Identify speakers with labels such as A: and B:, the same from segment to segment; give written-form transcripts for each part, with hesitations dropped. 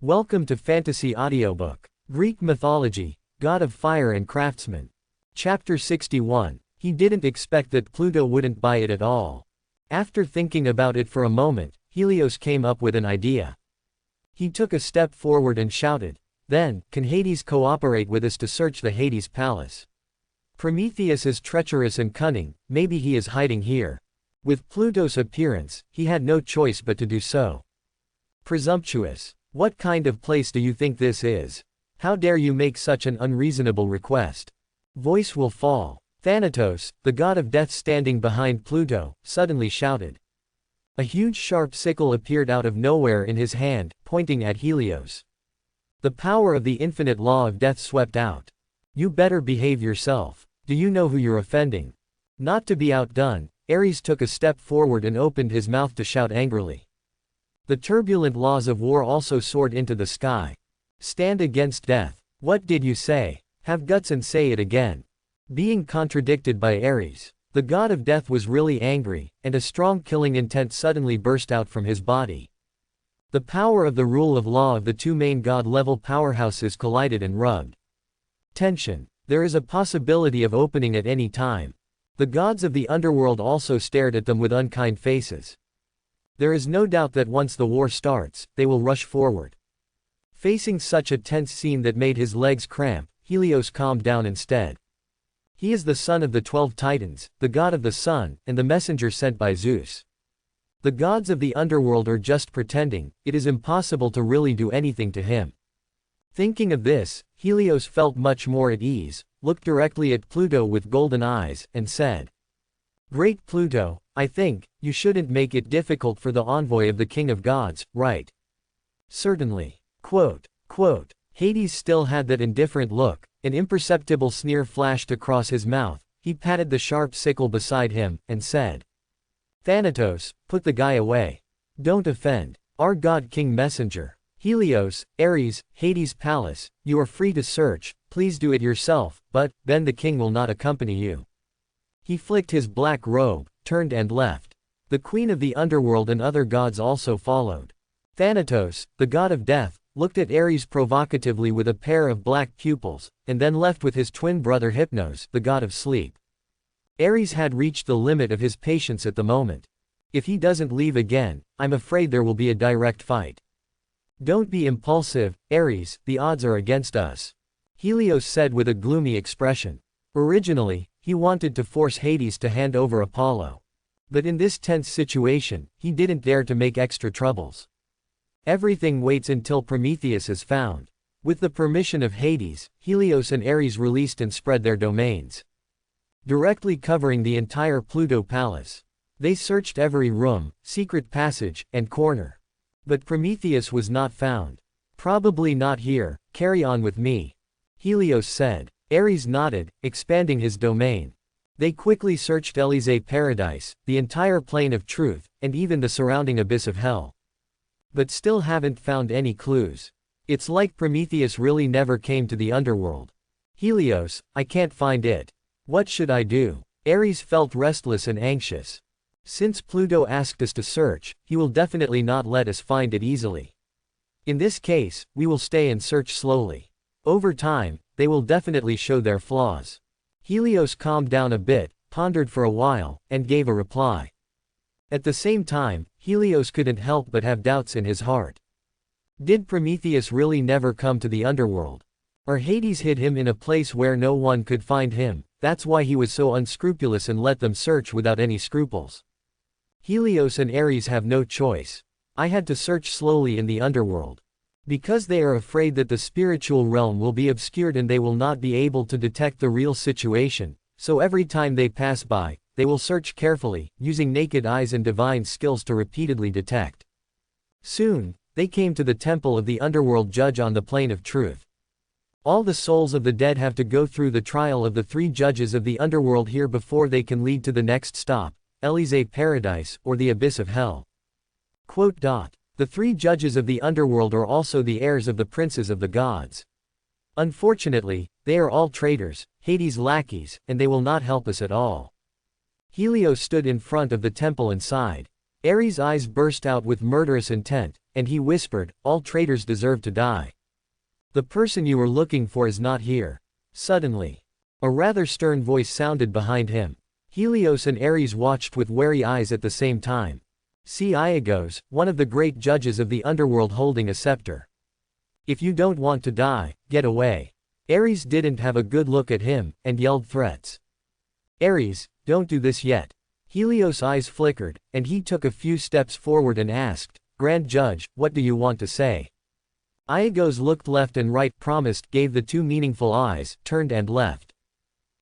A: Welcome to Fantasy Audiobook. Greek Mythology, God of Fire and Craftsmen. Chapter 61. He didn't expect that Pluto wouldn't buy it at all. After thinking about it for a moment, Helios came up with an idea. He took a step forward and shouted, "Then, can Hades cooperate with us to search the Hades palace? Prometheus is treacherous and cunning, maybe he is hiding here." With Pluto's appearance, he had no choice but to do so. Presumptuous. What kind of place do you think this is? How dare you make such an unreasonable request? Voice will fall. Thanatos, the god of death standing behind Pluto, suddenly shouted. A huge sharp sickle appeared out of nowhere in his hand, pointing at Helios. The power of the infinite law of death swept out. You better behave yourself. Do you know who you're offending? Not to be outdone, Ares took a step forward and opened his mouth to shout angrily. The turbulent laws of war also soared into the sky. Stand against death. What did you say? Have guts and say it again. Being contradicted by Ares, the god of death was really angry, and a strong killing intent suddenly burst out from his body. The power of the rule of law of the two main god-level powerhouses collided and rubbed. Tension. There is a possibility of opening at any time. The gods of the underworld also stared at them with unkind faces. There is no doubt that once the war starts, they will rush forward. Facing such a tense scene that made his legs cramp, Helios calmed down instead. He is the son of the 12 Titans, the god of the sun, and the messenger sent by Zeus. The gods of the underworld are just pretending, it is impossible to really do anything to him. Thinking of this, Helios felt much more at ease, looked directly at Pluto with golden eyes, and said, "Great Pluto, I think, you shouldn't make it difficult for the envoy of the king of gods, right?" "Certainly." Hades still had that indifferent look, an imperceptible sneer flashed across his mouth, he patted the sharp sickle beside him, and said, "Thanatos, put the guy away. Don't offend our god king messenger. Helios, Ares, Hades palace, you are free to search, please do it yourself, but, then the king will not accompany you." He flicked his black robe, turned and left. The queen of the underworld and other gods also followed. Thanatos, the god of death, looked at Ares provocatively with a pair of black pupils, and then left with his twin brother Hypnos, the god of sleep. Ares had reached the limit of his patience at the moment. If he doesn't leave again, I'm afraid there will be a direct fight. "Don't be impulsive, Ares, the odds are against us," Helios said with a gloomy expression. Originally, he wanted to force Hades to hand over Apollo. But in this tense situation, he didn't dare to make extra troubles. Everything waits until Prometheus is found. With the permission of Hades, Helios and Ares released and spread their domains, directly covering the entire Pluto palace. They searched every room, secret passage, and corner. But Prometheus was not found. "Probably not here, carry on with me," Helios said. Ares nodded, expanding his domain. They quickly searched Elysae Paradise, the entire plane of truth, and even the surrounding abyss of hell. But still haven't found any clues. It's like Prometheus really never came to the underworld. "Helios, I can't find it. What should I do?" Ares felt restless and anxious. Since Pluto asked us to search, he will definitely not let us find it easily. In this case, we will stay and search slowly. Over time, they will definitely show their flaws. Helios calmed down a bit, pondered for a while, and gave a reply. At the same time, Helios couldn't help but have doubts in his heart. Did Prometheus really never come to the underworld? Or Hades hid him in a place where no one could find him, that's why he was so unscrupulous and let them search without any scruples? Helios and Ares have no choice. I had to search slowly in the underworld. Because they are afraid that the spiritual realm will be obscured and they will not be able to detect the real situation, so every time they pass by, they will search carefully, using naked eyes and divine skills to repeatedly detect. Soon, they came to the temple of the underworld judge on the plane of truth. All the souls of the dead have to go through the trial of the 3 judges of the underworld here before they can lead to the next stop, Elysae Paradise, or the abyss of hell. The 3 judges of the underworld are also the heirs of the princes of the gods. Unfortunately, they are all traitors, Hades' lackeys, and they will not help us at all. Helios stood in front of the temple and sighed. Ares' eyes burst out with murderous intent, and he whispered, "All traitors deserve to die. The person you were looking for is not here." Suddenly, a rather stern voice sounded behind him. Helios and Ares watched with wary eyes at the same time. "See Iagos, one of the great judges of the underworld holding a scepter. If you don't want to die, get away." Ares didn't have a good look at him, and yelled threats. "Ares, don't do this yet." Helios' eyes flickered, and he took a few steps forward and asked, "Grand Judge, what do you want to say?" Iagos looked left and right, promised, gave the two meaningful eyes, turned and left.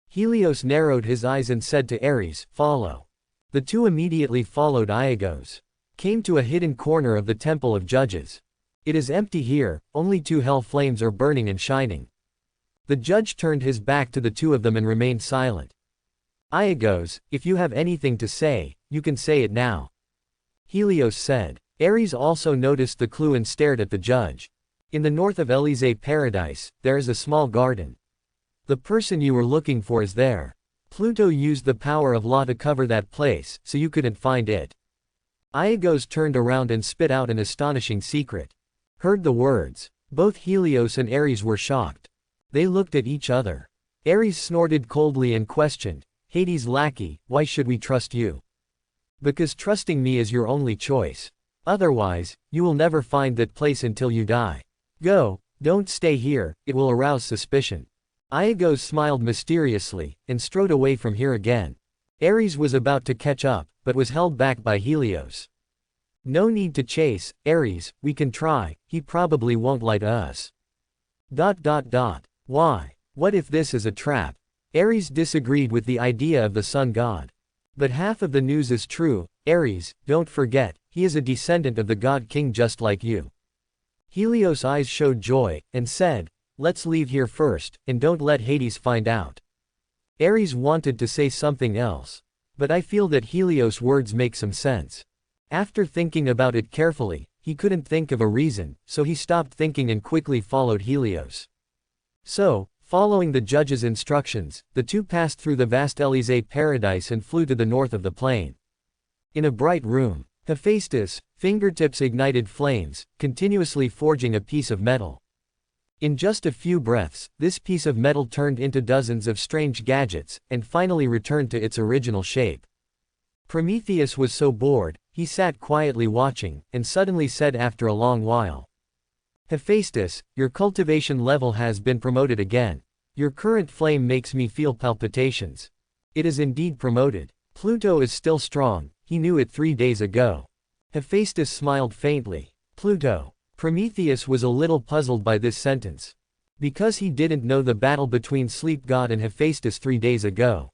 A: Helios narrowed his eyes and said to Ares, "Follow." The two immediately followed Iagos. Came to a hidden corner of the Temple of Judges. It is empty here, only two hell flames are burning and shining. The judge turned his back to the two of them and remained silent. "Iagos, if you have anything to say, you can say it now," Helios said. Ares also noticed the clue and stared at the judge. "In the north of Elysee Paradise, there is a small garden. The person you were looking for is there. Pluto used the power of law to cover that place, so you couldn't find it." Iagos turned around and spit out an astonishing secret. Heard the words. Both Helios and Ares were shocked. They looked at each other. Ares snorted coldly and questioned, "Hades' lackey, why should we trust you?" "Because trusting me is your only choice. Otherwise, you will never find that place until you die. Go, don't stay here, it will arouse suspicion." Iagos smiled mysteriously, and strode away from here again. Ares was about to catch up, but was held back by Helios. "No need to chase, Ares, we can try, he probably won't lie to us." Why? What if this is a trap? Ares disagreed with the idea of the sun god. "But half of the news is true, Ares, don't forget, he is a descendant of the god king just like you." Helios' eyes showed joy, and said, "Let's leave here first, and don't let Hades find out." Ares wanted to say something else. But I feel that Helios' words make some sense. After thinking about it carefully, he couldn't think of a reason, so he stopped thinking and quickly followed Helios. So, following the judge's instructions, the two passed through the vast Elysee Paradise and flew to the north of the plain. In a bright room, Hephaestus, fingertips ignited flames, continuously forging a piece of metal. In just a few breaths, this piece of metal turned into dozens of strange gadgets, and finally returned to its original shape. Prometheus was so bored, he sat quietly watching, and suddenly said after a long while, "Hephaestus, your cultivation level has been promoted again. Your current flame makes me feel palpitations. It is indeed promoted. Pluto is still strong, he knew it 3 days ago." Hephaestus smiled faintly. Pluto. Prometheus was a little puzzled by this sentence. Because he didn't know the battle between Sleep God and Hephaestus 3 days ago.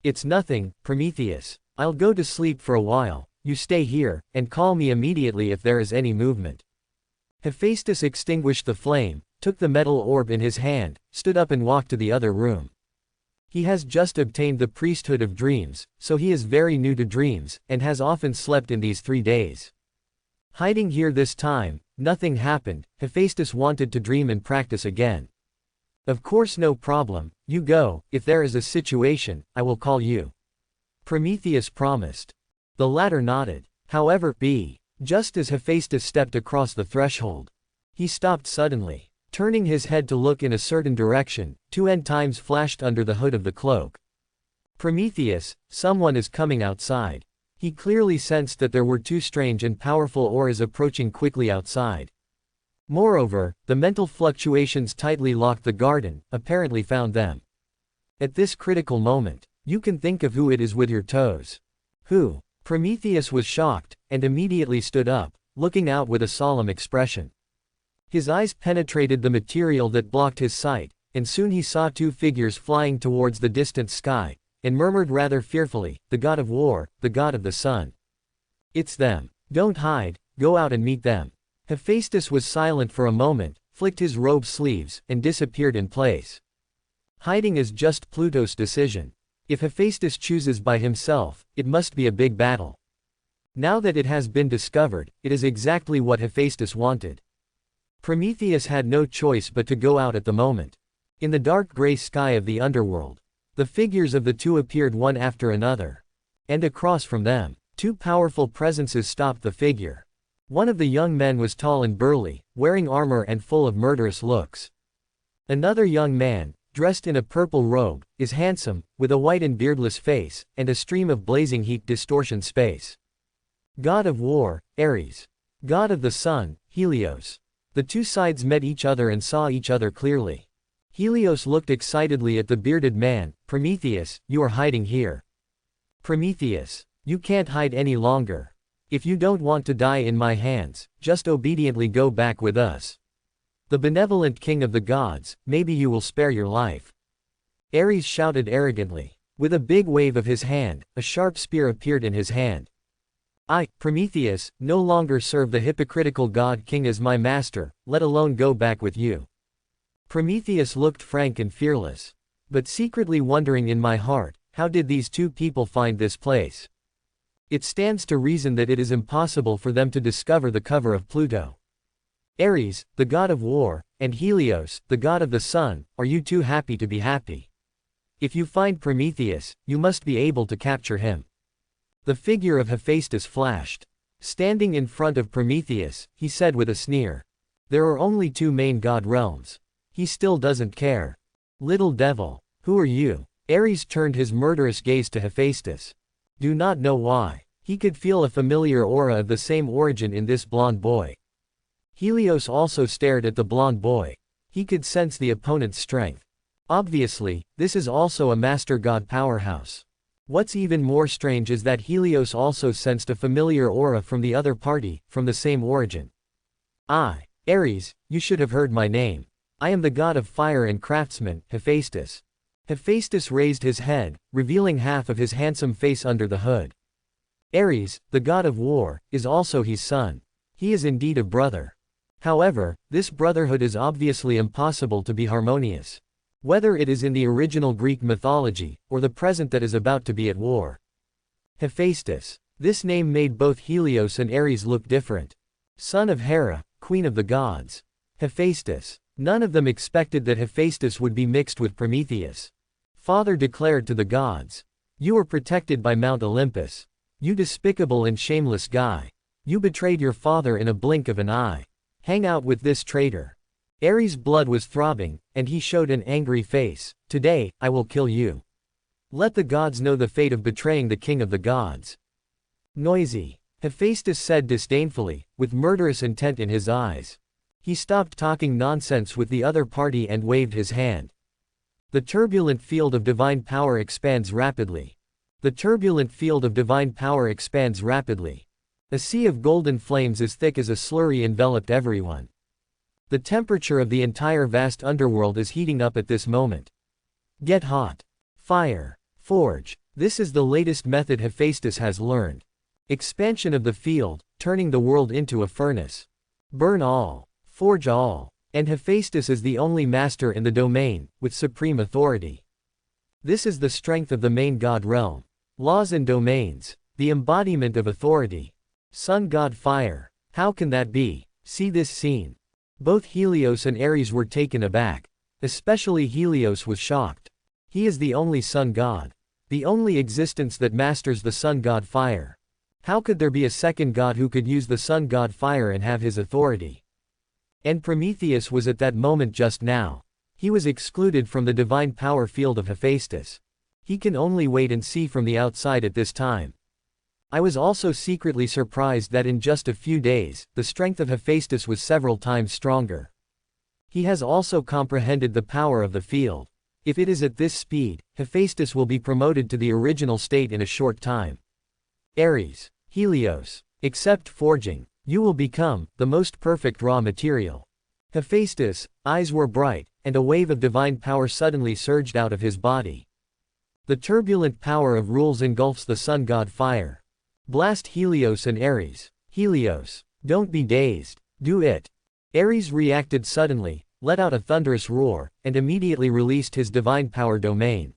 A: "It's nothing, Prometheus. I'll go to sleep for a while, you stay here, and call me immediately if there is any movement." Hephaestus extinguished the flame, took the metal orb in his hand, stood up and walked to the other room. He has just obtained the priesthood of dreams, so he is very new to dreams, and has often slept in these 3 days. Hiding here this time, nothing happened. Hephaestus wanted to dream and practice again. "Of course, no problem, you go, if there is a situation, I will call you," Prometheus promised. The latter nodded. However, just as Hephaestus stepped across the threshold, he stopped suddenly. Turning his head to look in a certain direction, 2 end times flashed under the hood of the cloak. "Prometheus, someone is coming outside." He clearly sensed that there were 2 strange and powerful auras approaching quickly outside. Moreover, the mental fluctuations tightly locked the garden, apparently found them. At this critical moment, you can think of who it is with your toes. "Who?" Prometheus was shocked, and immediately stood up, looking out with a solemn expression. His eyes penetrated the material that blocked his sight, and soon he saw 2 figures flying towards the distant sky, and murmured rather fearfully, "The god of war, the god of the sun. It's them. Don't hide, go out and meet them." Hephaestus was silent for a moment, flicked his robe sleeves, and disappeared in place. Hiding is just Pluto's decision. If Hephaestus chooses by himself, it must be a big battle. Now that it has been discovered, it is exactly what Hephaestus wanted. Prometheus had no choice but to go out at the moment. In the dark gray sky of the underworld, the figures of the 2 appeared one after another. And across from them, Two powerful presences stopped the figure. One of the young men was tall and burly, wearing armor and full of murderous looks. Another young man, dressed in a purple robe, is handsome, with a white and beardless face, and a stream of blazing heat distortion space. God of war, Ares. God of the sun, Helios. The two sides met each other and saw each other clearly. Helios looked excitedly at the bearded man. Prometheus, you are hiding here. Prometheus. You can't hide any longer. If you don't want to die in my hands, just obediently go back with us. The benevolent king of the gods, maybe you will spare your life. Ares shouted arrogantly. With a big wave of his hand, a sharp spear appeared in his hand. I, Prometheus, no longer serve the hypocritical god king as my master, let alone go back with you. Prometheus looked frank and fearless. But secretly wondering in my heart, how did these two people find this place? It stands to reason that it is impossible for them to discover the cover of Pluto. Ares, the god of war, and Helios, the god of the sun, are you too happy to be happy? If you find Prometheus, you must be able to capture him. The figure of Hephaestus flashed. Standing in front of Prometheus, he said with a sneer. There are only two main god realms. He still doesn't care. Little devil, who are you? Ares turned his murderous gaze to Hephaestus. Do not know why. He could feel a familiar aura of the same origin in this blonde boy. Helios also stared at the blonde boy. He could sense the opponent's strength. Obviously, this is also a master god powerhouse. What's even more strange is that Helios also sensed a familiar aura from the other party, from the same origin. Ares, you should have heard my name. I am the god of fire and craftsmen, Hephaestus. Hephaestus raised his head, revealing half of his handsome face under the hood. Ares, the god of war, is also his son. He is indeed a brother. However, this brotherhood is obviously impossible to be harmonious. Whether it is in the original Greek mythology, or the present that is about to be at war. Hephaestus. This name made both Helios and Ares look different. Son of Hera, queen of the gods. Hephaestus. None of them expected that Hephaestus would be mixed with Prometheus. Father declared to the gods. You were protected by Mount Olympus. You despicable and shameless guy. You betrayed your father in a blink of an eye. Hang out with this traitor. Ares' blood was throbbing, and he showed an angry face. Today, I will kill you. Let the gods know the fate of betraying the king of the gods. Noisy. Hephaestus said disdainfully, with murderous intent in his eyes. He stopped talking nonsense with the other party and waved his hand. The turbulent field of divine power expands rapidly. The turbulent field of divine power expands rapidly. A sea of golden flames as thick as a slurry enveloped everyone. The temperature of the entire vast underworld is heating up at this moment. Get hot. Fire. Forge. This is the latest method Hephaestus has learned. Expansion of the field, turning the world into a furnace. Burn all. Forge all. And Hephaestus is the only master in the domain, with supreme authority. This is the strength of the main god realm. Laws and domains. The embodiment of authority. Sun god fire. How can that be? See this scene. Both Helios and Ares were taken aback. Especially Helios was shocked. He is the only sun god. The only existence that masters the sun god fire. How could there be a second god who could use the sun god fire and have his authority? And Prometheus was at that moment just now. He was excluded from the divine power field of Hephaestus. He can only wait and see from the outside at this time. I was also secretly surprised that in just a few days, the strength of Hephaestus was several times stronger. He has also comprehended the power of the field. If it is at this speed, Hephaestus will be promoted to the original state in a short time. Ares, Helios, except forging, you will become the most perfect raw material. Hephaestus' eyes were bright, and a wave of divine power suddenly surged out of his body. The turbulent power of rules engulfs the sun god fire. Blast Helios and Ares. Helios, don't be dazed. Do it. Ares reacted suddenly, let out a thunderous roar, and immediately released his divine power domain.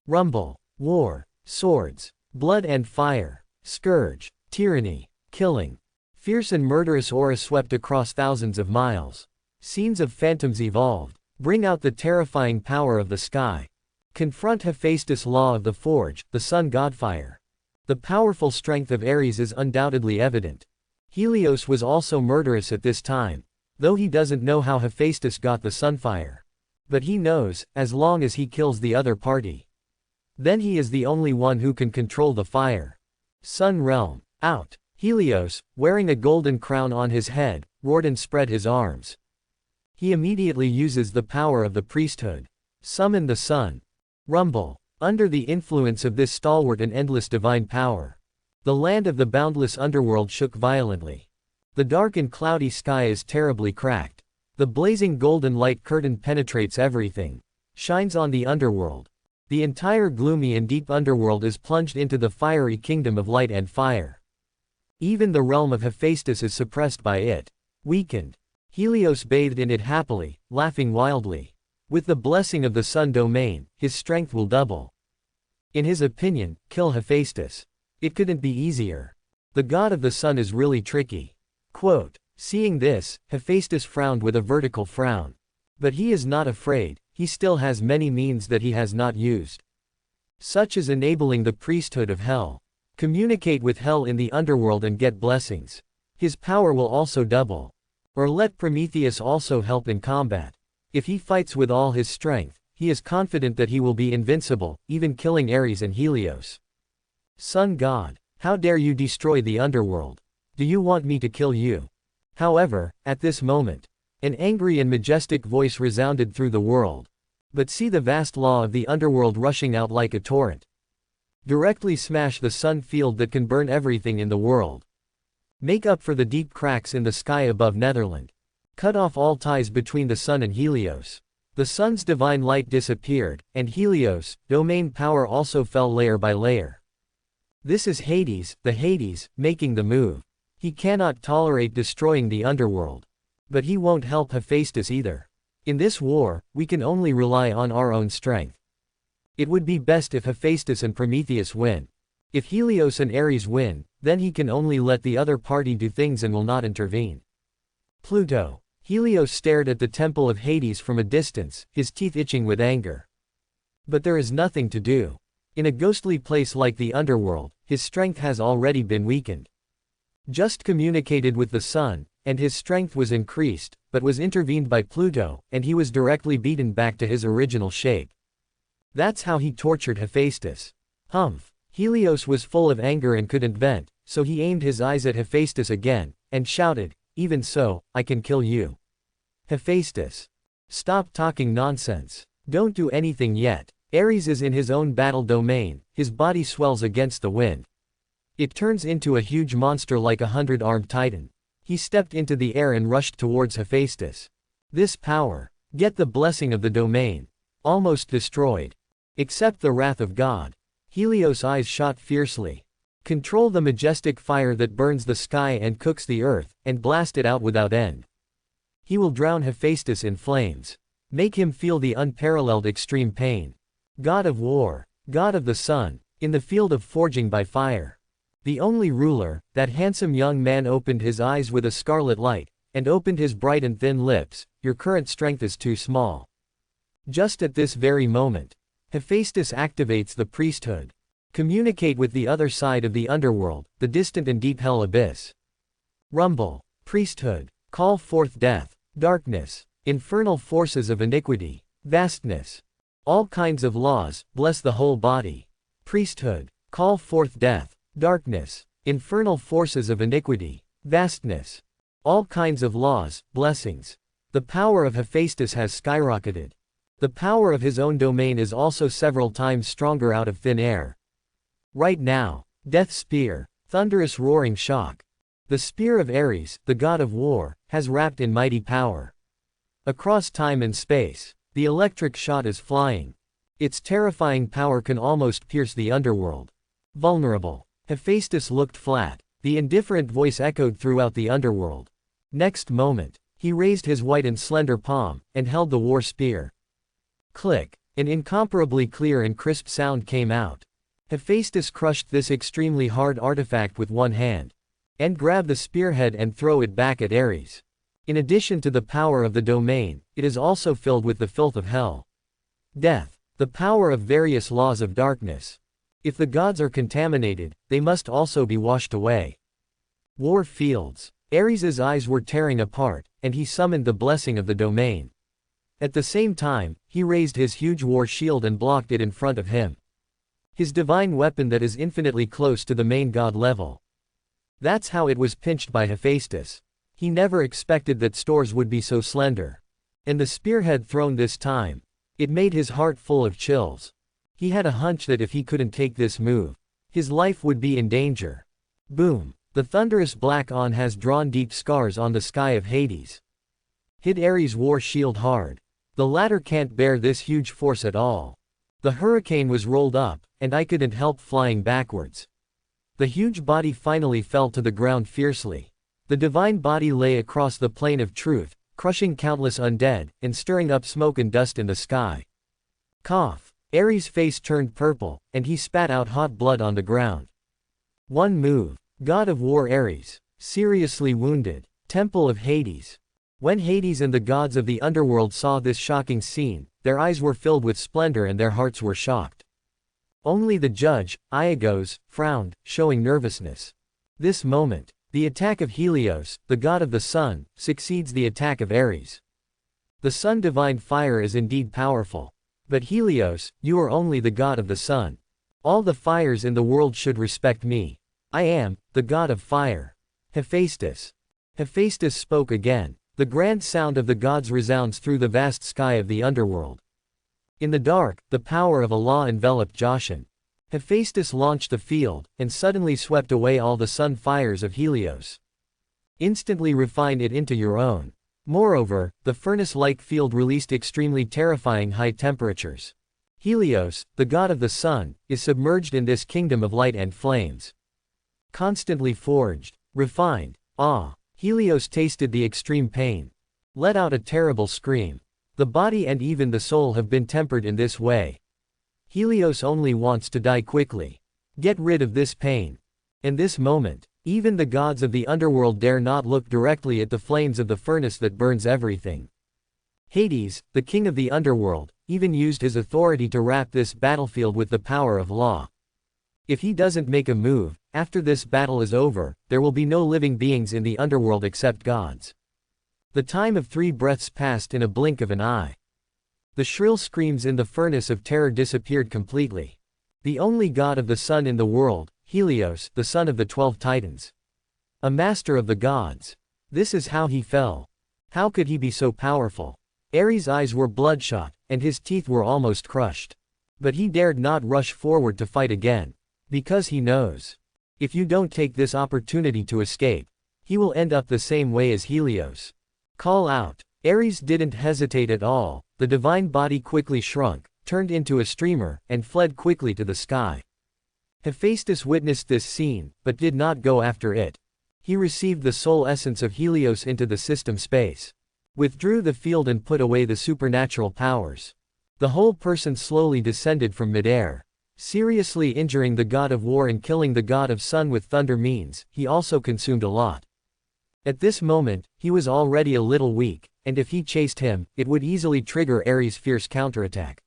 A: Rumble. War. Swords. Blood and fire. Scourge. Tyranny. Killing. Fierce and murderous aura swept across thousands of miles. Scenes of phantoms evolved. Bring out the terrifying power of the sky. Confront Hephaestus' law of the forge, the sun god fire. The powerful strength of Ares is undoubtedly evident. Helios was also murderous at this time, though he doesn't know how Hephaestus got the sunfire. But he knows, as long as he kills the other party, then he is the only one who can control the fire. Sun realm. Out. Helios, wearing a golden crown on his head, roared and spread his arms. He immediately uses the power of the priesthood. Summon the sun. Rumble. Under the influence of this stalwart and endless divine power, the land of the boundless underworld shook violently. The dark and cloudy sky is terribly cracked. The blazing golden light curtain penetrates everything, shines on the underworld. The entire gloomy and deep underworld is plunged into the fiery kingdom of light and fire. Even the realm of Hephaestus is suppressed by it. Weakened. Helios bathed in it happily, laughing wildly. With the blessing of the sun domain, his strength will double. In his opinion, kill Hephaestus. It couldn't be easier. The god of the sun is really tricky. Quote, seeing this, Hephaestus frowned with a vertical frown. But he is not afraid, he still has many means that he has not used. Such as enabling the priesthood of hell. Communicate with hell in the underworld and get blessings. His power will also double. Or let Prometheus also help in combat. If he fights with all his strength, he is confident that he will be invincible, even killing Ares and Helios. Sun god, how dare you destroy the underworld? Do you want me to kill you? However, at this moment, an angry and majestic voice resounded through the world. But see the vast law of the underworld rushing out like a torrent. Directly smash the sun field that can burn everything in the world. Make up for the deep cracks in the sky above Netherland. Cut off all ties between the sun and Helios. The sun's divine light disappeared, and Helios' domain power also fell layer by layer. This is Hades, the Hades, making the move. He cannot tolerate destroying the underworld. But he won't help Hephaestus either. In this war, we can only rely on our own strength. It would be best if Hephaestus and Prometheus win. If Helios and Ares win, then he can only let the other party do things and will not intervene. Pluto. Helios stared at the temple of Hades from a distance, his teeth itching with anger. But there is nothing to do. In a ghostly place like the underworld, his strength has already been weakened. Just communicated with the sun, and his strength was increased, but was intervened by Pluto, and he was directly beaten back to his original shape. That's how he tortured Hephaestus. Humph. Helios was full of anger and couldn't vent, so he aimed his eyes at Hephaestus again, and shouted, even so, I can kill you. Hephaestus. Stop talking nonsense. Don't do anything yet. Ares is in his own battle domain, his body swells against the wind. It turns into a huge monster like a 100-armed titan. He stepped into the air and rushed towards Hephaestus. This power. Get the blessing of the domain. Almost destroyed. Accept the wrath of God. Helios' eyes shot fiercely. Control the majestic fire that burns the sky and cooks the earth, and blast it out without end. He will drown Hephaestus in flames. Make him feel the unparalleled extreme pain. God of war, God of the sun, in the field of forging by fire. The only ruler, that handsome young man opened his eyes with a scarlet light, and opened his bright and thin lips. Your current strength is too small. Just at this very moment, Hephaestus activates the priesthood. Communicate with the other side of the underworld, the distant and deep hell abyss. Rumble. Priesthood. Call forth death, darkness, infernal forces of iniquity, vastness. All kinds of laws, bless the whole body. Priesthood. Call forth death, darkness, infernal forces of iniquity, vastness. All kinds of laws, blessings. The power of Hephaestus has skyrocketed. The power of his own domain is also several times stronger out of thin air. Right now, death spear, thunderous roaring shock. The spear of Ares, the god of war, has wrapped in mighty power. Across time and space, the electric shot is flying. Its terrifying power can almost pierce the underworld. Vulnerable. Hephaestus looked flat. The indifferent voice echoed throughout the underworld. Next moment, he raised his white and slender palm, and held the war spear. Click. An incomparably clear and crisp sound came out. Hephaestus crushed this extremely hard artifact with one hand. And grabbed the spearhead and throw it back at Ares. In addition to the power of the domain, it is also filled with the filth of hell. Death. The power of various laws of darkness. If the gods are contaminated, they must also be washed away. War fields. Ares's eyes were tearing apart, and he summoned the blessing of the domain. At the same time, he raised his huge war shield and blocked it in front of him. His divine weapon that is infinitely close to the main god level. That's how it was pinched by Hephaestus. He never expected that Stores would be so slender. And the spearhead thrown this time. It made his heart full of chills. He had a hunch that if he couldn't take this move, his life would be in danger. Boom. The thunderous black on has drawn deep scars on the sky of Hades. Hit Ares' war shield hard. The latter can't bear this huge force at all. The hurricane was rolled up, and I couldn't help flying backwards. The huge body finally fell to the ground fiercely. The divine body lay across the plane of truth, crushing countless undead, and stirring up smoke and dust in the sky. Cough. Ares' face turned purple, and he spat out hot blood on the ground. One move. God of War Ares. Seriously wounded. Temple of Hades. When Hades and the gods of the underworld saw this shocking scene, their eyes were filled with splendor and their hearts were shocked. Only the judge, Iagos, frowned, showing nervousness. This moment, the attack of Helios, the god of the sun, succeeds the attack of Ares. The sun divine fire is indeed powerful. But Helios, you are only the god of the sun. All the fires in the world should respect me. I am, the god of fire. Hephaestus. Hephaestus spoke again. The grand sound of the gods resounds through the vast sky of the underworld. In the dark, the power of Allah enveloped Joshin. Hephaestus launched the field, and suddenly swept away all the sun fires of Helios. Instantly refine it into your own. Moreover, the furnace-like field released extremely terrifying high temperatures. Helios, the god of the sun, is submerged in this kingdom of light and flames. Constantly forged, refined. Ah! Helios tasted the extreme pain. Let out a terrible scream. The body and even the soul have been tempered in this way. Helios only wants to die quickly. Get rid of this pain. In this moment, even the gods of the underworld dare not look directly at the flames of the furnace that burns everything. Hades, the king of the underworld, even used his authority to wrap this battlefield with the power of law. If he doesn't make a move, after this battle is over, there will be no living beings in the underworld except gods. The time of 3 breaths passed in a blink of an eye. The shrill screams in the furnace of terror disappeared completely. The only god of the sun in the world, Helios, the son of the 12 titans. A master of the gods. This is how he fell. How could he be so powerful? Ares' eyes were bloodshot, and his teeth were almost crushed. But he dared not rush forward to fight again. Because he knows. If you don't take this opportunity to escape, he will end up the same way as Helios. Call out. Ares didn't hesitate at all. The divine body quickly shrunk, turned into a streamer, and fled quickly to the sky. Hephaestus witnessed this scene, but did not go after it. He received the soul essence of Helios into the system space. Withdrew the field and put away the supernatural powers. The whole person slowly descended from midair. Seriously injuring the god of war and killing the god of sun with thunder means, he also consumed a lot. At this moment, he was already a little weak, and if he chased him, it would easily trigger Ares' fierce counterattack.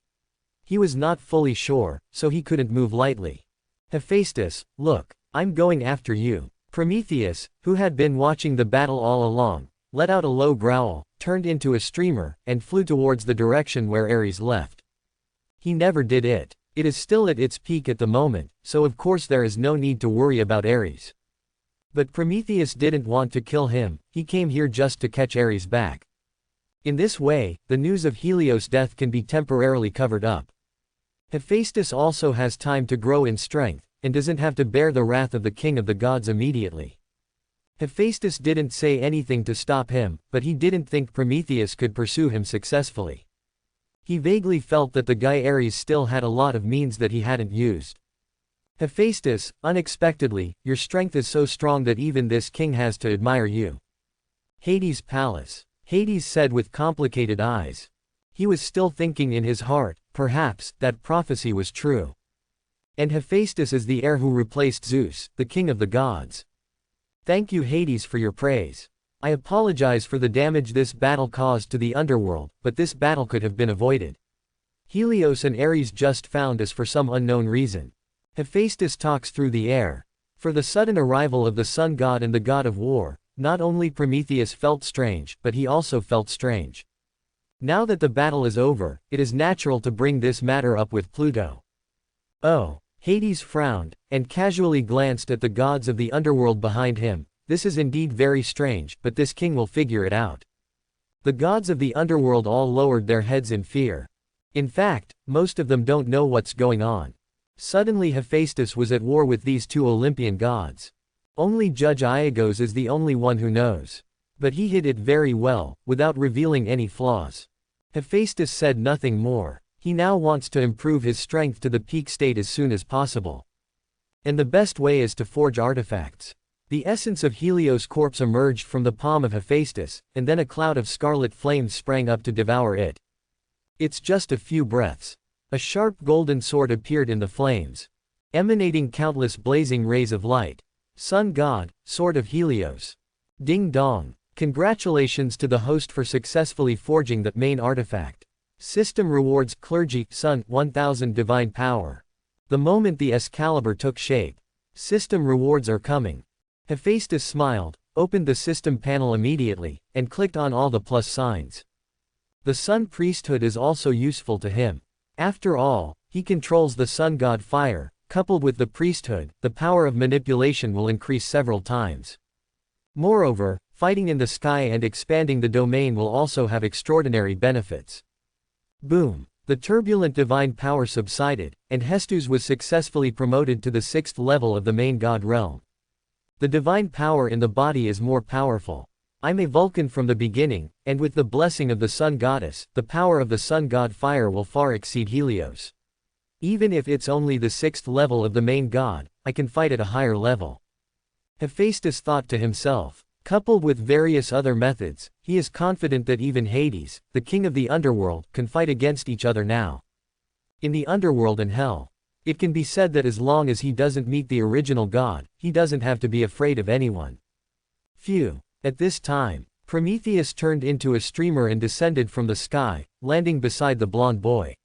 A: He was not fully sure, so he couldn't move lightly. Hephaestus, look, I'm going after you. Prometheus, who had been watching the battle all along, let out a low growl, turned into a streamer, and flew towards the direction where Ares left. He never did it. It is still at its peak at the moment, so of course there is no need to worry about Ares. But Prometheus didn't want to kill him, he came here just to catch Ares back. In this way, the news of Helios' death can be temporarily covered up. Hephaestus also has time to grow in strength, and doesn't have to bear the wrath of the king of the gods immediately. Hephaestus didn't say anything to stop him, but he didn't think Prometheus could pursue him successfully. He vaguely felt that the guy Ares still had a lot of means that he hadn't used. Hephaestus, unexpectedly, your strength is so strong that even this king has to admire you. Hades' palace. Hades said with complicated eyes. He was still thinking in his heart, perhaps, that prophecy was true. And Hephaestus is the heir who replaced Zeus, the king of the gods. Thank you Hades for your praise. I apologize for the damage this battle caused to the underworld, but this battle could have been avoided. Helios and Ares just found us for some unknown reason. Hephaestus talks through the air. For the sudden arrival of the sun god and the god of war, not only Prometheus felt strange, but he also felt strange. Now that the battle is over, it is natural to bring this matter up with Pluto. Oh, Hades frowned, and casually glanced at the gods of the underworld behind him. This is indeed very strange, but this king will figure it out. The gods of the underworld all lowered their heads in fear. In fact, most of them don't know what's going on. Suddenly Hephaestus was at war with these two Olympian gods. Only Judge Iagos is the only one who knows. But he hid it very well, without revealing any flaws. Hephaestus said nothing more. He now wants to improve his strength to the peak state as soon as possible. And the best way is to forge artifacts. The essence of Helios' corpse emerged from the palm of Hephaestus, and then a cloud of scarlet flames sprang up to devour it. It's just a few breaths. A sharp golden sword appeared in the flames, emanating countless blazing rays of light. Sun God, Sword of Helios. Ding dong. Congratulations to the host for successfully forging the main artifact. System rewards Clergy, Sun, 1000 Divine Power. The moment the Excalibur took shape. System rewards are coming. Hephaestus smiled, opened the system panel immediately, and clicked on all the plus signs. The Sun priesthood is also useful to him. After all, he controls the sun god fire. Coupled with the priesthood, the power of manipulation will increase several times. Moreover, fighting in the sky and expanding the domain will also have extraordinary benefits. Boom! The turbulent divine power subsided, and Hestus was successfully promoted to the 6th level of the main god realm. The divine power in the body is more powerful. I'm a Vulcan from the beginning, and with the blessing of the sun goddess, the power of the sun god fire will far exceed Helios. Even if it's only the 6th level of the main god, I can fight at a higher level. Hephaestus thought to himself. Coupled with various other methods, he is confident that even Hades, the king of the underworld, can fight against each other now. In the underworld and hell, it can be said that as long as he doesn't meet the original god, he doesn't have to be afraid of anyone. Phew. At this time, Prometheus turned into a streamer and descended from the sky, landing beside the blonde boy.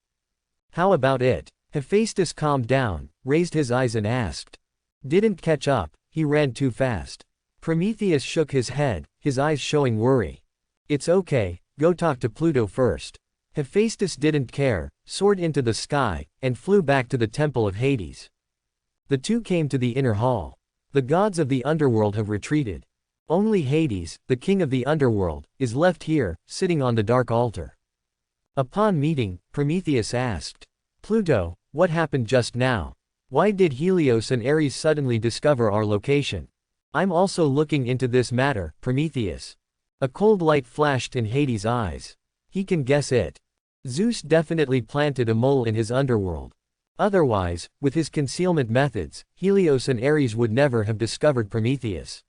A: How about it? Hephaestus calmed down, raised his eyes and asked. Didn't catch up, he ran too fast. Prometheus shook his head, his eyes showing worry. It's okay, go talk to Pluto first. Hephaestus didn't care, soared into the sky, and flew back to the temple of Hades. The two came to the inner hall. The gods of the underworld have retreated. Only Hades, the king of the underworld, is left here, sitting on the dark altar. Upon meeting, Prometheus asked, Pluto, what happened just now? Why did Helios and Ares suddenly discover our location? I'm also looking into this matter, Prometheus. A cold light flashed in Hades' eyes. He can guess it. Zeus definitely planted a mole in his underworld. Otherwise, with his concealment methods, Helios and Ares would never have discovered Prometheus.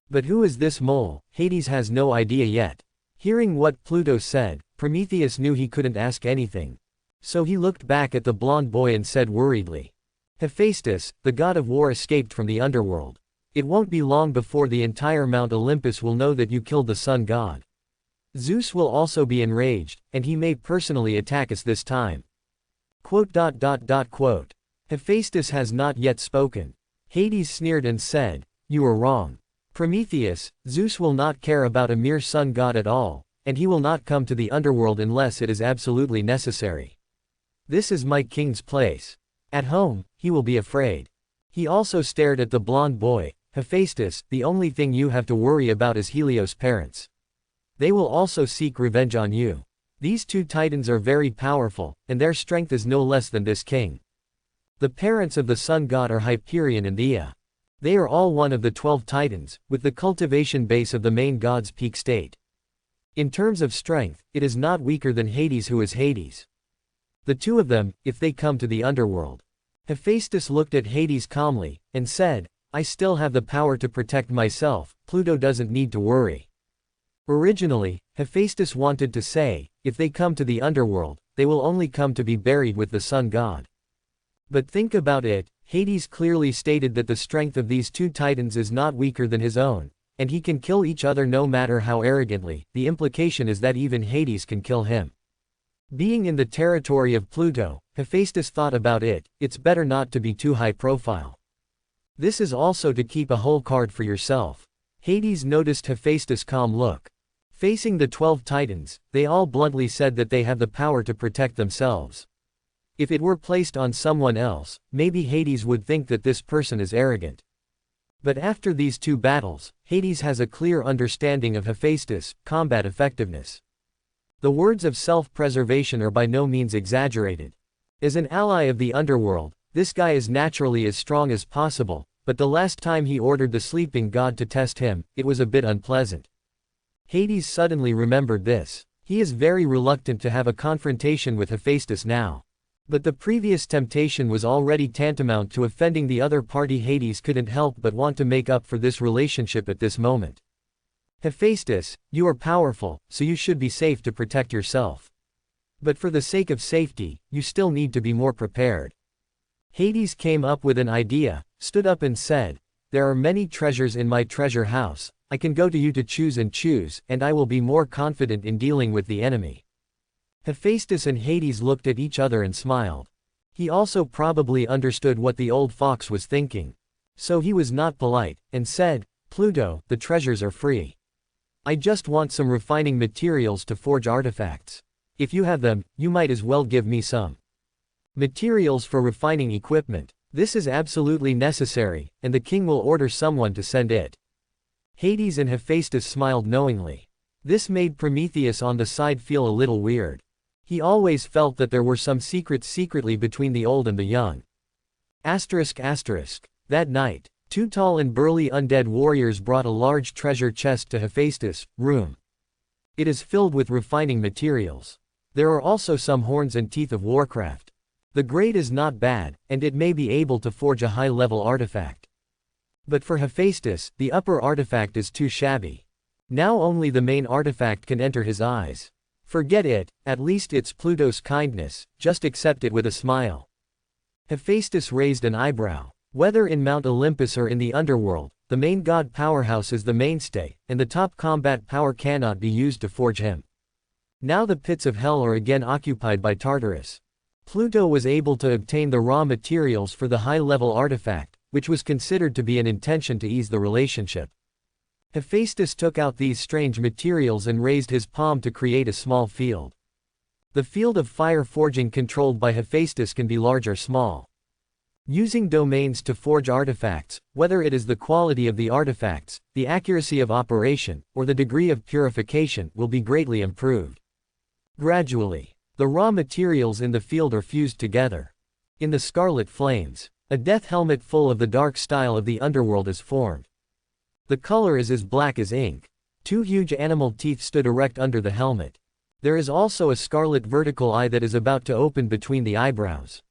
A: But who is this mole? Hades has no idea yet. Hearing what Pluto said, Prometheus knew he couldn't ask anything. So he looked back at the blonde boy and said worriedly. Hephaestus, the god of war, escaped from the underworld. It won't be long before the entire Mount Olympus will know that you killed the sun god. Zeus will also be enraged, and he may personally attack us this time. Hephaestus has not yet spoken. Hades sneered and said, You are wrong. Prometheus, Zeus will not care about a mere sun god at all, and he will not come to the underworld unless it is absolutely necessary. This is my king's place. At home, he will be afraid. He also stared at the blonde boy. Hephaestus, the only thing you have to worry about is Helios' parents. They will also seek revenge on you. These two titans are very powerful, and their strength is no less than this king. The parents of the sun god are Hyperion and Ea. They are all one of the 12 titans, with the cultivation base of the main god's peak state. In terms of strength, it is not weaker than Hades, who is Hades. The two of them, if they come to the underworld. Hephaestus looked at Hades calmly, and said, I still have the power to protect myself, Pluto doesn't need to worry. Originally, Hephaestus wanted to say, if they come to the underworld, they will only come to be buried with the sun god. But think about it, Hades clearly stated that the strength of these two titans is not weaker than his own, and he can kill each other no matter how arrogantly. The implication is that even Hades can kill him. Being in the territory of Pluto, Hephaestus thought about it, it's better not to be too high profile. This is also to keep a whole card for yourself. Hades noticed Hephaestus' calm look. Facing the 12 titans, they all bluntly said that they have the power to protect themselves. If it were placed on someone else, maybe Hades would think that this person is arrogant. But after these 2 battles, Hades has a clear understanding of Hephaestus' combat effectiveness. The words of self-preservation are by no means exaggerated. As an ally of the underworld, this guy is naturally as strong as possible, but the last time he ordered the sleeping god to test him, it was a bit unpleasant. Hades suddenly remembered this. He is very reluctant to have a confrontation with Hephaestus now. But the previous temptation was already tantamount to offending the other party. Hades couldn't help but want to make up for this relationship at this moment. Hephaestus, you are powerful, so you should be safe to protect yourself. But for the sake of safety, you still need to be more prepared. Hades came up with an idea, stood up and said, there are many treasures in my treasure house, I can go to you to choose, and I will be more confident in dealing with the enemy. Hephaestus and Hades looked at each other and smiled. He also probably understood what the old fox was thinking. So he was not polite, and said, Pluto, the treasures are free. I just want some refining materials to forge artifacts. If you have them, you might as well give me some. Materials for refining equipment. This is absolutely necessary, and the king will order someone to send it. Hades and Hephaestus smiled knowingly. This made Prometheus on the side feel a little weird. He always felt that there were some secrets secretly between the old and the young. That night, 2 tall and burly undead warriors brought a large treasure chest to Hephaestus' room. It is filled with refining materials. There are also some horns and teeth of warcraft. The grade is not bad, and it may be able to forge a high-level artifact. But for Hephaestus, the upper artifact is too shabby. Now only the main artifact can enter his eyes. Forget it, at least it's Pluto's kindness, just accept it with a smile. Hephaestus raised an eyebrow. Whether in Mount Olympus or in the underworld, the main god powerhouse is the mainstay, and the top combat power cannot be used to forge him. Now the pits of hell are again occupied by Tartarus. Pluto was able to obtain the raw materials for the high-level artifact, which was considered to be an intention to ease the relationship. Hephaestus took out these strange materials and raised his palm to create a small field. The field of fire forging controlled by Hephaestus can be large or small. Using domains to forge artifacts, whether it is the quality of the artifacts, the accuracy of operation, or the degree of purification, will be greatly improved. Gradually, the raw materials in the field are fused together. In the scarlet flames, a death helmet full of the dark style of the underworld is formed. The color is as black as ink. 2 huge animal teeth stood erect under the helmet. There is also a scarlet vertical eye that is about to open between the eyebrows,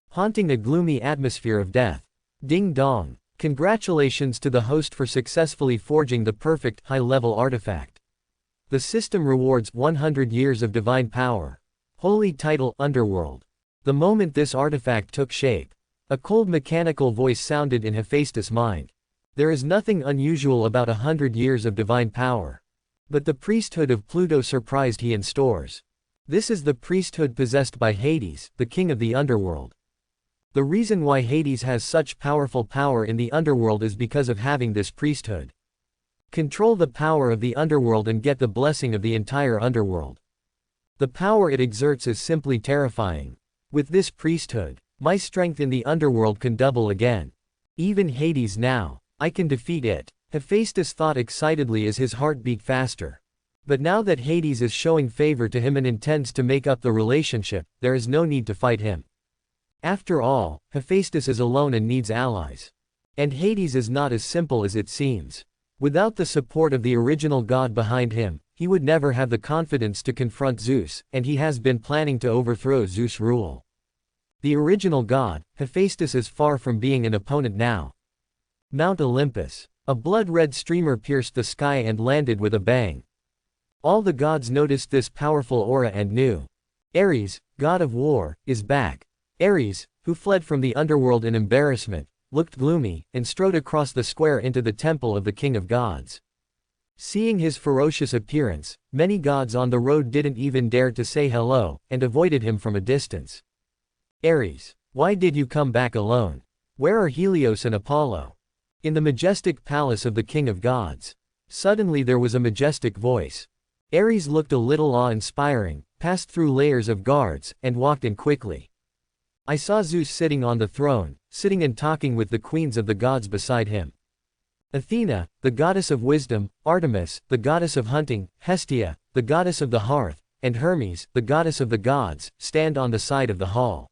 A: haunting a gloomy atmosphere of death. Ding dong. Congratulations to the host for successfully forging the perfect, high-level artifact. The system rewards 100 years of divine power. Holy title, Underworld. The moment this artifact took shape, a cold mechanical voice sounded in Hephaestus' mind. There is nothing unusual about 100 years of divine power. But the priesthood of Pluto surprised he in stores. This is the priesthood possessed by Hades, the king of the underworld. The reason why Hades has such powerful power in the underworld is because of having this priesthood. Control the power of the underworld and get the blessing of the entire underworld. The power it exerts is simply terrifying. With this priesthood, my strength in the underworld can double again. Even Hades now, I can defeat it. Hephaestus thought excitedly as his heart beat faster. But now that Hades is showing favor to him and intends to make up the relationship, there is no need to fight him. After all, Hephaestus is alone and needs allies. And Hades is not as simple as it seems. Without the support of the original god behind him, he would never have the confidence to confront Zeus, and he has been planning to overthrow Zeus' rule. The original god, Hephaestus, is far from being an opponent now. Mount Olympus. A blood-red streamer pierced the sky and landed with a bang. All the gods noticed this powerful aura and knew. Ares, god of war, is back. Ares, who fled from the underworld in embarrassment, looked gloomy, and strode across the square into the temple of the king of gods. Seeing his ferocious appearance, many gods on the road didn't even dare to say hello, and avoided him from a distance. Ares, why did you come back alone? Where are Helios and Apollo? In the majestic palace of the king of gods. Suddenly there was a majestic voice. Ares looked a little awe-inspiring, passed through layers of guards, and walked in quickly. I saw Zeus sitting on the throne, sitting and talking with the queens of the gods beside him. Athena, the goddess of wisdom, Artemis, the goddess of hunting, Hestia, the goddess of the hearth, and Hermes, the goddess of the gods, stand on the side of the hall.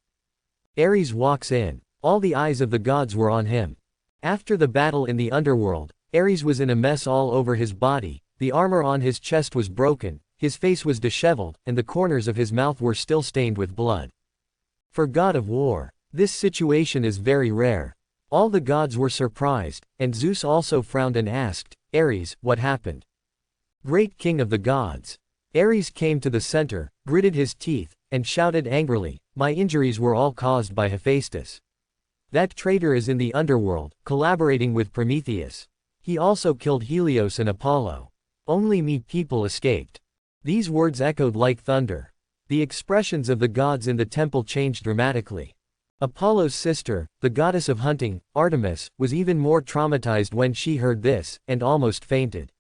A: Ares walks in. All the eyes of the gods were on him. After the battle in the underworld, Ares was in a mess all over his body, the armor on his chest was broken, his face was disheveled, and the corners of his mouth were still stained with blood. For god of war, this situation is very rare. All the gods were surprised, and Zeus also frowned and asked, Ares, what happened? Great king of the gods. Ares came to the center, gritted his teeth, and shouted angrily, my injuries were all caused by Hephaestus. That traitor is in the underworld, collaborating with Prometheus. He also killed Helios and Apollo. Only me people escaped. These words echoed like thunder. The expressions of the gods in the temple changed dramatically. Apollo's sister, the goddess of hunting, Artemis, was even more traumatized when she heard this, and almost fainted.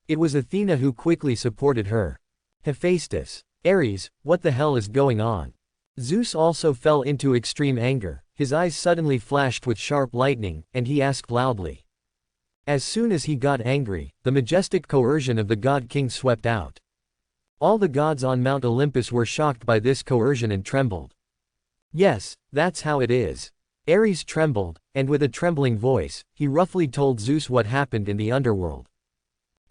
A: It was Athena who quickly supported her. Hephaestus. Ares, what the hell is going on? Zeus also fell into extreme anger, his eyes suddenly flashed with sharp lightning, and he asked loudly. As soon as he got angry, the majestic coercion of the god king swept out. All the gods on Mount Olympus were shocked by this coercion and trembled. Yes, that's how it is. Ares trembled, and with a trembling voice, he roughly told Zeus what happened in the underworld.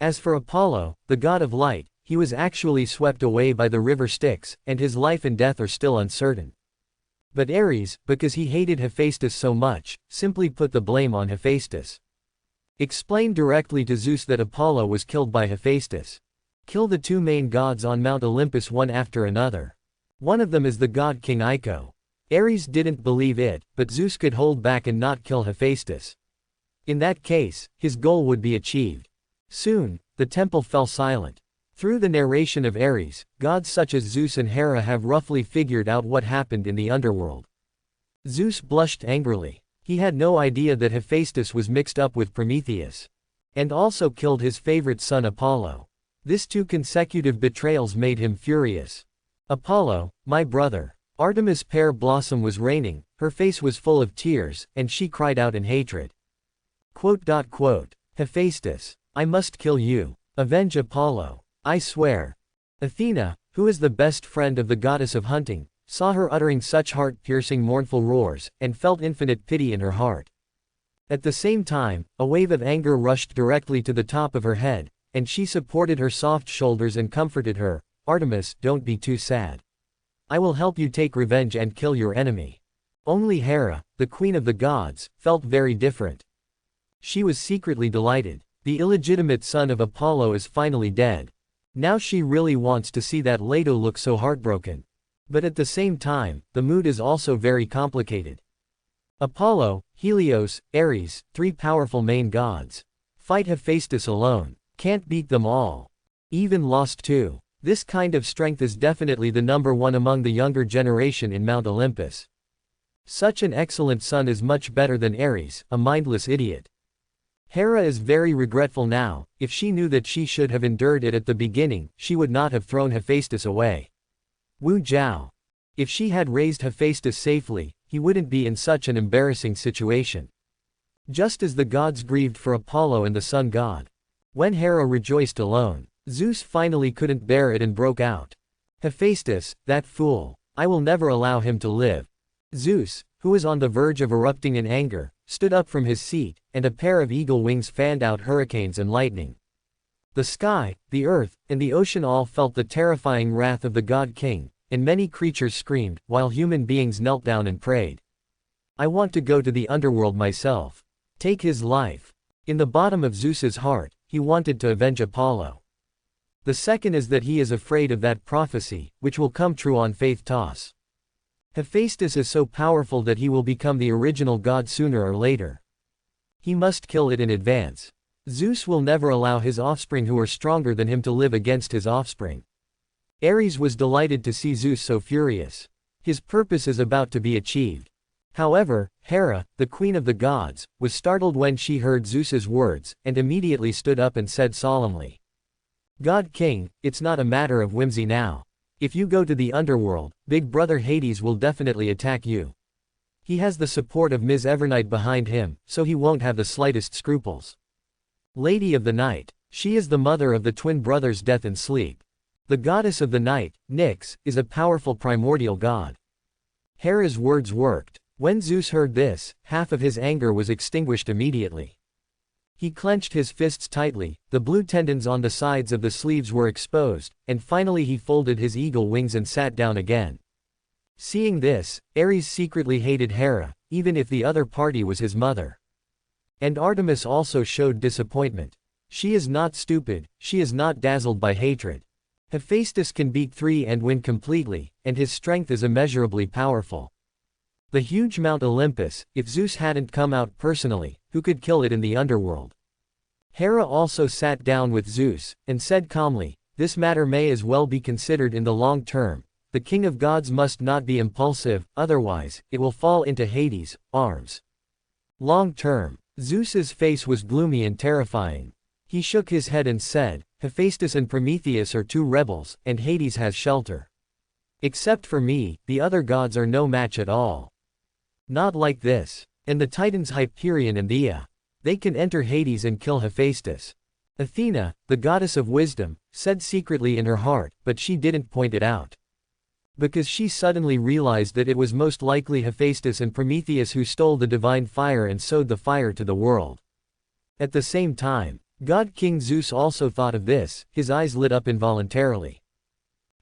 A: As for Apollo, the god of light, he was actually swept away by the river Styx, and his life and death are still uncertain. But Ares, because he hated Hephaestus so much, simply put the blame on Hephaestus. Explained directly to Zeus that Apollo was killed by Hephaestus. Kill the two main gods on Mount Olympus one after another. One of them is the god king Iko. Ares didn't believe it, but Zeus could hold back and not kill Hephaestus. In that case, his goal would be achieved. Soon, the temple fell silent. Through the narration of Ares, gods such as Zeus and Hera have roughly figured out what happened in the underworld. Zeus blushed angrily. He had no idea that Hephaestus was mixed up with Prometheus. And also killed his favorite son Apollo. This two consecutive betrayals made him furious. Apollo, my brother. Artemis' pear blossom was raining, her face was full of tears, and she cried out in hatred. Hephaestus, I must kill you. Avenge Apollo. I swear. Athena, who is the best friend of the goddess of hunting, saw her uttering such heart-piercing mournful roars, and felt infinite pity in her heart. At the same time, a wave of anger rushed directly to the top of her head, and she supported her soft shoulders and comforted her, Artemis, don't be too sad. I will help you take revenge and kill your enemy. Only Hera, the queen of the gods, felt very different. She was secretly delighted. The illegitimate son of Apollo is finally dead. Now she really wants to see that Leto look so heartbroken. But at the same time, the mood is also very complicated. Apollo, Helios, Ares, three powerful main gods. Fight Hephaestus alone. Can't beat them all. Even lost two. This kind of strength is definitely the number one among the younger generation in Mount Olympus. Such an excellent son is much better than Ares, a mindless idiot. Hera is very regretful now. If she knew that she should have endured it at the beginning, she would not have thrown Hephaestus away. Wu Zhao. If she had raised Hephaestus safely, he wouldn't be in such an embarrassing situation. Just as the gods grieved for Apollo and the sun god. When Hera rejoiced alone, Zeus finally couldn't bear it and broke out. Hephaestus, that fool. I will never allow him to live. Zeus, who was on the verge of erupting in anger, stood up from his seat, and a pair of eagle wings fanned out hurricanes and lightning. The sky, the earth, and the ocean all felt the terrifying wrath of the god king, and many creatures screamed, while human beings knelt down and prayed. I want to go to the underworld myself. Take his life. In the bottom of Zeus's heart, he wanted to avenge Apollo. The second is that he is afraid of that prophecy, which will come true on Faith Toss. Hephaestus is so powerful that he will become the original god sooner or later. He must kill it in advance. Zeus will never allow his offspring who are stronger than him to live against his offspring. Ares was delighted to see Zeus so furious. His purpose is about to be achieved. However, Hera, the queen of the gods, was startled when she heard Zeus's words, and immediately stood up and said solemnly, "God King, it's not a matter of whimsy now. If you go to the underworld, Big Brother Hades will definitely attack you. He has the support of Ms. Evernight behind him, so he won't have the slightest scruples. Lady of the Night. She is the mother of the twin brothers Death and Sleep. The goddess of the night, Nyx, is a powerful primordial god." Hera's words worked. When Zeus heard this, half of his anger was extinguished immediately. He clenched his fists tightly, the blue tendons on the sides of the sleeves were exposed, and finally he folded his eagle wings and sat down again. Seeing this, Ares secretly hated Hera, even if the other party was his mother. And Artemis also showed disappointment. She is not stupid, she is not dazzled by hatred. Hephaestus can beat 3 and win completely, and his strength is immeasurably powerful. The huge Mount Olympus, if Zeus hadn't come out personally, who could kill it in the underworld? Hera also sat down with Zeus, and said calmly, "This matter may as well be considered in the long term. The king of gods must not be impulsive, otherwise, it will fall into Hades' arms." Long term. Zeus's face was gloomy and terrifying. He shook his head and said, "Hephaestus and Prometheus are 2 rebels, and Hades has shelter. Except for me, the other gods are no match at all. Not like this. And the titans Hyperion and Ea. They can enter Hades and kill Hephaestus." Athena, the goddess of wisdom, said secretly in her heart, but she didn't point it out. Because she suddenly realized that it was most likely Hephaestus and Prometheus who stole the divine fire and sowed the fire to the world. At the same time, God King Zeus also thought of this, his eyes lit up involuntarily.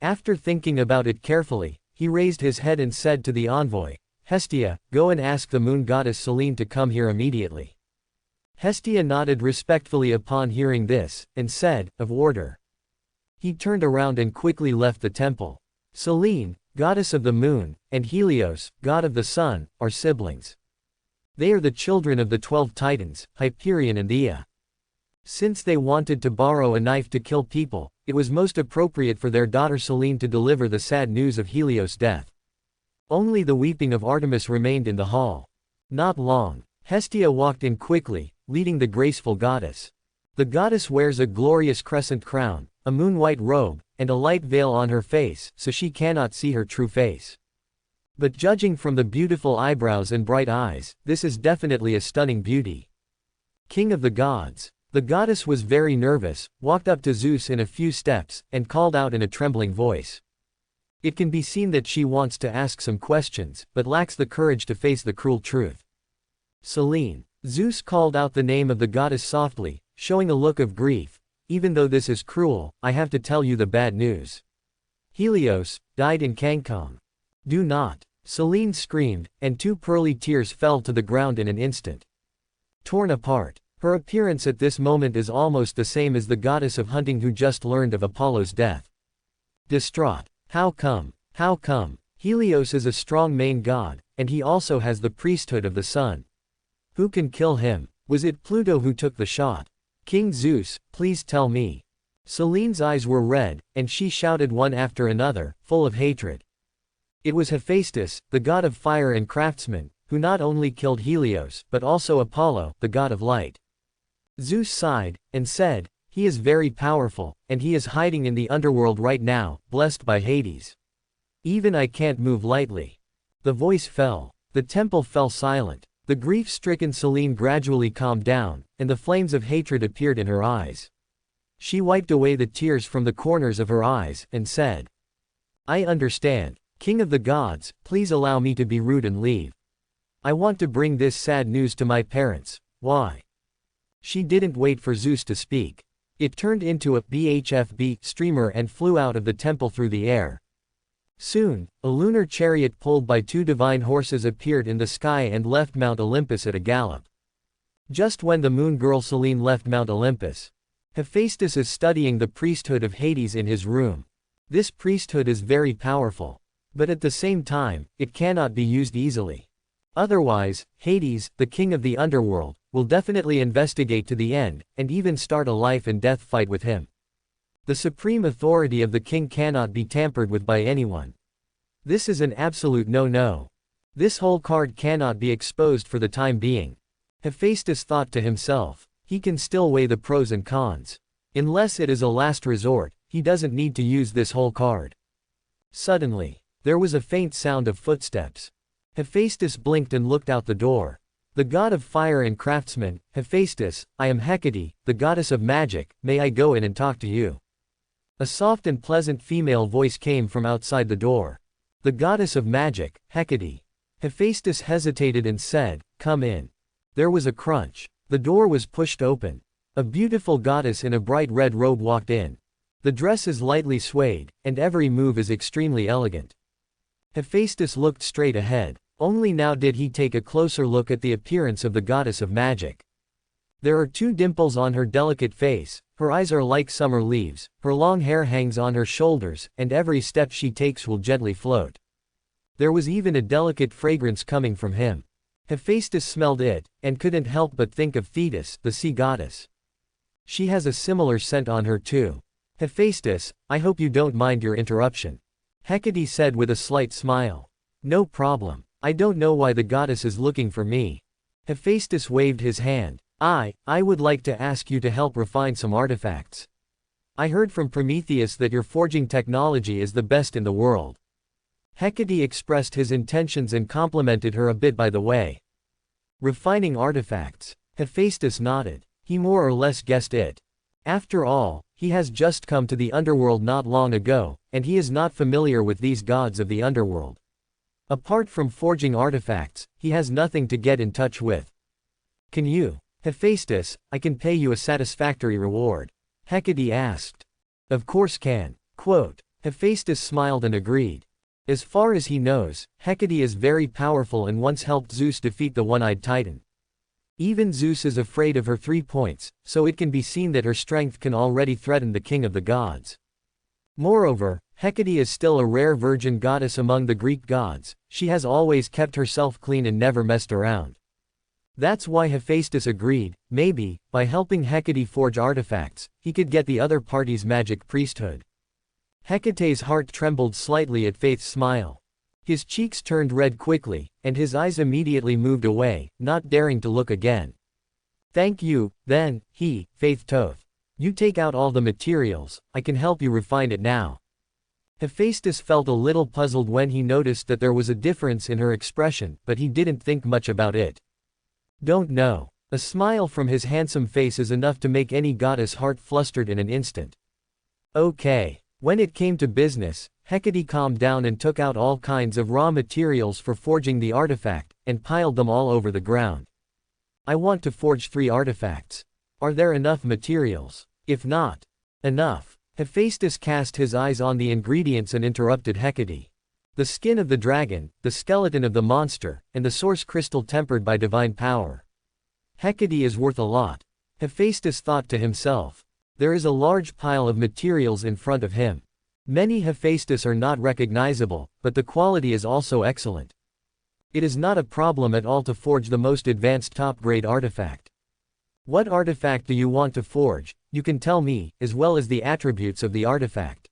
A: After thinking about it carefully, he raised his head and said to the envoy, "Hestia, go and ask the moon goddess Selene to come here immediately." Hestia nodded respectfully upon hearing this, and said, "Of order." He turned around and quickly left the temple. Selene, goddess of the moon, and Helios, god of the sun, are siblings. They are the children of the 12 titans, Hyperion and Ea. Since they wanted to borrow a knife to kill people, it was most appropriate for their daughter Selene to deliver the sad news of Helios' death. Only the weeping of Artemis remained in the hall. Not long. Hestia walked in quickly, leading the graceful goddess. The goddess wears a glorious crescent crown, a moon-white robe, and a light veil on her face, so she cannot see her true face. But judging from the beautiful eyebrows and bright eyes, this is definitely a stunning beauty. King of the gods. The goddess was very nervous, walked up to Zeus in a few steps, and called out in a trembling voice. It can be seen that she wants to ask some questions, but lacks the courage to face the cruel truth. "Selene." Zeus called out the name of the goddess softly, showing a look of grief. "Even though this is cruel, I have to tell you the bad news. Helios died in Cancun." "Do not." Selene screamed, and 2 pearly tears fell to the ground in an instant. Torn apart. Her appearance at this moment is almost the same as the goddess of hunting who just learned of Apollo's death. Distraught. "How come? How come? Helios is a strong main god, and he also has the priesthood of the sun. Who can kill him? Was it Pluto who took the shot? King Zeus, please tell me." Selene's eyes were red, and she shouted one after another, full of hatred. It was Hephaestus, the god of fire and craftsmen, who not only killed Helios, but also Apollo, the god of light. Zeus sighed, and said, "He is very powerful, and he is hiding in the underworld right now, blessed by Hades. Even I can't move lightly." The voice fell. The temple fell silent. The grief-stricken Selene gradually calmed down, and the flames of hatred appeared in her eyes. She wiped away the tears from the corners of her eyes, and said, "I understand. King of the gods, please allow me to be rude and leave. I want to bring this sad news to my parents." "Why?" She didn't wait for Zeus to speak. It turned into a BHFB streamer and flew out of the temple through the air. Soon, a lunar chariot pulled by 2 divine horses appeared in the sky and left Mount Olympus at a gallop. Just when the moon girl Selene left Mount Olympus, Hephaestus is studying the priesthood of Hades in his room. This priesthood is very powerful. But at the same time, it cannot be used easily. Otherwise, Hades, the king of the underworld, will definitely investigate to the end, and even start a life and death fight with him. The supreme authority of the king cannot be tampered with by anyone. This is an absolute no-no. This whole card cannot be exposed for the time being. Hephaestus thought to himself. He can still weigh the pros and cons. Unless it is a last resort, he doesn't need to use this whole card. Suddenly, there was a faint sound of footsteps. Hephaestus blinked and looked out the door. The god of fire and craftsmen, Hephaestus, I am Hecate, the goddess of magic, may I go in and talk to you? A soft and pleasant female voice came from outside the door. The goddess of magic, Hecate. Hephaestus hesitated and said, come in. There was a crunch. The door was pushed open. A beautiful goddess in a bright red robe walked in. The dress is lightly swayed, and every move is extremely elegant. Hephaestus looked straight ahead. Only now did he take a closer look at the appearance of the goddess of magic. There are 2 dimples on her delicate face, her eyes are like summer leaves, her long hair hangs on her shoulders, and every step she takes will gently float. There was even a delicate fragrance coming from him. Hephaestus smelled it, and couldn't help but think of Thetis, the sea goddess. She has a similar scent on her too. Hephaestus, I hope you don't mind your interruption. Hecate said with a slight smile. No problem. I don't know why the goddess is looking for me. Hephaestus waved his hand. I would like to ask you to help refine some artifacts. I heard from Prometheus that your forging technology is the best in the world. Hecate expressed his intentions and complimented her a bit by the way. Refining artifacts. Hephaestus nodded. He more or less guessed it. After all, he has just come to the underworld not long ago, and he is not familiar with these gods of the underworld. Apart from forging artifacts, he has nothing to get in touch with. Can you? Hephaestus, I can pay you a satisfactory reward. Hecate asked. Of course can. Quote. Hephaestus smiled and agreed. As far as he knows, Hecate is very powerful and once helped Zeus defeat the one-eyed Titan. Even Zeus is afraid of her 3 points, so it can be seen that her strength can already threaten the king of the gods. Moreover, Hecate is still a rare virgin goddess among the Greek gods. She has always kept herself clean and never messed around. That's why Hephaestus agreed. Maybe, by helping Hecate forge artifacts, he could get the other party's magic priesthood. Hecate's heart trembled slightly at Faith's smile. His cheeks turned red quickly, and his eyes immediately moved away, not daring to look again. Thank you, then, Faith Toth. You take out all the materials, I can help you refine it now. Hephaestus felt a little puzzled when he noticed that there was a difference in her expression, but he didn't think much about it. Don't know. A smile from his handsome face is enough to make any goddess heart flustered in an instant. Okay. When it came to business, Hecate calmed down and took out all kinds of raw materials for forging the artifact, and piled them all over the ground. I want to forge 3 artifacts. Are there enough materials? If not enough, Hephaestus cast his eyes on the ingredients and interrupted Hecate. The skin of the dragon, the skeleton of the monster, and the source crystal tempered by divine power. Hecate is worth a lot. Hephaestus thought to himself. There is a large pile of materials in front of him. Many Hephaestus are not recognizable, but the quality is also excellent. It is not a problem at all to forge the most advanced top-grade artifact. What artifact do you want to forge? You can tell me, as well as the attributes of the artifact.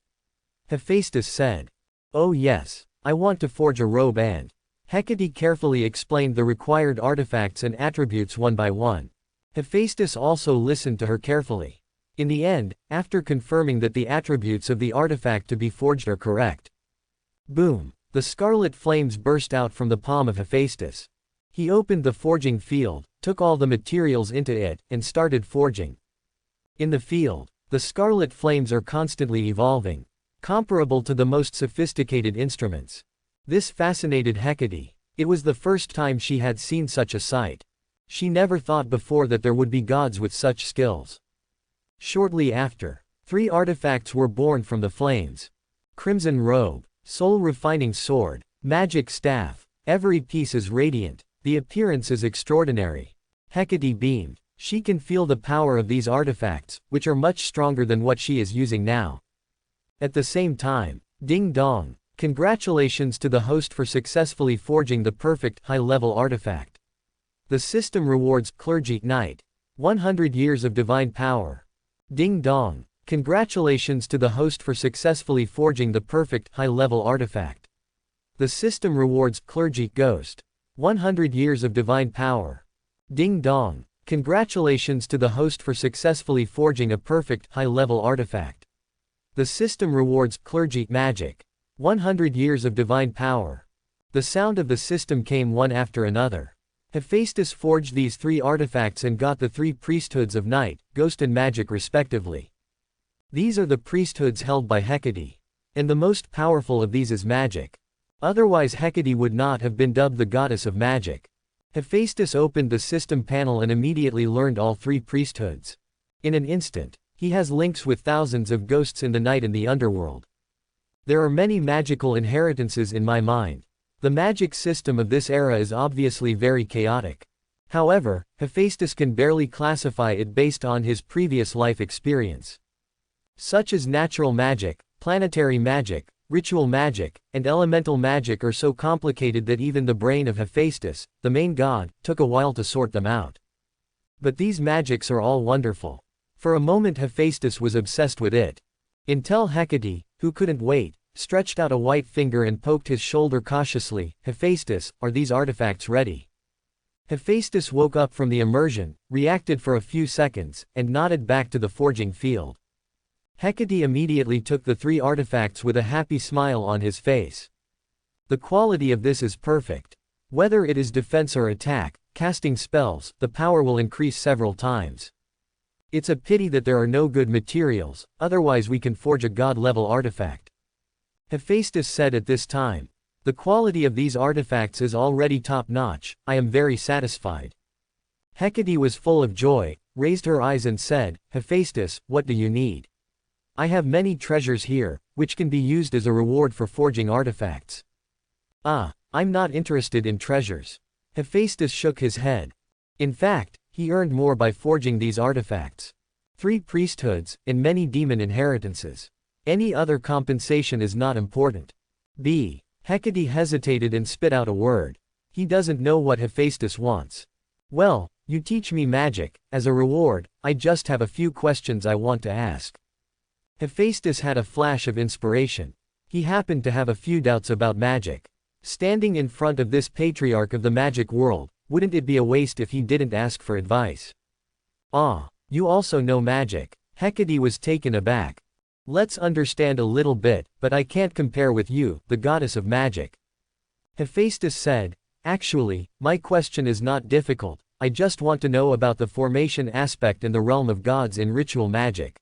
A: Hephaestus said. Oh yes, I want to forge a robe and. Hecate carefully explained the required artifacts and attributes one by one. Hephaestus also listened to her carefully. In the end, after confirming that the attributes of the artifact to be forged are correct. Boom! The scarlet flames burst out from the palm of Hephaestus. He opened the forging field, took all the materials into it, and started forging. In the field, the scarlet flames are constantly evolving, comparable to the most sophisticated instruments. This fascinated Hecate. It was the first time she had seen such a sight. She never thought before that there would be gods with such skills. Shortly after, 3 artifacts were born from the flames. Crimson robe, soul-refining sword, magic staff. Every piece is radiant. The appearance is extraordinary. Hecate beamed. She can feel the power of these artifacts, which are much stronger than what she is using now. At the same time, ding dong. Congratulations to the host for successfully forging the perfect, high-level artifact. The system rewards Clergy Knight. 100 years of divine power. Ding dong. Congratulations to the host for successfully forging the perfect, high-level artifact. The system rewards clergy ghost. 100 years of divine power. Ding dong. Congratulations to the host for successfully forging a perfect, high-level artifact. The system rewards clergy magic. 100 years of divine power. The sound of the system came one after another. Hephaestus forged these 3 artifacts and got the 3 priesthoods of night, ghost and magic respectively. These are the priesthoods held by Hecate. And the most powerful of these is magic. Otherwise Hecate would not have been dubbed the goddess of magic. Hephaestus opened the system panel and immediately learned all 3 priesthoods. In an instant, he has links with thousands of ghosts in the night and the underworld. There are many magical inheritances in my mind. The magic system of this era is obviously very chaotic. However, Hephaestus can barely classify it based on his previous life experience. Such as natural magic, planetary magic, ritual magic, and elemental magic are so complicated that even the brain of Hephaestus, the main god, took a while to sort them out. But these magics are all wonderful. For a moment Hephaestus was obsessed with it. Until Hecate, who couldn't wait, stretched out a white finger and poked his shoulder cautiously. Hephaestus, are these artifacts ready? Hephaestus woke up from the immersion, reacted for a few seconds, and nodded back to the forging field. Hecate immediately took the 3 artifacts with a happy smile on his face. The quality of this is perfect. Whether it is defense or attack, casting spells, the power will increase several times. It's a pity that there are no good materials, otherwise we can forge a god-level artifact. Hephaestus said at this time. The quality of these artifacts is already top-notch, I am very satisfied. Hecate was full of joy, raised her eyes and said, Hephaestus, what do you need? I have many treasures here, which can be used as a reward for forging artifacts. Ah, I'm not interested in treasures. Hephaestus shook his head. In fact, he earned more by forging these artifacts. 3 priesthoods, and many demon inheritances. Any other compensation is not important. Hecate hesitated and spit out a word. He doesn't know what Hephaestus wants. Well, you teach me magic, as a reward, I just have a few questions I want to ask. Hephaestus had a flash of inspiration. He happened to have a few doubts about magic. Standing in front of this patriarch of the magic world, wouldn't it be a waste if he didn't ask for advice? Ah, you also know magic. Hecate was taken aback. Let's understand a little bit, but I can't compare with you, the goddess of magic. Hephaestus said, actually, my question is not difficult, I just want to know about the formation aspect in the realm of gods in ritual magic.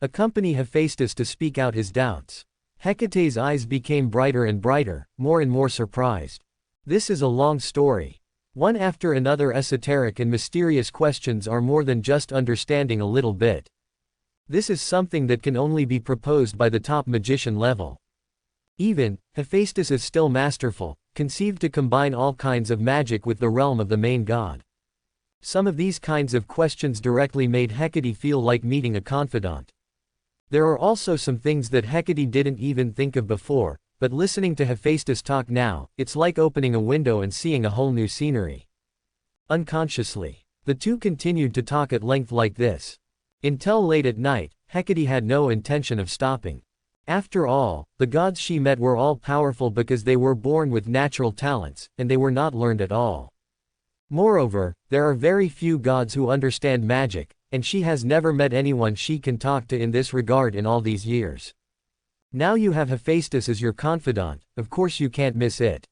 A: Accompany Hephaestus to speak out his doubts. Hecate's eyes became brighter and brighter, more and more surprised. This is a long story. One after another esoteric and mysterious questions are more than just understanding a little bit. This is something that can only be proposed by the top magician level. Even, Hephaestus is still masterful, conceived to combine all kinds of magic with the realm of the main god. Some of these kinds of questions directly made Hecate feel like meeting a confidant. There are also some things that Hecate didn't even think of before, but listening to Hephaestus talk now, it's like opening a window and seeing a whole new scenery. Unconsciously, the two continued to talk at length like this. Until late at night, Hecate had no intention of stopping. After all, the gods she met were all powerful because they were born with natural talents, and they were not learned at all. Moreover, there are very few gods who understand magic, and she has never met anyone she can talk to in this regard in all these years. Now you have Hephaestus as your confidant, of course you can't miss it.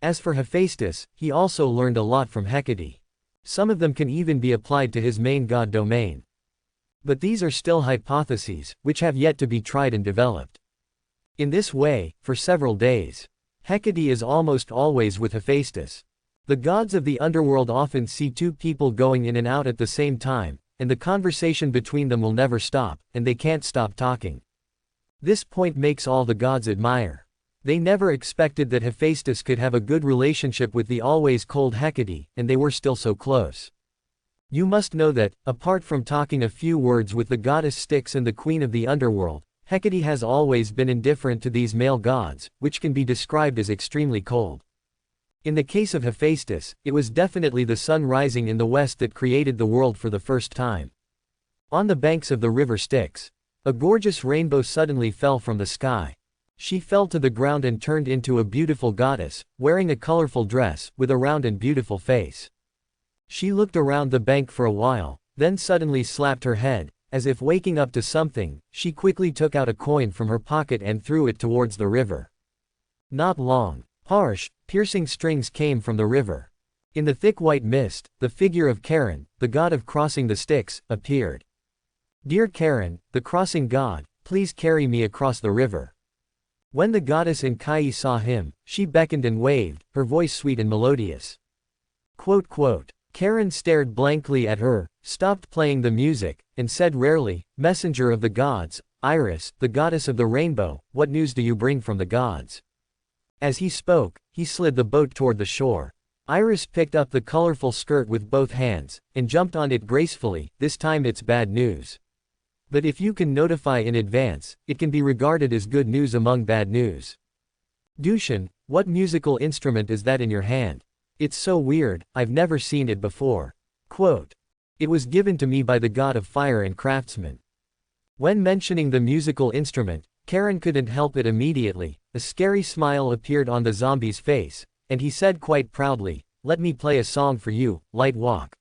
A: As for Hephaestus, he also learned a lot from Hecate. Some of them can even be applied to his main god domain. But these are still hypotheses, which have yet to be tried and developed. In this way, for several days, Hecate is almost always with Hephaestus. The gods of the underworld often see 2 people going in and out at the same time, and the conversation between them will never stop, and they can't stop talking. This point makes all the gods admire. They never expected that Hephaestus could have a good relationship with the always cold Hecate, and they were still so close. You must know that, apart from talking a few words with the goddess Styx and the queen of the underworld, Hecate has always been indifferent to these male gods, which can be described as extremely cold. In the case of Hephaestus, it was definitely the sun rising in the west that created the world for the first time. On the banks of the river Styx, a gorgeous rainbow suddenly fell from the sky. She fell to the ground and turned into a beautiful goddess, wearing a colorful dress, with a round and beautiful face. She looked around the bank for a while, then suddenly slapped her head, as if waking up to something. She quickly took out a coin from her pocket and threw it towards the river. Not long. Harsh, piercing strings came from the river. In the thick white mist, the figure of Karen, the god of crossing the Styx, appeared. "Dear Karen, the crossing god, please carry me across the river." When the goddess in Kai saw him, she beckoned and waved, her voice sweet and melodious. Karen stared blankly at her, stopped playing the music, and said rarely, "Messenger of the gods, Iris, the goddess of the rainbow, what news do you bring from the gods?" As he spoke, he slid the boat toward the shore. Iris picked up the colorful skirt with both hands, and jumped on it gracefully. "This time it's bad news. But if you can notify in advance, it can be regarded as good news among bad news." "Dushan, what musical instrument is that in your hand? It's so weird, I've never seen it before." "It was given to me by the god of fire and craftsmen." When mentioning the musical instrument, Karen couldn't help it immediately. A scary smile appeared on the zombie's face, and he said quite proudly, "Let me play a song for you, Light Walk.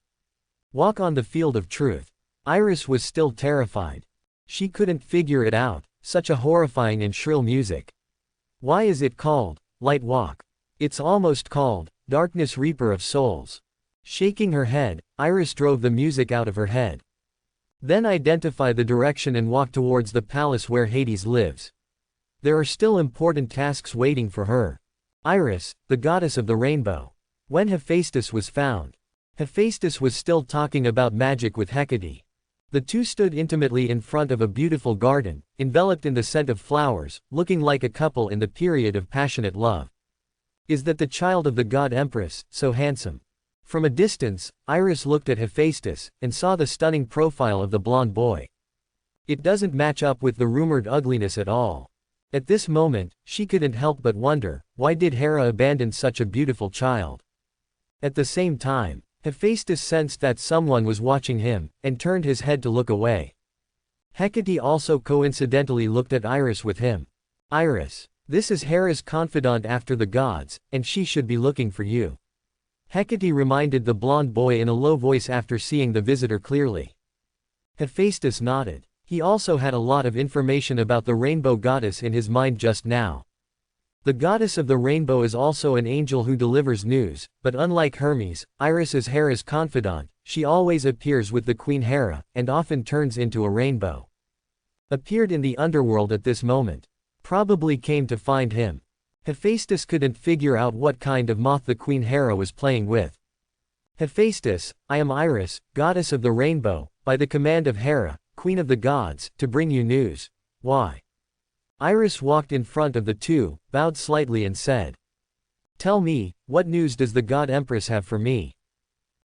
A: Walk on the field of truth." Iris was still terrified. She couldn't figure it out, such a horrifying and shrill music. "Why is it called Light Walk? It's almost called Darkness Reaper of Souls." Shaking her head, Iris drove the music out of her head. "Then identify the direction and walk towards the palace where Hades lives. There are still important tasks waiting for her." Iris, the goddess of the rainbow. When Hephaestus was found, Hephaestus was still talking about magic with Hecate. The two stood intimately in front of a beautiful garden, enveloped in the scent of flowers, looking like a couple in the period of passionate love. "Is that the child of the god Empress, so handsome?" From a distance, Iris looked at Hephaestus, and saw the stunning profile of the blonde boy. It doesn't match up with the rumored ugliness at all. At this moment, she couldn't help but wonder, why did Hera abandon such a beautiful child? At the same time, Hephaestus sensed that someone was watching him, and turned his head to look away. Hecate also coincidentally looked at Iris with him. "Iris, this is Hera's confidant after the gods, and she should be looking for you." Hecate reminded the blonde boy in a low voice after seeing the visitor clearly. Hephaestus nodded. He also had a lot of information about the rainbow goddess in his mind just now. The goddess of the rainbow is also an angel who delivers news, but unlike Hermes, Iris is Hera's confidant. She always appears with the Queen Hera, and often turns into a rainbow. Appeared in the underworld at this moment. Probably came to find him. Hephaestus couldn't figure out what kind of moth the Queen Hera was playing with. "Hephaestus, I am Iris, goddess of the rainbow, by the command of Hera, queen of the gods, to bring you news." "Why?" Iris walked in front of the two, bowed slightly and said, "Tell me, what news does the god Empress have for me?"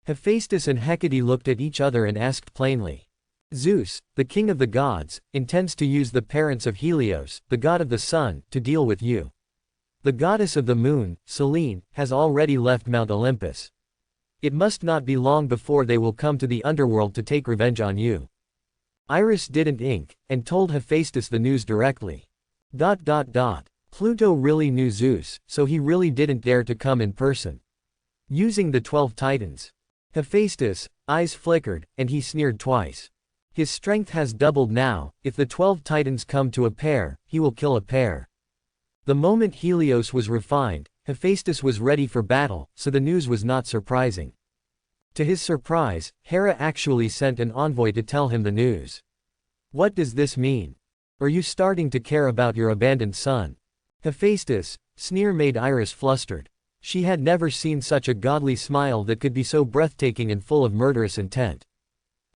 A: Hephaestus and Hecate looked at each other and asked plainly. "Zeus, the king of the gods, intends to use the parents of Helios, the god of the sun, to deal with you. The goddess of the moon, Selene, has already left Mount Olympus. It must not be long before they will come to the underworld to take revenge on you." Iris didn't ink, and told Hephaestus the news directly. Pluto really knew Zeus, so he really didn't dare to come in person. Using the 12 titans. Hephaestus' eyes flickered, and he sneered twice. His strength has doubled now. If the 12 titans come to a pair, he will kill a pair. The moment Helios was refined, Hephaestus was ready for battle, so the news was not surprising. To his surprise, Hera actually sent an envoy to tell him the news. "What does this mean? Are you starting to care about your abandoned son?" Hephaestus' sneer made Iris flustered. She had never seen such a godly smile that could be so breathtaking and full of murderous intent.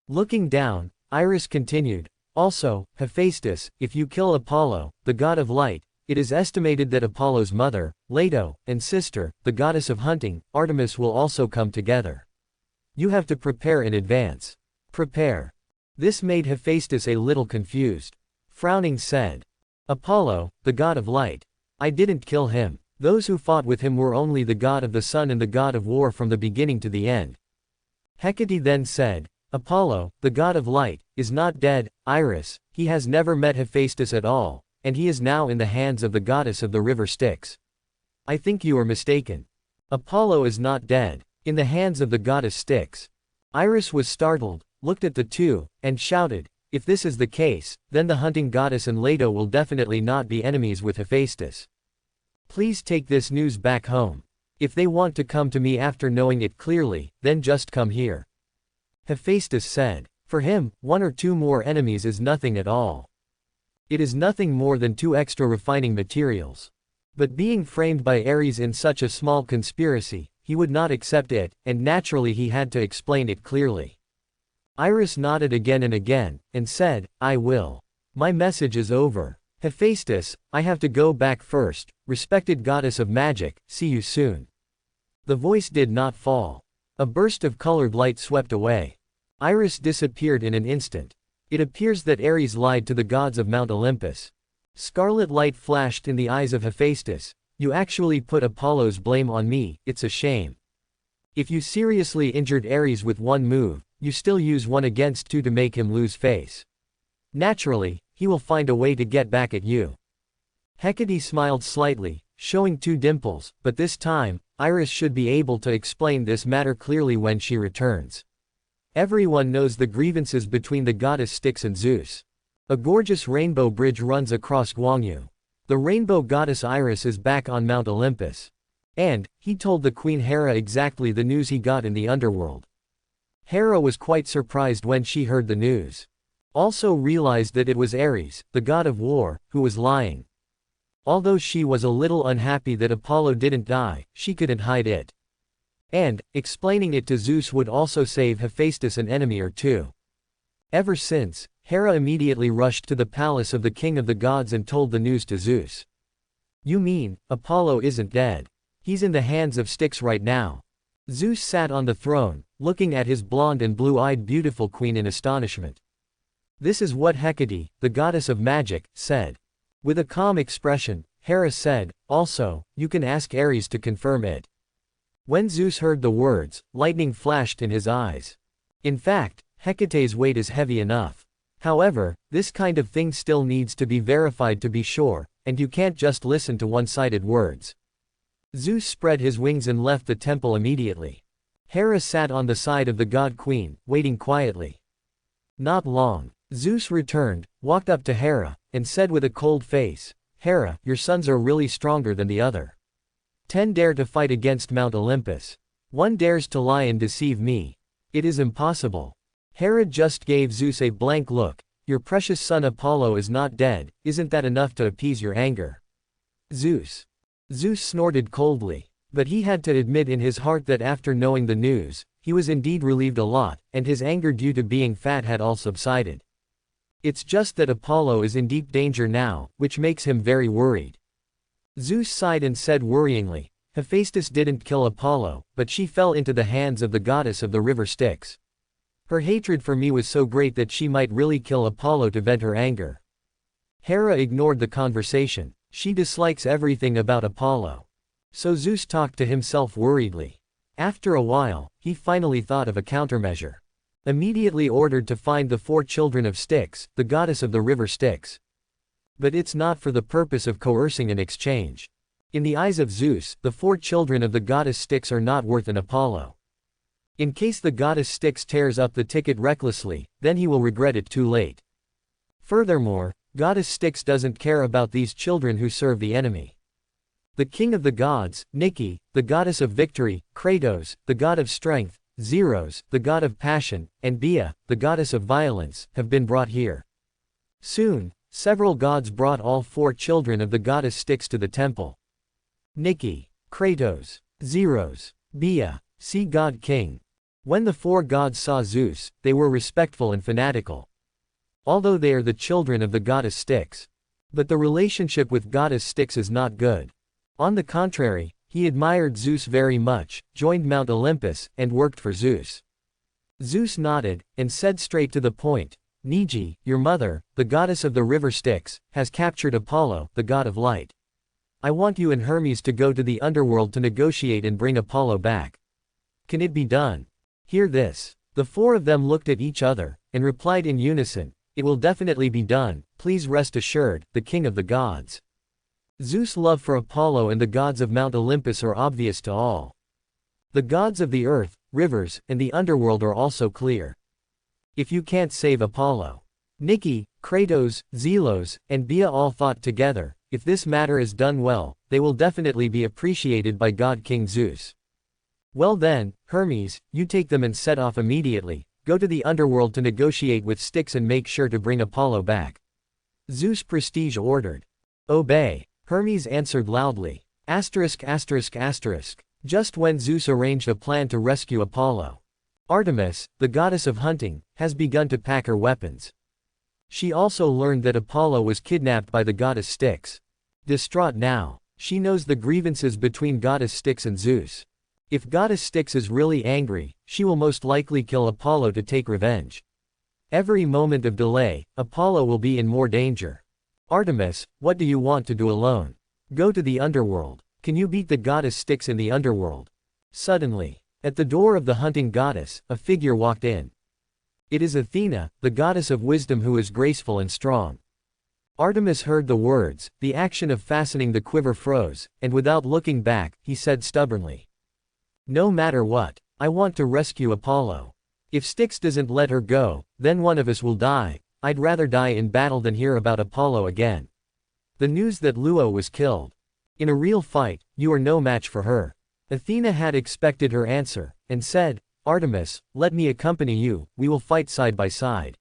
A: Looking down, Iris continued, "Also, Hephaestus, if you kill Apollo, the god of light, it is estimated that Apollo's mother, Leto, and sister, the goddess of hunting, Artemis will also come together. You have to prepare in advance." "Prepare?" This made Hephaestus a little confused. Frowning said, "Apollo, the god of light. I didn't kill him. Those who fought with him were only the god of the sun and the god of war from the beginning to the end." Hecate then said, "Apollo, the god of light, is not dead, Iris. He has never met Hephaestus at all, and he is now in the hands of the goddess of the river Styx. I think you are mistaken. Apollo is not dead. In the hands of the goddess Styx. Iris was startled, looked at the two, and shouted, if this is the case, then the hunting goddess and Leto will definitely not be enemies with Hephaestus. Please take this news back home. If they want to come to me after knowing it clearly, then just come here. Hephaestus said. For him, 1 or 2 more enemies is nothing at all. It is nothing more than 2 extra refining materials. But being framed by Ares in such a small conspiracy, he would not accept it, and naturally he had to explain it clearly. Iris nodded again and again, and said, I will. My message is over. Hephaestus, I have to go back first, respected goddess of magic, see you soon. The voice did not fall. A burst of colored light swept away. Iris disappeared in an instant. It appears that Ares lied to the gods of Mount Olympus. Scarlet light flashed in the eyes of Hephaestus. You actually put Apollo's blame on me, it's a shame. If you seriously injured Ares with 1 move, you still use 1 against 2 to make him lose face. Naturally, he will find a way to get back at you. Hecate smiled slightly, showing 2 dimples, but this time, Iris should be able to explain this matter clearly when she returns. Everyone knows the grievances between the goddess Styx and Zeus. A gorgeous rainbow bridge runs across Gwangyu. The rainbow goddess Iris is back on Mount Olympus. And, he told the Queen Hera exactly the news he got in the underworld. Hera was quite surprised when she heard the news. Also realized that it was Ares, the god of war, who was lying. Although she was a little unhappy that Apollo didn't die, she couldn't hide it. And, explaining it to Zeus would also save Hephaestus an enemy or 2. Ever since, Hera immediately rushed to the palace of the king of the gods and told the news to Zeus. You mean, Apollo isn't dead? He's in the hands of Styx right now. Zeus sat on the throne, looking at his blonde and blue-eyed beautiful queen in astonishment. This is what Hecate, the goddess of magic, said. With a calm expression, Hera said, also, you can ask Ares to confirm it. When Zeus heard the words, lightning flashed in his eyes. In fact, Hecate's weight is heavy enough. However, this kind of thing still needs to be verified to be sure, and you can't just listen to one-sided words. Zeus spread his wings and left the temple immediately. Hera sat on the side of the god-queen, waiting quietly. Not long. Zeus returned, walked up to Hera, and said with a cold face, Hera, your sons are really stronger than the other. 10 dare to fight against Mount Olympus. 1 dares to lie and deceive me. It is impossible. Hera just gave Zeus a blank look. Your precious son Apollo is not dead, isn't that enough to appease your anger? Zeus snorted coldly. But he had to admit in his heart that after knowing the news, he was indeed relieved a lot, and his anger due to being fat had all subsided. It's just that Apollo is in deep danger now, which makes him very worried. Zeus sighed and said worryingly, Hephaestus didn't kill Apollo, but she fell into the hands of the goddess of the river Styx. Her hatred for me was so great that she might really kill Apollo to vent her anger. Hera ignored the conversation. She dislikes everything about Apollo. So Zeus talked to himself worriedly. After a while, he finally thought of a countermeasure. Immediately ordered to find the 4 children of Styx, the goddess of the river Styx. But it's not for the purpose of coercing an exchange. In the eyes of Zeus, the 4 children of the goddess Styx are not worth an Apollo. In case the goddess Styx tears up the ticket recklessly, then he will regret it too late. Furthermore, goddess Styx doesn't care about these children who serve the enemy. The king of the gods, Nike, the goddess of victory, Kratos, the god of strength, Zeros, the god of passion, and Bia, the goddess of violence, have been brought here. Soon, several gods brought all 4 children of the goddess Styx to the temple. Nike, Kratos, Zeros, Bia, sea god king. When the 4 gods saw Zeus, they were respectful and fanatical. Although they are the children of the goddess Styx. But the relationship with goddess Styx is not good. On the contrary, he admired Zeus very much, joined Mount Olympus, and worked for Zeus. Zeus nodded, and said straight to the point, Niji, your mother, the goddess of the river Styx, has captured Apollo, the god of light. I want you and Hermes to go to the underworld to negotiate and bring Apollo back. Can it be done? Hear this. The 4 of them looked at each other, and replied in unison, It will definitely be done, please rest assured, the king of the gods. Zeus' love for Apollo and the gods of Mount Olympus are obvious to all. The gods of the earth, rivers, and the underworld are also clear. If you can't save Apollo, Nike, Kratos, Zelos, and Bia all thought together, if this matter is done well, they will definitely be appreciated by God King Zeus. Well then, Hermes, you take them and set off immediately, go to the underworld to negotiate with Styx and make sure to bring Apollo back. Zeus Prestige ordered. Obey. Hermes answered loudly. Asterisk. Just when Zeus arranged a plan to rescue Apollo, Artemis, the goddess of hunting, has begun to pack her weapons. She also learned that Apollo was kidnapped by the goddess Styx. Distraught now, she knows the grievances between goddess Styx and Zeus. If goddess Styx is really angry, she will most likely kill Apollo to take revenge. Every moment of delay, Apollo will be in more danger. Artemis, what do you want to do alone? Go to the underworld. Can you beat the goddess Styx in the underworld? Suddenly, at the door of the hunting goddess, a figure walked in. It is Athena, the goddess of wisdom who is graceful and strong. Artemis heard the words, the action of fastening the quiver froze, and without looking back, he said stubbornly. No matter what, I want to rescue Apollo. If Styx doesn't let her go, then one of us will die. I'd rather die in battle than hear about Apollo again. The news that Luo was killed. In a real fight, you are no match for her. Athena had expected her answer, and said, Artemis, let me accompany you, we will fight side by side.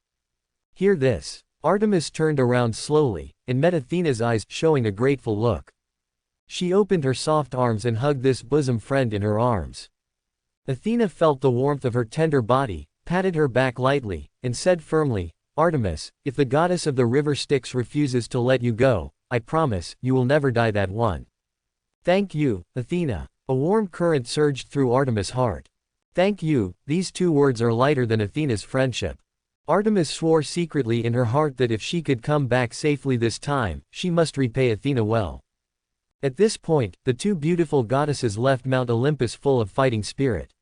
A: Hear this. Artemis turned around slowly, and met Athena's eyes, showing a grateful look. She opened her soft arms and hugged this bosom friend in her arms. Athena felt the warmth of her tender body, patted her back lightly, and said firmly, Artemis, if the goddess of the river Styx refuses to let you go, I promise, you will never die that one. Thank you, Athena. A warm current surged through Artemis' heart. Thank you, these two words are lighter than Athena's friendship. Artemis swore secretly in her heart that if she could come back safely this time, she must repay Athena well. At this point, the two beautiful goddesses left Mount Olympus full of fighting spirit.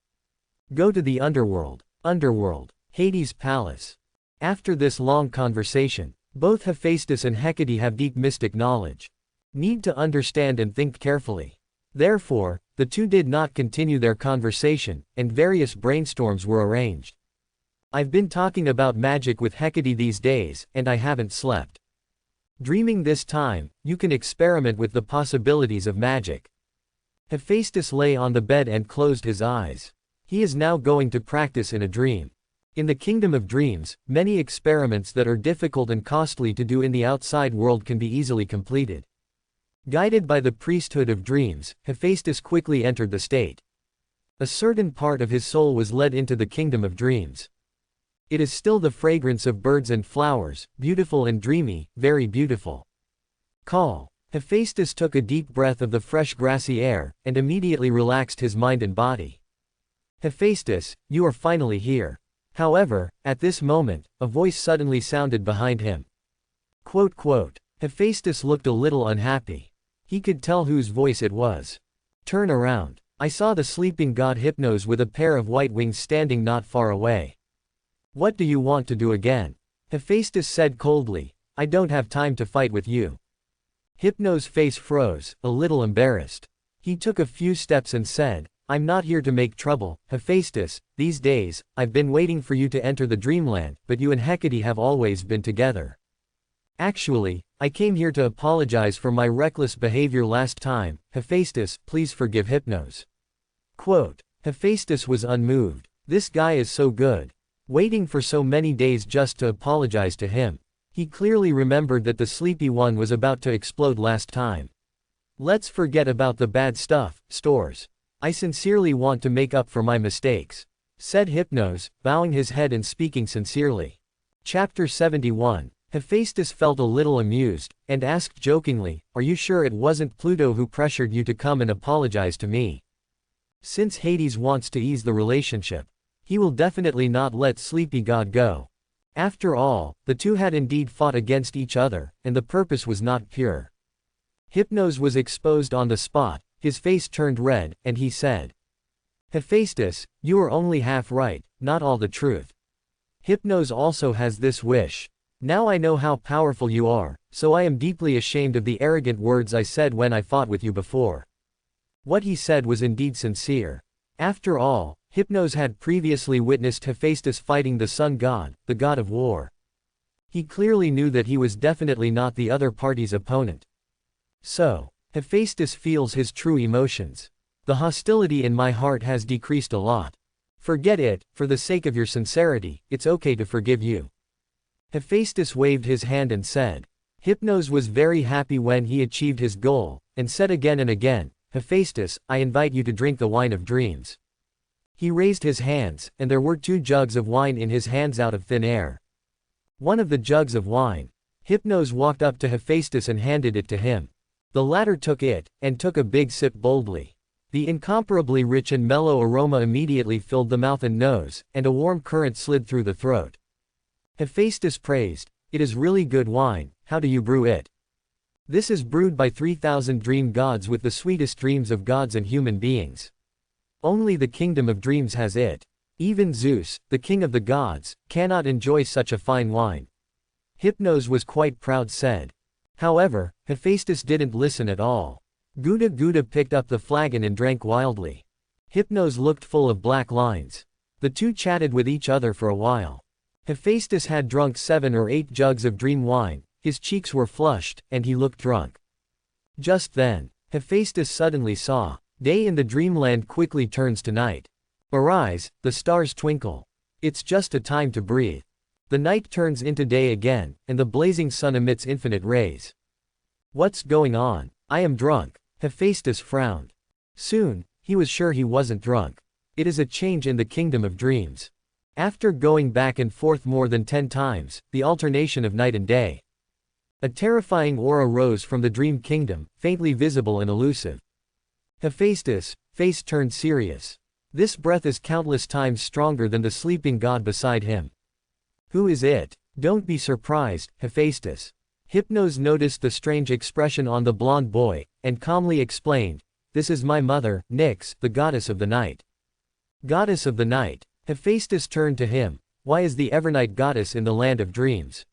A: Go to the underworld. Underworld. Hades' palace. After this long conversation, both Hephaestus and Hecate have deep mystic knowledge. Need to understand and think carefully. Therefore, the two did not continue their conversation, and various brainstorms were arranged. I've been talking about magic with Hecate these days, and I haven't slept. Dreaming this time, you can experiment with the possibilities of magic. Hephaestus lay on the bed and closed his eyes. He is now going to practice in a dream. In the kingdom of dreams, many experiments that are difficult and costly to do in the outside world can be easily completed. Guided by the priesthood of dreams, Hephaestus quickly entered the state. A certain part of his soul was led into the kingdom of dreams. It is still the fragrance of birds and flowers, beautiful and dreamy, very beautiful. Call. Hephaestus took a deep breath of the fresh grassy air, and immediately relaxed his mind and body. Hephaestus, you are finally here. However, at this moment, a voice suddenly sounded behind him. Hephaestus looked a little unhappy. He could tell whose voice it was. Turn around. I saw the sleeping god Hypnos with a pair of white wings standing not far away. What do you want to do again? Hephaestus said coldly, I don't have time to fight with you. Hypnos' face froze, a little embarrassed. He took a few steps and said, I'm not here to make trouble, Hephaestus. These days, I've been waiting for you to enter the dreamland, but you and Hecate have always been together. Actually, I came here to apologize for my reckless behavior last time. Hephaestus, please forgive Hypnos. Hephaestus was unmoved. This guy is so good. Waiting for so many days just to apologize to him. He clearly remembered that the sleepy one was about to explode last time. Let's forget about the bad stuff, stores. I sincerely want to make up for my mistakes, said Hypnos, bowing his head and speaking sincerely. Chapter 71. Hephaestus felt a little amused, and asked jokingly, are you sure it wasn't Pluto who pressured you to come and apologize to me? Since Hades wants to ease the relationship, he will definitely not let Sleepy God go. After all, the two had indeed fought against each other, and the purpose was not pure. Hypnos was exposed on the spot, his face turned red, and he said, Hephaestus, you are only half right, not all the truth. Hypnos also has this wish. Now I know how powerful you are, so I am deeply ashamed of the arrogant words I said when I fought with you before." What he said was indeed sincere. After all, Hypnos had previously witnessed Hephaestus fighting the sun god, the god of war. He clearly knew that he was definitely not the other party's opponent. So, Hephaestus feels his true emotions. "The hostility in my heart has decreased a lot. Forget it, for the sake of your sincerity, it's okay to forgive you." Hephaestus waved his hand and said. Hypnos was very happy when he achieved his goal, and said again and again, "Hephaestus, I invite you to drink the wine of dreams." He raised his hands, and there were 2 jugs of wine in his hands out of thin air. One of the jugs of wine. Hypnos walked up to Hephaestus and handed it to him. The latter took it, and took a big sip boldly. The incomparably rich and mellow aroma immediately filled the mouth and nose, and a warm current slid through the throat. Hephaestus praised, "It is really good wine, how do you brew it?" "This is brewed by 3,000 dream gods with the sweetest dreams of gods and human beings. Only the kingdom of dreams has it. Even Zeus, the king of the gods, cannot enjoy such a fine wine." Hypnos was quite proud said. However, Hephaestus didn't listen at all. Gouda Gouda picked up the flagon and drank wildly. Hypnos looked full of black lines. The 2 chatted with each other for a while. Hephaestus had drunk 7 or 8 jugs of dream wine, his cheeks were flushed, and he looked drunk. Just then, Hephaestus suddenly saw. Day in the dreamland quickly turns to night. Arise, the stars twinkle. It's just a time to breathe. The night turns into day again, and the blazing sun emits infinite rays. What's going on? I am drunk. Hephaestus frowned. Soon, he was sure he wasn't drunk. It is a change in the kingdom of dreams. After going back and forth more than 10 times, the alternation of night and day. A terrifying aura rose from the dream kingdom, faintly visible and elusive. Hephaestus' face turned serious. This breath is countless times stronger than the sleeping god beside him. Who is it? Don't be surprised, Hephaestus. Hypnos noticed the strange expression on the blond boy, and calmly explained, "This is my mother, Nyx, the goddess of the night." Goddess of the night. Hephaestus turned to him. Why is the Evernight goddess in the land of dreams?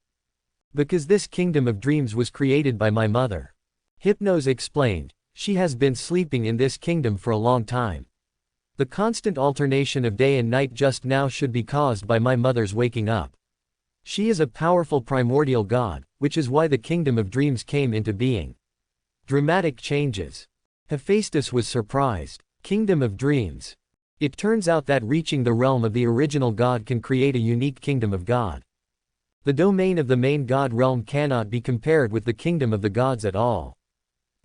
A: Because this kingdom of dreams was created by my mother. Hypnos explained. She has been sleeping in this kingdom for a long time. The constant alternation of day and night just now should be caused by my mother's waking up. She is a powerful primordial god, which is why the kingdom of dreams came into being. Dramatic changes. Hephaestus was surprised. Kingdom of dreams. It turns out that reaching the realm of the original god can create a unique kingdom of god. The domain of the main god realm cannot be compared with the kingdom of the gods at all.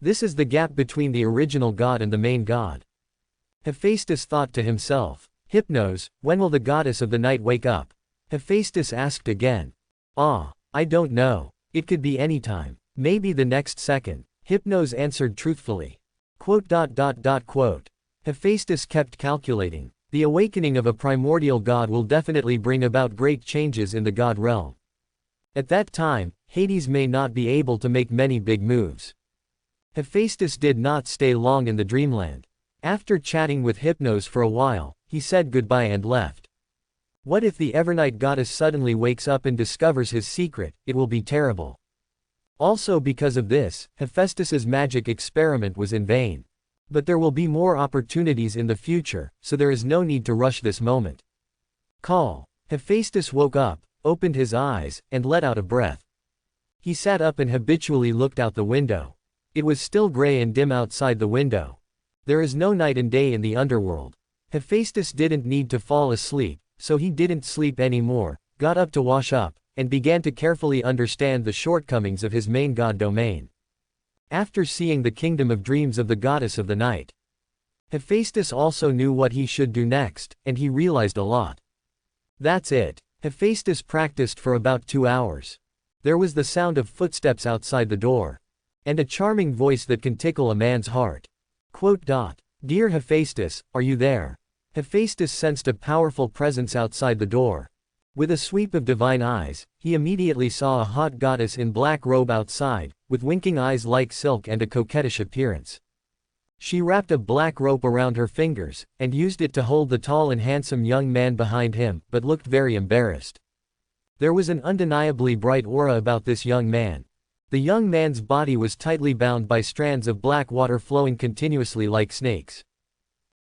A: This is the gap between the original god and the main god. Hephaestus thought to himself, Hypnos, when will the goddess of the night wake up? Hephaestus asked again. I don't know. It could be any time. Maybe the next second. Hypnos answered truthfully. Hephaestus kept calculating. The awakening of a primordial god will definitely bring about great changes in the god realm. At that time, Hades may not be able to make many big moves. Hephaestus did not stay long in the dreamland. After chatting with Hypnos for a while, he said goodbye and left. What if the Evernight goddess suddenly wakes up and discovers his secret? It will be terrible. Also because of this, Hephaestus's magic experiment was in vain. But there will be more opportunities in the future, so there is no need to rush this moment. Hephaestus woke up, opened his eyes, and let out a breath. He sat up and habitually looked out the window. It was still gray and dim outside the window. There is no night and day in the underworld. Hephaestus didn't need to fall asleep, so he didn't sleep anymore, got up to wash up, and began to carefully understand the shortcomings of his main god domain. After seeing the kingdom of dreams of the goddess of the night, Hephaestus also knew what he should do next, and he realized a lot. That's it. Hephaestus practiced for about 2 hours. There was the sound of footsteps outside the door. And a charming voice that can tickle a man's heart. Dear Hephaestus, are you there? Hephaestus sensed a powerful presence outside the door. With a sweep of divine eyes, he immediately saw a hot goddess in black robe outside, with winking eyes like silk and a coquettish appearance. She wrapped a black rope around her fingers, and used it to hold the tall and handsome young man behind him, but looked very embarrassed. There was an undeniably bright aura about this young man. The young man's body was tightly bound by strands of black water flowing continuously like snakes.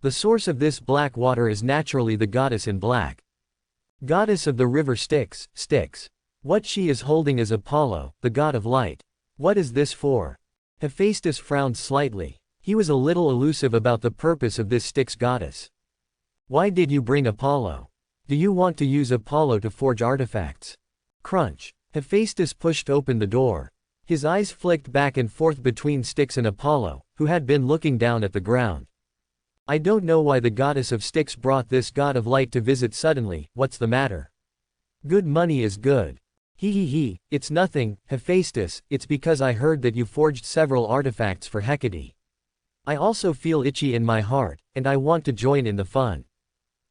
A: The source of this black water is naturally the goddess in black. Goddess of the river Styx, Styx. What she is holding is Apollo, the god of light. What is this for? Hephaestus frowned slightly. He was a little elusive about the purpose of this Styx goddess. Why did you bring Apollo? Do you want to use Apollo to forge artifacts? Crunch. Hephaestus pushed open the door. His eyes flicked back and forth between Styx and Apollo, who had been looking down at the ground. I don't know why the goddess of Styx brought this god of light to visit suddenly. What's the matter? Good money is good. He, it's nothing, Hephaestus, it's because I heard that you forged several artifacts for Hecate. I also feel itchy in my heart, and I want to join in the fun.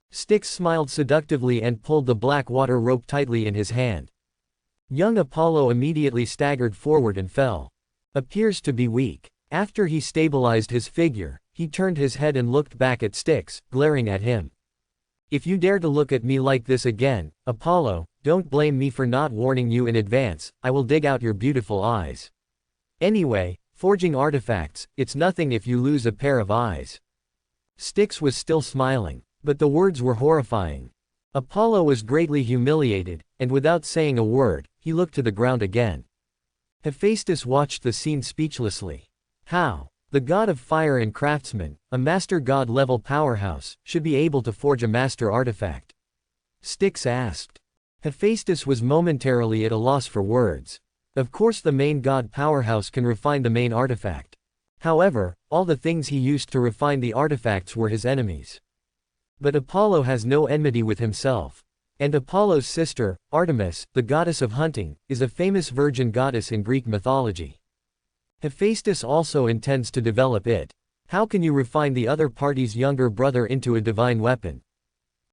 A: Styx smiled seductively and pulled the black water rope tightly in his hand. Young Apollo immediately staggered forward and fell. Appears to be weak. After he stabilized his figure, he turned his head and looked back at Styx, glaring at him. If you dare to look at me like this again, Apollo, don't blame me for not warning you in advance. I will dig out your beautiful eyes. Anyway, forging artifacts, it's nothing if you lose a pair of eyes. Styx was still smiling, but the words were horrifying. Apollo was greatly humiliated, and without saying a word, he looked to the ground again. Hephaestus watched the scene speechlessly. How? The god of fire and craftsmen, a master god-level powerhouse, should be able to forge a master artifact? Styx asked. Hephaestus was momentarily at a loss for words. Of course the main god powerhouse can refine the main artifact. However, all the things he used to refine the artifacts were his enemies. But Apollo has no enmity with himself. And Apollo's sister, Artemis, the goddess of hunting, is a famous virgin goddess in Greek mythology. Hephaestus also intends to develop it. How can you refine the other party's younger brother into a divine weapon?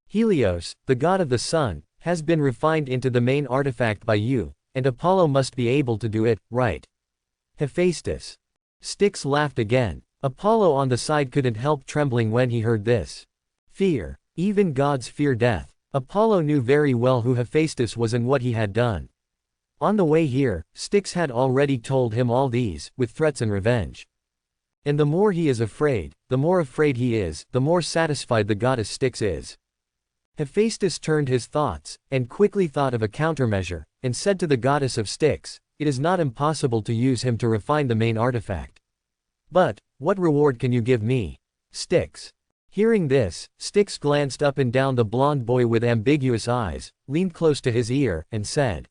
A: Helios, the god of the sun, has been refined into the main artifact by you, and Apollo must be able to do it, right? Hephaestus. Styx laughed again. Apollo on the side couldn't help trembling when he heard this. Fear. Even gods fear death. Apollo knew very well who Hephaestus was and what he had done. On the way here, Styx had already told him all these, with threats and revenge. And the more he is afraid, the more afraid he is, the more satisfied the goddess Styx is. Hephaestus turned his thoughts, and quickly thought of a countermeasure, and said to the goddess of Styx, it is not impossible to use him to refine the main artifact. But, what reward can you give me? Styx. Hearing this, Styx glanced up and down the blond boy with ambiguous eyes, leaned close to his ear, and said,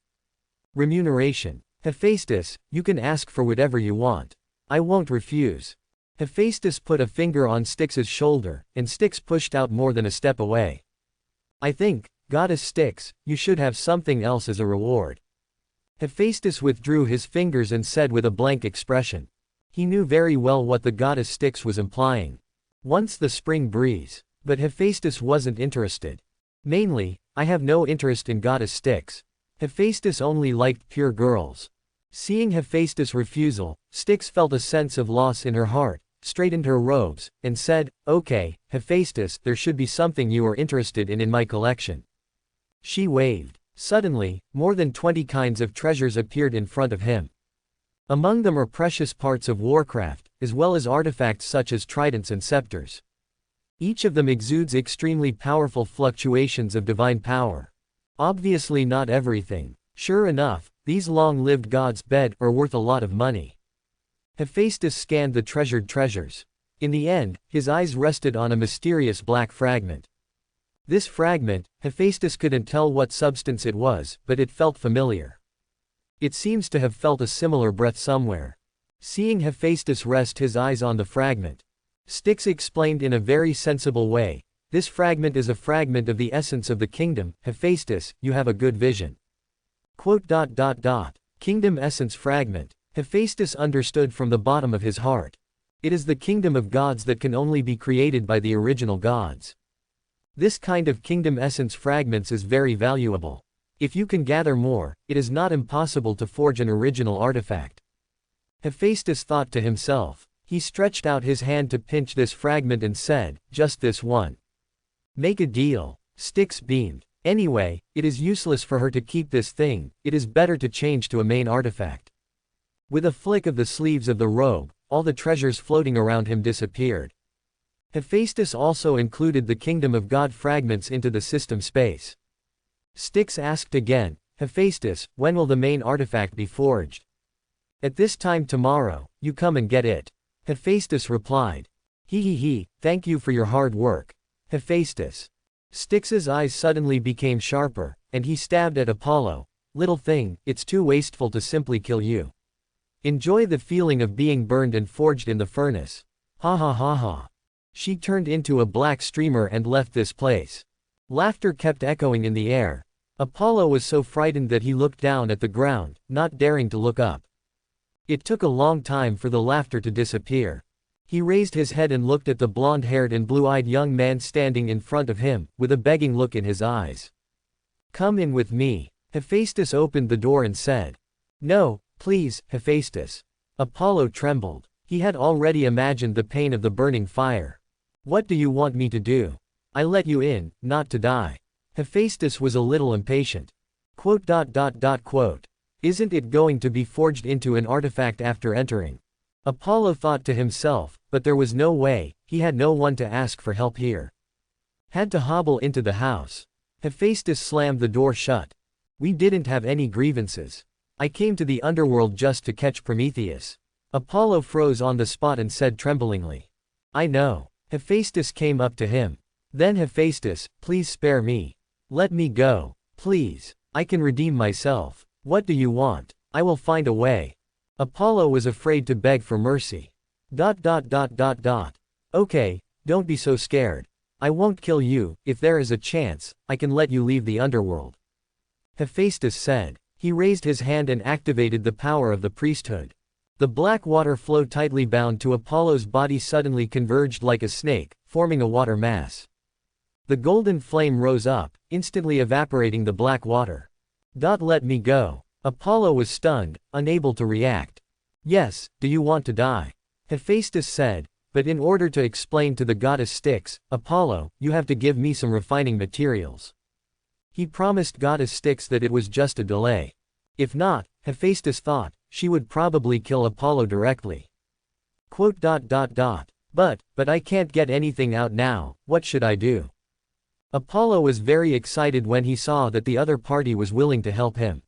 A: remuneration. Hephaestus, you can ask for whatever you want. I won't refuse. Hephaestus put a finger on Styx's shoulder, and Styx pushed out more than a step away. I think, goddess Styx, you should have something else as a reward. Hephaestus withdrew his fingers and said with a blank expression. He knew very well what the goddess Styx was implying. Once the spring breeze. But Hephaestus wasn't interested. Mainly, I have no interest in goddess Styx. Hephaestus only liked pure girls. Seeing Hephaestus' refusal, Styx felt a sense of loss in her heart, straightened her robes, and said, okay, Hephaestus, there should be something you are interested in my collection. She waved. Suddenly, more than 20 kinds of treasures appeared in front of him. Among them are precious parts of warcraft, as well as artifacts such as tridents and scepters. Each of them exudes extremely powerful fluctuations of divine power. Obviously not everything. Sure enough, these long-lived gods' bed are worth a lot of money. Hephaestus scanned the treasured treasures. In the end, his eyes rested on a mysterious black fragment. This fragment, Hephaestus couldn't tell what substance it was, but it felt familiar. It seems to have felt a similar breath somewhere. Seeing Hephaestus rest his eyes on the fragment, Styx explained in a very sensible way, this fragment is a fragment of the essence of the kingdom. Hephaestus, you have a good vision. Kingdom essence fragment. Hephaestus understood from the bottom of his heart. It is the kingdom of gods that can only be created by the original gods. This kind of kingdom essence fragments is very valuable. If you can gather more, it is not impossible to forge an original artifact. Hephaestus thought to himself. He stretched out his hand to pinch this fragment and said, just this one. Make a deal. Styx beamed. Anyway, it is useless for her to keep this thing, it is better to change to a main artifact. With a flick of the sleeves of the robe, all the treasures floating around him disappeared. Hephaestus also included the Kingdom of God fragments into the system space. Styx asked again, Hephaestus, when will the main artifact be forged? At this time tomorrow, you come and get it. Hephaestus replied. He, thank you for your hard work. Hephaestus. Styx's eyes suddenly became sharper, and he stabbed at Apollo. Little thing, it's too wasteful to simply kill you. Enjoy the feeling of being burned and forged in the furnace. Ha ha ha ha. She turned into a black streamer and left this place. Laughter kept echoing in the air. Apollo was so frightened that he looked down at the ground, not daring to look up. It took a long time for the laughter to disappear. He raised his head and looked at the blonde-haired and blue-eyed young man standing in front of him, with a begging look in his eyes. Come in with me. Hephaestus opened the door and said. No, please, Hephaestus. Apollo trembled. He had already imagined the pain of the burning fire. What do you want me to do? I let you in, not to die. Hephaestus was a little impatient. Isn't it going to be forged into an artifact after entering? Apollo thought to himself, but there was no way, he had no one to ask for help here. Had to hobble into the house. Hephaestus slammed the door shut. We didn't have any grievances. I came to the underworld just to catch Prometheus. Apollo froze on the spot and said tremblingly. I know. Hephaestus came up to him. Then Hephaestus, please spare me. Let me go. Please. I can redeem myself. What do you want? I will find a way. Apollo was afraid to beg for mercy. Okay, don't be so scared. I won't kill you, if there is a chance, I can let you leave the underworld. Hephaestus said. He raised his hand and activated the power of the priesthood. The black water flow tightly bound to Apollo's body suddenly converged like a snake, forming a water mass. The golden flame rose up, instantly evaporating the black water. Let me go. Apollo was stunned, unable to react. Yes, do you want to die? Hephaestus said, but in order to explain to the goddess Styx, Apollo, you have to give me some refining materials. He promised goddess Styx that it was just a delay. If not, Hephaestus thought, she would probably kill Apollo directly. But I can't get anything out now, what should I do? Apollo was very excited when he saw that the other party was willing to help him.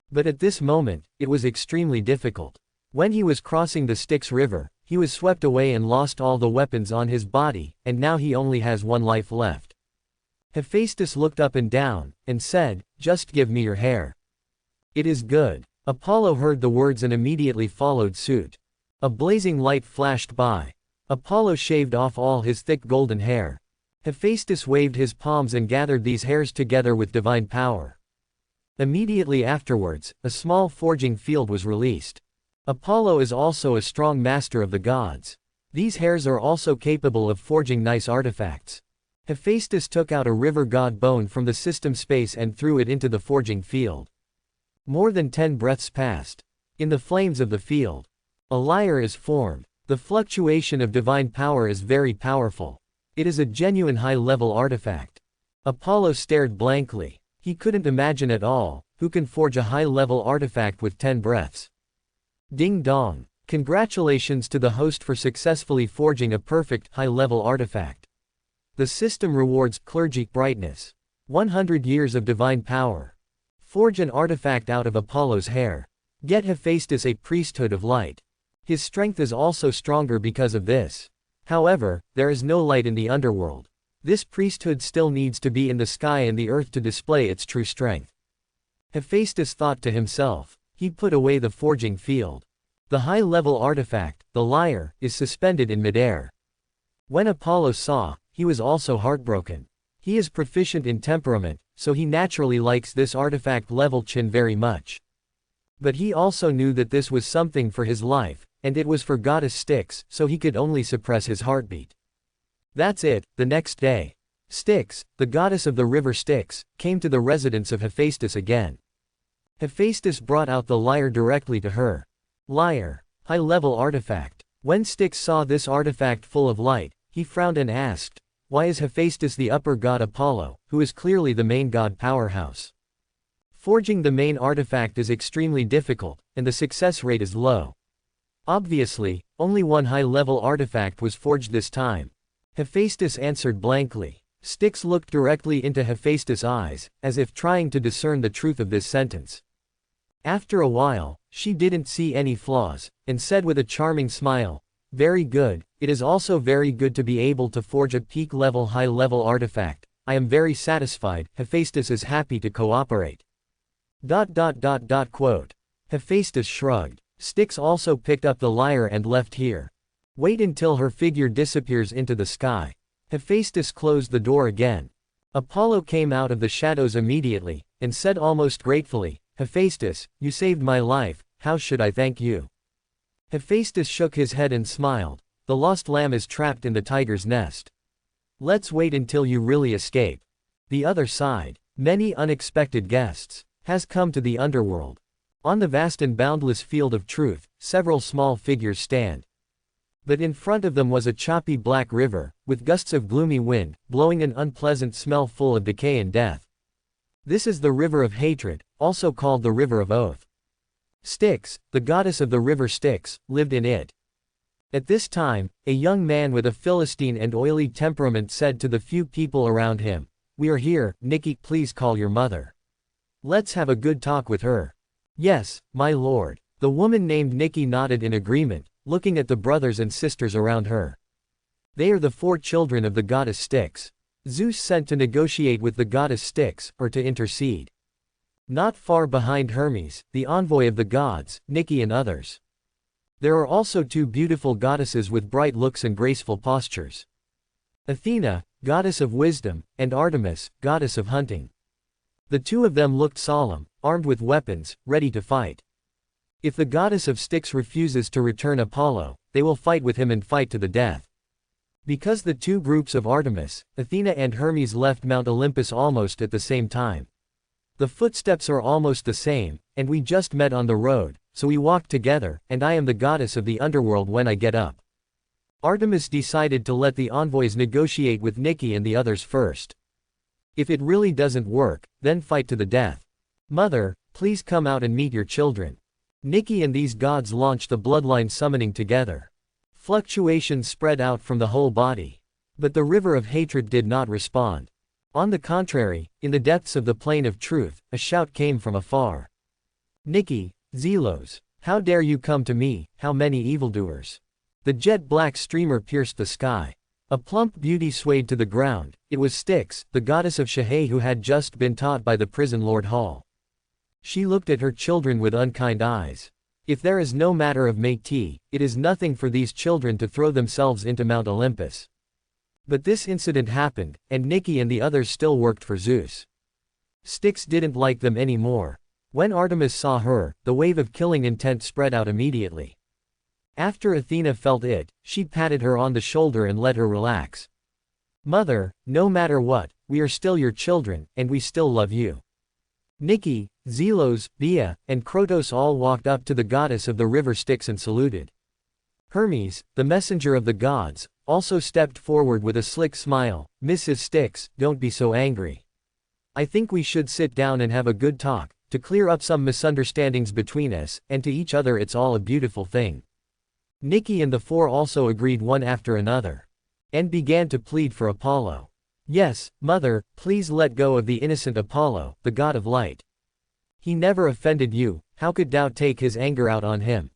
A: But at this moment, it was extremely difficult. When he was crossing the Styx River, he was swept away and lost all the weapons on his body, and now he only has one life left. Hephaestus looked up and down, and said, just give me your hair. It is good. Apollo heard the words and immediately followed suit. A blazing light flashed by. Apollo shaved off all his thick golden hair. Hephaestus waved his palms and gathered these hairs together with divine power. Immediately afterwards, a small forging field was released. Apollo is also a strong master of the gods. These hairs are also capable of forging nice artifacts. Hephaestus took out a river god bone from the system space and threw it into the forging field. More than 10 breaths passed. In the flames of the field, a lyre is formed. The fluctuation of divine power is very powerful. It is a genuine high-level artifact. Apollo stared blankly. He couldn't imagine at all, who can forge a high-level artifact with 10 breaths. Ding dong. Congratulations to the host for successfully forging a perfect, high-level artifact. The system rewards clergy brightness. 100 years of divine power. Forge an artifact out of Apollo's hair. Get Hephaestus a priesthood of light. His strength is also stronger because of this. However, there is no light in the underworld. This priesthood still needs to be in the sky and the earth to display its true strength. Hephaestus thought to himself. He put away the forging field. The high-level artifact, the lyre, is suspended in midair. When Apollo saw, he was also heartbroken. He is proficient in temperament, so he naturally likes this artifact level chin very much. But he also knew that this was something for his life, and it was for goddess Styx, so he could only suppress his heartbeat. That's it. The next day, Styx, the goddess of the river Styx, came to the residence of Hephaestus again. Hephaestus brought out the lyre directly to her. Lyre. High-level artifact. When Styx saw this artifact full of light, he frowned and asked, why is Hephaestus the upper god Apollo, who is clearly the main god powerhouse? Forging the main artifact is extremely difficult, and the success rate is low. Obviously, only one high-level artifact was forged this time. Hephaestus answered blankly. Styx looked directly into Hephaestus' eyes, as if trying to discern the truth of this sentence. After a while, she didn't see any flaws, and said with a charming smile, "Very good, it is also very good to be able to forge a peak-level high-level artifact. I am very satisfied." Hephaestus is happy to cooperate. Quote. Hephaestus shrugged. Styx also picked up the lyre and left here. Wait until her figure disappears into the sky. Hephaestus closed the door again. Apollo came out of the shadows immediately, and said almost gratefully, "Hephaestus, you saved my life, how should I thank you?" Hephaestus shook his head and smiled. "The lost lamb is trapped in the tiger's nest. Let's wait until you really escape." The other side. Many unexpected guests. Has come to the underworld. On the vast and boundless field of truth, several small figures stand. But in front of them was a choppy black river, with gusts of gloomy wind, blowing an unpleasant smell full of decay and death. This is the river of hatred, also called the river of oath. Styx, the goddess of the river Styx, lived in it. At this time, a young man with a Philistine and oily temperament said to the few people around him, "We are here, Nikki, please call your mother. Let's have a good talk with her." "Yes, my lord." The woman named Nikki nodded in agreement, looking at the brothers and sisters around her. They are the 4 children of the goddess Styx. Zeus sent to negotiate with the goddess Styx, or to intercede. Not far behind Hermes, the envoy of the gods, Nikki and others. There are also 2 beautiful goddesses with bright looks and graceful postures. Athena, goddess of wisdom, and Artemis, goddess of hunting. The 2 of them looked solemn, armed with weapons, ready to fight. If the goddess of Styx refuses to return Apollo, they will fight with him and fight to the death. Because the 2 groups of Artemis, Athena and Hermes left Mount Olympus almost at the same time. The footsteps are almost the same, and we just met on the road, so we walked together, and I am the goddess of the underworld when I get up. Artemis decided to let the envoys negotiate with Nikki and the others first. If it really doesn't work, then fight to the death. "Mother, please come out and meet your children." Nikki and these gods launched the bloodline summoning together. Fluctuations spread out from the whole body. But the river of hatred did not respond. On the contrary, in the depths of the plain of truth, a shout came from afar. "Nikki, Zelos, how dare you come to me, how many evildoers!" The jet-black streamer pierced the sky. A plump beauty swayed to the ground. It was Styx, the goddess of Shahé, who had just been taught by the prison lord Hall. She looked at her children with unkind eyes. If there is no matter of métis, it is nothing for these children to throw themselves into Mount Olympus. But this incident happened, and Nikki and the others still worked for Zeus. Styx didn't like them anymore. When Artemis saw her, the wave of killing intent spread out immediately. After Athena felt it, she patted her on the shoulder and let her relax. "Mother, no matter what, we are still your children, and we still love you." Nikki, Zelos, Bia, and Krotos all walked up to the goddess of the river Styx and saluted. Hermes, the messenger of the gods, also stepped forward with a slick smile. "Mrs. Styx, don't be so angry. I think we should sit down and have a good talk, to clear up some misunderstandings between us, and to each other it's all a beautiful thing." Nikki and the 4 also agreed one after another. And began to plead for Apollo. "Yes, mother, please let go of the innocent Apollo, the god of light. He never offended you, how could doubt take his anger out on him?"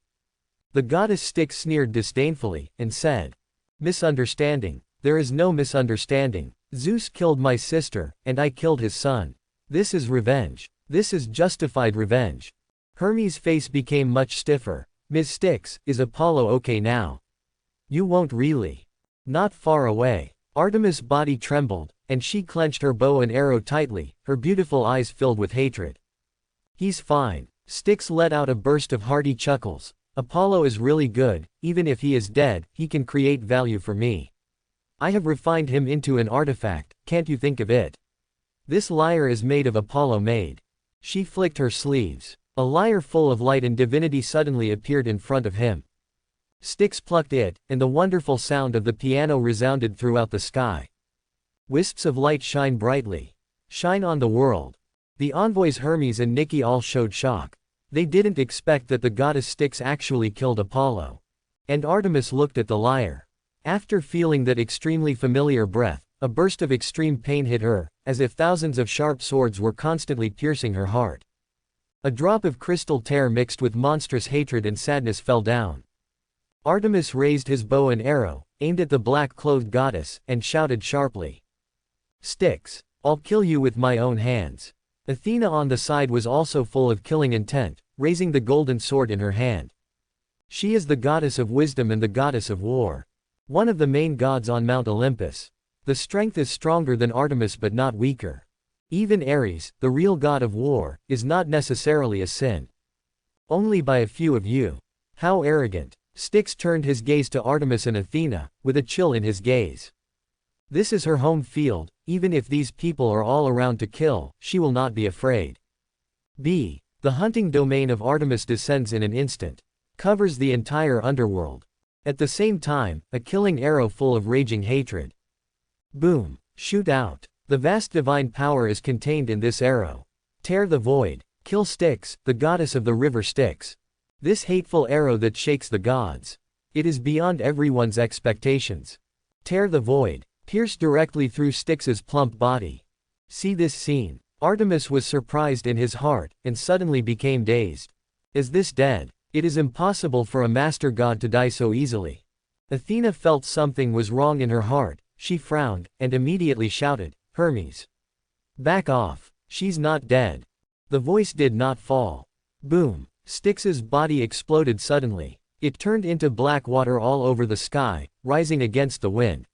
A: The goddess Styx sneered disdainfully, and said, "Misunderstanding. There is no misunderstanding. Zeus killed my sister, and I killed his son. This is revenge. This is justified revenge." Hermes' face became much stiffer. "Ms. Styx, is Apollo okay now?" "You won't really." "Not far away." Artemis' body trembled, and she clenched her bow and arrow tightly, her beautiful eyes filled with hatred. "He's fine." Styx let out a burst of hearty chuckles. "Apollo is really good, even if he is dead, he can create value for me. I have refined him into an artifact, can't you think of it? This lyre is made of Apollo made." She flicked her sleeves. A lyre full of light and divinity suddenly appeared in front of him. Styx plucked it, and the wonderful sound of the piano resounded throughout the sky. Wisps of light shine brightly. Shine on the world. The envoys Hermes and Nike all showed shock. They didn't expect that the goddess Styx actually killed Apollo. And Artemis looked at the lyre. After feeling that extremely familiar breath, a burst of extreme pain hit her, as if thousands of sharp swords were constantly piercing her heart. A drop of crystal tear mixed with monstrous hatred and sadness fell down. Artemis raised his bow and arrow, aimed at the black-clothed goddess, and shouted sharply. "Styx, I'll kill you with my own hands." Athena on the side was also full of killing intent, raising the golden sword in her hand. She is the goddess of wisdom and the goddess of war. One of the main gods on Mount Olympus. The strength is stronger than Artemis but not weaker. Even Ares, the real god of war, is not necessarily a sin. Only by a few of you. How arrogant. Styx turned his gaze to Artemis and Athena, with a chill in his gaze. This is her home field, even if these people are all around to kill, she will not be afraid. B. The hunting domain of Artemis descends in an instant. Covers the entire underworld. At the same time, a killing arrow full of raging hatred. Boom. Shoot out. The vast divine power is contained in this arrow. Tear the void. Kill Styx, the goddess of the river Styx. This hateful arrow that shakes the gods. It is beyond everyone's expectations. Tear the void. Pierce directly through Styx's plump body. See this scene. Artemis was surprised in his heart, and suddenly became dazed. Is this dead? It is impossible for a master god to die so easily. Athena felt something was wrong in her heart, she frowned, and immediately shouted, "Hermes! Back off, she's not dead." The voice did not fall. Boom! Styx's body exploded suddenly. It turned into black water all over the sky, rising against the wind.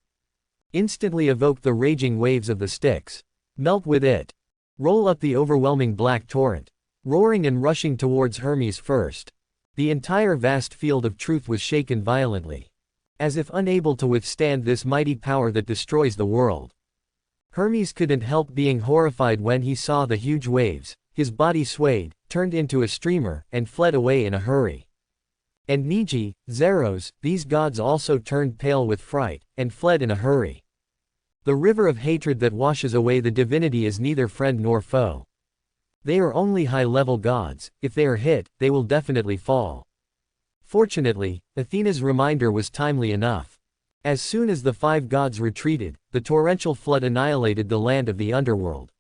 A: Instantly evoked the raging waves of the Styx. Melt with it. Roll up the overwhelming black torrent. Roaring and rushing towards Hermes first. The entire vast field of truth was shaken violently. As if unable to withstand this mighty power that destroys the world. Hermes couldn't help being horrified when he saw the huge waves. His body swayed, turned into a streamer, and fled away in a hurry. And Niji, Zeros, these gods also turned pale with fright, and fled in a hurry. The river of hatred that washes away the divinity is neither friend nor foe. They are only high-level gods. If they are hit, they will definitely fall. Fortunately, Athena's reminder was timely enough. As soon as the 5 gods retreated, the torrential flood annihilated the land of the underworld.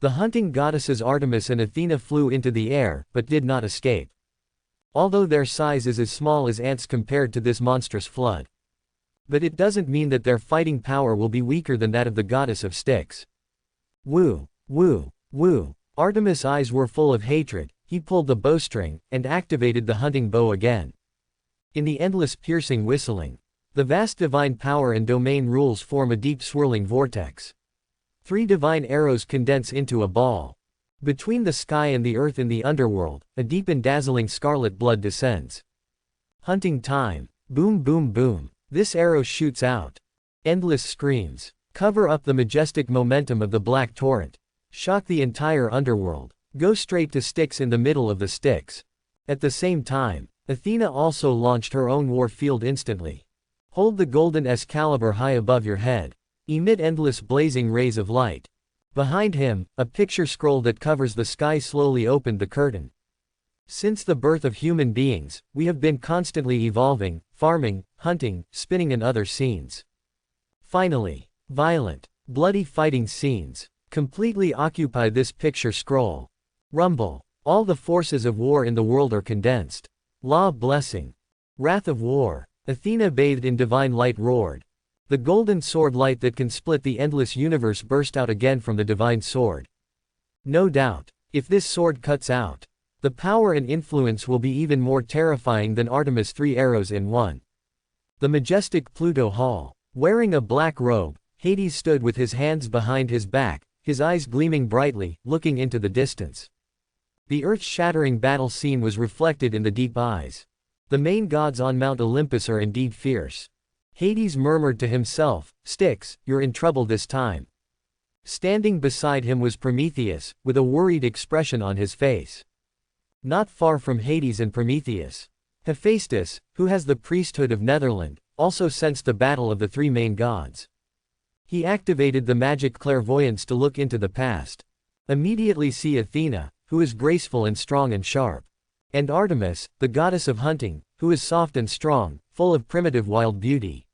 A: The hunting goddesses Artemis and Athena flew into the air, but did not escape. Although their size is as small as ants compared to this monstrous flood. But it doesn't mean that their fighting power will be weaker than that of the goddess of Styx. Woo, woo, woo. Artemis' eyes were full of hatred. He pulled the bowstring, and activated the hunting bow again. In the endless piercing whistling, the vast divine power and domain rules form a deep swirling vortex. 3 divine arrows condense into a ball. Between the sky and the earth in the underworld, a deep and dazzling scarlet blood descends. Hunting time. Boom boom boom. This arrow shoots out. Endless screams. Cover up the majestic momentum of the black torrent. Shock the entire underworld. Go straight to Styx in the middle of the Styx. At the same time, Athena also launched her own war field instantly. Hold the golden Excalibur high above your head. Emit endless blazing rays of light. Behind him, a picture scroll that covers the sky slowly opened the curtain. Since the birth of human beings, we have been constantly evolving, farming, hunting, spinning and other scenes. Finally, violent, bloody fighting scenes completely occupy this picture scroll. Rumble. All the forces of war in the world are condensed. Law blessing. Wrath of war. Athena bathed in divine light roared. The golden sword light that can split the endless universe burst out again from the divine sword. No doubt, if this sword cuts out, the power and influence will be even more terrifying than Artemis' 3 arrows in one. The majestic Pluto Hall. Wearing a black robe, Hades stood with his hands behind his back, his eyes gleaming brightly, looking into the distance. The earth-shattering battle scene was reflected in the deep eyes. The main gods on Mount Olympus are indeed fierce. Hades murmured to himself, "Styx, you're in trouble this time." Standing beside him was Prometheus, with a worried expression on his face. Not far from Hades and Prometheus, Hephaestus, who has the priesthood of Netherland, also sensed the battle of the 3 main gods. He activated the magic clairvoyance to look into the past. Immediately see Athena, who is graceful and strong and sharp. And Artemis, the goddess of hunting, who is soft and strong, full of primitive wild beauty.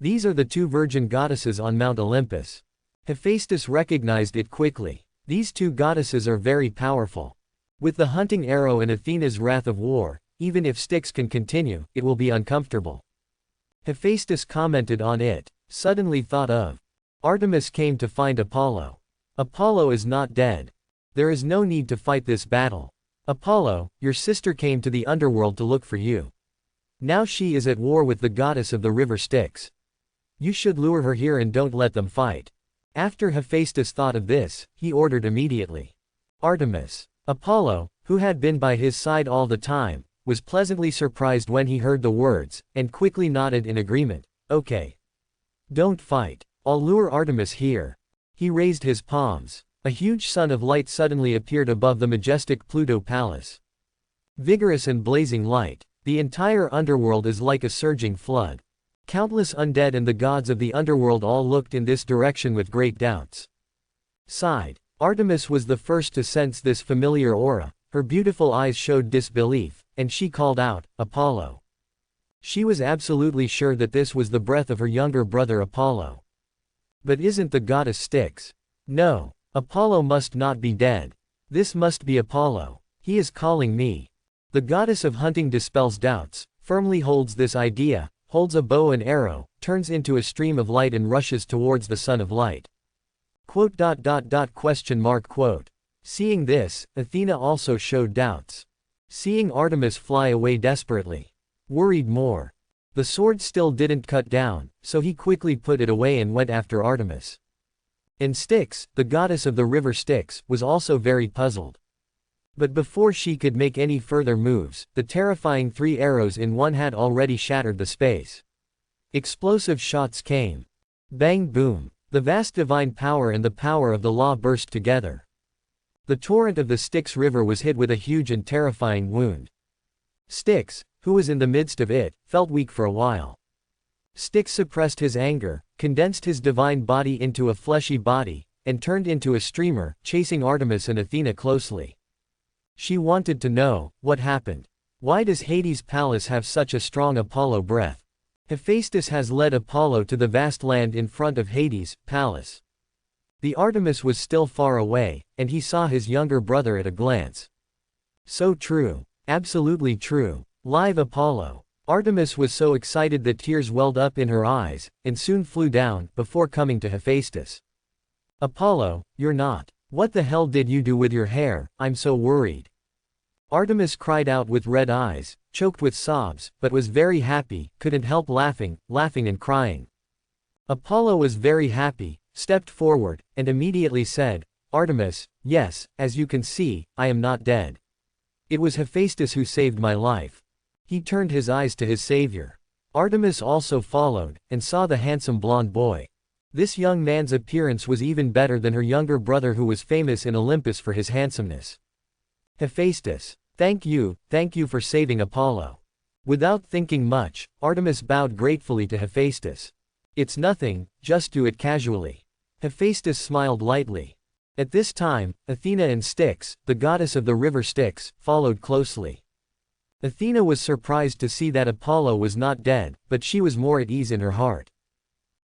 A: These are the two virgin goddesses on Mount Olympus. Hephaestus recognized it quickly. These two goddesses are very powerful. With the hunting arrow and Athena's wrath of war, even if Styx can continue, it will be uncomfortable. Hephaestus commented on it, suddenly thought of. Artemis came to find Apollo. Apollo is not dead. There is no need to fight this battle. Apollo, your sister came to the underworld to look for you. Now she is at war with the goddess of the river Styx. You should lure her here and don't let them fight. After Hephaestus thought of this, he ordered immediately. Artemis. Apollo, who had been by his side all the time, was pleasantly surprised when he heard the words, and quickly nodded in agreement. Okay. Don't fight. I'll lure Artemis here. He raised his palms. A huge sun of light suddenly appeared above the majestic Pluto palace. Vigorous and blazing light, the entire underworld is like a surging flood. Countless undead and the gods of the underworld all looked in this direction with great doubts. Sighed. Artemis was the first to sense this familiar aura, her beautiful eyes showed disbelief, and she called out, Apollo. She was absolutely sure that this was the breath of her younger brother Apollo. But isn't the goddess Styx? No, Apollo must not be dead. This must be Apollo. He is calling me. The goddess of hunting dispels doubts, firmly holds this idea, holds a bow and arrow, turns into a stream of light and rushes towards the sun of light. Quote. Seeing this, Athena also showed doubts. Seeing Artemis fly away desperately. Worried more. The sword still didn't cut down, so he quickly put it away and went after Artemis. And Styx, the goddess of the river Styx, was also very puzzled. But before she could make any further moves, the terrifying 3 arrows in one had already shattered the space. Explosive shots came. Bang boom. The vast divine power and the power of the law burst together. The torrent of the Styx river was hit with a huge and terrifying wound. Styx, who was in the midst of it, felt weak for a while. Styx suppressed his anger, condensed his divine body into a fleshy body, and turned into a streamer, chasing Artemis and Athena closely. She wanted to know, what happened? Why does Hades' palace have such a strong Apollo breath? Hephaestus has led Apollo to the vast land in front of Hades' palace. The Artemis was still far away, and he saw his younger brother at a glance. So true. Absolutely true. Live Apollo. Artemis was so excited that tears welled up in her eyes, and soon flew down, before coming to Hephaestus. Apollo, you're not. What the hell did you do with your hair? I'm so worried. Artemis cried out with red eyes, choked with sobs, but was very happy, couldn't help laughing and crying. Apollo was very happy, stepped forward, and immediately said, Artemis, yes, as you can see, I am not dead. It was Hephaestus who saved my life. He turned his eyes to his savior. Artemis also followed, and saw the handsome blonde boy. This young man's appearance was even better than her younger brother who was famous in Olympus for his handsomeness. Hephaestus. Thank you for saving Apollo. Without thinking much, Artemis bowed gratefully to Hephaestus. It's nothing, just do it casually. Hephaestus smiled lightly. At this time, Athena and Styx, the goddess of the river Styx, followed closely. Athena was surprised to see that Apollo was not dead, but she was more at ease in her heart.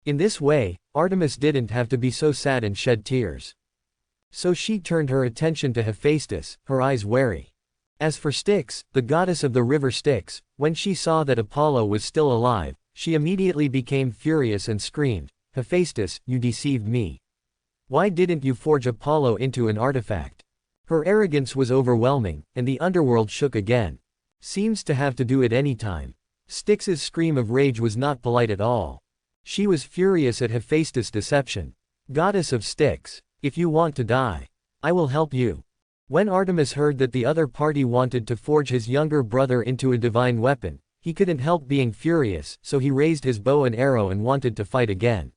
A: In this way, Artemis didn't have to be so sad and shed tears. So she turned her attention to Hephaestus, her eyes wary. As for Styx, the goddess of the river Styx, when she saw that Apollo was still alive, she immediately became furious and screamed, Hephaestus, you deceived me. Why didn't you forge Apollo into an artifact? Her arrogance was overwhelming, and the underworld shook again. Seems to have to do it any time. Styx's scream of rage was not polite at all. She was furious at Hephaestus' deception. Goddess of Styx, if you want to die, I will help you. When Artemis heard that the other party wanted to forge his younger brother into a divine weapon, he couldn't help being furious, so he raised his bow and arrow and wanted to fight again.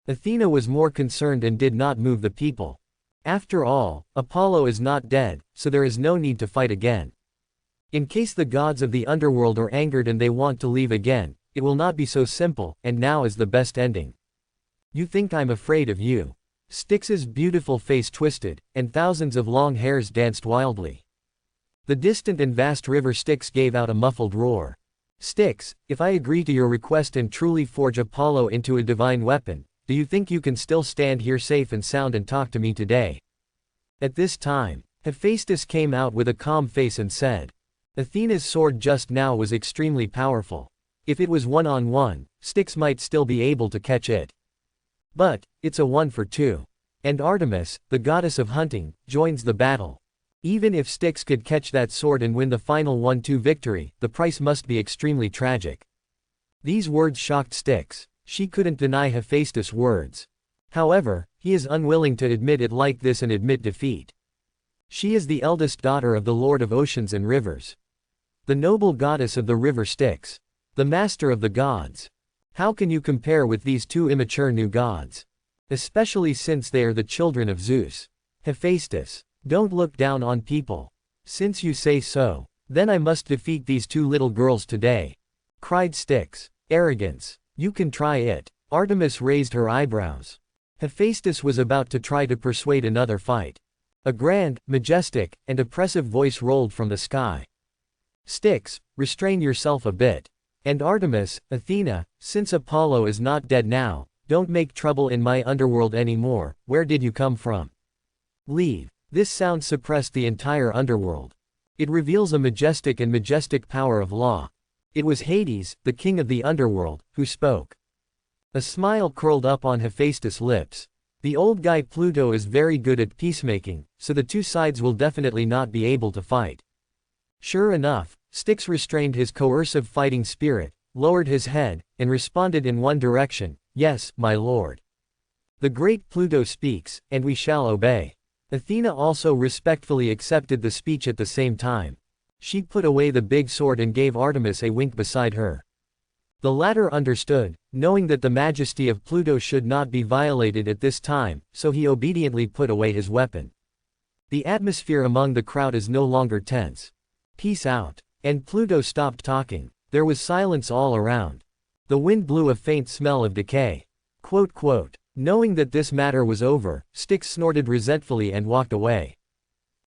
A: Athena was more concerned and did not move the people. After all, Apollo is not dead, so there is no need to fight again. In case the gods of the underworld are angered and they want to leave again, it will not be so simple, and now is the best ending. You think I'm afraid of you? Styx's beautiful face twisted, and thousands of long hairs danced wildly. The distant and vast river Styx gave out a muffled roar. Styx, if I agree to your request and truly forge Apollo into a divine weapon, do you think you can still stand here safe and sound and talk to me today? At this time, Hephaestus came out with a calm face and said, Athena's sword just now was extremely powerful. If it was one-on-one, Styx might still be able to catch it. But, it's a 1-for-2. And Artemis, the goddess of hunting, joins the battle. Even if Styx could catch that sword and win the final 1-2 victory, the price must be extremely tragic. These words shocked Styx. She couldn't deny Hephaestus' words. However, he is unwilling to admit it like this and admit defeat. She is the eldest daughter of the Lord of Oceans and Rivers. The noble goddess of the river Styx. The master of the gods. How can you compare with these two immature new gods? Especially since they are the children of Zeus. Hephaestus. Don't look down on people. Since you say so, then I must defeat these two little girls today. Cried Styx. Arrogance. You can try it. Artemis raised her eyebrows. Hephaestus was about to try to persuade another fight. A grand, majestic, and oppressive voice rolled from the sky. Styx, restrain yourself a bit. And Artemis, Athena, since Apollo is not dead now, don't make trouble in my underworld anymore. Where did you come from? Leave. This sound suppressed the entire underworld. It reveals a majestic power of law. It was Hades, the king of the underworld, who spoke. A smile curled up on Hephaestus' lips. The old guy Pluto is very good at peacemaking, so the two sides will definitely not be able to fight. Sure enough, Styx restrained his coercive fighting spirit, lowered his head, and responded in one direction, yes, my lord. The great Pluto speaks, and we shall obey. Athena also respectfully accepted the speech at the same time. She put away the big sword and gave Artemis a wink beside her. The latter understood, knowing that the majesty of Pluto should not be violated at this time, so he obediently put away his weapon. The atmosphere among the crowd is no longer tense. Peace out. And Pluto stopped talking. There was silence all around. The wind blew a faint smell of decay. Quote. Knowing that this matter was over, Styx snorted resentfully and walked away.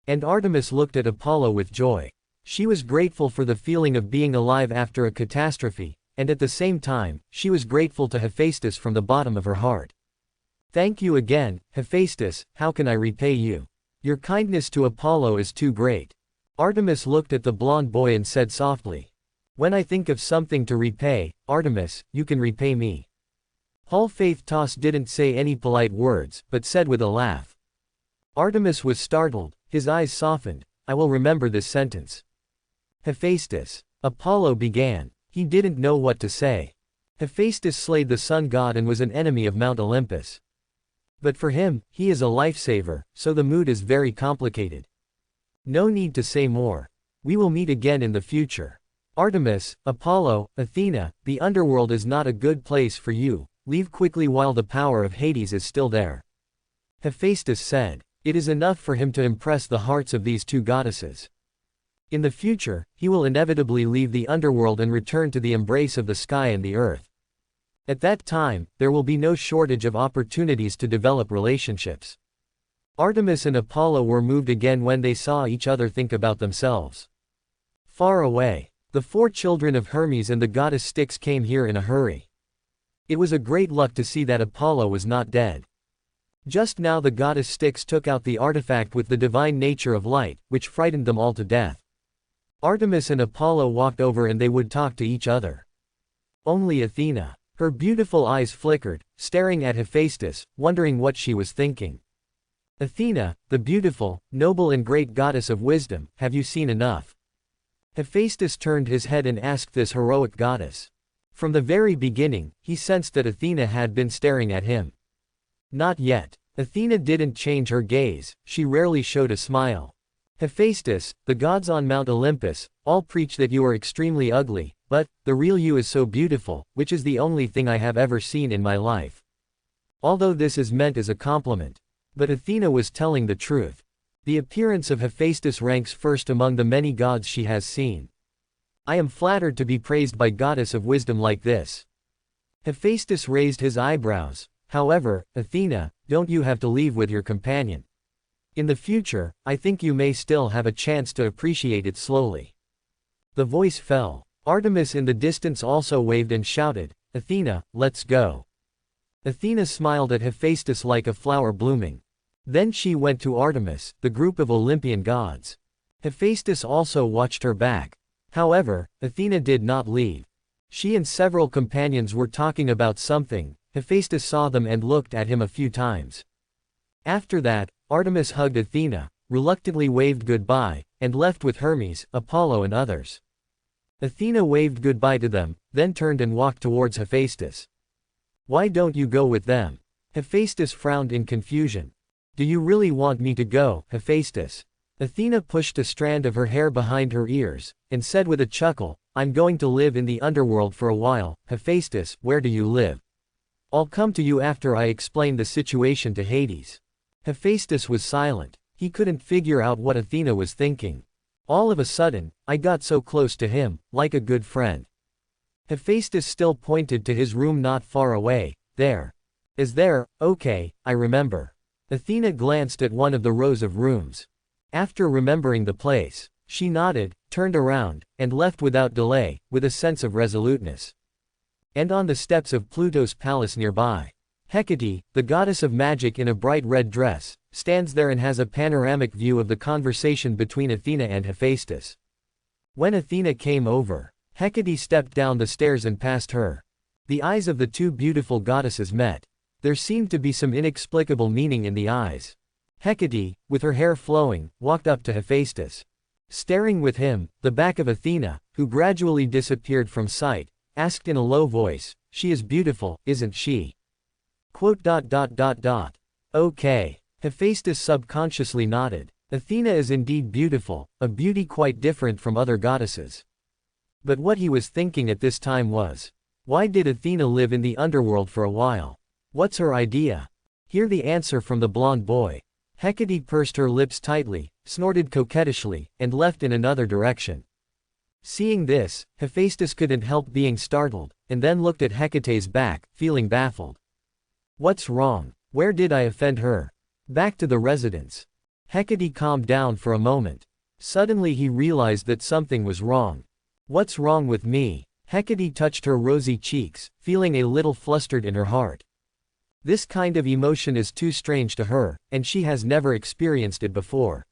A: And Artemis looked at Apollo with joy. She was grateful for the feeling of being alive after a catastrophe, and at the same time, she was grateful to Hephaestus from the bottom of her heart. Thank you again, Hephaestus, how can I repay you? Your kindness to Apollo is too great. Artemis looked at the blonde boy and said softly. When I think of something to repay, Artemis, you can repay me. Faith Toss didn't say any polite words, but said with a laugh. Artemis was startled, his eyes softened. I will remember this sentence. Hephaestus. Apollo began. He didn't know what to say. Hephaestus slayed the sun god and was an enemy of Mount Olympus. But for him, he is a lifesaver, so the mood is very complicated. No need to say more. We will meet again in the future. Artemis, Apollo, Athena, the underworld is not a good place for you. Leave quickly while the power of Hades is still there. Hephaestus said. It is enough for him to impress the hearts of these two goddesses. In the future, he will inevitably leave the underworld and return to the embrace of the sky and the earth. At that time, there will be no shortage of opportunities to develop relationships. Artemis and Apollo were moved again when they saw each other think about themselves. Far away, the 4 children of Hermes and the goddess Styx came here in a hurry. It was a great luck to see that Apollo was not dead. Just now the goddess Styx took out the artifact with the divine nature of light, which frightened them all to death. Artemis and Apollo walked over and they would talk to each other. Only Athena. Her beautiful eyes flickered, staring at Hephaestus, wondering what she was thinking. Athena, the beautiful, noble and great goddess of wisdom, have you seen enough? Hephaestus turned his head and asked this heroic goddess. From the very beginning, he sensed that Athena had been staring at him. Not yet. Athena didn't change her gaze, she rarely showed a smile. Hephaestus, the gods on Mount Olympus, all preach that you are extremely ugly, but, the real you is so beautiful, which is the only thing I have ever seen in my life. Although this is meant as a compliment. But Athena was telling the truth. The appearance of Hephaestus ranks first among the many gods she has seen. I am flattered to be praised by goddess of wisdom like this. Hephaestus raised his eyebrows. However, Athena, don't you have to leave with your companion? In the future, I think you may still have a chance to appreciate it slowly. The voice fell. Artemis in the distance also waved and shouted, Athena, let's go. Athena smiled at Hephaestus like a flower blooming. Then she went to Artemis, the group of Olympian gods. Hephaestus also watched her back. However, Athena did not leave. She and several companions were talking about something. Hephaestus saw them and looked at him a few times. After that, Artemis hugged Athena, reluctantly waved goodbye, and left with Hermes, Apollo and others. Athena waved goodbye to them, then turned and walked towards Hephaestus. Why don't you go with them? Hephaestus frowned in confusion. Do you really want me to go, Hephaestus? Athena pushed a strand of her hair behind her ears, and said with a chuckle, I'm going to live in the underworld for a while. Hephaestus, where do you live? I'll come to you after I explain the situation to Hades. Hephaestus was silent. He couldn't figure out what Athena was thinking. All of a sudden, I got so close to him, like a good friend. Hephaestus still pointed to his room not far away. There. Is there? Okay, I remember. Athena glanced at one of the rows of rooms. After remembering the place, she nodded, turned around, and left without delay, with a sense of resoluteness. And on the steps of Pluto's palace nearby, Hecate, the goddess of magic in a bright red dress, stands there and has a panoramic view of the conversation between Athena and Hephaestus. When Athena came over, Hecate stepped down the stairs and passed her. The eyes of the two beautiful goddesses met. There seemed to be some inexplicable meaning in the eyes. Hecate, with her hair flowing, walked up to Hephaestus. Staring with him, the back of Athena, who gradually disappeared from sight, asked in a low voice, she is beautiful, isn't she? Okay. Hephaestus subconsciously nodded. Athena is indeed beautiful, a beauty quite different from other goddesses. But what he was thinking at this time was, why did Athena live in the underworld for a while? What's her idea? Hear the answer from the blonde boy. Hecate pursed her lips tightly, snorted coquettishly, and left in another direction. Seeing this, Hephaestus couldn't help being startled, and then looked at Hecate's back, feeling baffled. What's wrong? Where did I offend her? Back to the residence. Hecate calmed down for a moment. Suddenly he realized that something was wrong. What's wrong with me? Hecate touched her rosy cheeks, feeling a little flustered in her heart. This kind of emotion is too strange to her, and she has never experienced it before.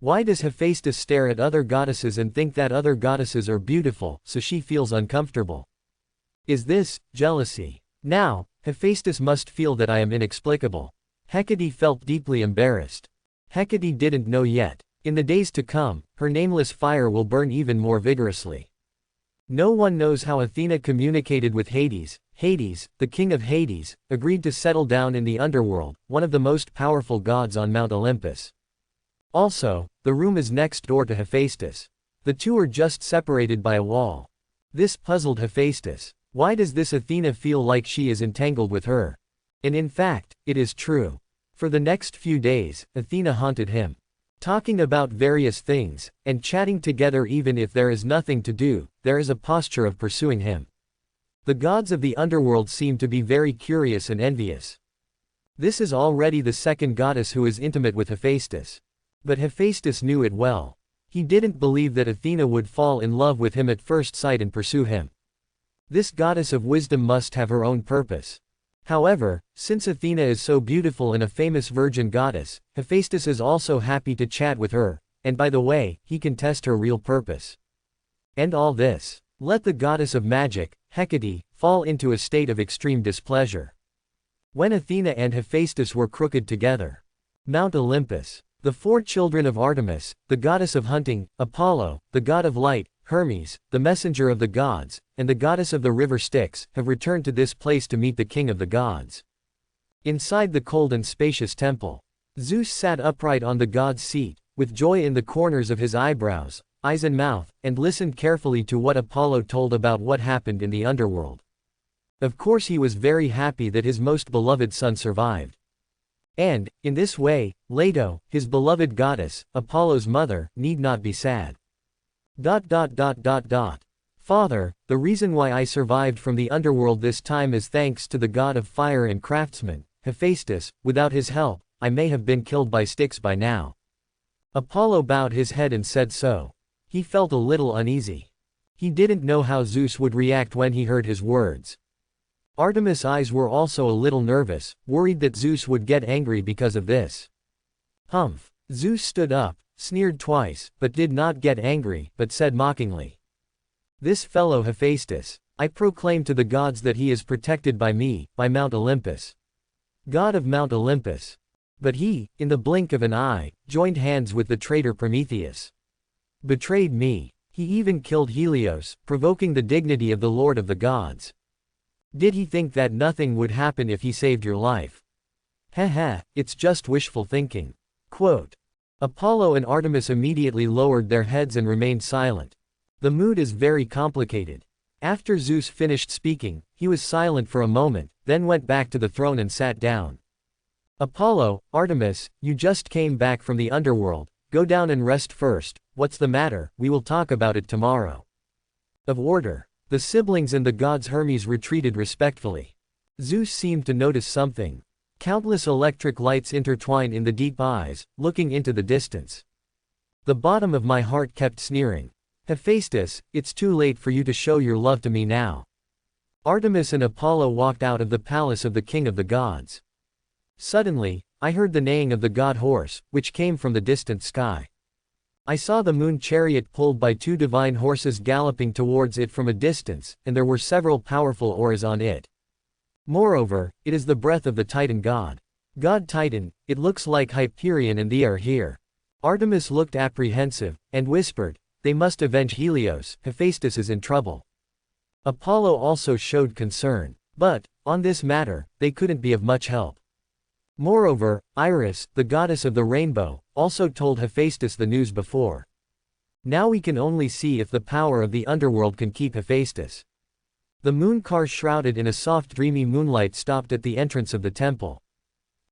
A: Why does Hephaestus stare at other goddesses and think that other goddesses are beautiful, so she feels uncomfortable? Is this jealousy? Now, Hephaestus must feel that I am inexplicable. Hecate felt deeply embarrassed. Hecate didn't know yet. In the days to come, her nameless fire will burn even more vigorously. No one knows how Athena communicated with Hades. Hades, the king of Hades, agreed to settle down in the underworld, one of the most powerful gods on Mount Olympus. Also, the room is next door to Hephaestus. The two are just separated by a wall. This puzzled Hephaestus. Why does this Athena feel like she is entangled with her? And in fact, it is true. For the next few days, Athena haunted him. Talking about various things, and chatting together even if there is nothing to do, there is a posture of pursuing him. The gods of the underworld seem to be very curious and envious. This is already the second goddess who is intimate with Hephaestus. But Hephaestus knew it well. He didn't believe that Athena would fall in love with him at first sight and pursue him. This goddess of wisdom must have her own purpose. However, since Athena is so beautiful and a famous virgin goddess, Hephaestus is also happy to chat with her, and by the way, he can test her real purpose. And all this, let the goddess of magic, Hecate, fall into a state of extreme displeasure. When Athena and Hephaestus were crooked together. Mount Olympus. The four children of Artemis, the goddess of hunting, Apollo, the god of light, Hermes, the messenger of the gods, and the goddess of the river Styx, have returned to this place to meet the king of the gods. Inside the cold and spacious temple, Zeus sat upright on the god's seat, with joy in the corners of his eyebrows, eyes and mouth, and listened carefully to what Apollo told about what happened in the underworld. Of course he was very happy that his most beloved son survived. And, in this way, Leto, his beloved goddess, Apollo's mother, need not be sad. Father, the reason why I survived from the underworld this time is thanks to the god of fire and craftsmen, Hephaestus. Without his help, I may have been killed by Styx by now. Apollo bowed his head and said so. He felt a little uneasy. He didn't know how Zeus would react when he heard his words. Artemis' eyes were also a little nervous, worried that Zeus would get angry because of this. Humph. Zeus stood up, sneered twice, but did not get angry, but said mockingly, "This fellow Hephaestus, I proclaim to the gods that he is protected by me, by Mount Olympus. God of Mount Olympus." But he, in the blink of an eye, joined hands with the traitor Prometheus. Betrayed me. He even killed Helios, provoking the dignity of the Lord of the gods. Did he think that nothing would happen if he saved your life? Heh, it's just wishful thinking. Quote. Apollo and Artemis immediately lowered their heads and remained silent. The mood is very complicated. After Zeus finished speaking, he was silent for a moment, then went back to the throne and sat down. Apollo, Artemis, you just came back from the underworld, go down and rest first. What's the matter? We will talk about it tomorrow. Of order. The siblings and the gods Hermes retreated respectfully. Zeus seemed to notice something. Countless electric lights intertwined in the deep eyes, looking into the distance. The bottom of my heart kept sneering. Hephaestus, it's too late for you to show your love to me now. Artemis and Apollo walked out of the palace of the king of the gods. Suddenly, I heard the neighing of the god horse, which came from the distant sky. I saw the moon chariot pulled by two divine horses galloping towards it from a distance, and there were several powerful oars on it. Moreover, it is the breath of the Titan god. God Titan, it looks like Hyperion and Thea are here. Artemis looked apprehensive, and whispered, they must avenge Helios, Hephaestus is in trouble. Apollo also showed concern. But, on this matter, they couldn't be of much help. Moreover, Iris, the goddess of the rainbow, also told Hephaestus the news before. Now we can only see if the power of the underworld can keep Hephaestus. The moon car shrouded in a soft dreamy moonlight stopped at the entrance of the temple.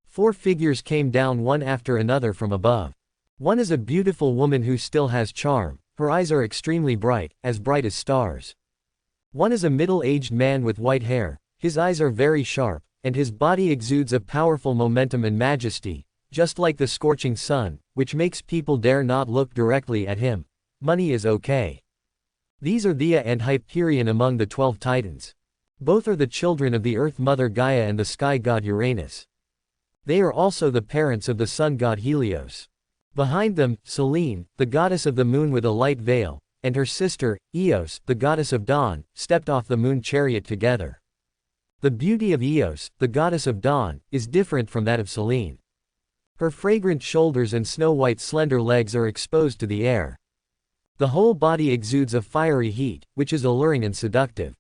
A: 4 figures came down one after another from above. One is a beautiful woman who still has charm, her eyes are extremely bright as stars. One is a middle-aged man with white hair, his eyes are very sharp, and his body exudes a powerful momentum and majesty, just like the scorching sun, which makes people dare not look directly at him. Money is okay. These are Thea and Hyperion among the 12 titans. Both are the children of the earth mother Gaia and the sky god Uranus. They are also the parents of the sun god Helios. Behind them, Selene, the goddess of the moon with a light veil, and her sister, Eos, the goddess of dawn, stepped off the moon chariot together. The beauty of Eos, the goddess of dawn, is different from that of Selene. Her fragrant shoulders and snow-white slender legs are exposed to the air. The whole body exudes a fiery heat, which is alluring and seductive.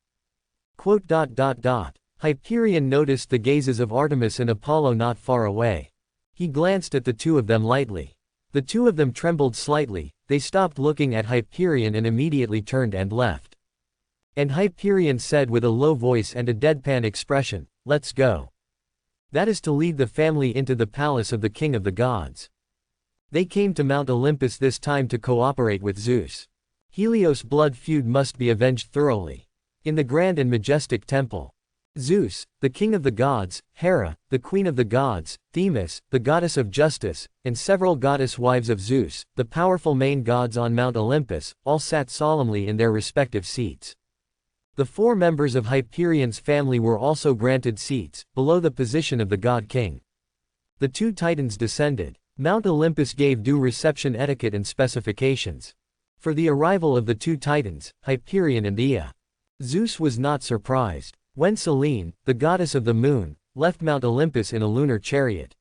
A: Hyperion noticed the gazes of Artemis and Apollo not far away. He glanced at the two of them lightly. The two of them trembled slightly, they stopped looking at Hyperion and immediately turned and left. And Hyperion said with a low voice and a deadpan expression, let's go. That is to lead the family into the palace of the king of the gods. They came to Mount Olympus this time to cooperate with Zeus. Helios' blood feud must be avenged thoroughly. In the grand and majestic temple, Zeus, the king of the gods, Hera, the queen of the gods, Themis, the goddess of justice, and several goddess wives of Zeus, the powerful main gods on Mount Olympus, all sat solemnly in their respective seats. The 4 members of Hyperion's family were also granted seats, below the position of the god king. The 2 titans descended. Mount Olympus gave due reception etiquette and specifications. For the arrival of the 2 titans, Hyperion and Thea. Zeus was not surprised. When Selene, the goddess of the moon, left Mount Olympus in a lunar chariot.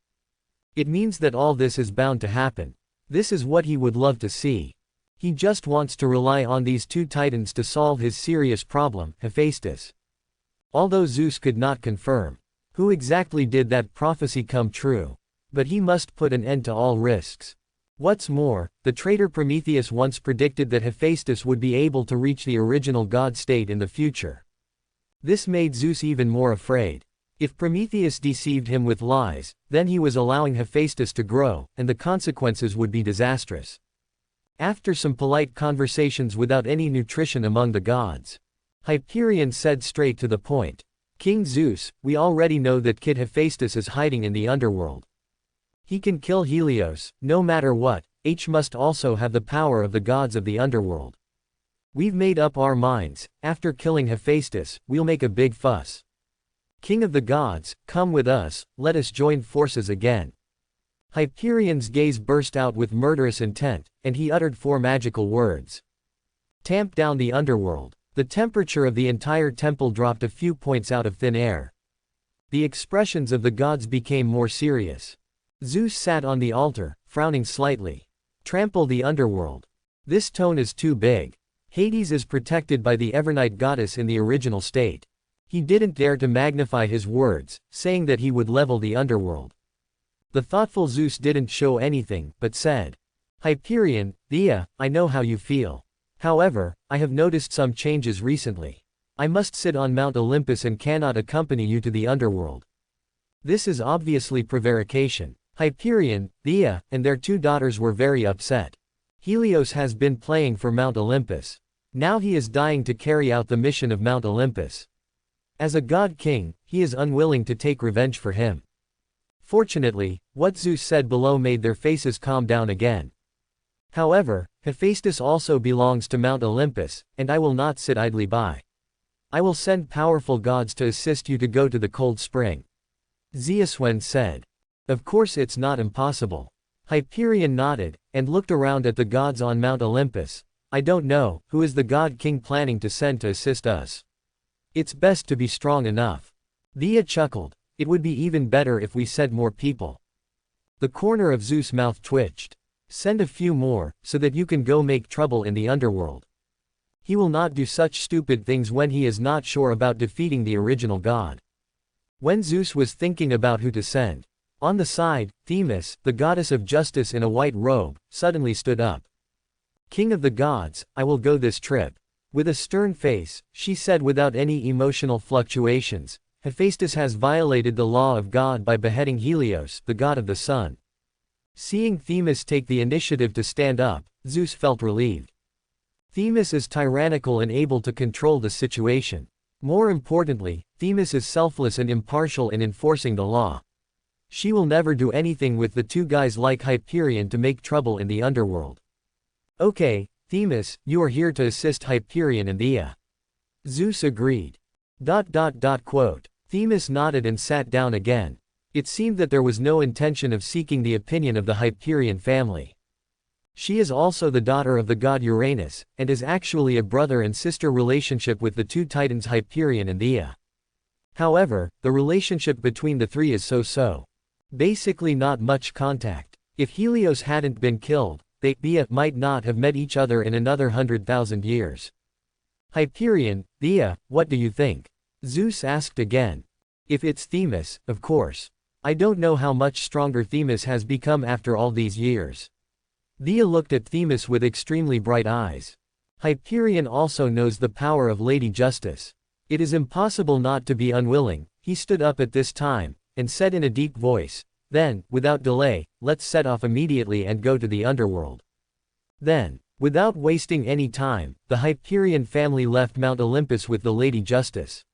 A: It means that all this is bound to happen. This is what he would love to see. He just wants to rely on these 2 titans to solve his serious problem, Hephaestus. Although Zeus could not confirm who exactly did that prophecy come true. But he must put an end to all risks. What's more, the traitor Prometheus once predicted that Hephaestus would be able to reach the original god state in the future. This made Zeus even more afraid. If Prometheus deceived him with lies, then he was allowing Hephaestus to grow, and the consequences would be disastrous. After some polite conversations without any nutrition among the gods, Hyperion said straight to the point. King Zeus, we already know that Kid Hephaestus is hiding in the underworld. He can kill Helios, no matter what. H must also have the power of the gods of the underworld. We've made up our minds, after killing Hephaestus, we'll make a big fuss. King of the gods, come with us, let us join forces again. Hyperion's gaze burst out with murderous intent, and he uttered 4 magical words. Tamp down the underworld. The temperature of the entire temple dropped a few points out of thin air. The expressions of the gods became more serious. Zeus sat on the altar, frowning slightly. Trample the underworld. This tone is too big. Hades is protected by the Evernight goddess in the original state. He didn't dare to magnify his words, saying that he would level the underworld. The thoughtful Zeus didn't show anything, but said, Hyperion, Thea, I know how you feel. However, I have noticed some changes recently. I must sit on Mount Olympus and cannot accompany you to the underworld. This is obviously prevarication. Hyperion, Thea, and their 2 daughters were very upset. Helios has been playing for Mount Olympus. Now he is dying to carry out the mission of Mount Olympus. As a god king, he is unwilling to take revenge for him. Fortunately, what Zeus said below made their faces calm down again. However, Hephaestus also belongs to Mount Olympus, and I will not sit idly by. I will send powerful gods to assist you to go to the cold spring. Zeuswen said. Of course it's not impossible. Hyperion nodded, and looked around at the gods on Mount Olympus. I don't know, who is the god king planning to send to assist us? It's best to be strong enough. Thea chuckled. It would be even better if we sent more people. The corner of Zeus' mouth twitched. Send a few more, so that you can go make trouble in the underworld. He will not do such stupid things when he is not sure about defeating the original god. When Zeus was thinking about who to send, on the side, Themis, the goddess of justice in a white robe, suddenly stood up. King of the gods, I will go this trip. With a stern face, she said without any emotional fluctuations, Hephaestus has violated the law of God by beheading Helios, the god of the sun. Seeing Themis take the initiative to stand up, Zeus felt relieved. Themis is tyrannical and able to control the situation. More importantly, Themis is selfless and impartial in enforcing the law. She will never do anything with the 2 guys like Hyperion to make trouble in the underworld. Okay, Themis, you are here to assist Hyperion and Thea. Zeus agreed. Quote. Themis nodded and sat down again. It seemed that there was no intention of seeking the opinion of the Hyperion family. She is also the daughter of the god Uranus, and is actually a brother and sister relationship with the 2 titans Hyperion and Thea. However, the relationship between the 3 is so-so. Basically not much contact. If Helios hadn't been killed, they might not have met each other in another 100,000 years. Hyperion, Thea, what do you think? Zeus asked again. If it's Themis, of course. I don't know how much stronger Themis has become after all these years. Thea looked at Themis with extremely bright eyes. Hyperion also knows the power of Lady Justice. It is impossible not to be unwilling. He stood up at this time, and said in a deep voice, then, without delay, let's set off immediately and go to the underworld. Then, without wasting any time, the Hyperion family left Mount Olympus with the Lady Justice.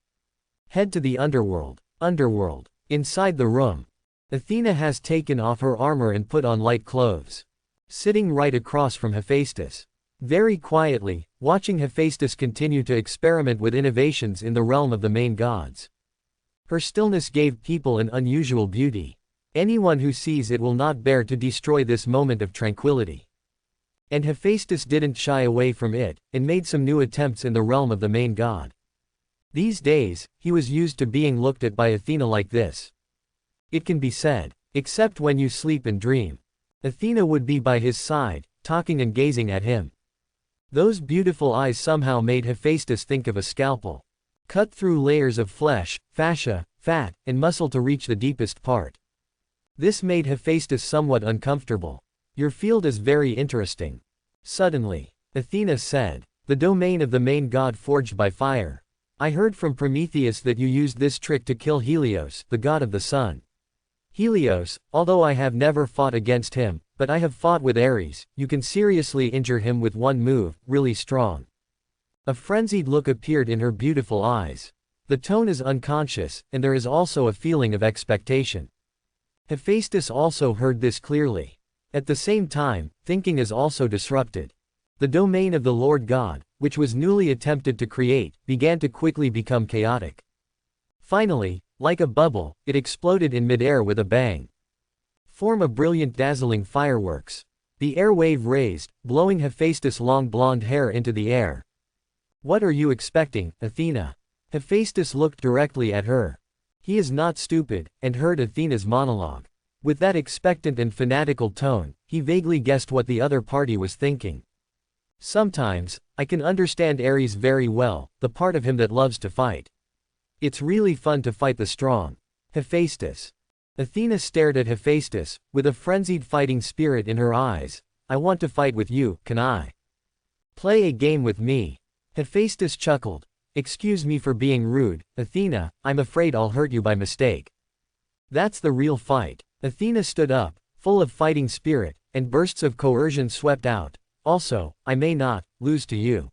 A: Head to the underworld. Underworld. Inside the room. Athena has taken off her armor and put on light clothes. Sitting right across from Hephaestus. Very quietly, watching Hephaestus continue to experiment with innovations in the realm of the main gods. Her stillness gave people an unusual beauty. Anyone who sees it will not bear to destroy this moment of tranquility. And Hephaestus didn't shy away from it, and made some new attempts in the realm of the main god. These days, he was used to being looked at by Athena like this. It can be said, except when you sleep and dream. Athena would be by his side, talking and gazing at him. Those beautiful eyes somehow made Hephaestus think of a scalpel. Cut through layers of flesh, fascia, fat, and muscle to reach the deepest part. This made Hephaestus somewhat uncomfortable. Your field is very interesting. Suddenly, Athena said, the domain of the main god forged by fire. I heard from Prometheus that you used this trick to kill Helios, the god of the sun. Helios, although I have never fought against him, But I have fought with Ares, you can seriously injure him with one move, really strong. A frenzied look appeared in her beautiful eyes. The tone is unconscious, and there is also a feeling of expectation. Hephaestus also heard this clearly. At the same time, thinking is also disrupted. The domain of the Lord God, which was newly attempted to create, began to quickly become chaotic. Finally, like a bubble, it exploded in midair with a bang. Form a brilliant dazzling fireworks. The air wave raised, blowing Hephaestus' long blonde hair into the air. What are you expecting, Athena? Hephaestus looked directly at her. He is not stupid, and heard Athena's monologue. With that expectant and fanatical tone, he vaguely guessed what the other party was thinking. Sometimes, I can understand Ares very well, the part of him that loves to fight. It's really fun to fight the strong. Hephaestus. Athena stared at Hephaestus, with a frenzied fighting spirit in her eyes. I want to fight with you, can I? Play a game with me. Hephaestus chuckled. Excuse me for being rude, Athena, I'm afraid I'll hurt you by mistake. That's the real fight. Athena stood up, full of fighting spirit, and bursts of coercion swept out. Also, I may not lose to you.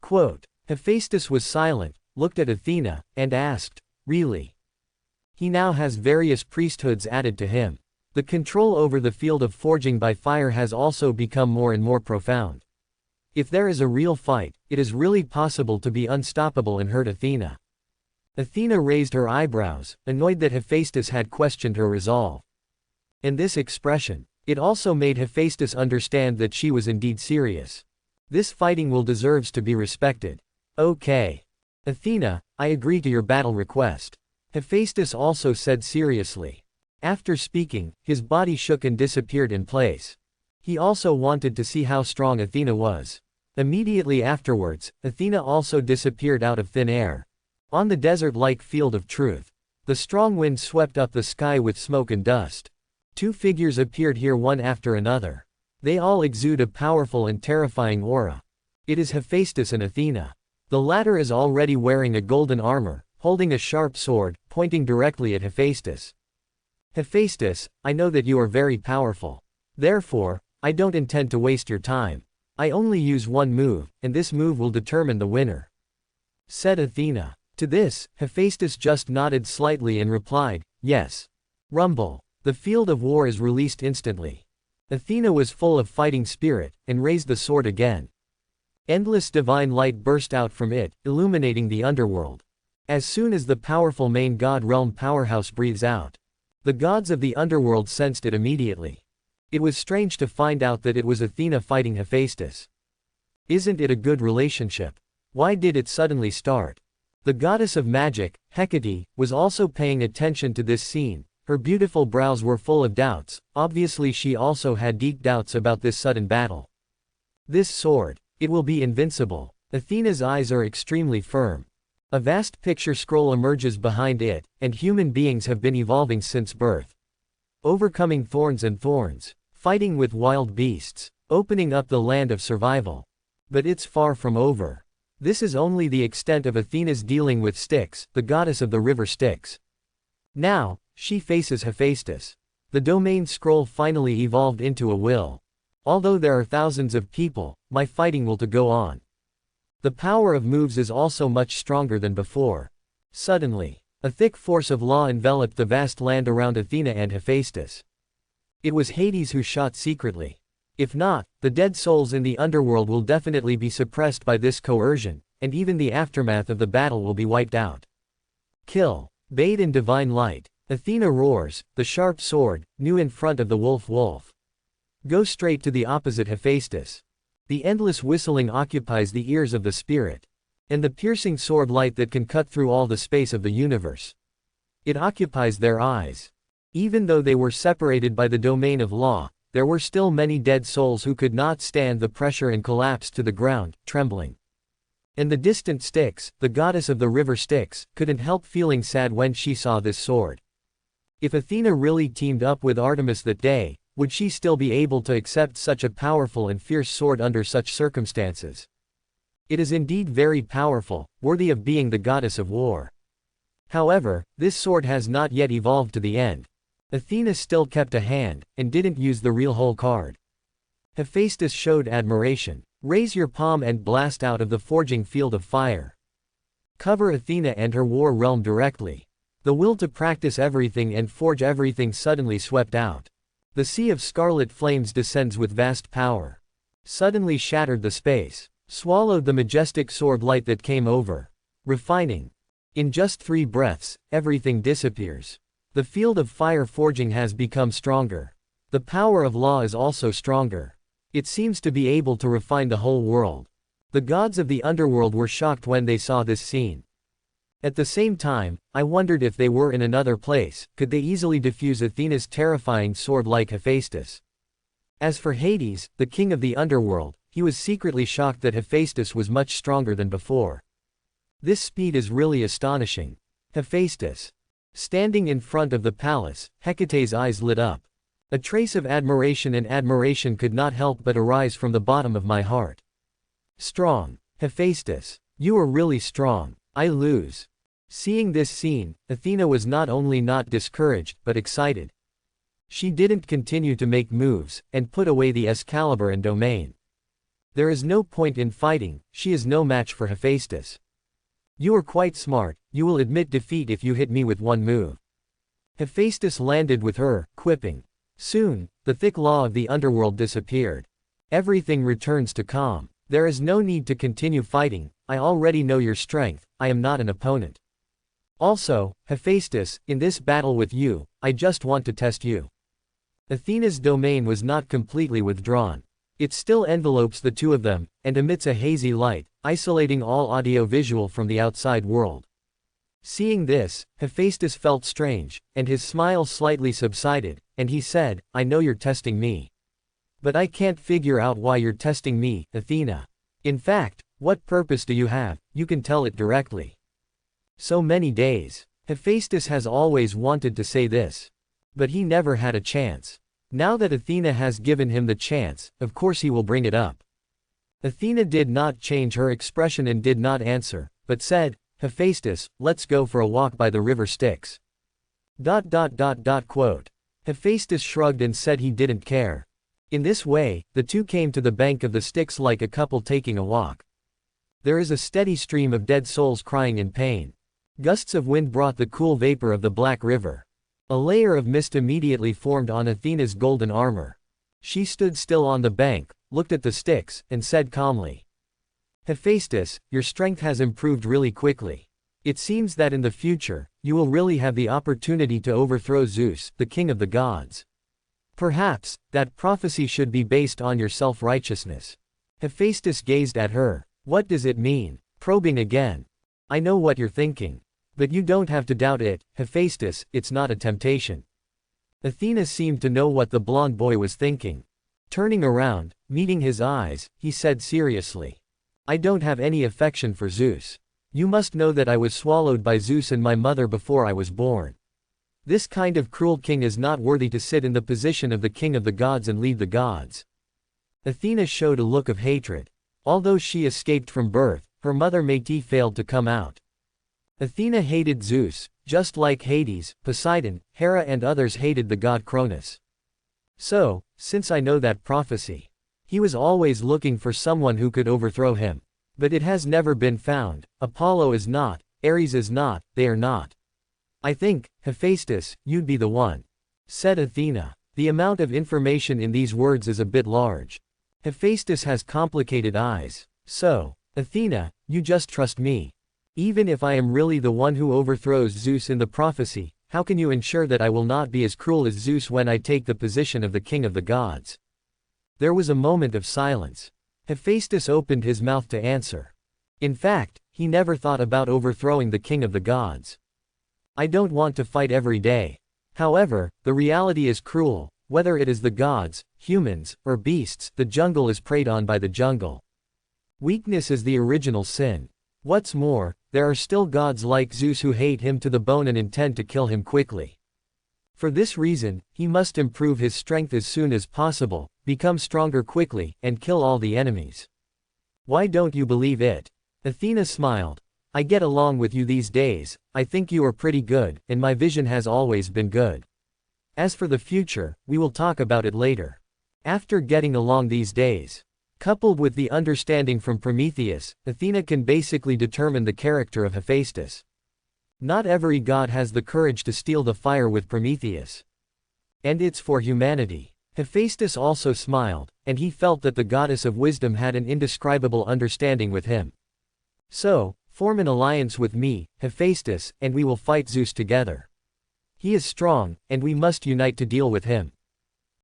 A: Quote. Hephaestus was silent, looked at Athena, and asked, really? He now has various priesthoods added to him. The control over the field of forging by fire has also become more and more profound. If there is a real fight, it is really possible to be unstoppable and hurt Athena. Athena raised her eyebrows, annoyed that Hephaestus had questioned her resolve. And this expression, it also made Hephaestus understand that she was indeed serious. This fighting will deserves to be respected. Okay. Athena, I agree to your battle request. Hephaestus also said seriously. After speaking, his body shook and disappeared in place. He also wanted to see how strong Athena was. Immediately afterwards, Athena also disappeared out of thin air. On the desert-like field of truth, the strong wind swept up the sky with smoke and dust. Two figures appeared here one after another. They all exude a powerful and terrifying aura. It is Hephaestus and Athena. The latter is already wearing a golden armor, holding a sharp sword, pointing directly at Hephaestus. Hephaestus, I know that you are very powerful. Therefore, I don't intend to waste your time. I only use one move, and this move will determine the winner. Said Athena. To this, Hephaestus just nodded slightly and replied, yes. Rumble. The field of war is released instantly. Athena was full of fighting spirit, and raised the sword again. Endless divine light burst out from it, illuminating the underworld. As soon as the powerful main god realm powerhouse breathes out, the gods of the underworld sensed it immediately. It was strange to find out that it was Athena fighting Hephaestus. Isn't it a good relationship? Why did it suddenly start? The goddess of magic, Hecate, was also paying attention to this scene. Her beautiful brows were full of doubts. Obviously she also had deep doubts about this sudden battle. This sword, it will be invincible. Athena's eyes are extremely firm. A vast picture scroll emerges behind it, and human beings have been evolving since birth. Overcoming thorns and thorns, fighting with wild beasts, opening up the land of survival. But it's far from over. This is only the extent of Athena's dealing with Styx, the goddess of the river Styx. Now, she faces Hephaestus. The domain scroll finally evolved into a will. Although there are thousands of people, my fighting will to go on. The power of moves is also much stronger than before. Suddenly, a thick force of law enveloped the vast land around Athena and Hephaestus. It was Hades who shot secretly. If not, the dead souls in the underworld will definitely be suppressed by this coercion, and even the aftermath of the battle will be wiped out. Kill. Bathe in divine light. Athena roars, the sharp sword, new in front of the wolf. Go straight to the opposite Hephaestus. The endless whistling occupies the ears of the spirit. And the piercing sword light that can cut through all the space of the universe. It occupies their eyes. Even though they were separated by the domain of law, there were still many dead souls who could not stand the pressure and collapsed to the ground, trembling. And the distant Styx, the goddess of the river Styx, couldn't help feeling sad when she saw this sword. If Athena really teamed up with Artemis that day, would she still be able to accept such a powerful and fierce sword under such circumstances? It is indeed very powerful, worthy of being the goddess of war. However, this sword has not yet evolved to the end. Athena still kept a hand, and didn't use the real whole card. Hephaestus showed admiration. Raise your palm and blast out of the forging field of fire. Cover Athena and her war realm directly. The will to practice everything and forge everything suddenly swept out. The sea of scarlet flames descends with vast power. Suddenly shattered the space. Swallowed the majestic sword light that came over. Refining. In just 3 breaths, everything disappears. The field of fire forging has become stronger. The power of law is also stronger. It seems to be able to refine the whole world. The gods of the underworld were shocked when they saw this scene. At the same time, I wondered if they were in another place, could they easily defuse Athena's terrifying sword like Hephaestus? As for Hades, the king of the underworld, he was secretly shocked that Hephaestus was much stronger than before. This speed is really astonishing. Hephaestus. Standing in front of the palace, Hecate's eyes lit up. A trace of admiration could not help but arise from the bottom of my heart. Strong. Hephaestus. You are really strong. I lose. Seeing this scene, Athena was not only not discouraged, but excited. She didn't continue to make moves, and put away the Excalibur and domain. There is no point in fighting, she is no match for Hephaestus. You are quite smart, you will admit defeat if you hit me with one move. Hephaestus landed with her, quipping. Soon, the thick law of the underworld disappeared. Everything returns to calm. There is no need to continue fighting, I already know your strength, I am not an opponent. Also, Hephaestus, in this battle with you, I just want to test you. Athena's domain was not completely withdrawn. It still envelopes the two of them, and emits a hazy light, isolating all audio-visual from the outside world. Seeing this, Hephaestus felt strange, and his smile slightly subsided, and he said, I know you're testing me. But I can't figure out why you're testing me, Athena. In fact, what purpose do you have? You can tell it directly. So many days. Hephaestus has always wanted to say this. But he never had a chance. Now that Athena has given him the chance, of course he will bring it up. Athena did not change her expression and did not answer, but said, Hephaestus, let's go for a walk by the river Styx. Quote. Hephaestus shrugged and said he didn't care. In this way, the two came to the bank of the Styx like a couple taking a walk. There is a steady stream of dead souls crying in pain. Gusts of wind brought the cool vapor of the black river. A layer of mist immediately formed on Athena's golden armor. She stood still on the bank, looked at the Styx, and said calmly. Hephaestus, your strength has improved really quickly. It seems that in the future, you will really have the opportunity to overthrow Zeus, the king of the gods. Perhaps, that prophecy should be based on your self-righteousness. Hephaestus gazed at her. What does it mean? Probing again. I know what you're thinking. But you don't have to doubt it, Hephaestus, it's not a temptation. Athena seemed to know what the blonde boy was thinking. Turning around, meeting his eyes, he said seriously. I don't have any affection for Zeus. You must know that I was swallowed by Zeus and my mother before I was born. This kind of cruel king is not worthy to sit in the position of the king of the gods and lead the gods. Athena showed a look of hatred. Although she escaped from birth, her mother Métis failed to come out. Athena hated Zeus, just like Hades, Poseidon, Hera and others hated the god Cronus. So, since I know that prophecy, he was always looking for someone who could overthrow him. But it has never been found. Apollo is not, Ares is not, they are not. I think, Hephaestus, you'd be the one. Said Athena. The amount of information in these words is a bit large. Hephaestus has complicated eyes. So, Athena, you just trust me. Even if I am really the one who overthrows Zeus in the prophecy, how can you ensure that I will not be as cruel as Zeus when I take the position of the king of the gods? There was a moment of silence. Hephaestus opened his mouth to answer. In fact, he never thought about overthrowing the king of the gods. I don't want to fight every day. However, the reality is cruel, whether it is the gods, humans, or beasts, the jungle is preyed on by the jungle. Weakness is the original sin. What's more, there are still gods like Zeus who hate him to the bone and intend to kill him quickly. For this reason, he must improve his strength as soon as possible, become stronger quickly, and kill all the enemies. Why don't you believe it? Athena smiled. I get along with you these days, I think you are pretty good, and my vision has always been good. As for the future, we will talk about it later. After getting along these days, coupled with the understanding from Prometheus, Athena can basically determine the character of Hephaestus. Not every god has the courage to steal the fire with Prometheus. And it's for humanity. Hephaestus also smiled, and he felt that the goddess of wisdom had an indescribable understanding with him. So, form an alliance with me, Hephaestus, and we will fight Zeus together. He is strong, and we must unite to deal with him.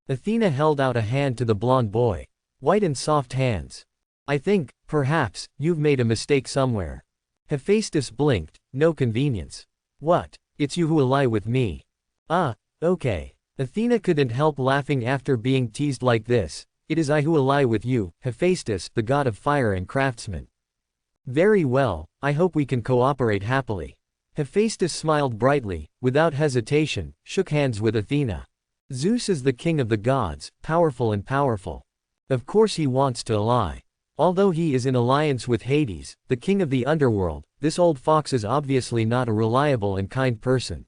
A: Athena held out a hand to the blonde boy. White and soft hands. I think, perhaps, you've made a mistake somewhere. Hephaestus blinked. No convenience. What? It's you who will lie with me. Ah, okay. Athena couldn't help laughing after being teased like this. It is I who will lie with you, Hephaestus, the god of fire and craftsmen. Very well, I hope we can cooperate happily. Hephaestus smiled brightly, without hesitation, shook hands with Athena. Zeus is the king of the gods, powerful and powerful. Of course he wants to ally. Although he is in alliance with Hades, the king of the underworld, this old fox is obviously not a reliable and kind person.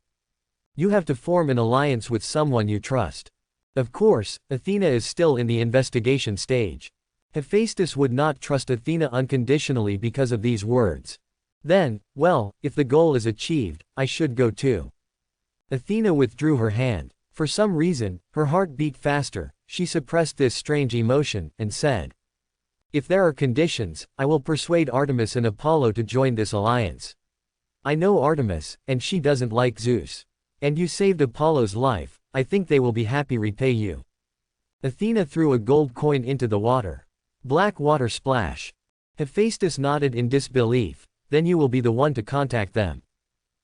A: You have to form an alliance with someone you trust. Of course, Athena is still in the investigation stage. Hephaestus would not trust Athena unconditionally because of these words. Then, well, if the goal is achieved, I should go too. Athena withdrew her hand. For some reason, her heart beat faster. She suppressed this strange emotion, and said, if there are conditions, I will persuade Artemis and Apollo to join this alliance. I know Artemis, and she doesn't like Zeus. And you saved Apollo's life, I think they will be happy repay you. Athena threw a gold coin into the water. Black water splash. Hephaestus nodded in disbelief. Then you will be the one to contact them.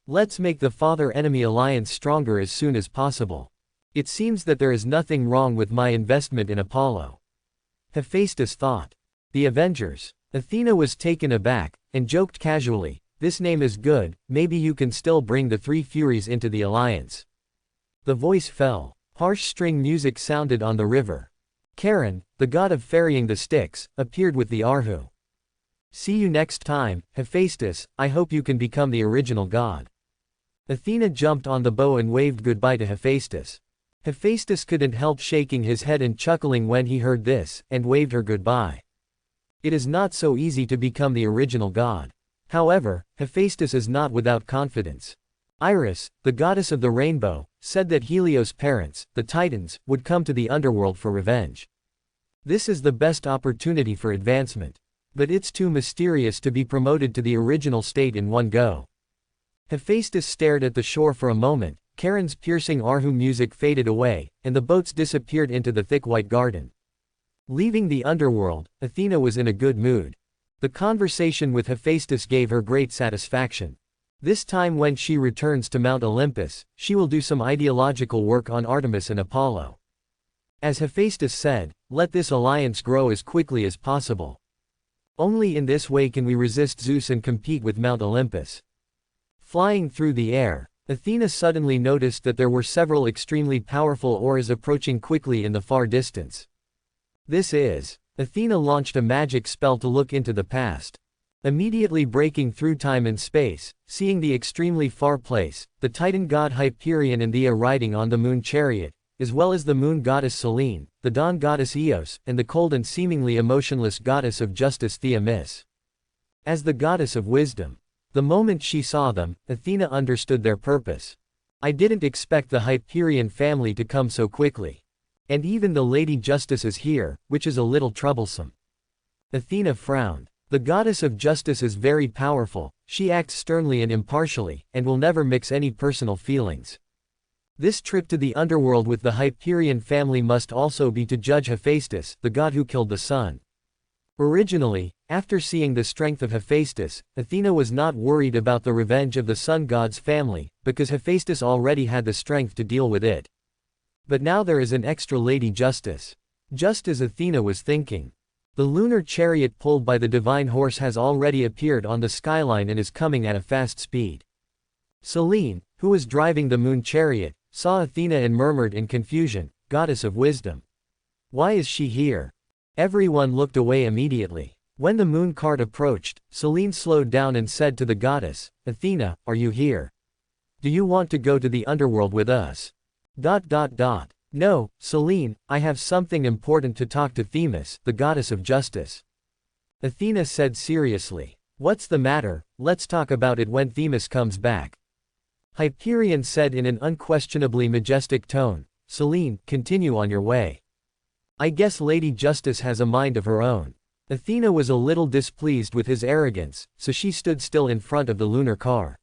A: Let's make the father-enemy alliance stronger as soon as possible. It seems that there is nothing wrong with my investment in Apollo. Hephaestus thought. The Avengers. Athena was taken aback, and joked casually, this name is good, maybe you can still bring the three Furies into the alliance. The voice fell. Harsh string music sounded on the river. Charon, the god of ferrying the Styx, appeared with the Arhu. See you next time, Hephaestus, I hope you can become the original god. Athena jumped on the bow and waved goodbye to Hephaestus. Hephaestus couldn't help shaking his head and chuckling when he heard this, and waved her goodbye. It is not so easy to become the original god. However, Hephaestus is not without confidence. Iris, the goddess of the rainbow, said that Helios' parents, the Titans, would come to the underworld for revenge. This is the best opportunity for advancement. But it's too mysterious to be promoted to the original state in one go. Hephaestus stared at the shore for a moment. Charon's piercing Arhu music faded away, and the boats disappeared into the thick white garden. Leaving the underworld, Athena was in a good mood. The conversation with Hephaestus gave her great satisfaction. This time when she returns to Mount Olympus, she will do some ideological work on Artemis and Apollo. As Hephaestus said, let this alliance grow as quickly as possible. Only in this way can we resist Zeus and compete with Mount Olympus. Flying through the air, Athena suddenly noticed that there were several extremely powerful auras approaching quickly in the far distance. This is. Athena launched a magic spell to look into the past. Immediately breaking through time and space, seeing the extremely far place, the Titan god Hyperion and Theia riding on the moon chariot, as well as the moon goddess Selene, the dawn goddess Eos, and the cold and seemingly emotionless goddess of justice Themis. As the goddess of wisdom. The moment she saw them, Athena understood their purpose. I didn't expect the Hyperion family to come so quickly. And even the Lady Justice is here, which is a little troublesome. Athena frowned. The goddess of justice is very powerful, she acts sternly and impartially, and will never mix any personal feelings. This trip to the underworld with the Hyperion family must also be to judge Hephaestus, the god who killed the sun. Originally, after seeing the strength of Hephaestus, Athena was not worried about the revenge of the sun god's family, because Hephaestus already had the strength to deal with it. But now there is an extra Lady Justice. Just as Athena was thinking. The lunar chariot pulled by the divine horse has already appeared on the skyline and is coming at a fast speed. Selene, who was driving the moon chariot, saw Athena and murmured in confusion, "Goddess of wisdom. Why is she here?" Everyone looked away immediately. When the moon cart approached, Selene slowed down and said to the goddess, "Athena, are you here? Do you want to go to the underworld with us?" No, Selene, I have something important to talk to Themis, the goddess of justice. Athena said seriously. What's the matter? Let's talk about it when Themis comes back. Hyperion said in an unquestionably majestic tone. Selene, continue on your way. I guess Lady Justice has a mind of her own. Athena was a little displeased with his arrogance, so she stood still in front of the lunar car.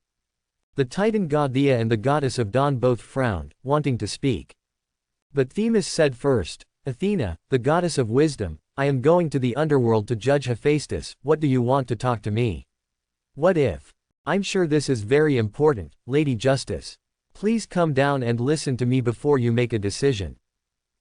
A: The Titan god Thea and the goddess of dawn both frowned, wanting to speak. But Themis said first, Athena, the goddess of wisdom, I am going to the underworld to judge Hephaestus, what do you want to talk to me? What if? I'm sure this is very important, Lady Justice. Please come down and listen to me before you make a decision.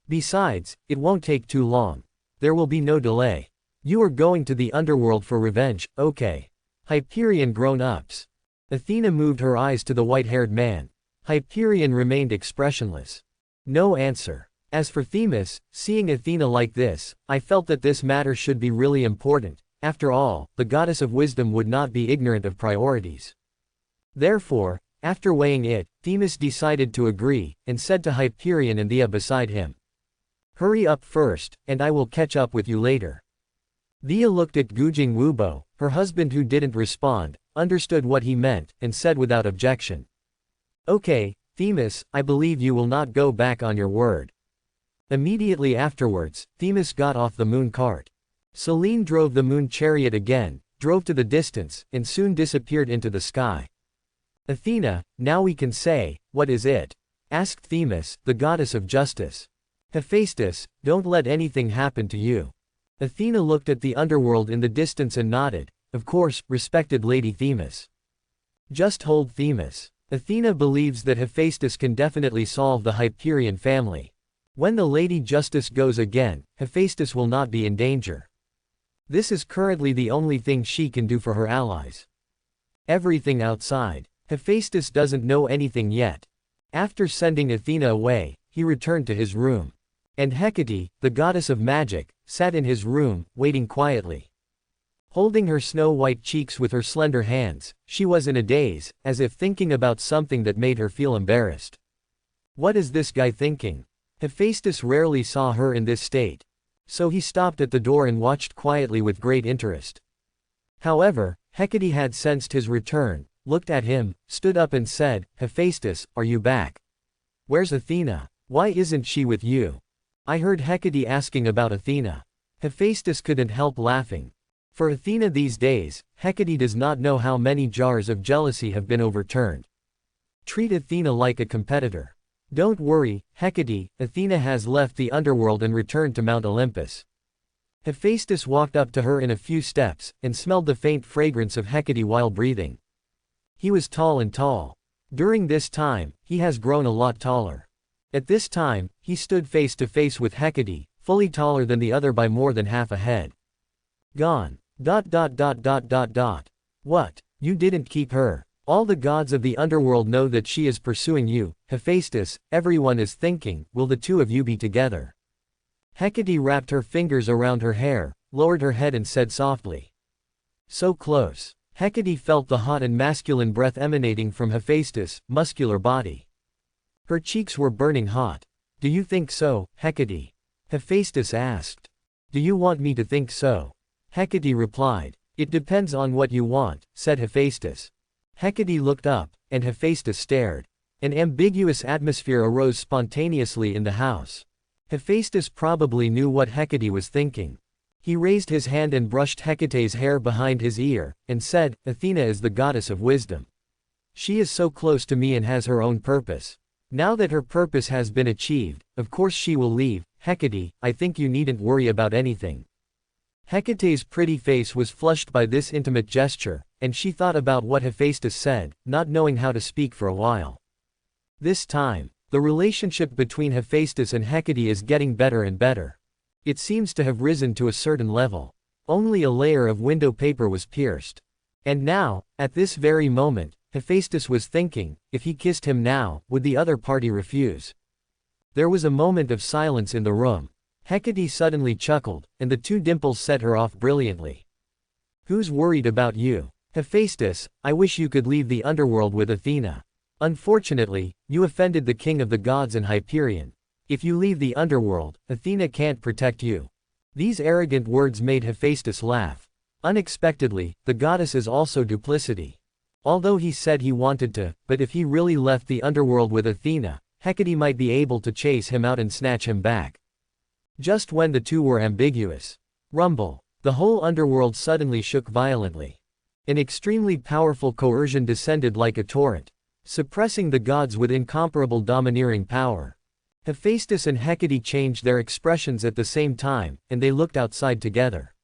A: Besides, it won't take too long. There will be no delay. You are going to the underworld for revenge, okay. Hyperion grown-ups. Athena moved her eyes to the white-haired man. Hyperion remained expressionless. No answer. As for Themis, seeing Athena like this, I felt that this matter should be really important. After all, the goddess of wisdom would not be ignorant of priorities. Therefore, after weighing it, Themis decided to agree, and said to Hyperion and Thea beside him. Hurry up first, and I will catch up with you later. Thea looked at Gujing Wubo, her husband who didn't respond, understood what he meant, and said without objection. Okay, Themis, I believe you will not go back on your word. Immediately afterwards, Themis got off the moon cart. Selene drove the moon chariot again, drove to the distance, and soon disappeared into the sky. Athena, now we can say, what is it? Asked Themis, the goddess of justice. Hephaestus, don't let anything happen to you. Athena looked at the underworld in the distance and nodded, of course, respected Lady Themis. Just hold Themis. Athena believes that Hephaestus can definitely solve the Hyperion family. When the Lady Justice goes again, Hephaestus will not be in danger. This is currently the only thing she can do for her allies. Everything outside. Hephaestus doesn't know anything yet. After sending Athena away, he returned to his room. And Hecate, the goddess of magic, sat in his room, waiting quietly. Holding her snow-white cheeks with her slender hands, she was in a daze, as if thinking about something that made her feel embarrassed. What is this guy thinking? Hephaestus rarely saw her in this state. So he stopped at the door and watched quietly with great interest. However, Hecate had sensed his return, looked at him, stood up and said, Hephaestus, are you back? Where's Athena? Why isn't she with you? I heard Hecate asking about Athena. Hephaestus couldn't help laughing. For Athena these days, Hecate does not know how many jars of jealousy have been overturned. Treat Athena like a competitor. Don't worry, Hecate, Athena has left the underworld and returned to Mount Olympus. Hephaestus walked up to her in a few steps, and smelled the faint fragrance of Hecate while breathing. He was tall and tall. During this time, he has grown a lot taller. At this time, he stood face to face with Hecate, fully taller than the other by more than half a head. Gone. What? You didn't keep her. All the gods of the underworld know that she is pursuing you, Hephaestus, everyone is thinking, will the two of you be together? Hecate wrapped her fingers around her hair, lowered her head and said softly. So close. Hecate felt the hot and masculine breath emanating from Hephaestus' muscular body. Her cheeks were burning hot. Do you think so, Hecate? Hephaestus asked. Do you want me to think so? Hecate replied. It depends on what you want, said Hephaestus. Hecate looked up, and Hephaestus stared. An ambiguous atmosphere arose spontaneously in the house. Hephaestus probably knew what Hecate was thinking. He raised his hand and brushed Hecate's hair behind his ear, and said, Athena is the goddess of wisdom. She is so close to me and has her own purpose. Now that her purpose has been achieved, of course she will leave. Hecate, I think you needn't worry about anything. Hecate's pretty face was flushed by this intimate gesture, and she thought about what Hephaestus said, not knowing how to speak for a while. This time, the relationship between Hephaestus and Hecate is getting better and better. It seems to have risen to a certain level. Only a layer of window paper was pierced. And now, at this very moment, Hephaestus was thinking, if he kissed him now, would the other party refuse? There was a moment of silence in the room. Hecate suddenly chuckled, and the two dimples set her off brilliantly. Who's worried about you? Hephaestus, I wish you could leave the underworld with Athena. Unfortunately, you offended the king of the gods and Hyperion. If you leave the underworld, Athena can't protect you." These arrogant words made Hephaestus laugh. Unexpectedly, the goddess is also duplicity. Although he said he wanted to, but if he really left the underworld with Athena, Hecate might be able to chase him out and snatch him back. Just when the two were ambiguous. Rumble. The whole underworld suddenly shook violently. An extremely powerful coercion descended like a torrent, suppressing the gods with incomparable domineering power. Hephaestus and Hecate changed their expressions at the same time, and they looked outside together.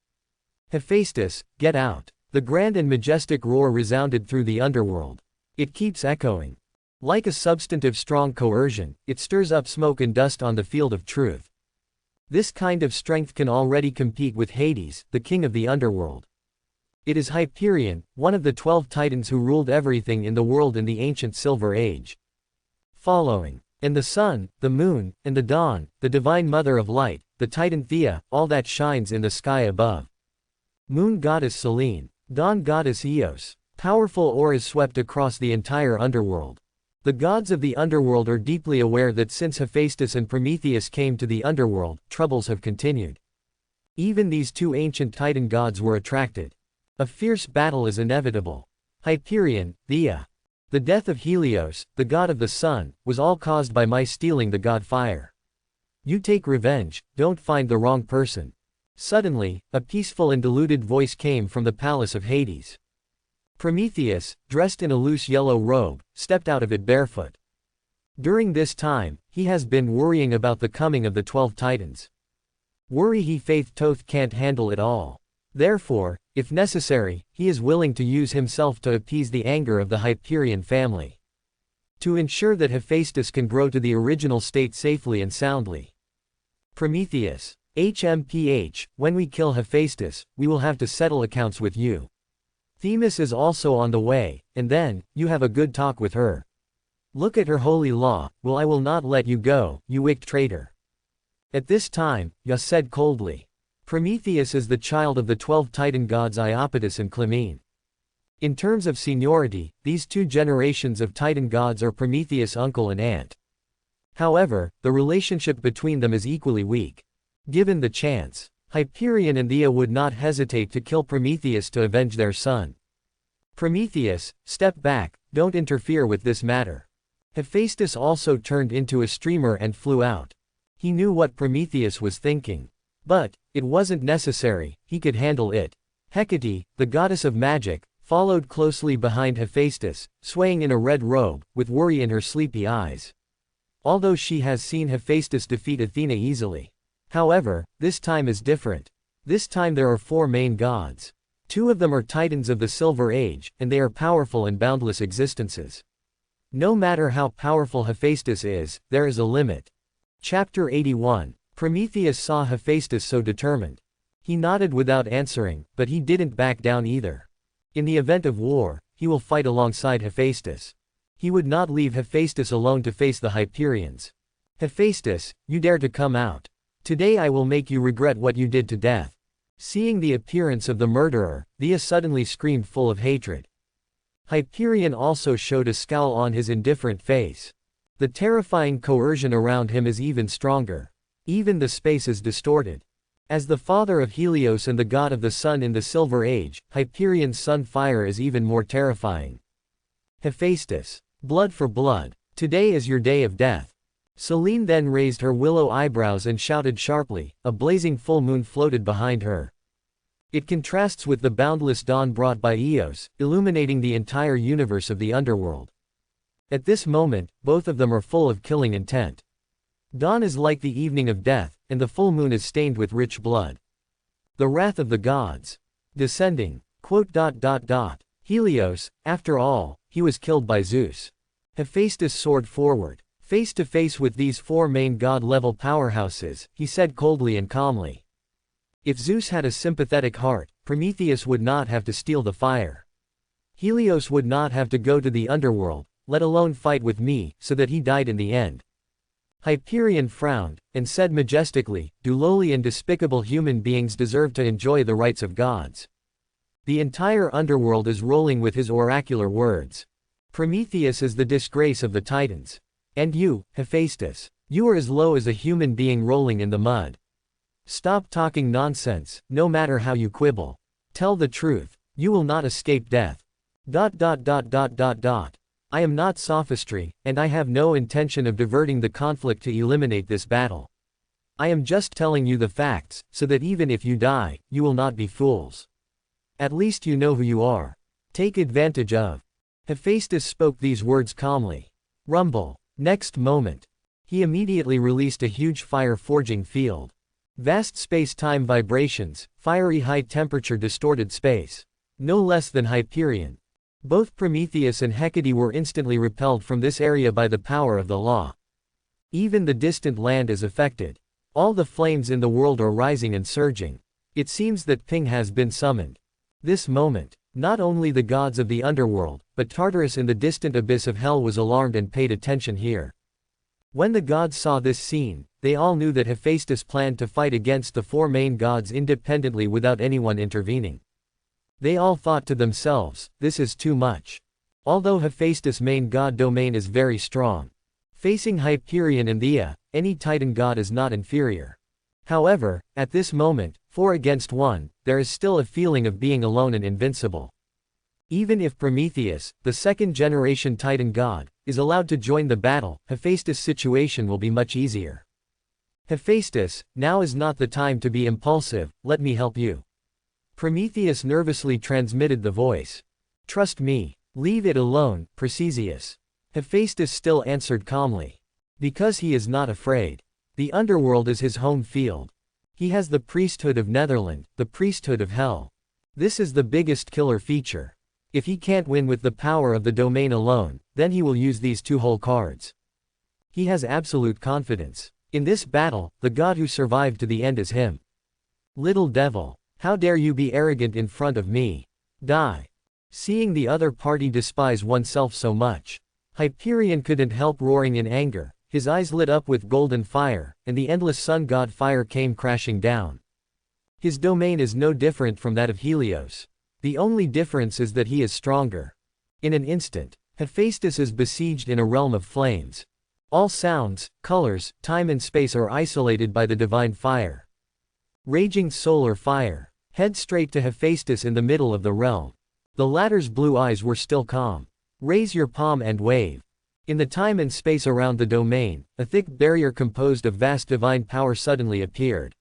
A: "Hephaestus, get out." The grand and majestic roar resounded through the underworld. It keeps echoing. Like a substantive strong coercion, it stirs up smoke and dust on the field of truth. This kind of strength can already compete with Hades, the king of the underworld. It is Hyperion, one of the 12 titans who ruled everything in the world in the ancient Silver Age. Following. And the sun, the moon, and the dawn, the divine mother of light, the titan Thea, all that shines in the sky above. Moon goddess Selene. Dawn goddess Eos. Powerful auras swept across the entire underworld. The gods of the underworld are deeply aware that since Hephaestus and Prometheus came to the underworld, troubles have continued. Even these two ancient titan gods were attracted. A fierce battle is inevitable. Hyperion, Thea. The death of Helios, the god of the sun, was all caused by my stealing the god fire. You take revenge, don't find the wrong person. Suddenly, a peaceful and deluded voice came from the palace of Hades. Prometheus, dressed in a loose yellow robe, stepped out of it barefoot. During this time, he has been worrying about the coming of the 12 titans. Worry he faith Thoth can't handle it all. Therefore, if necessary, he is willing to use himself to appease the anger of the Hyperion family. To ensure that Hephaestus can grow to the original state safely and soundly. Prometheus. HMPH, when we kill Hephaestus, we will have to settle accounts with you. Themis is also on the way, and then, you have a good talk with her. Look at her holy law, well I will not let you go, you wicked traitor. At this time, Ya said coldly. Prometheus is the child of the 12 titan gods Iapetus and Clymene. In terms of seniority, these two generations of titan gods are Prometheus' uncle and aunt. However, the relationship between them is equally weak. Given the chance, Hyperion and Thea would not hesitate to kill Prometheus to avenge their son. Prometheus, step back, don't interfere with this matter. Hephaestus also turned into a streamer and flew out. He knew what Prometheus was thinking. But, it wasn't necessary, he could handle it. Hecate, the goddess of magic, followed closely behind Hephaestus, swaying in a red robe, with worry in her sleepy eyes. Although she has seen Hephaestus defeat Athena easily. However, this time is different. This time there are 4 main gods. 2 of them are titans of the Silver Age, and they are powerful and boundless existences. No matter how powerful Hephaestus is, there is a limit. Chapter 81. Prometheus saw Hephaestus so determined. He nodded without answering, but he didn't back down either. In the event of war, he will fight alongside Hephaestus. He would not leave Hephaestus alone to face the Hyperions. Hephaestus, you dare to come out. Today I will make you regret what you did to death. Seeing the appearance of the murderer, Thea suddenly screamed full of hatred. Hyperion also showed a scowl on his indifferent face. The terrifying coercion around him is even stronger. Even the space is distorted. As the father of Helios and the god of the sun in the Silver Age, Hyperion's sun fire is even more terrifying. Hephaestus. Blood for blood. Today is your day of death. Selene then raised her willow eyebrows and shouted sharply. A blazing full moon floated behind her. It contrasts with the boundless dawn brought by Eos, illuminating the entire universe of the underworld. At this moment, both of them are full of killing intent. Dawn is like the evening of death, and the full moon is stained with rich blood. The wrath of the gods. Descending. Helios, after all, he was killed by Zeus. Hephaestus soared forward. Face to face with these 4 main god-level powerhouses, he said coldly and calmly. If Zeus had a sympathetic heart, Prometheus would not have to steal the fire. Helios would not have to go to the underworld, let alone fight with me, so that he died in the end. Hyperion frowned, and said majestically, do lowly and despicable human beings deserve to enjoy the rights of gods? The entire underworld is rolling with his oracular words. Prometheus is the disgrace of the Titans. And you, Hephaestus, you are as low as a human being rolling in the mud. Stop talking nonsense, no matter how you quibble. Tell the truth, you will not escape death. I am not sophistry, and I have no intention of diverting the conflict to eliminate this battle. I am just telling you the facts, so that even if you die, you will not be fools. At least you know who you are. Take advantage of. Hephaestus spoke these words calmly. Rumble. Next moment. He immediately released a huge fire-forging field. Vast space-time vibrations, fiery high-temperature distorted space. No less than Hyperion. Both Prometheus and Hecate were instantly repelled from this area by the power of the law. Even the distant land is affected. All the flames in the world are rising and surging. It seems that Ping has been summoned. This moment, not only the gods of the underworld, but Tartarus in the distant abyss of hell was alarmed and paid attention here. When the gods saw this scene, they all knew that Hephaestus planned to fight against the four main gods independently without anyone intervening. They all thought to themselves, this is too much. Although Hephaestus' main god domain is very strong. Facing Hyperion and Theia, any Titan god is not inferior. However, at this moment, 4 against 1, there is still a feeling of being alone and invincible. Even if Prometheus, the second-generation Titan god, is allowed to join the battle, Hephaestus' situation will be much easier. Hephaestus, now is not the time to be impulsive, let me help you. Prometheus nervously transmitted the voice. Trust me. Leave it alone, Procesius. Hephaestus still answered calmly. Because he is not afraid. The underworld is his home field. He has the priesthood of Netherland, the priesthood of hell. This is the biggest killer feature. If he can't win with the power of the domain alone, then he will use these 2 whole cards. He has absolute confidence. In this battle, the god who survived to the end is him. Little devil. How dare you be arrogant in front of me? Die. Seeing the other party despise oneself so much. Hyperion couldn't help roaring in anger, his eyes lit up with golden fire, and the endless sun god fire came crashing down. His domain is no different from that of Helios. The only difference is that he is stronger. In an instant, Hephaestus is besieged in a realm of flames. All sounds, colors, time and space are isolated by the divine fire. Raging solar fire. Head straight to Hephaestus in the middle of the realm. The latter's blue eyes were still calm. Raise your palm and wave. In the time and space around the domain, a thick barrier composed of vast divine power suddenly appeared.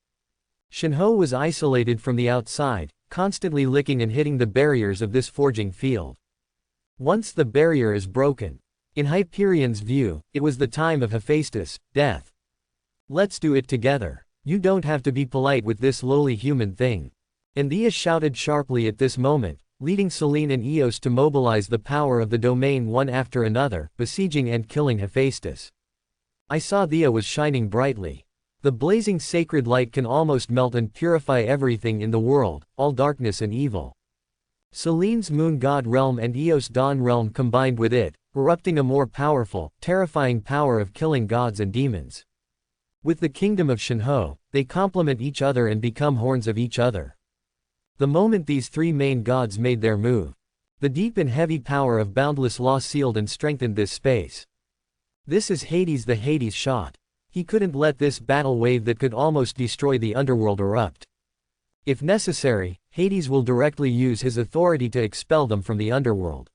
A: Shinho was isolated from the outside, constantly licking and hitting the barriers of this forging field. Once the barrier is broken. In Hyperion's view, it was the time of Hephaestus' death. Let's do it together. You don't have to be polite with this lowly human thing. And Theia shouted sharply at this moment, leading Selene and Eos to mobilize the power of the domain one after another, besieging and killing Hephaestus. I saw Theia was shining brightly. The blazing sacred light can almost melt and purify everything in the world, all darkness and evil. Selene's moon god realm and Eos' dawn realm combined with it, erupting a more powerful, terrifying power of killing gods and demons. With the kingdom of Shinho, they complement each other and become horns of each other. The moment these 3 main gods made their move, the deep and heavy power of boundless law sealed and strengthened this space. This is Hades. The Hades shot. He couldn't let this battle wave that could almost destroy the underworld erupt. If necessary, Hades will directly use his authority to expel them from the underworld.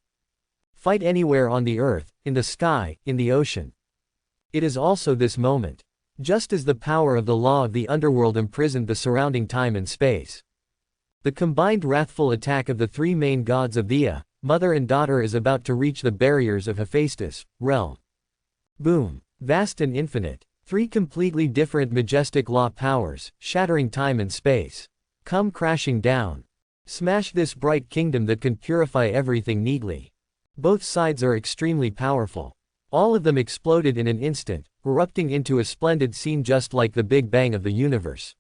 A: Fight anywhere on the earth, in the sky, in the ocean. It is also this moment. Just as the power of the law of the underworld imprisoned the surrounding time and space. The combined wrathful attack of the 3 main gods of Theia, mother and daughter is about to reach the barriers of Hephaestus' realm. Boom. Vast and infinite. 3 completely different majestic law powers, shattering time and space. Come crashing down. Smash this bright kingdom that can purify everything neatly. Both sides are extremely powerful. All of them exploded in an instant, erupting into a splendid scene just like the Big Bang of the universe.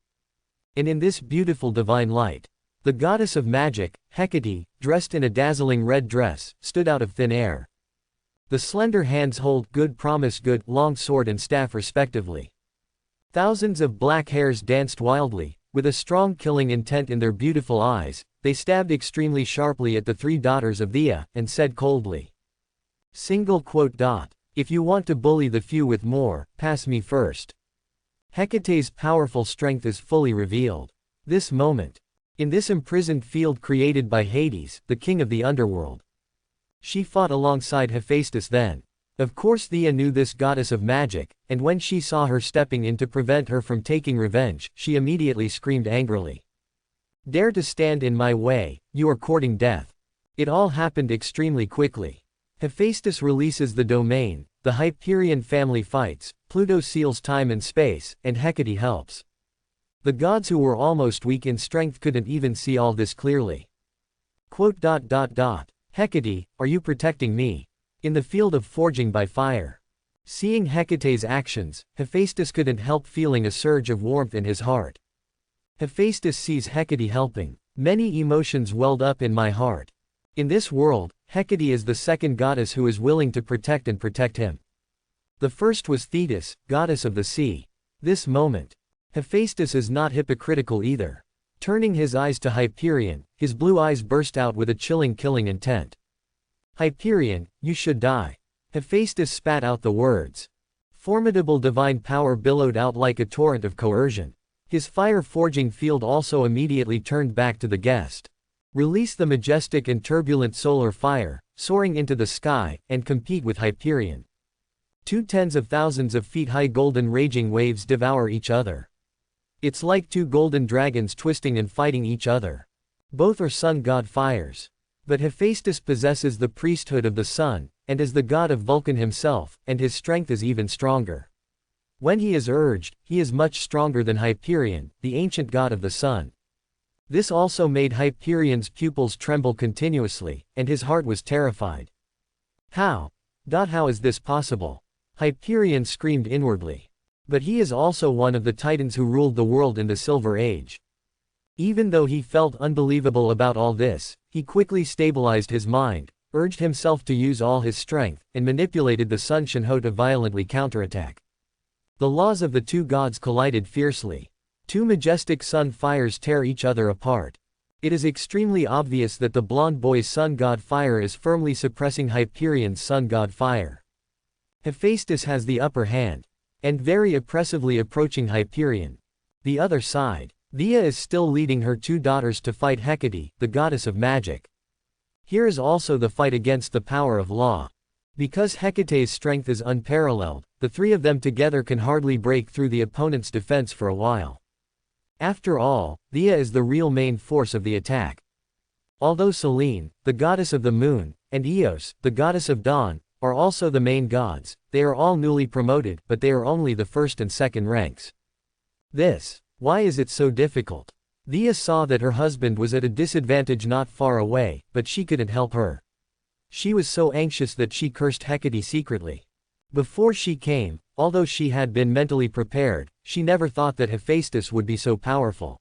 A: And in this beautiful divine light, the goddess of magic, Hecate, dressed in a dazzling red dress, stood out of thin air. The slender hands hold good promise good long sword and staff respectively. Thousands of black hairs danced wildly, with a strong killing intent in their beautiful eyes. They stabbed extremely sharply at the 3 daughters of Theia, and said coldly, Single quote dot. If you want to bully the few with more, pass me first. Hecate's powerful strength is fully revealed. This moment. In this imprisoned field created by Hades, the king of the underworld. She fought alongside Hephaestus then. Of course Thea knew this goddess of magic, and when she saw her stepping in to prevent her from taking revenge, she immediately screamed angrily. Dare to stand in my way, you are courting death. It all happened extremely quickly. Hephaestus releases the domain, the Hyperion family fights, Pluto seals time and space, and Hecate helps. The gods who were almost weak in strength couldn't even see all this clearly. Quote dot dot dot. Hecate, are you protecting me? In the field of forging by fire. Seeing Hecate's actions, Hephaestus couldn't help feeling a surge of warmth in his heart. Hephaestus sees Hecate helping. Many emotions welled up in my heart. In this world, Hecate is the second goddess who is willing to protect him. The first was Thetis, goddess of the sea. This moment. Hephaestus is not hypocritical either. Turning his eyes to Hyperion, his blue eyes burst out with a chilling killing intent. Hyperion, you should die. Hephaestus spat out the words. Formidable divine power billowed out like a torrent of coercion. His fire-forging field also immediately turned back to the guest. Release the majestic and turbulent solar fire, soaring into the sky, and compete with Hyperion. 2 tens of thousands of feet high golden raging waves devour each other. It's like 2 golden dragons twisting and fighting each other. Both are sun god fires. But Hephaestus possesses the priesthood of the sun, and is the god of Vulcan himself, and his strength is even stronger. When he is urged, he is much stronger than Hyperion, the ancient god of the sun. This also made Hyperion's pupils tremble continuously, and his heart was terrified. How is this possible? Hyperion screamed inwardly. But he is also one of the titans who ruled the world in the Silver Age. Even though he felt unbelievable about all this, he quickly stabilized his mind, urged himself to use all his strength, and manipulated the Sun Shinho to violently counterattack. The laws of the 2 gods collided fiercely. 2 majestic sun fires tear each other apart. It is extremely obvious that the blonde boy's sun god fire is firmly suppressing Hyperion's sun god fire. Hephaestus has the upper hand, and very oppressively approaching Hyperion. The other side. Thea is still leading her 2 daughters to fight Hecate, the goddess of magic. Here is also the fight against the power of law. Because Hecate's strength is unparalleled, the 3 of them together can hardly break through the opponent's defense for a while. After all, Thea is the real main force of the attack. Although Selene, the goddess of the moon, and Eos, the goddess of dawn, are also the main gods, they are all newly promoted, but they are only the first and second ranks. Why is it so difficult? Thea saw that her husband was at a disadvantage not far away, but she couldn't help her. She was so anxious that she cursed Hecate secretly. Before she came, although she had been mentally prepared, she never thought that Hephaestus would be so powerful.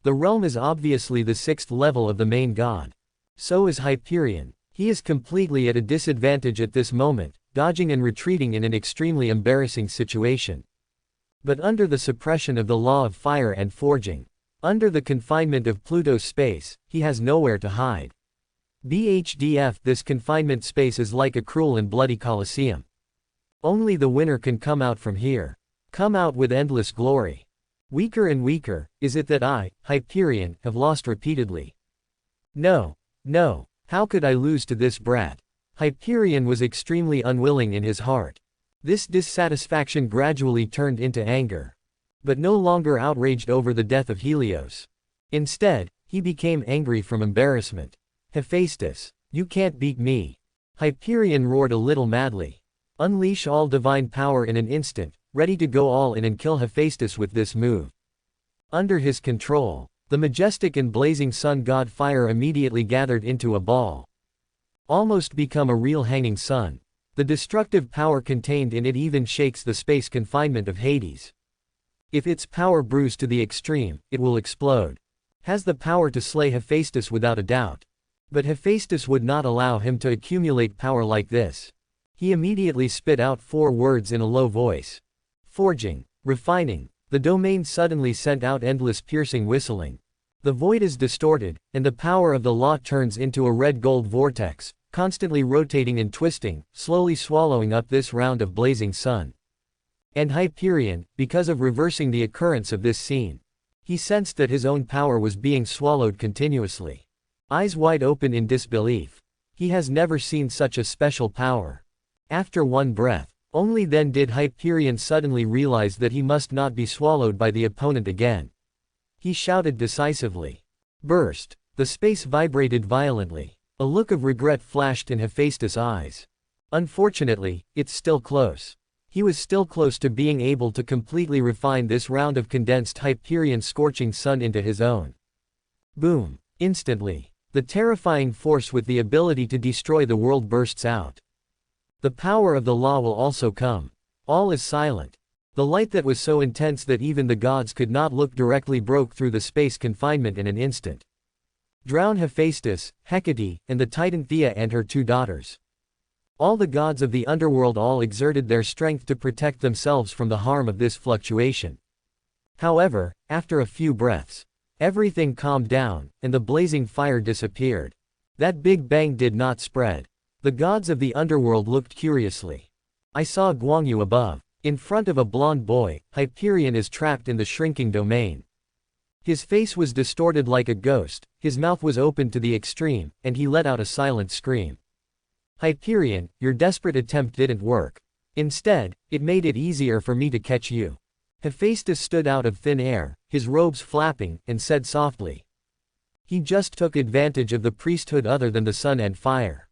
A: The realm is obviously the 6th level of the main god. So is Hyperion. He is completely at a disadvantage at this moment, dodging and retreating in an extremely embarrassing situation. But under the suppression of the law of fire and forging, under the confinement of Pluto's space, he has nowhere to hide. BHDF, this confinement space is like a cruel and bloody coliseum. Only the winner can come out from here. Come out with endless glory. Weaker and weaker, is it that I, Hyperion, have lost repeatedly? No. How could I lose to this brat? Hyperion was extremely unwilling in his heart. This dissatisfaction gradually turned into anger. But no longer outraged over the death of Helios. Instead, he became angry from embarrassment. Hephaestus, you can't beat me. Hyperion roared a little madly. Unleash all divine power in an instant, ready to go all in and kill Hephaestus with this move. Under his control, the majestic and blazing sun god fire immediately gathered into a ball. Almost become a real hanging sun. The destructive power contained in it even shakes the space confinement of Hades. If its power brews to the extreme, it will explode. Has the power to slay Hephaestus without a doubt. But Hephaestus would not allow him to accumulate power like this. He immediately spit out 4 words in a low voice. Forging, refining. The domain suddenly sent out endless piercing whistling. The void is distorted, and the power of the law turns into a red-gold vortex, constantly rotating and twisting, slowly swallowing up this round of blazing sun. And Hyperion, because of reversing the occurrence of this scene. He sensed that his own power was being swallowed continuously. Eyes wide open in disbelief. He has never seen such a special power. After one breath, only then did Hyperion suddenly realize that he must not be swallowed by the opponent again. He shouted decisively. Burst. The space vibrated violently. A look of regret flashed in Hephaestus' eyes. Unfortunately, it's still close. He was still close to being able to completely refine this round of condensed Hyperion scorching sun into his own. Boom. Instantly, the terrifying force with the ability to destroy the world bursts out. The power of the law will also come. All is silent. The light that was so intense that even the gods could not look directly broke through the space confinement in an instant. Drown Hephaestus, Hecate, and the Titan Thea and her 2 daughters. All the gods of the underworld all exerted their strength to protect themselves from the harm of this fluctuation. However, after a few breaths, everything calmed down, and the blazing fire disappeared. That big bang did not spread. The gods of the underworld looked curiously. I saw Guangyu above. In front of a blonde boy, Hyperion is trapped in the shrinking domain. His face was distorted like a ghost, his mouth was open to the extreme, and he let out a silent scream. Hyperion, your desperate attempt didn't work. Instead, it made it easier for me to catch you. Hephaestus stood out of thin air, his robes flapping, and said softly. He just took advantage of the priesthood other than the sun and fire.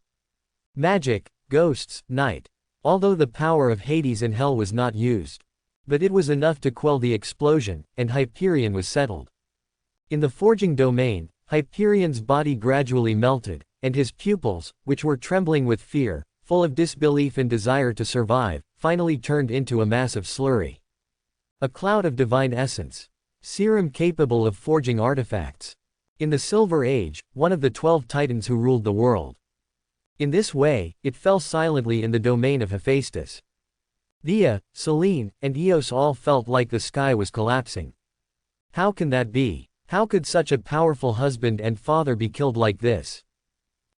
A: Magic, ghosts, night. Although the power of Hades and Hell was not used. But it was enough to quell the explosion, and Hyperion was settled. In the forging domain, Hyperion's body gradually melted, and his pupils, which were trembling with fear, full of disbelief and desire to survive, finally turned into a mass of slurry. A cloud of divine essence. Serum capable of forging artifacts. In the Silver Age, one of the 12 titans who ruled the world. In this way, it fell silently in the domain of Hephaestus. Thea, Selene, and Eos all felt like the sky was collapsing. How can that be? How could such a powerful husband and father be killed like this?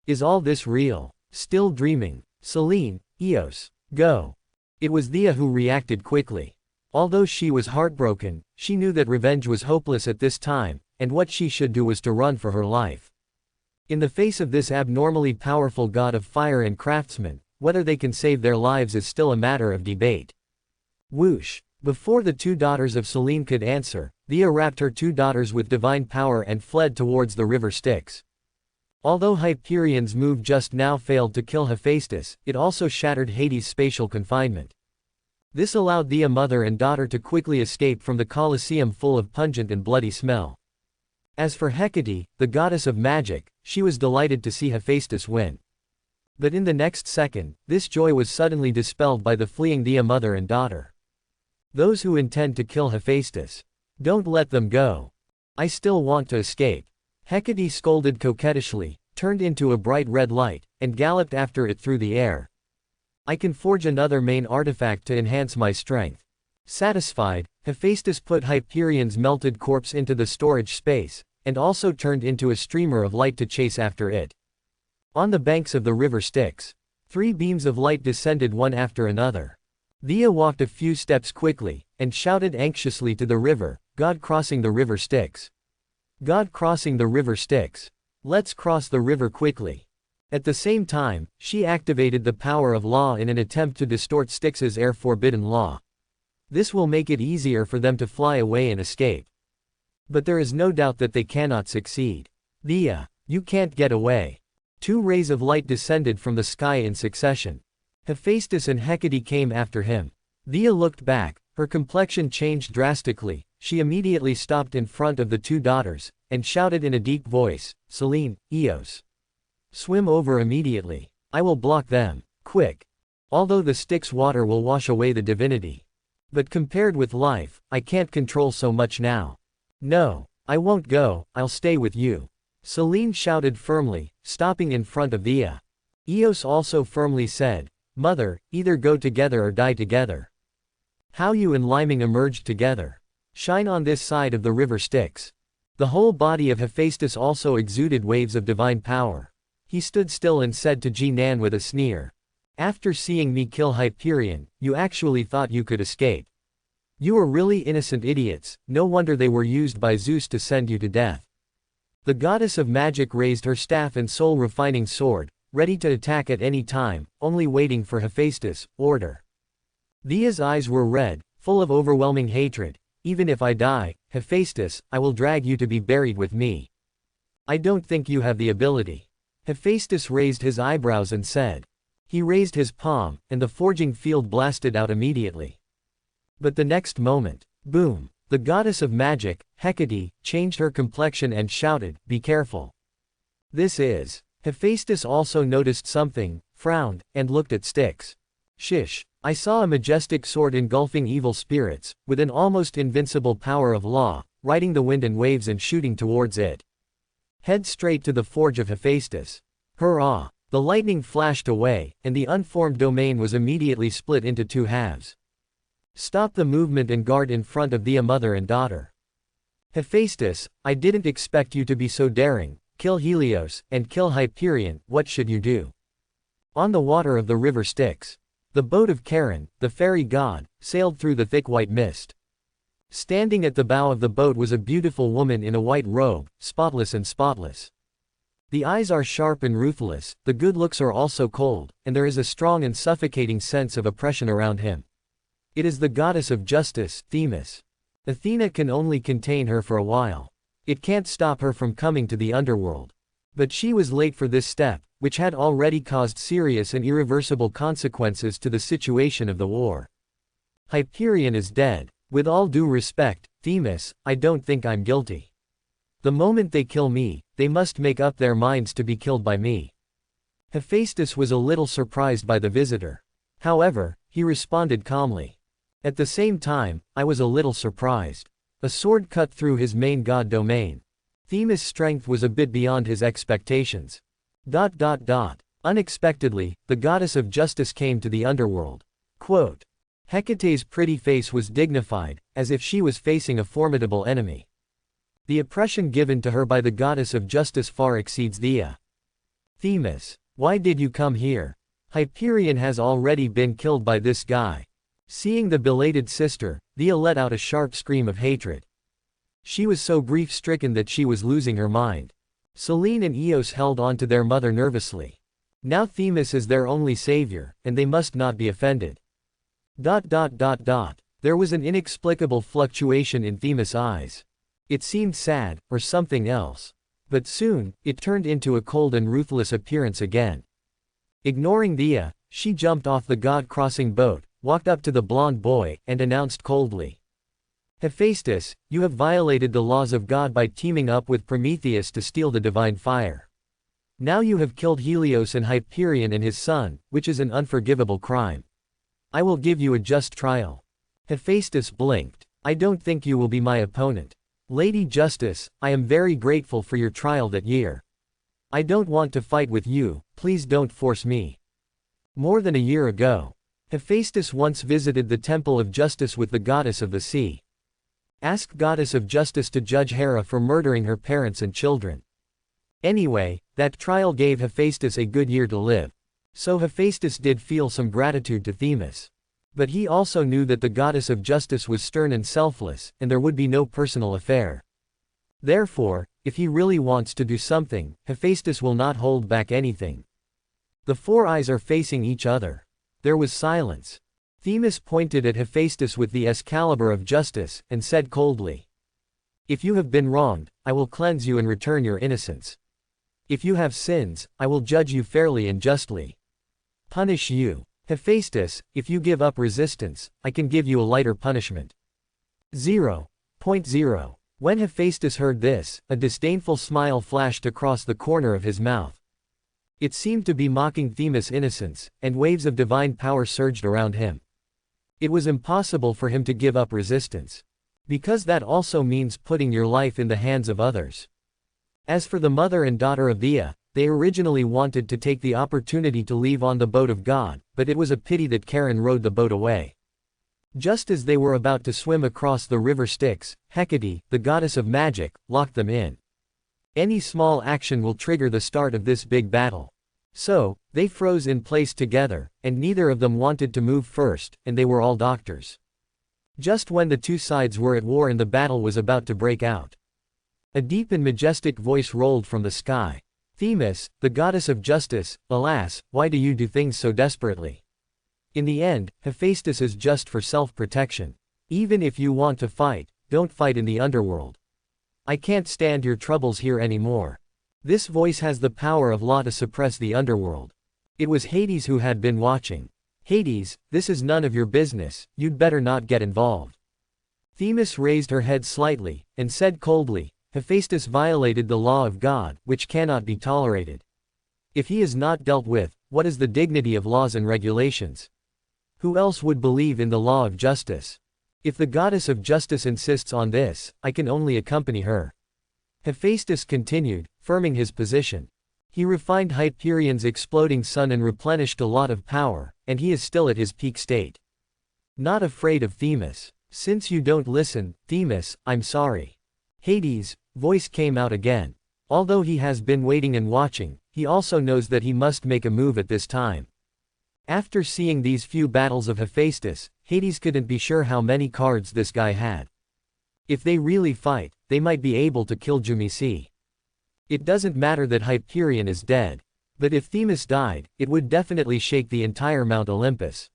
A: Is all this real? Still dreaming? Selene, Eos, go. It was Thea who reacted quickly. Although she was heartbroken, she knew that revenge was hopeless at this time, and what she should do was to run for her life. In the face of this abnormally powerful god of fire and craftsmen, whether they can save their lives is still a matter of debate. Whoosh! Before the 2 daughters of Selene could answer, Thea wrapped her 2 daughters with divine power and fled towards the river Styx. Although Hyperion's move just now failed to kill Hephaestus, it also shattered Hades' spatial confinement. This allowed Thea mother and daughter to quickly escape from the Colosseum full of pungent and bloody smell. As for Hecate, the goddess of magic, she was delighted to see Hephaestus win. But in the next second, this joy was suddenly dispelled by the fleeing Thea mother and daughter. Those who intend to kill Hephaestus. Don't let them go. I still want to escape. Hecate scolded coquettishly, turned into a bright red light, and galloped after it through the air. I can forge another main artifact to enhance my strength. Satisfied, Hephaestus put Hyperion's melted corpse into the storage space, and also turned into a streamer of light to chase after it. On the banks of the river Styx, 3 beams of light descended one after another. Thea walked a few steps quickly, and shouted anxiously to the river, God crossing the river Styx. God crossing the river Styx. Let's cross the river quickly. At the same time, she activated the power of law in an attempt to distort Styx's air-forbidden law. This will make it easier for them to fly away and escape. But there is no doubt that they cannot succeed. Thea, you can't get away. 2 rays of light descended from the sky in succession. Hephaestus and Hecate came after him. Thea looked back, her complexion changed drastically, she immediately stopped in front of the 2 daughters, and shouted in a deep voice, Selene, Eos. Swim over immediately. I will block them. Quick. Although the Styx water will wash away the divinity. But compared with life, I can't control so much now. No, I won't go, I'll stay with you. Selene shouted firmly, stopping in front of Thea. Eos also firmly said, Mother, either go together or die together. How you and Liming emerged together. Shine on this side of the river Styx. The whole body of Hephaestus also exuded waves of divine power. He stood still and said to Jinan with a sneer. After seeing me kill Hyperion, you actually thought you could escape. You were really innocent idiots, no wonder they were used by Zeus to send you to death. The goddess of magic raised her staff and soul-refining sword, ready to attack at any time, only waiting for Hephaestus' order. Thea's eyes were red, full of overwhelming hatred. Even if I die, Hephaestus, I will drag you to be buried with me. I don't think you have the ability. Hephaestus raised his eyebrows and said. He raised his palm, and the forging field blasted out immediately. But the next moment, boom, the goddess of magic, Hecate, changed her complexion and shouted, "Be careful. This is." Hephaestus also noticed something, frowned, and looked at Styx. Shish. I saw a majestic sword engulfing evil spirits, with an almost invincible power of law, riding the wind and waves and shooting towards it. Head straight to the forge of Hephaestus. Hurrah! The lightning flashed away, and the unformed domain was immediately split into two halves. Stop the movement and guard in front of the mother and daughter. Hephaestus, I didn't expect you to be so daring. Kill Helios, and kill Hyperion. What should you do? On the water of the river Styx. The boat of Charon, the fairy god, sailed through the thick white mist. Standing at the bow of the boat was a beautiful woman in a white robe, spotless and spotless. The eyes are sharp and ruthless, the good looks are also cold, and there is a strong and suffocating sense of oppression around him. It is the goddess of justice, Themis. Athena can only contain her for a while. It can't stop her from coming to the underworld. But she was late for this step, which had already caused serious and irreversible consequences to the situation of the war. Hyperion is dead. With all due respect, Themis, I don't think I'm guilty. The moment they kill me, they must make up their minds to be killed by me. Hephaestus was a little surprised by the visitor. However, he responded calmly. At the same time, I was a little surprised. A sword cut through his main god domain. Themis' strength was a bit beyond his expectations. Unexpectedly, the goddess of justice came to the underworld. Quote. Hecate's pretty face was dignified, as if she was facing a formidable enemy. The oppression given to her by the goddess of justice far exceeds Thea. Themis, why did you come here? Hyperion has already been killed by this guy. Seeing the belated sister, Thea let out a sharp scream of hatred. She was so grief-stricken that she was losing her mind. Selene and Eos held on to their mother nervously. Now Themis is their only savior, and they must not be offended. There was an inexplicable fluctuation in Themis' eyes. It seemed sad, or something else. But soon, it turned into a cold and ruthless appearance again. Ignoring Thea, she jumped off the god-crossing boat, walked up to the blonde boy, and announced coldly. Hephaestus, you have violated the laws of God by teaming up with Prometheus to steal the divine fire. Now you have killed Helios and Hyperion and his son, which is an unforgivable crime. I will give you a just trial. Hephaestus blinked. I don't think you will be my opponent. Lady Justice, I am very grateful for your trial that year. I don't want to fight with you, please don't force me. More than a year ago, Hephaestus once visited the Temple of Justice with the goddess of the sea. Asked goddess of justice to judge Hera for murdering her parents and children. Anyway, that trial gave Hephaestus a good year to live. So Hephaestus did feel some gratitude to Themis. But he also knew that the goddess of justice was stern and selfless, and there would be no personal affair. Therefore, if he really wants to do something, Hephaestus will not hold back anything. The four eyes are facing each other. There was silence. Themis pointed at Hephaestus with the Excalibur of justice, and said coldly. If you have been wronged, I will cleanse you and return your innocence. If you have sins, I will judge you fairly and justly. Punish you. Hephaestus, if you give up resistance, I can give you a lighter punishment. 0.0. When Hephaestus heard this, a disdainful smile flashed across the corner of his mouth. It seemed to be mocking Themis' innocence, and waves of divine power surged around him. It was impossible for him to give up resistance. Because that also means putting your life in the hands of others. As for the mother and daughter of Thea, they originally wanted to take the opportunity to leave on the boat of God, but it was a pity that Charon rowed the boat away. Just as they were about to swim across the river Styx, Hecate, the goddess of magic, locked them in. Any small action will trigger the start of this big battle. So, they froze in place together, and neither of them wanted to move first, and they were all doctors. Just when the two sides were at war and the battle was about to break out, a deep and majestic voice rolled from the sky. Themis, the goddess of justice, alas, why do you do things so desperately? In the end, Hephaestus is just for self-protection. Even if you want to fight, don't fight in the underworld. I can't stand your troubles here anymore. This voice has the power of law to suppress the underworld. It was Hades who had been watching. Hades, this is none of your business, you'd better not get involved. Themis raised her head slightly, and said coldly, Hephaestus violated the law of God, which cannot be tolerated. If he is not dealt with, what is the dignity of laws and regulations? Who else would believe in the law of justice? If the goddess of justice insists on this, I can only accompany her. Hephaestus continued, firming his position. He refined Hyperion's exploding sun and replenished a lot of power, and he is still at his peak state. Not afraid of Themis. Since you don't listen, Themis, I'm sorry. Hades' voice came out again. Although he has been waiting and watching, he also knows that he must make a move at this time. After seeing these few battles of Hephaestus, Hades couldn't be sure how many cards this guy had. If they really fight, they might be able to kill Jumisi. It doesn't matter that Hyperion is dead. But if Themis died, it would definitely shake the entire Mount Olympus.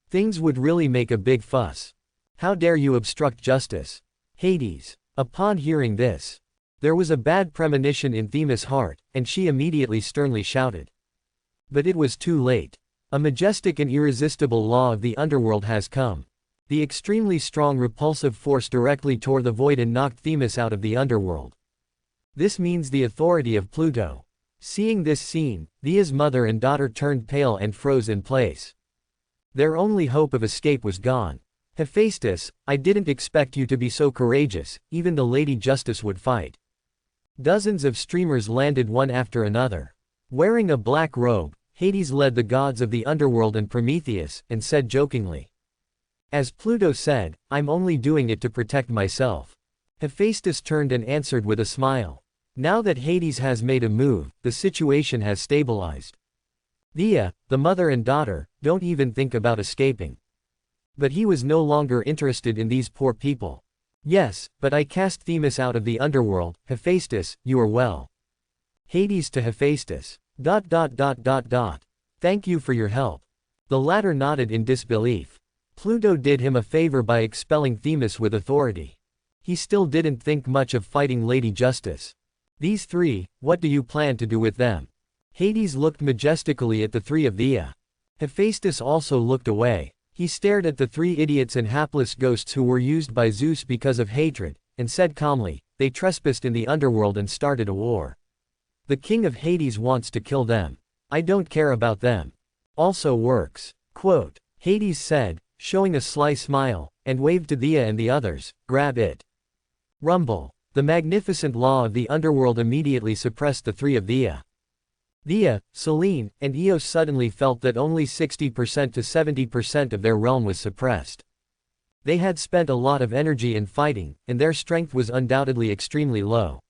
A: Things would really make a big fuss. How dare you obstruct justice? Hades. Upon hearing this, there was a bad premonition in Themis' heart, and she immediately sternly shouted. But it was too late. A majestic and irresistible law of the underworld has come. The extremely strong repulsive force directly tore the void and knocked Themis out of the underworld. This means the authority of Pluto. Seeing this scene, Thea's mother and daughter turned pale and froze in place. Their only hope of escape was gone. Hephaestus, I didn't expect you to be so courageous, even the Lady Justice would fight. Dozens of streamers landed one after another. Wearing a black robe, Hades led the gods of the underworld and Prometheus, and said jokingly. As Pluto said, I'm only doing it to protect myself. Hephaestus turned and answered with a smile. Now that Hades has made a move, the situation has stabilized. Thea, the mother and daughter, don't even think about escaping. But he was no longer interested in these poor people. Yes, but I cast Themis out of the underworld, Hephaestus, you are well. Hades to Hephaestus. ... Thank you for your help. The latter nodded in disbelief. Pluto did him a favor by expelling Themis with authority. He still didn't think much of fighting Lady Justice. These three, what do you plan to do with them? Hades looked majestically at the three of Thea. Hephaestus also looked away. He stared at the three idiots and hapless ghosts who were used by Zeus because of hatred, and said calmly, they trespassed in the underworld and started a war. The king of Hades wants to kill them. I don't care about them. Also works. Quote. Hades said, showing a sly smile, and waved to Thea and the others, grab it. Rumble. The magnificent law of the underworld immediately suppressed the three of Thea. Thea, Selene, and Eos suddenly felt that only 60% to 70% of their realm was suppressed. They had spent a lot of energy in fighting, and their strength was undoubtedly extremely low.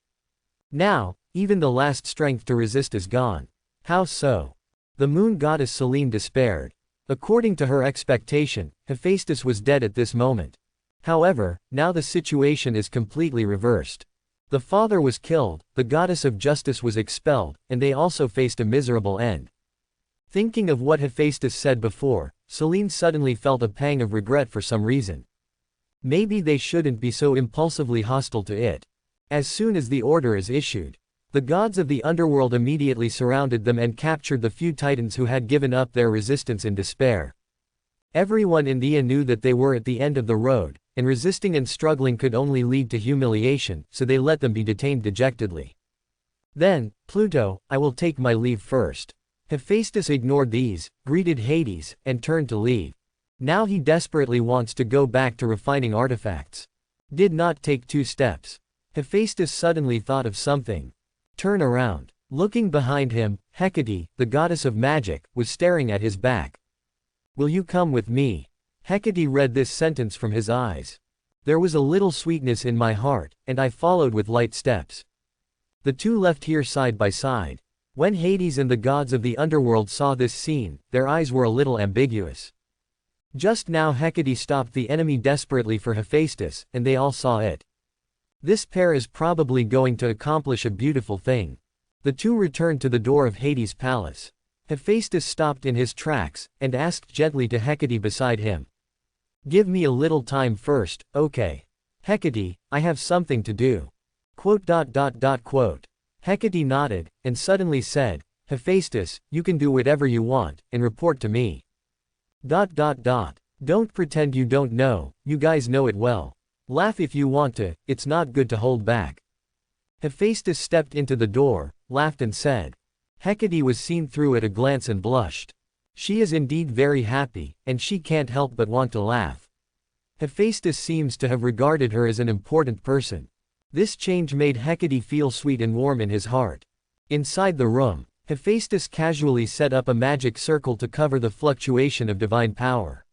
A: Now, even the last strength to resist is gone. How so? The moon goddess Selene despaired. According to her expectation, Hephaestus was dead at this moment. However, now the situation is completely reversed. The father was killed, the goddess of justice was expelled, and they also faced a miserable end. Thinking of what Hephaestus said before, Selene suddenly felt a pang of regret for some reason. Maybe they shouldn't be so impulsively hostile to it. As soon as the order is issued, the gods of the underworld immediately surrounded them and captured the few titans who had given up their resistance in despair. Everyone in Thea knew that they were at the end of the road, and resisting and struggling could only lead to humiliation, so they let them be detained dejectedly. Then, Pluto, I will take my leave first. Hephaestus ignored these, greeted Hades, and turned to leave. Now he desperately wants to go back to refining artifacts. Did not take 2 steps. Hephaestus suddenly thought of something. Turn around. Looking behind him, Hecate, the goddess of magic, was staring at his back. Will you come with me? Hecate read this sentence from his eyes. There was a little sweetness in my heart, and I followed with light steps. The two left here side by side. When Hades and the gods of the underworld saw this scene, their eyes were a little ambiguous. Just now Hecate stopped the enemy desperately for Hephaestus, and they all saw it. This pair is probably going to accomplish a beautiful thing. The two returned to the door of Hades' palace. Hephaestus stopped in his tracks, and asked gently to Hecate beside him. "Give me a little time first, okay? Hecate, I have something to do." Hecate nodded, and suddenly said, "Hephaestus, you can do whatever you want, and report to me. Don't pretend you don't know, you guys know it well. Laugh if you want to, it's not good to hold back." Hephaestus stepped into the door, laughed and said. Hecate was seen through at a glance and blushed. She is indeed very happy, and she can't help but want to laugh. Hephaestus seems to have regarded her as an important person. This change made Hecate feel sweet and warm in his heart. Inside the room, Hephaestus casually set up a magic circle to cover the fluctuation of divine power.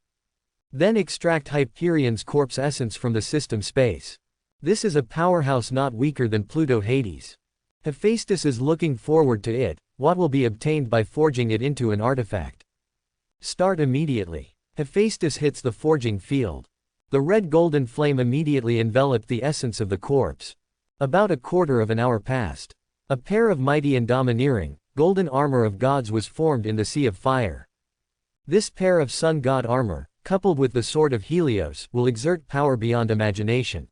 A: Then extract Hyperion's corpse essence from the system space. This is a powerhouse not weaker than Pluto Hades. Hephaestus is looking forward to it, what will be obtained by forging it into an artifact. Start immediately. Hephaestus hits the forging field. The red-golden flame immediately enveloped the essence of the corpse. About a quarter of an hour passed. A pair of mighty and domineering, golden armor of gods was formed in the sea of fire. This pair of sun god armor, coupled with the sword of Helios, will exert power beyond imagination.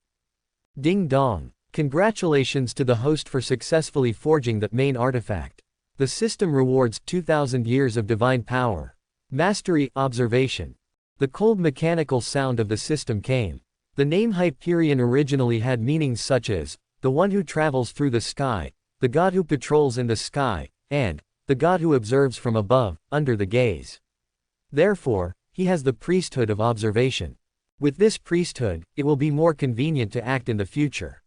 A: Ding dong. Congratulations to the host for successfully forging that main artifact. The system rewards 2,000 years of divine power. Mastery, observation. The cold mechanical sound of the system came. The name Hyperion originally had meanings such as, the one who travels through the sky, the god who patrols in the sky, and, the god who observes from above, under the gaze. Therefore, he has the priesthood of observation. With this priesthood, it will be more convenient to act in the future.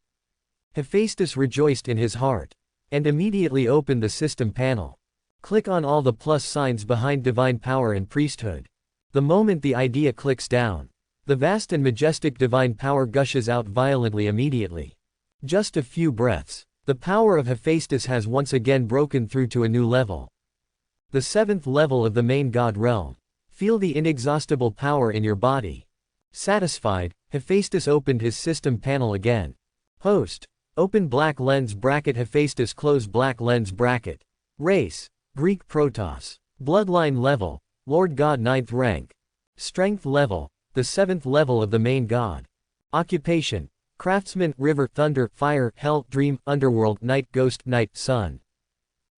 A: Hephaestus rejoiced in his heart, and immediately opened the system panel. Click on all the plus signs behind divine power and priesthood. The moment the idea clicks down, the vast and majestic divine power gushes out violently immediately. Just a few breaths. The power of Hephaestus has once again broken through to a new level. The 7th level of the main god realm. Feel the inexhaustible power in your body. Satisfied, Hephaestus opened his system panel again. Host. Open black lens bracket. Hephaestus close black lens bracket. Race. Greek Protoss. Bloodline level. Lord God 9th rank. Strength level. The 7th level of the main god. Occupation. Craftsman, river, thunder, fire, hell, dream, underworld, night, ghost, night, sun.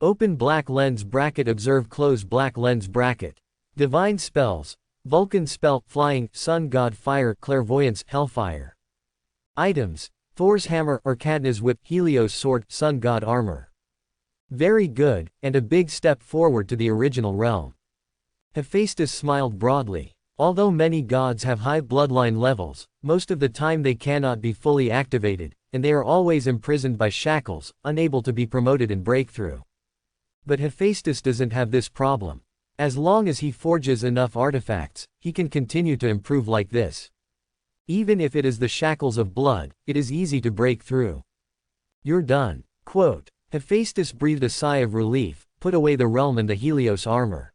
A: Open black lens bracket. Observe close black lens bracket. Divine spells. Vulcan spell, flying, sun god, fire, clairvoyance, hellfire. Items. Thor's hammer or Cadna's whip, Helios sword, sun god armor. Very good, and a big step forward to the original realm. Hephaestus smiled broadly. Although many gods have high bloodline levels, most of the time they cannot be fully activated, and they are always imprisoned by shackles, unable to be promoted and breakthrough. But Hephaestus doesn't have this problem. As long as he forges enough artifacts, he can continue to improve like this. Even if it is the shackles of blood, it is easy to break through. You're done. Quote. Hephaestus breathed a sigh of relief, put away the realm and the Helios armor.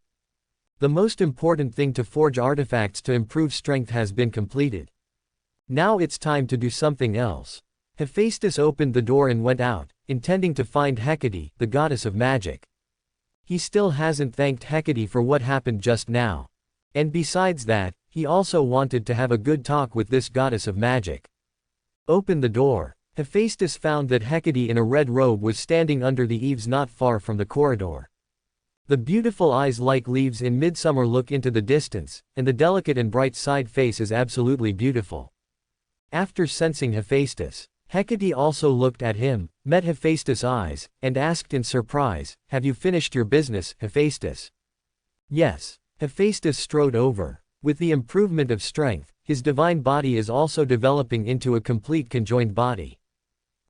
A: The most important thing to forge artifacts to improve strength has been completed. Now it's time to do something else. Hephaestus opened the door and went out, intending to find Hecate, the goddess of magic. He still hasn't thanked Hecate for what happened just now. And besides that, he also wanted to have a good talk with this goddess of magic. Open the door. Hephaestus found that Hecate in a red robe was standing under the eaves not far from the corridor. The beautiful eyes like leaves in midsummer look into the distance, and the delicate and bright side face is absolutely beautiful. After sensing Hephaestus, Hecate also looked at him, met Hephaestus' eyes, and asked in surprise, "Have you finished your business, Hephaestus?" Yes. Hephaestus strode over. With the improvement of strength, his divine body is also developing into a complete conjoined body.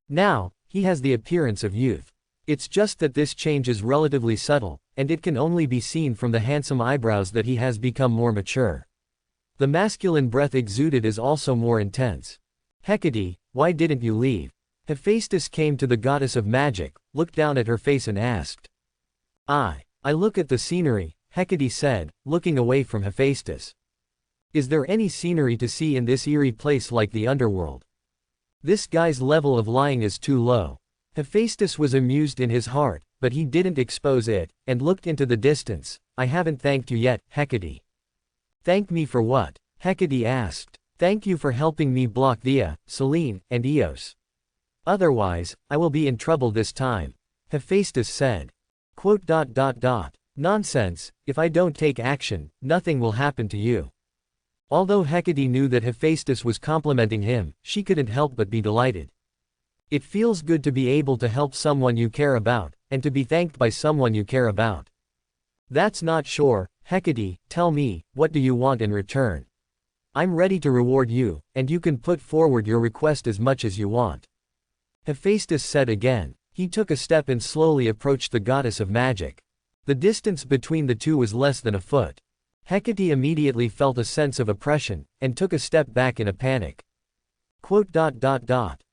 A: Now, he has the appearance of youth. It's just that this change is relatively subtle, and it can only be seen from the handsome eyebrows that he has become more mature. The masculine breath exuded is also more intense. Hecate, why didn't you leave? Hephaestus came to the goddess of magic, looked down at her face and asked. I look at the scenery, Hecate said, looking away from Hephaestus. Is there any scenery to see in this eerie place like the underworld? This guy's level of lying is too low. Hephaestus was amused in his heart, but he didn't expose it, and looked into the distance. I haven't thanked you yet, Hecate. Thank me for what? Hecate asked. Thank you for helping me block Thea, Selene, and Eos. Otherwise, I will be in trouble this time. Hephaestus said. Nonsense, if I don't take action, nothing will happen to you. Although Hecate knew that Hephaestus was complimenting him, she couldn't help but be delighted. It feels good to be able to help someone you care about, and to be thanked by someone you care about. That's not sure, Hecate, tell me, what do you want in return? I'm ready to reward you, and you can put forward your request as much as you want. Hephaestus said again. He took a step and slowly approached the goddess of magic. The distance between the two was less than a foot. Hecate immediately felt a sense of oppression, and took a step back in a panic.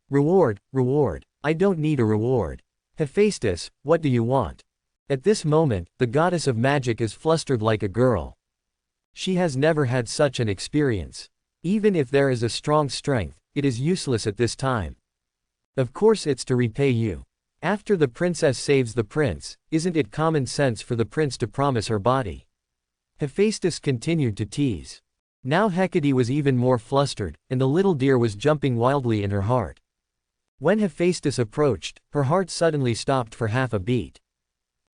A: Reward, reward. I don't need a reward. Hephaestus, what do you want? At this moment, the goddess of magic is flustered like a girl. She has never had such an experience. Even if there is a strong strength, it is useless at this time. Of course it's to repay you. After the princess saves the prince, isn't it common sense for the prince to promise her body? Hephaestus continued to tease. Now Hecate was even more flustered, and the little deer was jumping wildly in her heart. When Hephaestus approached, her heart suddenly stopped for half a beat.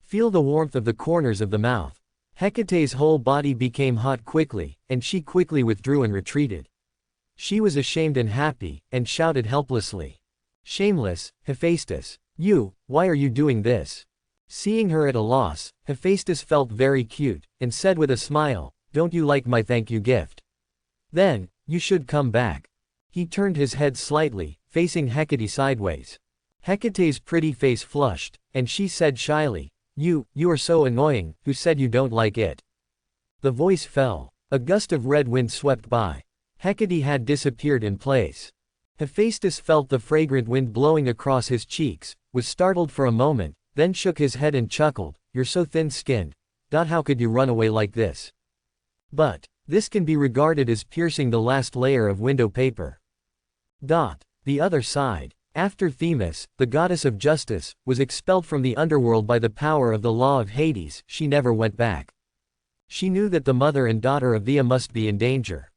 A: Feel the warmth of the corners of the mouth. Hecate's whole body became hot quickly, and she quickly withdrew and retreated. She was ashamed and happy, and shouted helplessly. Shameless, Hephaestus. Why are you doing this? Seeing her at a loss, Hephaestus felt very cute, and said with a smile, don't you like my thank you gift? Then, you should come back. He turned his head slightly, facing Hecate sideways. Hecate's pretty face flushed, and she said shyly, You are so annoying, who said you don't like it? The voice fell. A gust of red wind swept by. Hecate had disappeared in place. Hephaestus felt the fragrant wind blowing across his cheeks, was startled for a moment, then shook his head and chuckled, You're so thin-skinned. How could you run away like this? But, this can be regarded as piercing the last layer of window paper. The other side. After Themis, the goddess of justice, was expelled from the underworld by the power of the law of Hades, she never went back. She knew that the mother and daughter of Thea must be in danger.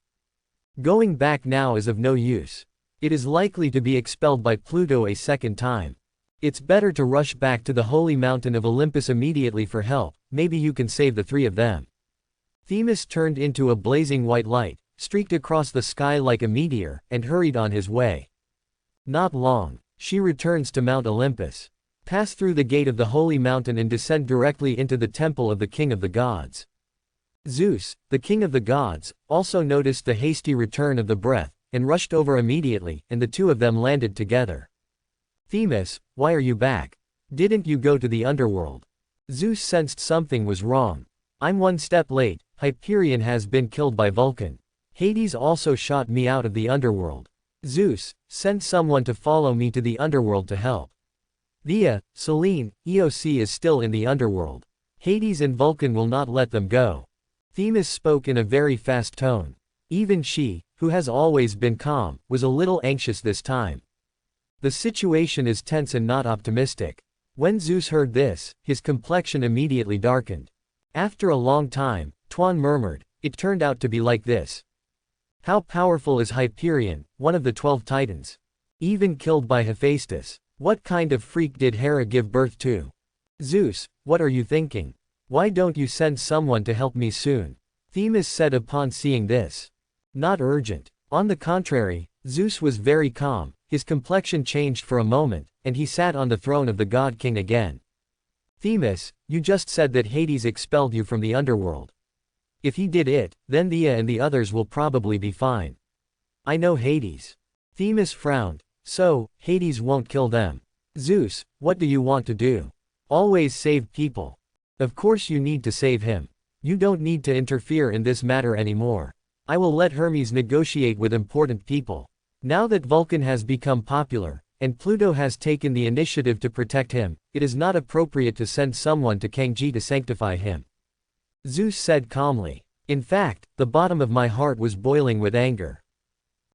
A: Going back now is of no use. It is likely to be expelled by Pluto a second time. It's better to rush back to the holy mountain of Olympus immediately for help, maybe you can save the three of them. Themis turned into a blazing white light, streaked across the sky like a meteor, and hurried on his way. Not long. She returns to Mount Olympus. Pass through the gate of the holy mountain and descend directly into the temple of the king of the gods. Zeus, the king of the gods, also noticed the hasty return of the breath, and rushed over immediately, and the two of them landed together. Themis, why are you back? Didn't you go to the underworld? Zeus sensed something was wrong. I'm one step late, Hyperion has been killed by Vulcan. Hades also shot me out of the underworld. Zeus, send someone to follow me to the underworld to help. Thea, Selene, Eos is still in the underworld. Hades and Vulcan will not let them go. Themis spoke in a very fast tone. Even she, who has always been calm, was a little anxious this time. The situation is tense and not optimistic. When Zeus heard this, his complexion immediately darkened. After a long time, Tuan murmured, it turned out to be like this. How powerful is Hyperion, one of the 12 titans? Even killed by Hephaestus. What kind of freak did Hera give birth to? Zeus, what are you thinking? Why don't you send someone to help me soon? Themis said upon seeing this. Not urgent. On the contrary, Zeus was very calm, his complexion changed for a moment, and he sat on the throne of the god king again. Themis, you just said that Hades expelled you from the underworld. If he did it, then Thea and the others will probably be fine. I know Hades. Themis frowned. So, Hades won't kill them. Zeus, what do you want to do? Always save people. Of course you need to save him. You don't need to interfere in this matter anymore. I will let Hermes negotiate with important people. Now that Vulcan has become popular, and Pluto has taken the initiative to protect him, it is not appropriate to send someone to Kangji to sanctify him. Zeus said calmly. In fact, the bottom of my heart was boiling with anger.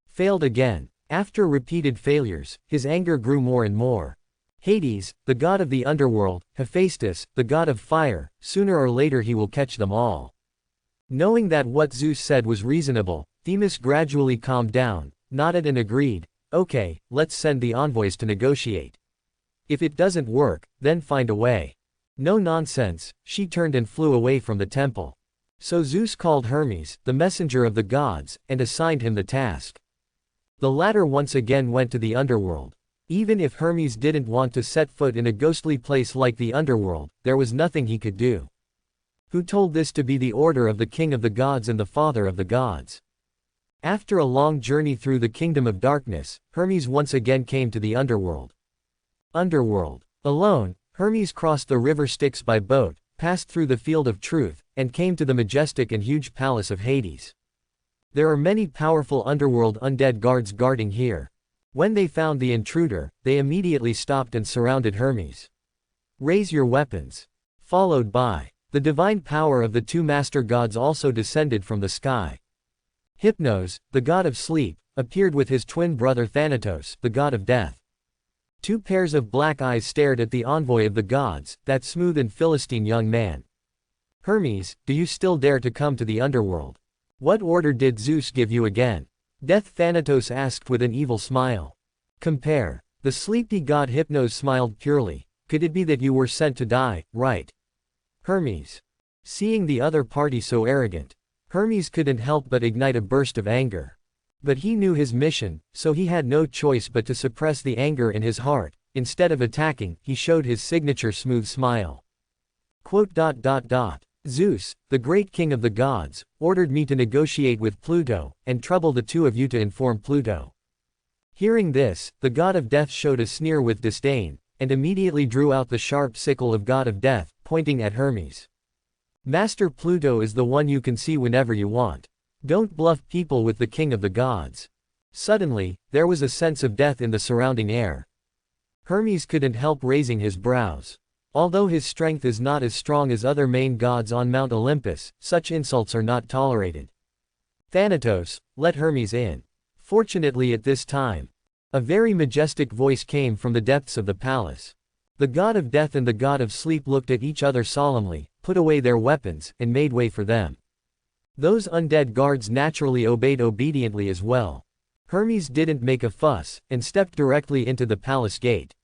A: Failed again. After repeated failures, his anger grew more and more. Hades, the god of the underworld, Hephaestus, the god of fire, sooner or later he will catch them all. Knowing that what Zeus said was reasonable, Themis gradually calmed down, nodded and agreed, okay, let's send the envoys to negotiate. If it doesn't work, then find a way. No nonsense, she turned and flew away from the temple. So Zeus called Hermes, the messenger of the gods, and assigned him the task. The latter once again went to the underworld. Even if Hermes didn't want to set foot in a ghostly place like the underworld, there was nothing he could do. Who told this to be the order of the king of the gods and the father of the gods? After a long journey through the kingdom of darkness, Hermes once again came to the underworld. Underworld. Alone, Hermes crossed the river Styx by boat, passed through the field of truth, and came to the majestic and huge palace of Hades. There are many powerful underworld undead guards guarding here. When they found the intruder, they immediately stopped and surrounded Hermes. Raise your weapons. Followed by the divine power of the two master gods also descended from the sky. Hypnos, the god of sleep, appeared with his twin brother Thanatos, the god of death. Two pairs of black eyes stared at the envoy of the gods, that smooth and Philistine young man. Hermes, do you still dare to come to the underworld? What order did Zeus give you again? Death Thanatos asked with an evil smile. Compare. The sleepy god Hypnos smiled purely. Could it be that you were sent to die, right? Hermes. Seeing the other party so arrogant, Hermes couldn't help but ignite a burst of anger. But he knew his mission, so he had no choice but to suppress the anger in his heart. Instead of attacking, he showed his signature smooth smile. Zeus, the great king of the gods, ordered me to negotiate with Pluto, and trouble the two of you to inform Pluto. Hearing this, the god of death showed a sneer with disdain, and immediately drew out the sharp sickle of god of death, pointing at Hermes. Master Pluto is the one you can see whenever you want. Don't bluff people with the king of the gods. Suddenly, there was a sense of death in the surrounding air. Hermes couldn't help raising his brows. Although his strength is not as strong as other main gods on Mount Olympus, such insults are not tolerated. Thanatos, let Hermes in. Fortunately at this time, a very majestic voice came from the depths of the palace. The god of death and the god of sleep looked at each other solemnly, put away their weapons, and made way for them. Those undead guards naturally obeyed obediently as well. Hermes didn't make a fuss, and stepped directly into the palace gate.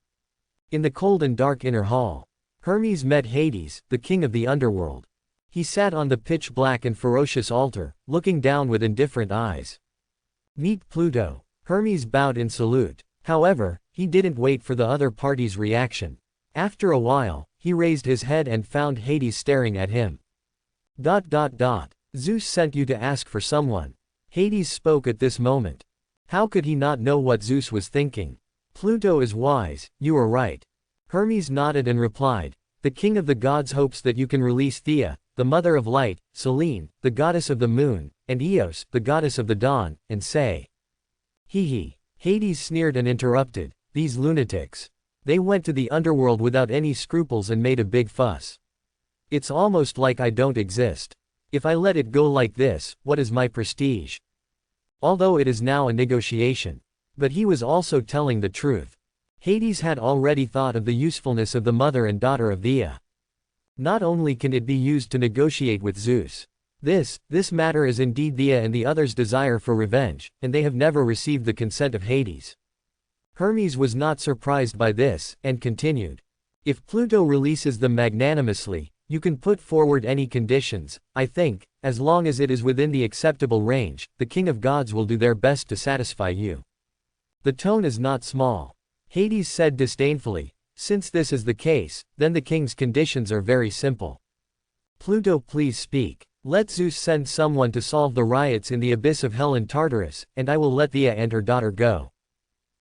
A: In the cold and dark inner hall, Hermes met Hades, the king of the underworld. He sat on the pitch-black and ferocious altar, looking down with indifferent eyes. Meet Pluto. Hermes bowed in salute. However, he didn't wait for the other party's reaction. After a while, he raised his head and found Hades staring at him. Zeus sent you to ask for someone. Hades spoke at this moment. How could he not know what Zeus was thinking? Pluto is wise, you are right. Hermes nodded and replied, the king of the gods hopes that you can release Thea, the mother of light, Selene, the goddess of the moon, and Eos, the goddess of the dawn, and say. Hades sneered and interrupted, these lunatics. They went to the underworld without any scruples and made a big fuss. It's almost like I don't exist. If I let it go like this, what is my prestige? Although it is now a negotiation. But he was also telling the truth. Hades had already thought of the usefulness of the mother and daughter of Thea. Not only can it be used to negotiate with Zeus. This matter is indeed Thea and the others' desire for revenge, and they have never received the consent of Hades. Hermes was not surprised by this, and continued. If Pluto releases them magnanimously, you can put forward any conditions. I think, as long as it is within the acceptable range, the king of gods will do their best to satisfy you. The tone is not small. Hades said disdainfully, since this is the case, then the king's conditions are very simple. Pluto, please speak. Let Zeus send someone to solve the riots in the abyss of hell in Tartarus, and I will let Thea and her daughter go.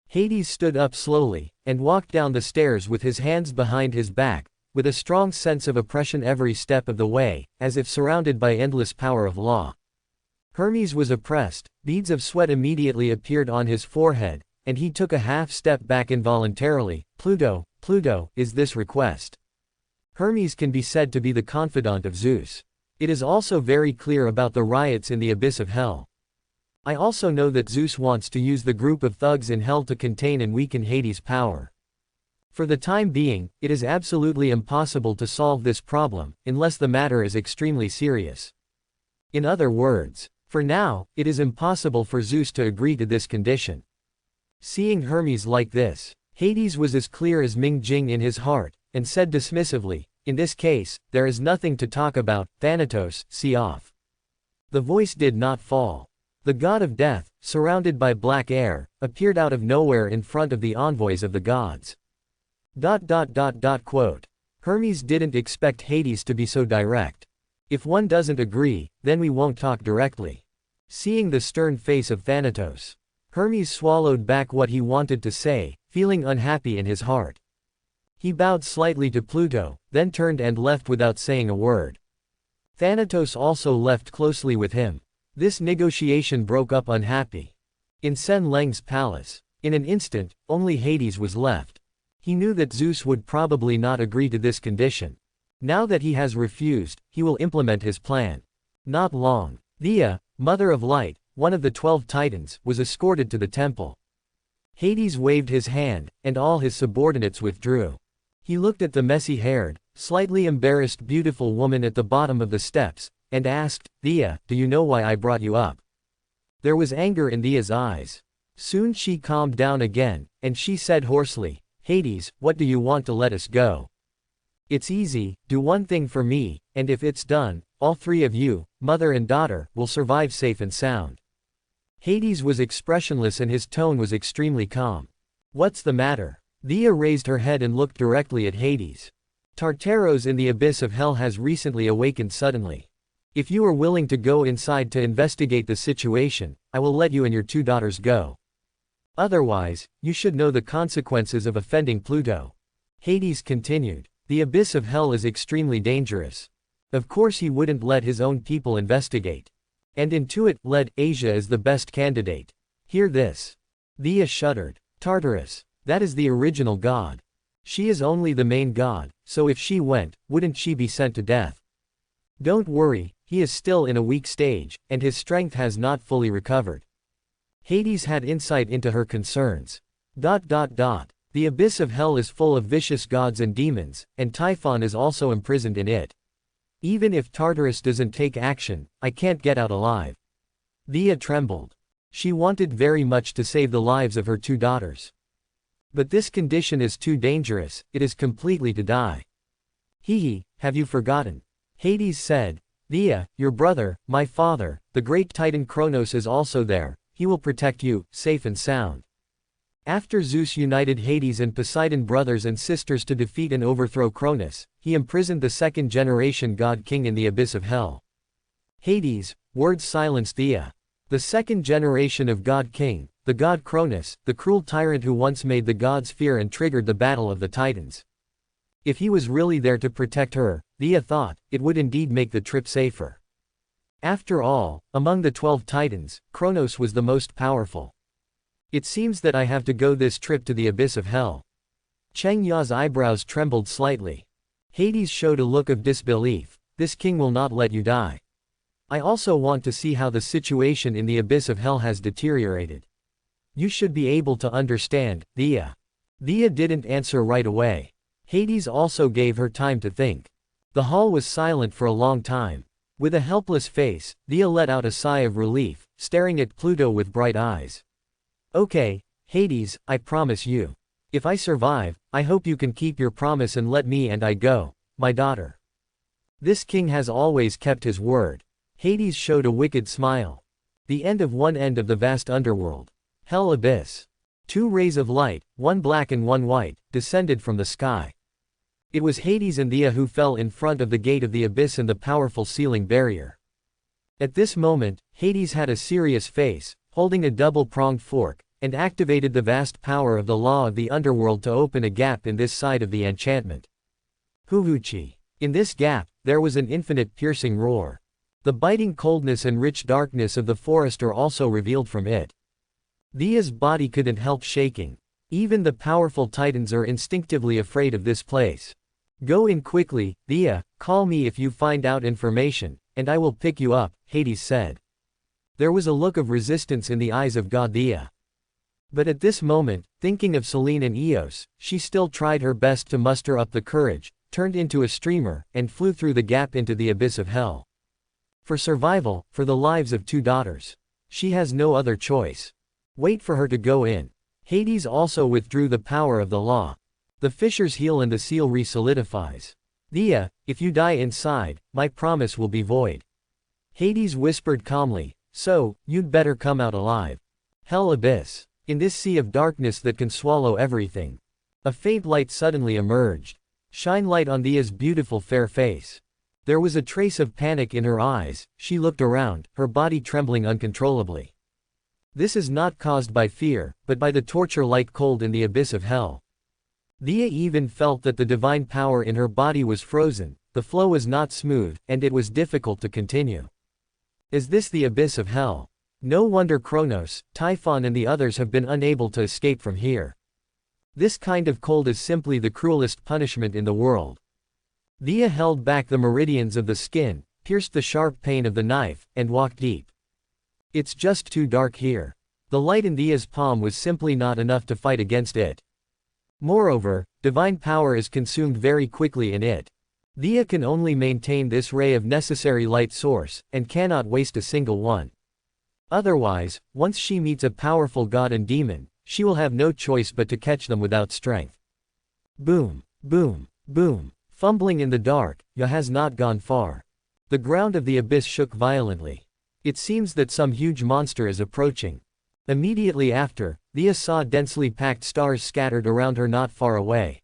A: Hades stood up slowly, and walked down the stairs with his hands behind his back, with a strong sense of oppression every step of the way, as if surrounded by endless power of law. Hermes was oppressed, beads of sweat immediately appeared on his forehead, and he took a half-step back involuntarily. Pluto, is this request? Hermes can be said to be the confidant of Zeus. It is also very clear about the riots in the abyss of hell. I also know that Zeus wants to use the group of thugs in hell to contain and weaken Hades' power. For the time being, it is absolutely impossible to solve this problem, unless the matter is extremely serious. In other words, for now, it is impossible for Zeus to agree to this condition. Seeing Hermes like this, Hades was as clear as Ming Jing in his heart, and said dismissively, "In this case, there is nothing to talk about, Thanatos, see off." The voice did not fall. The god of death, surrounded by black air, appeared out of nowhere in front of the envoys of the gods. Quote. Hermes didn't expect Hades to be so direct. If one doesn't agree, then we won't talk directly. Seeing the stern face of Thanatos, Hermes swallowed back what he wanted to say, feeling unhappy in his heart. He bowed slightly to Pluto, then turned and left without saying a word. Thanatos also left closely with him. This negotiation broke up unhappy. In Sen Leng's palace, in an instant, only Hades was left. He knew that Zeus would probably not agree to this condition. Now that he has refused, he will implement his plan. Not long. Theia, mother of light, one of the 12 titans, was escorted to the temple. Hades waved his hand, and all his subordinates withdrew. He looked at the messy-haired, slightly embarrassed beautiful woman at the bottom of the steps, and asked, "Theia, do you know why I brought you up?" There was anger in Theia's eyes. Soon she calmed down again, and she said hoarsely, "Hades, what do you want to let us go?" "It's easy, do one thing for me, and if it's done, all three of you, mother and daughter, will survive safe and sound." Hades was expressionless and his tone was extremely calm. "What's the matter?" Theia raised her head and looked directly at Hades. "Tartaros in the abyss of hell has recently awakened suddenly. If you are willing to go inside to investigate the situation, I will let you and your 2 daughters go. Otherwise, you should know the consequences of offending Pluto." Hades continued, "The abyss of hell is extremely dangerous. Of course he wouldn't let his own people investigate. And into it, led, Asia is the best candidate. Hear this." Theia shuddered. "Tartarus. That is the original god. She is only the main god, so if she went, wouldn't she be sent to death?" "Don't worry, he is still in a weak stage, and his strength has not fully recovered." Hades had insight into her concerns. The abyss of hell is full of vicious gods and demons, and Typhon is also imprisoned in it. Even if Tartarus doesn't take action, I can't get out alive." Theia trembled. She wanted very much to save the lives of her 2 daughters. But this condition is too dangerous, it is completely to die. Have you forgotten?" Hades said. "Theia, your brother, my father, the great titan Kronos is also there, he will protect you, safe and sound." After Zeus united Hades and Poseidon brothers and sisters to defeat and overthrow Cronus, he imprisoned the 2nd-generation god-king in the abyss of hell. Hades' words silenced Theia. The 2nd generation of god-king, the god Cronus, the cruel tyrant who once made the gods fear and triggered the battle of the titans. If he was really there to protect her, Theia thought, it would indeed make the trip safer. After all, among the 12 titans, Kronos was the most powerful. "It seems that I have to go this trip to the abyss of hell." Cheng Ya's eyebrows trembled slightly. Hades showed a look of disbelief. "This king will not let you die. I also want to see how the situation in the abyss of hell has deteriorated. You should be able to understand, Theia." Theia didn't answer right away. Hades also gave her time to think. The hall was silent for a long time. With a helpless face, Theia let out a sigh of relief, staring at Pluto with bright eyes. "Okay, Hades, I promise you. If I survive, I hope you can keep your promise and let me and I go, my daughter." This king has always kept his word. Hades showed a wicked smile. The end of one end of the vast underworld. Hell abyss. 2 rays of light, one black and one white, descended from the sky. It was Hades and Theia who fell in front of the gate of the abyss and the powerful ceiling barrier. At this moment, Hades had a serious face, holding a double-pronged fork, and activated the vast power of the law of the underworld to open a gap in this side of the enchantment. Huvuchi. In this gap, there was an infinite piercing roar. The biting coldness and rich darkness of the forest are also revealed from it. Thea's body couldn't help shaking. Even the powerful titans are instinctively afraid of this place. Go in quickly, Thea, call me if you find out information, and I will pick you up, Hades said. There was a look of resistance in the eyes of God Thea. But at this moment, thinking of Selene and Eos, she still tried her best to muster up the courage, turned into a streamer, and flew through the gap into the abyss of hell. For survival, for the lives of 2 daughters. She has no other choice. Wait for her to go in. Hades also withdrew the power of the law. The fissures heal and the seal re-solidifies. Thea, if you die inside, my promise will be void. Hades whispered calmly, so, you'd better come out alive. Hell abyss. In this sea of darkness that can swallow everything. A faint light suddenly emerged. Shine light on Thea's beautiful fair face. There was a trace of panic in her eyes. She looked around, her body trembling uncontrollably. This is not caused by fear, but by the torture like cold in the abyss of hell. Thea even felt that the divine power in her body was frozen, the flow was not smooth, and it was difficult to continue. Is this the abyss of hell? No wonder Kronos, Typhon and the others have been unable to escape from here. This kind of cold is simply the cruelest punishment in the world. Thea held back the meridians of the skin, pierced the sharp pain of the knife, and walked deep. It's just too dark here. The light in Thea's palm was simply not enough to fight against it. Moreover, divine power is consumed very quickly in it. Thea can only maintain this ray of necessary light source, and cannot waste a single one. Otherwise, once she meets a powerful god and demon, she will have no choice but to catch them without strength. Boom, boom, boom. Fumbling in the dark, Ya has not gone far. The ground of the abyss shook violently. It seems that some huge monster is approaching. Immediately after, Thea saw densely packed stars scattered around her not far away.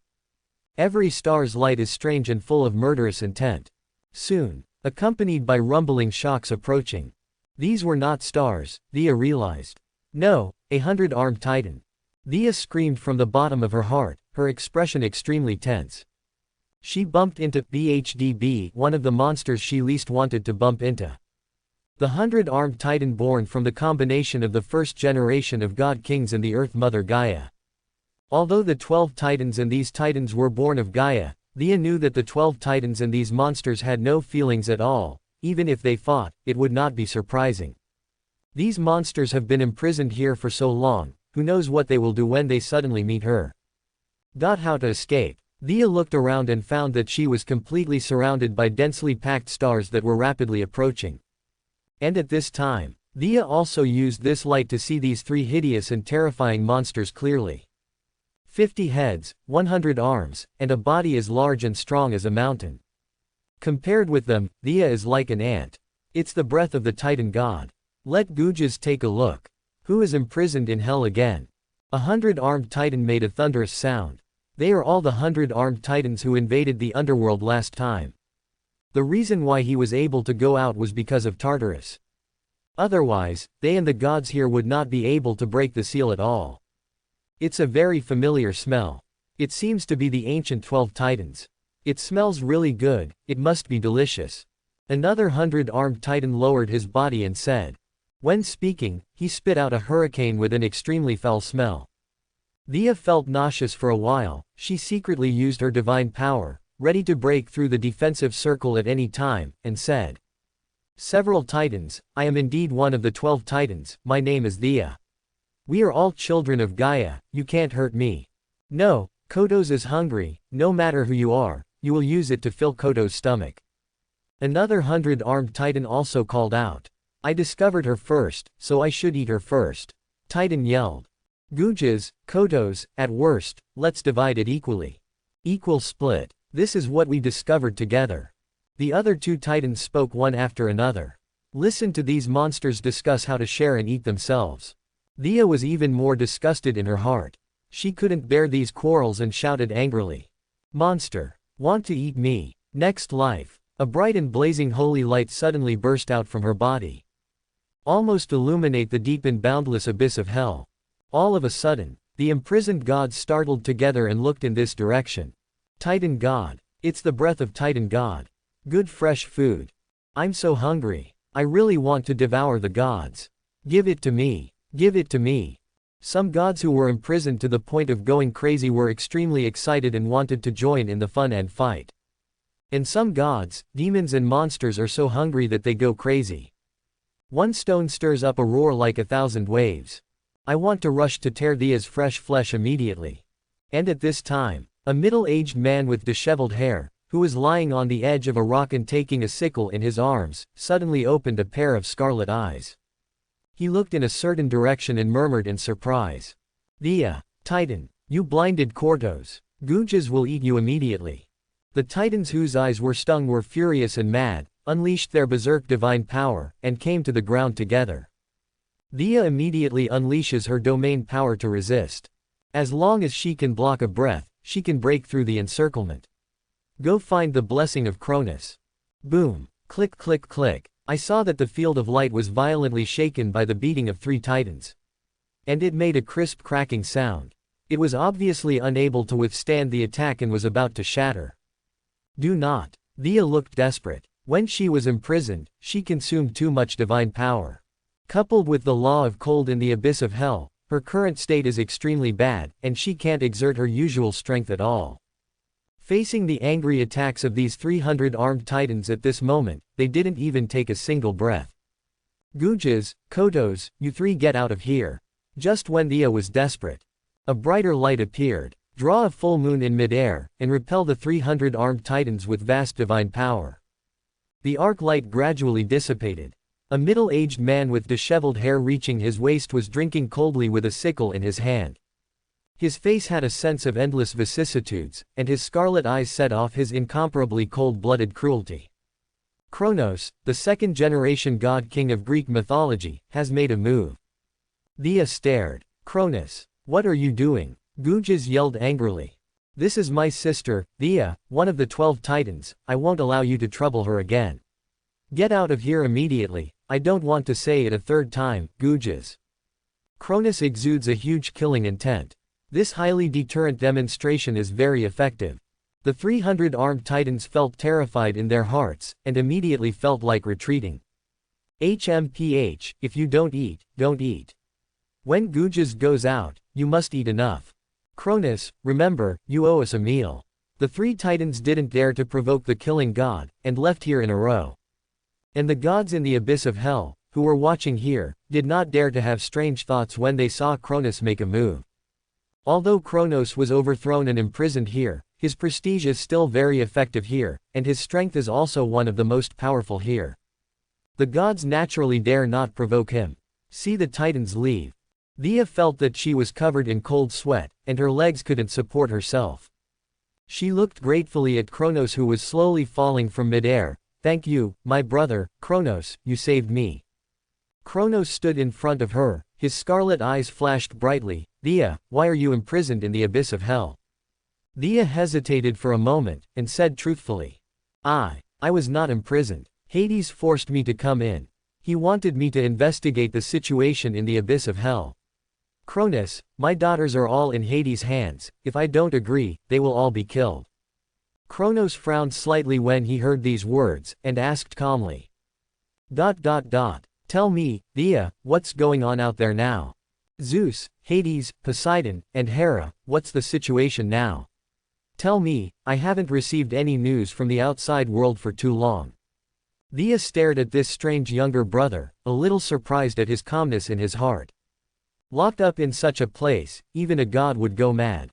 A: Every star's light is strange and full of murderous intent. Soon, accompanied by rumbling shocks approaching. These were not stars, Thea realized. No, 100-armed titan. Thea screamed from the bottom of her heart, her expression extremely tense. She bumped into BHDB, one of the monsters she least wanted to bump into. The 100-armed titan born from the combination of the first generation of god kings and the Earth Mother Gaia. Although the 12 titans and these titans were born of Gaia, Thea knew that the 12 titans and these monsters had no feelings at all. Even if they fought, it would not be surprising. These monsters have been imprisoned here for so long, who knows what they will do when they suddenly meet her. How to escape? Thea looked around and found that she was completely surrounded by densely packed stars that were rapidly approaching. And at this time, Thea also used this light to see these 3 hideous and terrifying monsters clearly. 50 heads, 100 arms, and a body as large and strong as a mountain. Compared with them, Thea is like an ant. It's the breath of the Titan god. Let Gujas take a look. Who is imprisoned in hell again? 100-armed Titan made a thunderous sound. They are all the 100-armed Titans who invaded the underworld last time. The reason why he was able to go out was because of Tartarus. Otherwise, they and the gods here would not be able to break the seal at all. It's a very familiar smell. It seems to be the ancient 12 Titans. It smells really good, it must be delicious. Another 100-armed Titan lowered his body and said. When speaking, he spit out a hurricane with an extremely foul smell. Thea felt nauseous for a while. She secretly used her divine power, ready to break through the defensive circle at any time, and said. Several Titans, I am indeed one of the 12 Titans, my name is Thea. We are all children of Gaia, you can't hurt me. No, Kodos is hungry, no matter who you are, you will use it to fill Kodos' stomach. Another 100-armed Titan also called out. I discovered her first, so I should eat her first. Titan yelled. Gujas, Kodos, at worst, let's divide it equally. Equal split. This is what we discovered together. The other 2 Titans spoke one after another. Listen to these monsters discuss how to share and eat themselves. Thea was even more disgusted in her heart. She couldn't bear these quarrels and shouted angrily. Monster. Want to eat me? Next life. A bright and blazing holy light suddenly burst out from her body. Almost illuminate the deep and boundless abyss of hell. All of a sudden, the imprisoned gods startled together and looked in this direction. Titan God. It's the breath of Titan God. Good fresh food. I'm so hungry. I really want to devour the gods. Give it to me. Give it to me. Some gods who were imprisoned to the point of going crazy were extremely excited and wanted to join in the fun and fight. And some gods, demons and monsters are so hungry that they go crazy. One stone stirs up a roar like 1,000 waves. I want to rush to tear Thea's fresh flesh immediately. And at this time, a middle-aged man with disheveled hair, who was lying on the edge of a rock and taking a sickle in his arms, suddenly opened a pair of scarlet eyes. He looked in a certain direction and murmured in surprise. "Thea, Titan, you blinded Kortos. Gujas will eat you immediately." The Titans whose eyes were stung were furious and mad, unleashed their berserk divine power, and came to the ground together. Thea immediately unleashes her domain power to resist. As long as she can block a breath, she can break through the encirclement. Go find the blessing of Cronus. Boom. Click click click. I saw that the field of light was violently shaken by the beating of 3 titans. And it made a crisp cracking sound. It was obviously unable to withstand the attack and was about to shatter. Do not. Thea looked desperate. When she was imprisoned, she consumed too much divine power. Coupled with the law of cold in the abyss of hell, her current state is extremely bad, and she can't exert her usual strength at all. Facing the angry attacks of these 300 armed titans at this moment, they didn't even take a single breath. Gujas, Kotos, you 3 get out of here. Just when Thea was desperate, a brighter light appeared. Draw a full moon in midair, and repel the 300 armed titans with vast divine power. The arc light gradually dissipated. A middle-aged man with disheveled hair reaching his waist was drinking coldly with a sickle in his hand. His face had a sense of endless vicissitudes, and his scarlet eyes set off his incomparably cold-blooded cruelty. Kronos, the second-generation god-king of Greek mythology, has made a move. Thea stared. Cronus, what are you doing? Gujas yelled angrily. This is my sister, Thea, one of the 12 titans. I won't allow you to trouble her again. Get out of here immediately. I don't want to say it a 3rd time, Gujas. Cronus exudes a huge killing intent. This highly deterrent demonstration is very effective. The 300 armed titans felt terrified in their hearts, and immediately felt like retreating. HMPH, if you don't eat, don't eat. When Gujas goes out, you must eat enough. Cronus, remember, you owe us a meal. The 3 titans didn't dare to provoke the killing god, and left here in a row. And the gods in the abyss of hell, who were watching here, did not dare to have strange thoughts when they saw Cronus make a move. Although Kronos was overthrown and imprisoned here, his prestige is still very effective here, and his strength is also one of the most powerful here. The gods naturally dare not provoke him. See the titans leave. Thea felt that she was covered in cold sweat, and her legs couldn't support herself. She looked gratefully at Kronos, who was slowly falling from midair. Thank you, my brother, Kronos, you saved me. Kronos stood in front of her, his scarlet eyes flashed brightly. Thea, why are you imprisoned in the abyss of hell? Thea hesitated for a moment, and said truthfully. I was not imprisoned. Hades forced me to come in. He wanted me to investigate the situation in the abyss of hell. Cronus, my daughters are all in Hades' hands. If I don't agree, they will all be killed. Kronos frowned slightly when he heard these words, and asked calmly. Tell me, Thea, what's going on out there now? Zeus, Hades, Poseidon, and Hera, what's the situation now? Tell me, I haven't received any news from the outside world for too long. Thea stared at this strange younger brother, a little surprised at his calmness in his heart. Locked up in such a place, even a god would go mad.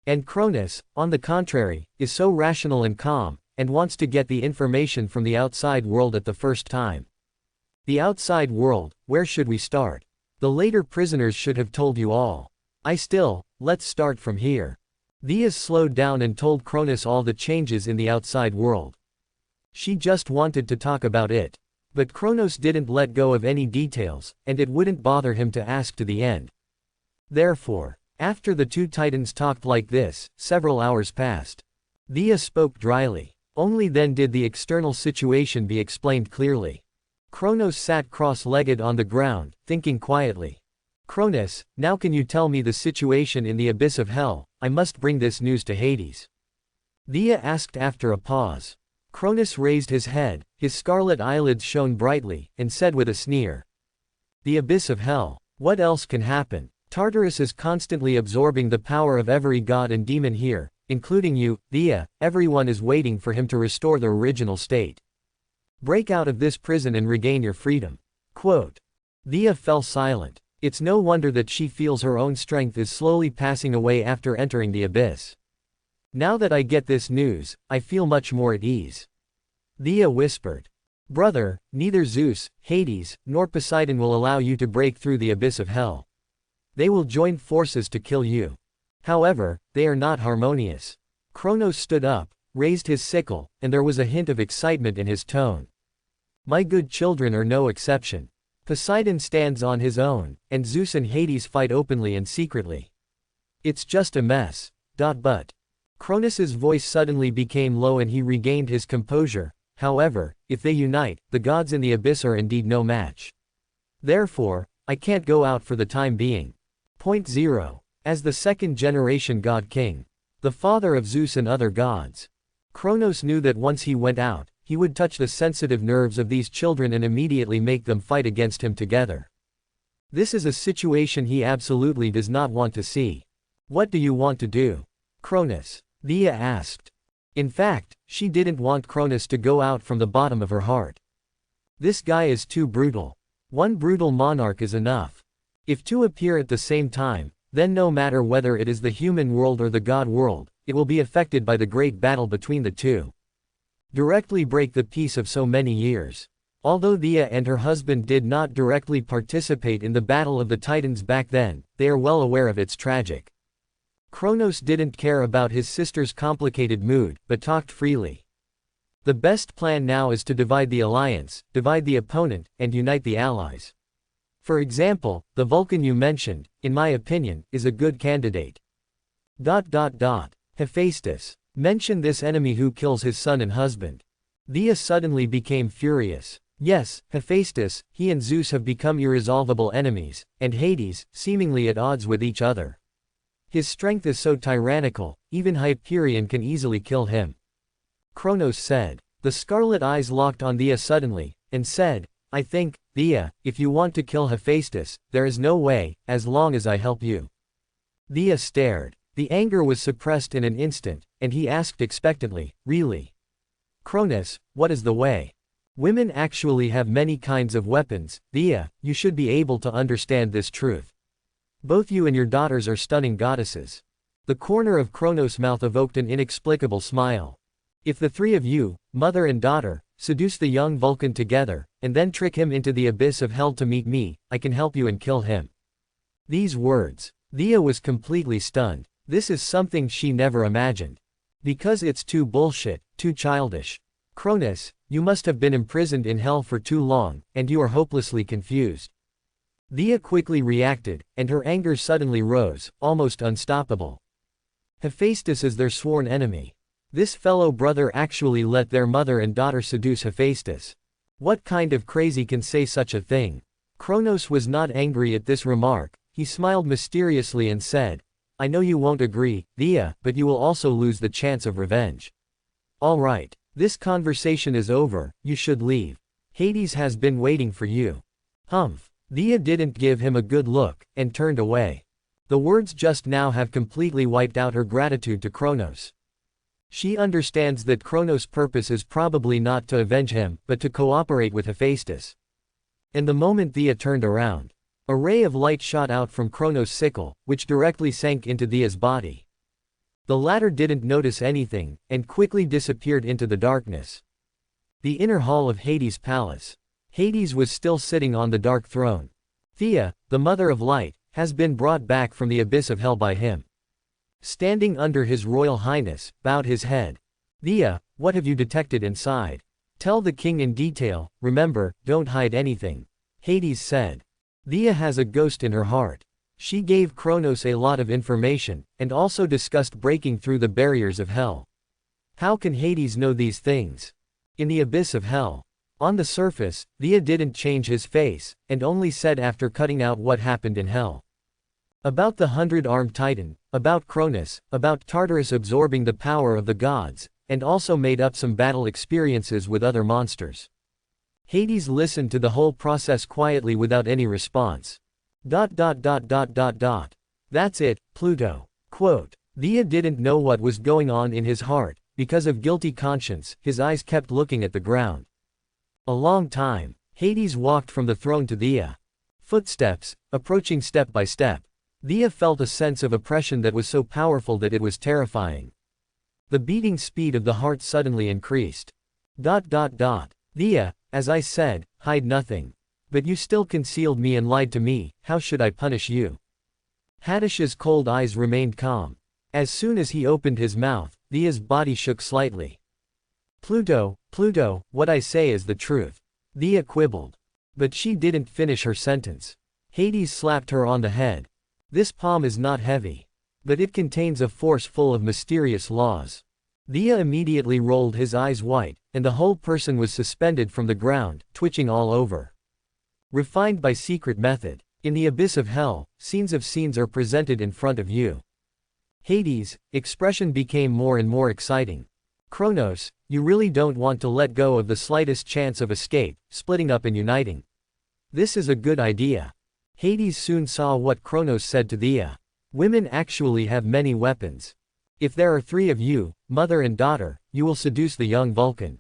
A: And Cronus, on the contrary, is so rational and calm, and wants to get the information from the outside world at the first time. The outside world, where should we start? The later prisoners should have told you all. Let's start from here. Thea slowed down and told Cronus all the changes in the outside world. She just wanted to talk about it. But Cronus didn't let go of any details, and it wouldn't bother him to ask to the end. Therefore, after the 2 titans talked like this, several hours passed. Thea spoke dryly. Only then did the external situation be explained clearly. Cronus sat cross-legged on the ground, thinking quietly. Cronus, now can you tell me the situation in the abyss of hell? I must bring this news to Hades. Thea asked after a pause. Cronus raised his head, his scarlet eyelids shone brightly, and said with a sneer. The abyss of hell. What else can happen? Tartarus is constantly absorbing the power of every god and demon here, including you, Thea. Everyone is waiting for him to restore the original state. Break out of this prison and regain your freedom." Quote. Thea fell silent. It's no wonder that she feels her own strength is slowly passing away after entering the abyss. "Now that I get this news, I feel much more at ease," Thea whispered. "Brother, neither Zeus, Hades, nor Poseidon will allow you to break through the abyss of hell. They will join forces to kill you. However, they are not harmonious." Kronos stood up, raised his sickle, and there was a hint of excitement in his tone. "My good children are no exception. Poseidon stands on his own, and Zeus and Hades fight openly and secretly. It's just a mess. But Kronos's voice suddenly became low and he regained his composure. "However, if they unite, the gods in the abyss are indeed no match. Therefore, I can't go out for the time being." Point 0. As the second-generation god king, the father of Zeus and other gods, Kronos knew that once he went out, he would touch the sensitive nerves of these children and immediately make them fight against him together. This is a situation he absolutely does not want to see. "What do you want to do, Kronos?" Thea asked. In fact, she didn't want Kronos to go out from the bottom of her heart. This guy is too brutal. One brutal monarch is enough. If two appear at the same time, then no matter whether it is the human world or the god world, it will be affected by the great battle between the two. Directly break the peace of so many years. Although Thea and her husband did not directly participate in the Battle of the Titans back then, they are well aware of its tragic. Kronos didn't care about his sister's complicated mood, but talked freely. "The best plan now is to divide the alliance, divide the opponent, and unite the allies. For example, the Vulcan you mentioned, in my opinion, is a good candidate. Hephaestus. Mention this enemy who kills his son and husband." Thea suddenly became furious. Yes, Hephaestus, he and Zeus have become irresolvable enemies, and Hades, seemingly at odds with each other. His strength is so tyrannical, even Hyperion can easily kill him. Kronos said. The scarlet eyes locked on Thea suddenly, and said, "I think, Thea, if you want to kill Hephaestus, there is no way, as long as I help you." Thea stared. The anger was suppressed in an instant, and he asked expectantly, "Really? Kronos, what is the way? Women actually have many kinds of weapons, Thea, you should be able to understand this truth. Both you and your daughters are stunning goddesses." The corner of Kronos' mouth evoked an inexplicable smile. "If the three of you, mother and daughter, seduce the young Vulcan together, and then trick him into the abyss of hell to meet me, I can help you and kill him." These words. Thea was completely stunned. This is something she never imagined. Because it's too bullshit, too childish. Kronos, you must have been imprisoned in hell for too long, and you are hopelessly confused. Thea quickly reacted, and her anger suddenly rose, almost unstoppable. Hephaestus is their sworn enemy. This fellow brother actually let their mother and daughter seduce Hephaestus. What kind of crazy can say such a thing? Kronos was not angry at this remark. He smiled mysteriously and said, "I know you won't agree, Thea, but you will also lose the chance of revenge. All right, this conversation is over, you should leave. Hades has been waiting for you." Humph. Thea didn't give him a good look, and turned away. The words just now have completely wiped out her gratitude to Kronos. She understands that Kronos' purpose is probably not to avenge him, but to cooperate with Hephaestus. And the moment Thea turned around, a ray of light shot out from Kronos' sickle, which directly sank into Thea's body. The latter didn't notice anything, and quickly disappeared into the darkness. The inner hall of Hades' palace. Hades was still sitting on the dark throne. Thea, the mother of light, has been brought back from the abyss of hell by him. Standing under his royal highness, bowed his head. "Thea, what have you detected inside? Tell the king in detail, remember, don't hide anything," Hades said. Thea has a ghost in her heart. She gave Kronos a lot of information, and also discussed breaking through the barriers of hell. How can Hades know these things? In the abyss of hell. On the surface, Thea didn't change his face, and only said after cutting out what happened in hell. About the 100-armed titan, about Kronos, about Tartarus absorbing the power of the gods, and also made up some battle experiences with other monsters. Hades listened to the whole process quietly without any response. That's it, Pluto. Quote. Thea didn't know what was going on in his heart. Because of guilty conscience, his eyes kept looking at the ground. A long time, Hades walked from the throne to Thea. Footsteps, approaching step by step. Thea felt a sense of oppression that was so powerful that it was terrifying. The beating speed of the heart suddenly increased. Thea, as I said, hide nothing. But you still concealed me and lied to me, how should I punish you? Hadish's cold eyes remained calm. As soon as he opened his mouth, Thea's body shook slightly. Pluto, what I say is the truth. Thea quibbled. But she didn't finish her sentence. Hades slapped her on the head. This palm is not heavy. But it contains a force full of mysterious laws. Thea immediately rolled his eyes white, and the whole person was suspended from the ground, twitching all over. Refined by secret method. In the abyss of hell, scenes are presented in front of you. Hades' expression became more and more exciting. Kronos, you really don't want to let go of the slightest chance of escape, splitting up and uniting. This is a good idea. Hades soon saw what Kronos said to Thea. Women actually have many weapons. If there are 3 of you, mother and daughter, you will seduce the young Vulcan.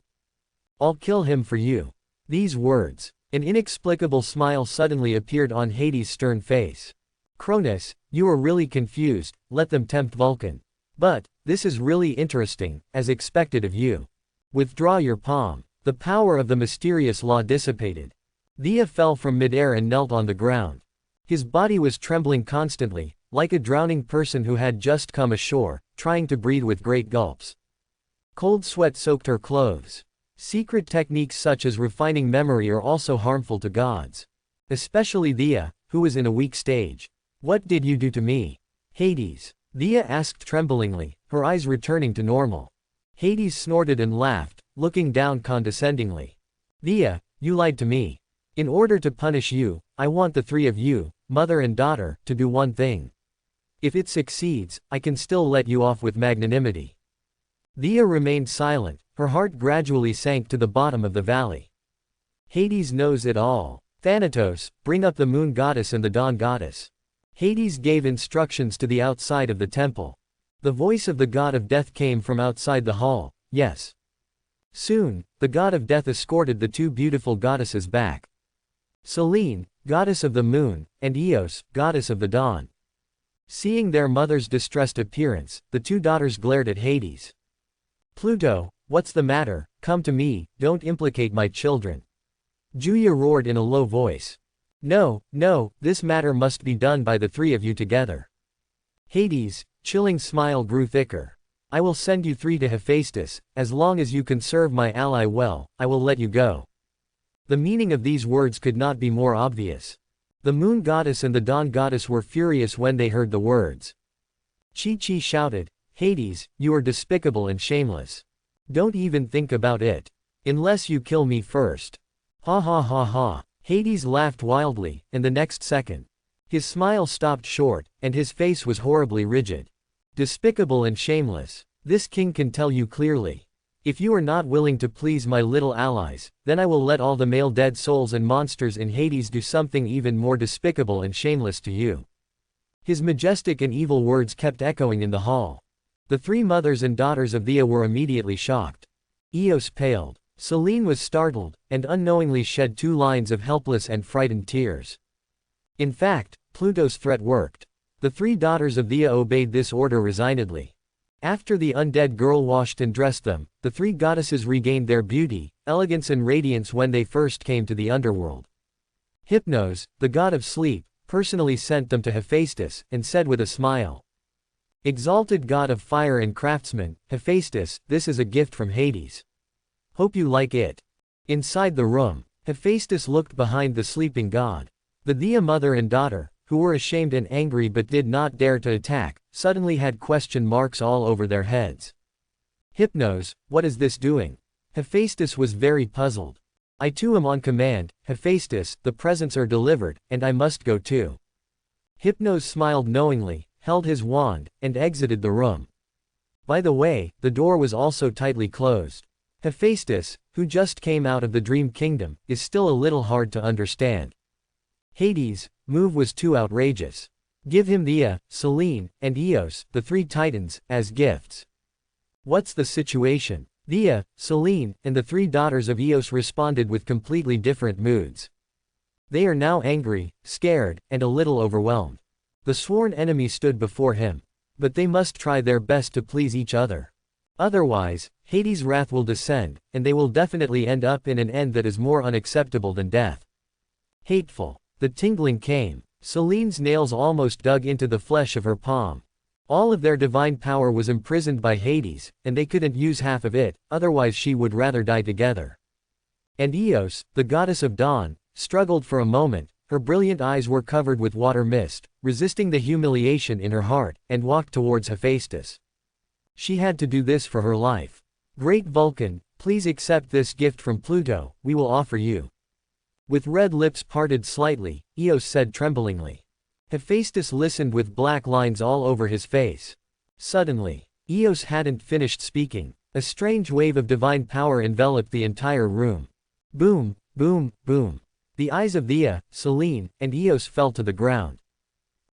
A: I'll kill him for you. These words. An inexplicable smile suddenly appeared on Hades' stern face. Kronos, you are really confused, let them tempt Vulcan. But, this is really interesting, as expected of you. Withdraw your palm. The power of the mysterious law dissipated. Thea fell from midair and knelt on the ground. His body was trembling constantly, like a drowning person who had just come ashore, trying to breathe with great gulps. Cold sweat soaked her clothes. Secret techniques such as refining memory are also harmful to gods. Especially Thea, who was in a weak stage. What did you do to me? Hades. Thea asked tremblingly, her eyes returning to normal. Hades snorted and laughed, looking down condescendingly. Thea, you lied to me. In order to punish you, I want the 3 of you, mother and daughter, to do one thing. If it succeeds, I can still let you off with magnanimity. Thea remained silent, her heart gradually sank to the bottom of the valley. Hades knows it all. Thanatos, bring up the moon goddess and the dawn goddess. Hades gave instructions to the outside of the temple. The voice of the god of death came from outside the hall, yes. Soon, the god of death escorted the 2 beautiful goddesses back. Selene, goddess of the moon, and Eos, goddess of the dawn. Seeing their mother's distressed appearance, the 2 daughters glared at Hades. Pluto, what's the matter? Come to me, don't implicate my children. Julia roared in a low voice. No, this matter must be done by the 3 of you together. Hades' chilling smile grew thicker. I will send you 3 to Hephaestus, as long as you can serve my ally well, I will let you go. The meaning of these words could not be more obvious. The moon goddess and the dawn goddess were furious when they heard the words. Chi-Chi shouted, Hades, you are despicable and shameless. Don't even think about it. Unless you kill me first. Ha ha ha ha. Hades laughed wildly, and the next second. His smile stopped short, and his face was horribly rigid. Despicable and shameless. This king can tell you clearly. If you are not willing to please my little allies, then I will let all the male dead souls and monsters in Hades do something even more despicable and shameless to you. His majestic and evil words kept echoing in the hall. The 3 mothers and daughters of Thea were immediately shocked. Eos paled. Selene was startled, and unknowingly shed 2 lines of helpless and frightened tears. In fact, Pluto's threat worked. The 3 daughters of Thea obeyed this order resignedly. After the undead girl washed and dressed them, the 3 goddesses regained their beauty, elegance and radiance when they first came to the underworld. Hypnos, the god of sleep, personally sent them to Hephaestus, and said with a smile. Exalted god of fire and craftsmen, Hephaestus, this is a gift from Hades. Hope you like it. Inside the room, Hephaestus looked behind the sleeping god. The Thea mother and daughter, who were ashamed and angry but did not dare to attack, suddenly had question marks all over their heads. Hypnos, what is this doing? Hephaestus was very puzzled. I too am on command, Hephaestus, the presents are delivered, and I must go too. Hypnos smiled knowingly, held his wand, and exited the room. By the way, the door was also tightly closed. Hephaestus, who just came out of the dream kingdom, is still a little hard to understand. Hades, move was too outrageous. Give him Thea, Selene, and Eos, the three titans, as gifts. What's the situation? Thea, Selene, and the three daughters of Eos responded with completely different moods. They are now angry, scared, and a little overwhelmed. The sworn enemy stood before him. But they must try their best to please each other. Otherwise, Hades' wrath will descend, and they will definitely end up in an end that is more unacceptable than death. Hateful. The tingling came. Selene's nails almost dug into the flesh of her palm. All of their divine power was imprisoned by Hades, and they couldn't use half of it, otherwise she would rather die together. And Eos, the goddess of dawn, struggled for a moment. Her brilliant eyes were covered with water mist, resisting the humiliation in her heart, and walked towards Hephaestus. She had to do this for her life. Great Vulcan, please accept this gift from Pluto, we will offer you. With red lips parted slightly, Eos said tremblingly. Hephaestus listened with black lines all over his face. Suddenly, Eos hadn't finished speaking. A strange wave of divine power enveloped the entire room. Boom, boom, boom. The eyes of Thea, Selene, and Eos fell to the ground.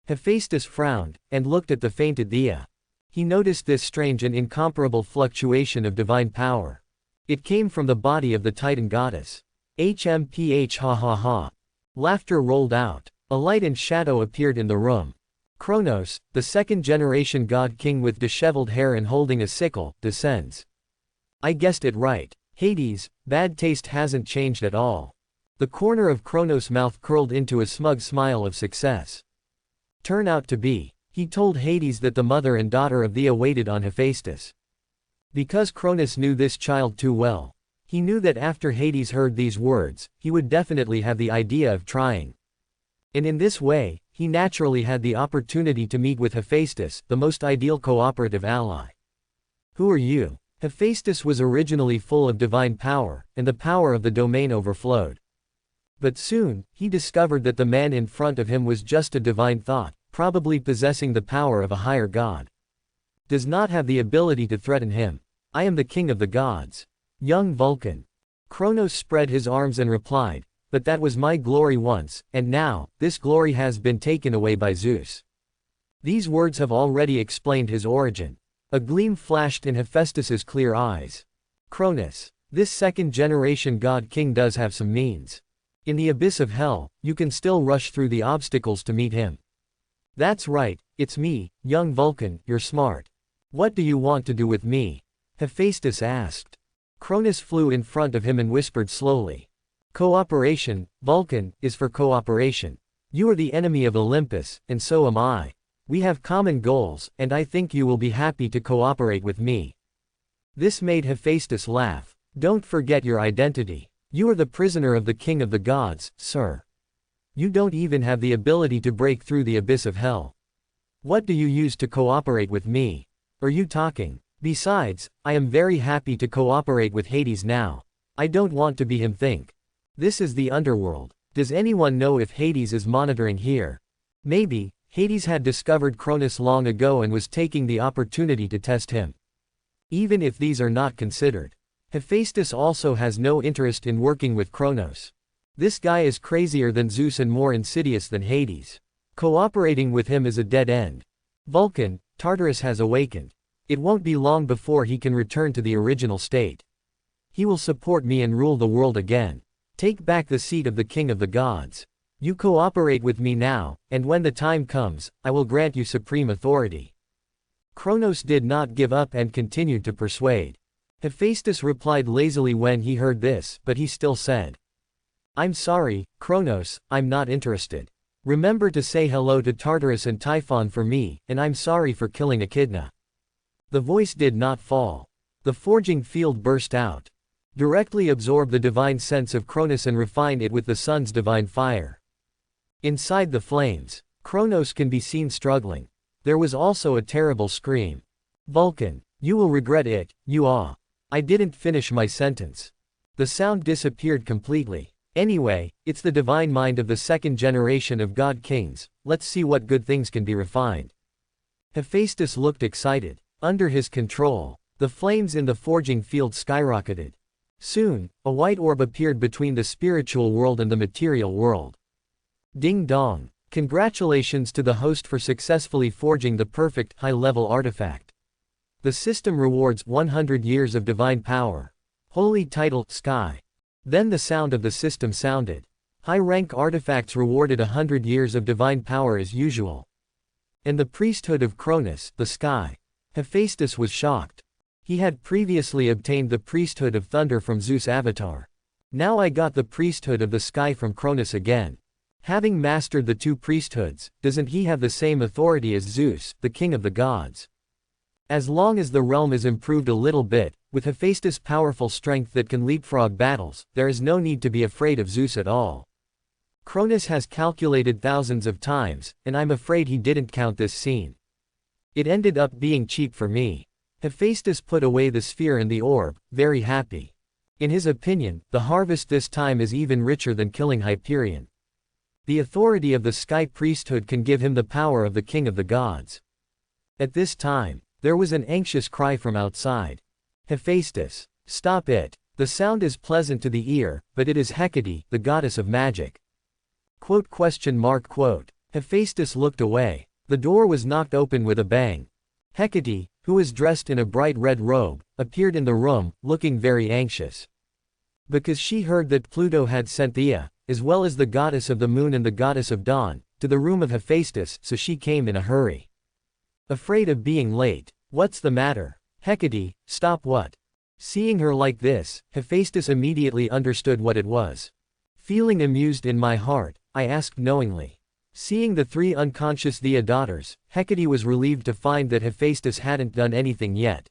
A: Hephaestus frowned, and looked at the fainted Thea. He noticed this strange and incomparable fluctuation of divine power. It came from the body of the Titan goddess. HMPH ha ha ha. Laughter rolled out. A light and shadow appeared in the room. Kronos, the second-generation god-king with disheveled hair and holding a sickle, descends. I guessed it right. Hades, bad taste hasn't changed at all. The corner of Kronos' mouth curled into a smug smile of success. Turn out to be. He told Hades that the mother and daughter of Thea waited on Hephaestus. Because Kronos knew this child too well. He knew that after Hades heard these words, he would definitely have the idea of trying. And in this way, he naturally had the opportunity to meet with Hephaestus, the most ideal cooperative ally. Who are you? Hephaestus was originally full of divine power, and the power of the domain overflowed. But soon, he discovered that the man in front of him was just a divine thought, probably possessing the power of a higher god. Does not have the ability to threaten him. I am the king of the gods. Young Vulcan. Kronos spread his arms and replied, but that was my glory once, and now, this glory has been taken away by Zeus. These words have already explained his origin. A gleam flashed in Hephaestus's clear eyes. Kronos, this second-generation god-king does have some means. In the abyss of hell, you can still rush through the obstacles to meet him. That's right, it's me, young Vulcan, you're smart. What do you want to do with me? Hephaestus asked. Kronos flew in front of him and whispered slowly. Cooperation, Vulcan, is for cooperation. You are the enemy of Olympus, and so am I. We have common goals, and I think you will be happy to cooperate with me. This made Hephaestus laugh. Don't forget your identity. You are the prisoner of the king of the gods, sir. You don't even have the ability to break through the abyss of hell. What do you use to cooperate with me? Are you talking? Besides, I am very happy to cooperate with Hades now. I don't want to be him think. This is the underworld. Does anyone know if Hades is monitoring here? Maybe, Hades had discovered Kronos long ago and was taking the opportunity to test him. Even if these are not considered. Hephaestus also has no interest in working with Kronos. This guy is crazier than Zeus and more insidious than Hades. Cooperating with him is a dead end. Vulcan, Tartarus has awakened. It won't be long before he can return to the original state. He will support me and rule the world again. Take back the seat of the king of the gods. You cooperate with me now, and when the time comes, I will grant you supreme authority. Kronos did not give up and continued to persuade. Hephaestus replied lazily when he heard this, but he still said, I'm sorry, Kronos, I'm not interested. Remember to say hello to Tartarus and Typhon for me, and I'm sorry for killing Echidna. The voice did not fall. The forging field burst out. Directly absorb the divine sense of Kronos and refine it with the sun's divine fire. Inside the flames, Kronos can be seen struggling. There was also a terrible scream. Vulcan, you will regret it, you are. I didn't finish my sentence. The sound disappeared completely. Anyway, it's the divine mind of the second generation of god kings, let's see what good things can be refined. Hephaestus looked excited. Under his control, the flames in the forging field skyrocketed. Soon, a white orb appeared between the spiritual world and the material world. Ding dong. Congratulations to the host for successfully forging the perfect, high-level artifact. The system rewards 100 years of divine power. Holy title, Sky. Then the sound of the system sounded. High-rank artifacts rewarded 100 years of divine power as usual. And the priesthood of Cronus, the sky. Hephaestus was shocked. He had previously obtained the priesthood of thunder from Zeus' avatar. Now I got the priesthood of the sky from Cronus again. Having mastered the two priesthoods, doesn't he have the same authority as Zeus, the king of the gods? As long as the realm is improved a little bit, with Hephaestus' powerful strength that can leapfrog battles, there is no need to be afraid of Zeus at all. Cronus has calculated thousands of times, and I'm afraid he didn't count this scene. It ended up being cheap for me. Hephaestus put away the sphere and the orb, very happy. In his opinion, the harvest this time is even richer than killing Hyperion. The authority of the sky priesthood can give him the power of the king of the gods. At this time, there was an anxious cry from outside. Hephaestus, stop it. The sound is pleasant to the ear, but it is Hecate, the goddess of magic. Quote. Hephaestus looked away. The door was knocked open with a bang. Hecate, who was dressed in a bright red robe, appeared in the room, looking very anxious. Because she heard that Pluto had sent Theia, as well as the goddess of the moon and the goddess of dawn, to the room of Hephaestus, so she came in a hurry. Afraid of being late. What's the matter? Hecate, stop what? Seeing her like this, Hephaestus immediately understood what it was. Feeling amused in my heart, I asked knowingly. Seeing the three unconscious Theia daughters, Hecate was relieved to find that Hephaestus hadn't done anything yet.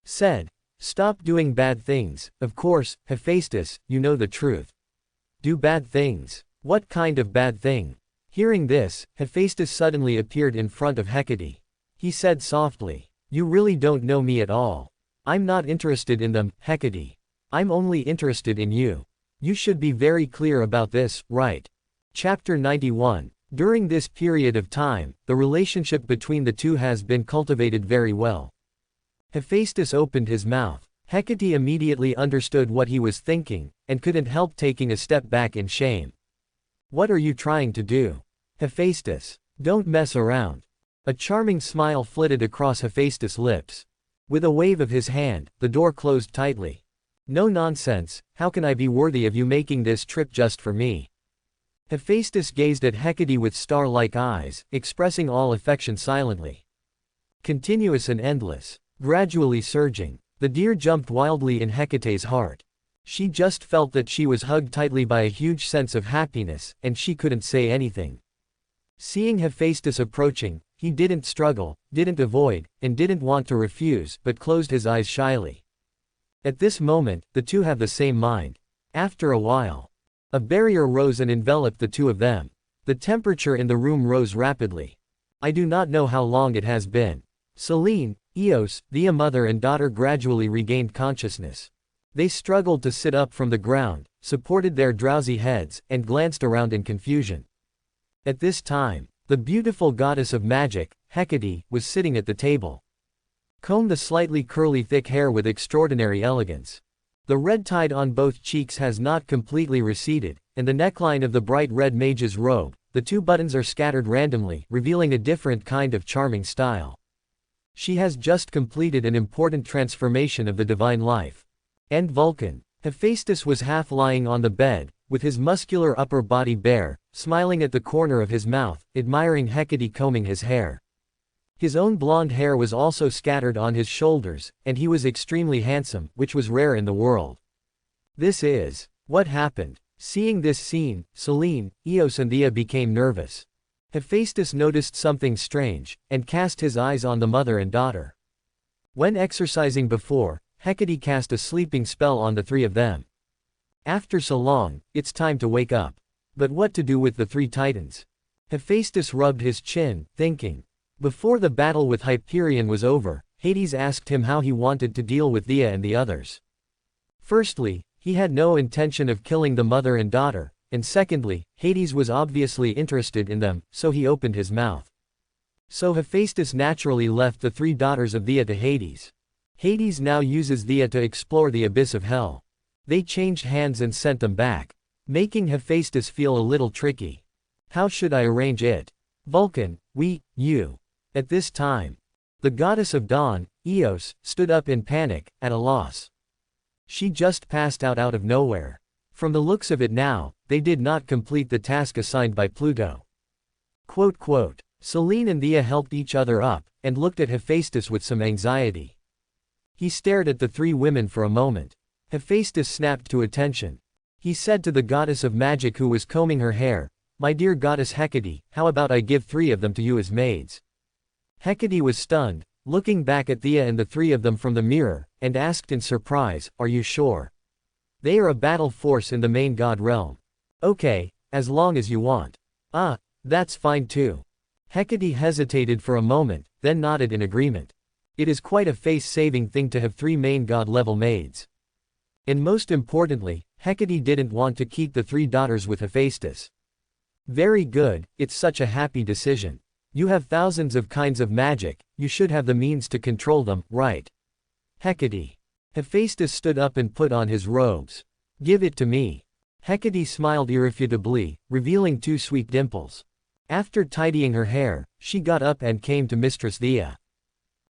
A: Said, stop doing bad things. Of course, Hephaestus, you know the truth. Do bad things. What kind of bad thing? Hearing this, Hephaestus suddenly appeared in front of Hecate. He said softly, you really don't know me at all. I'm not interested in them, Hecate. I'm only interested in you. You should be very clear about this, right? Chapter 91. During this period of time, the relationship between the two has been cultivated very well. Hephaestus opened his mouth. Hecate immediately understood what he was thinking, and couldn't help taking a step back in shame. What are you trying to do? Hephaestus, don't mess around. A charming smile flitted across Hephaestus' lips. With a wave of his hand, the door closed tightly. No nonsense, how can I be worthy of you making this trip just for me? Hephaestus gazed at Hecate with star-like eyes, expressing all affection silently. Continuous and endless. Gradually surging. The deer jumped wildly in Hecate's heart. She just felt that she was hugged tightly by a huge sense of happiness, and she couldn't say anything. Seeing Hephaestus approaching, he didn't struggle, didn't avoid, and didn't want to refuse, but closed his eyes shyly. At this moment, the two have the same mind. After a while, a barrier rose and enveloped the two of them. The temperature in the room rose rapidly. I do not know how long it has been. Selene, Eos, Theia mother and daughter gradually regained consciousness. They struggled to sit up from the ground, supported their drowsy heads, and glanced around in confusion. At this time, the beautiful goddess of magic, Hecate, was sitting at the table. Combed the slightly curly thick hair with extraordinary elegance. The red tide on both cheeks has not completely receded, and the neckline of the bright red mage's robe, the two buttons are scattered randomly, revealing a different kind of charming style. She has just completed an important transformation of the divine life. And Vulcan. Hephaestus was half lying on the bed, with his muscular upper body bare, smiling at the corner of his mouth, admiring Hecate combing his hair. His own blonde hair was also scattered on his shoulders, and he was extremely handsome, which was rare in the world. This is what happened. Seeing this scene, Selene, Eos and Theia became nervous. Hephaestus noticed something strange, and cast his eyes on the mother and daughter. When exercising before, Hecate cast a sleeping spell on the three of them. After so long, it's time to wake up. But what to do with the three titans? Hephaestus rubbed his chin, thinking. Before the battle with Hyperion was over, Hades asked him how he wanted to deal with Theia and the others. Firstly, he had no intention of killing the mother and daughter, and secondly, Hades was obviously interested in them, so he opened his mouth. So Hephaestus naturally left the three daughters of Theia to Hades. Hades now uses Theia to explore the abyss of hell. They changed hands and sent them back, making Hephaestus feel a little tricky. How should I arrange it? Vulcan, you. At this time, the goddess of dawn, Eos, stood up in panic, at a loss. She just passed out of nowhere. From the looks of it now, they did not complete the task assigned by Pluto. Selene and Thea helped each other up, and looked at Hephaestus with some anxiety. He stared at the three women for a moment. Hephaestus snapped to attention. He said to the goddess of magic who was combing her hair, "My dear goddess Hecate, how about I give 3 of them to you as maids?" Hecate was stunned, looking back at Thea and the 3 of them from the mirror, and asked in surprise, "Are you sure? They are a battle force in the main god realm." "Okay, as long as you want." "Ah, that's fine too." Hecate hesitated for a moment, then nodded in agreement. It is quite a face-saving thing to have 3 main god-level maids. And most importantly, Hecate didn't want to keep the 3 daughters with Hephaestus. "Very good, it's such a happy decision. You have thousands of kinds of magic, you should have the means to control them, right?" Hecate. Hephaestus stood up and put on his robes. "Give it to me." Hecate smiled irrefutably, revealing 2 sweet dimples. After tidying her hair, she got up and came to Mistress Thea.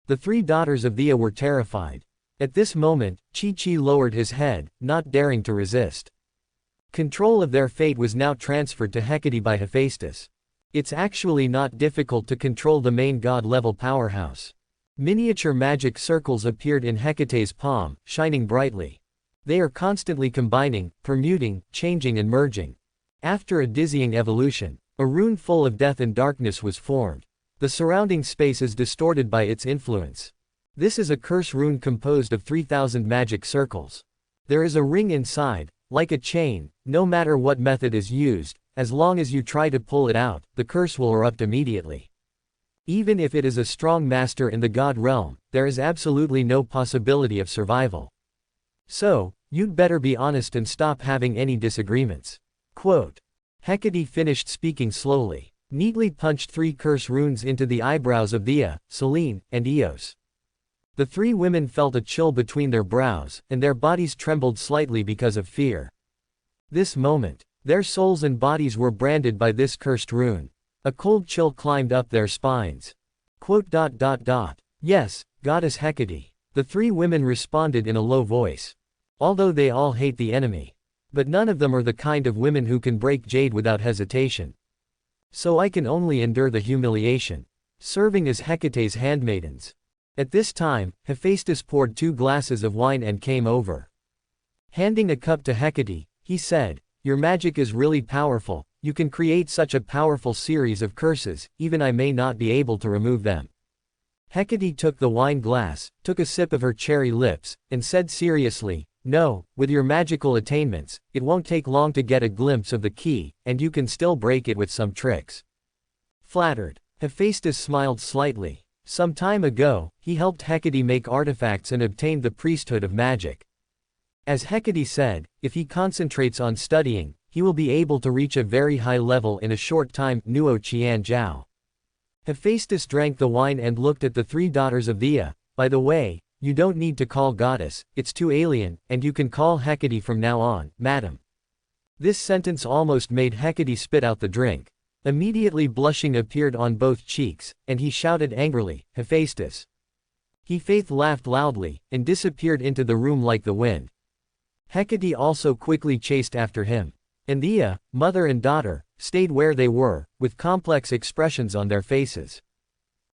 A: The 3 daughters of Thea were terrified. At this moment, Chi-Chi lowered his head, not daring to resist. Control of their fate was now transferred to Hecate by Hephaestus. It's actually not difficult to control the main god-level powerhouse. Miniature magic circles appeared in Hecate's palm, shining brightly. They are constantly combining, permuting, changing and merging. After a dizzying evolution, a rune full of death and darkness was formed. The surrounding space is distorted by its influence. This is a curse rune composed of 3,000 magic circles. There is a ring inside, like a chain. No matter what method is used, as long as you try to pull it out, the curse will erupt immediately. Even if it is a strong master in the god realm, there is absolutely no possibility of survival. So, you'd better be honest and stop having any disagreements. Hecate finished speaking slowly, neatly punched 3 curse runes into the eyebrows of Thea, Selene, and Eos. The 3 women felt a chill between their brows, and their bodies trembled slightly because of fear. This moment, their souls and bodies were branded by this cursed rune. A cold chill climbed up their spines. Yes, Goddess Hecate. The 3 women responded in a low voice. Although they all hate the enemy. But none of them are the kind of women who can break jade without hesitation. So I can only endure the humiliation. Serving as Hecate's handmaidens. At this time, Hephaestus poured 2 glasses of wine and came over. Handing a cup to Hecate, he said, "Your magic is really powerful, you can create such a powerful series of curses, even I may not be able to remove them." Hecate took the wine glass, took a sip of her cherry lips, and said seriously, "No, with your magical attainments, it won't take long to get a glimpse of the key, and you can still break it with some tricks." Flattered, Hephaestus smiled slightly. Some time ago, he helped Hecate make artifacts and obtained the priesthood of magic. As Hecate said, if he concentrates on studying, he will be able to reach a very high level in a short time. Nuo Qian Zhao. Hephaestus drank the wine and looked at the 3 daughters of Thea. "By the way, you don't need to call goddess, it's too alien, and you can call Hecate from now on, madam." This sentence almost made Hecate spit out the drink. Immediately blushing appeared on both cheeks, and he shouted angrily, "Hephaestus!" Hephaestus laughed loudly, and disappeared into the room like the wind. Hecate also quickly chased after him. And Thea, mother and daughter, stayed where they were, with complex expressions on their faces.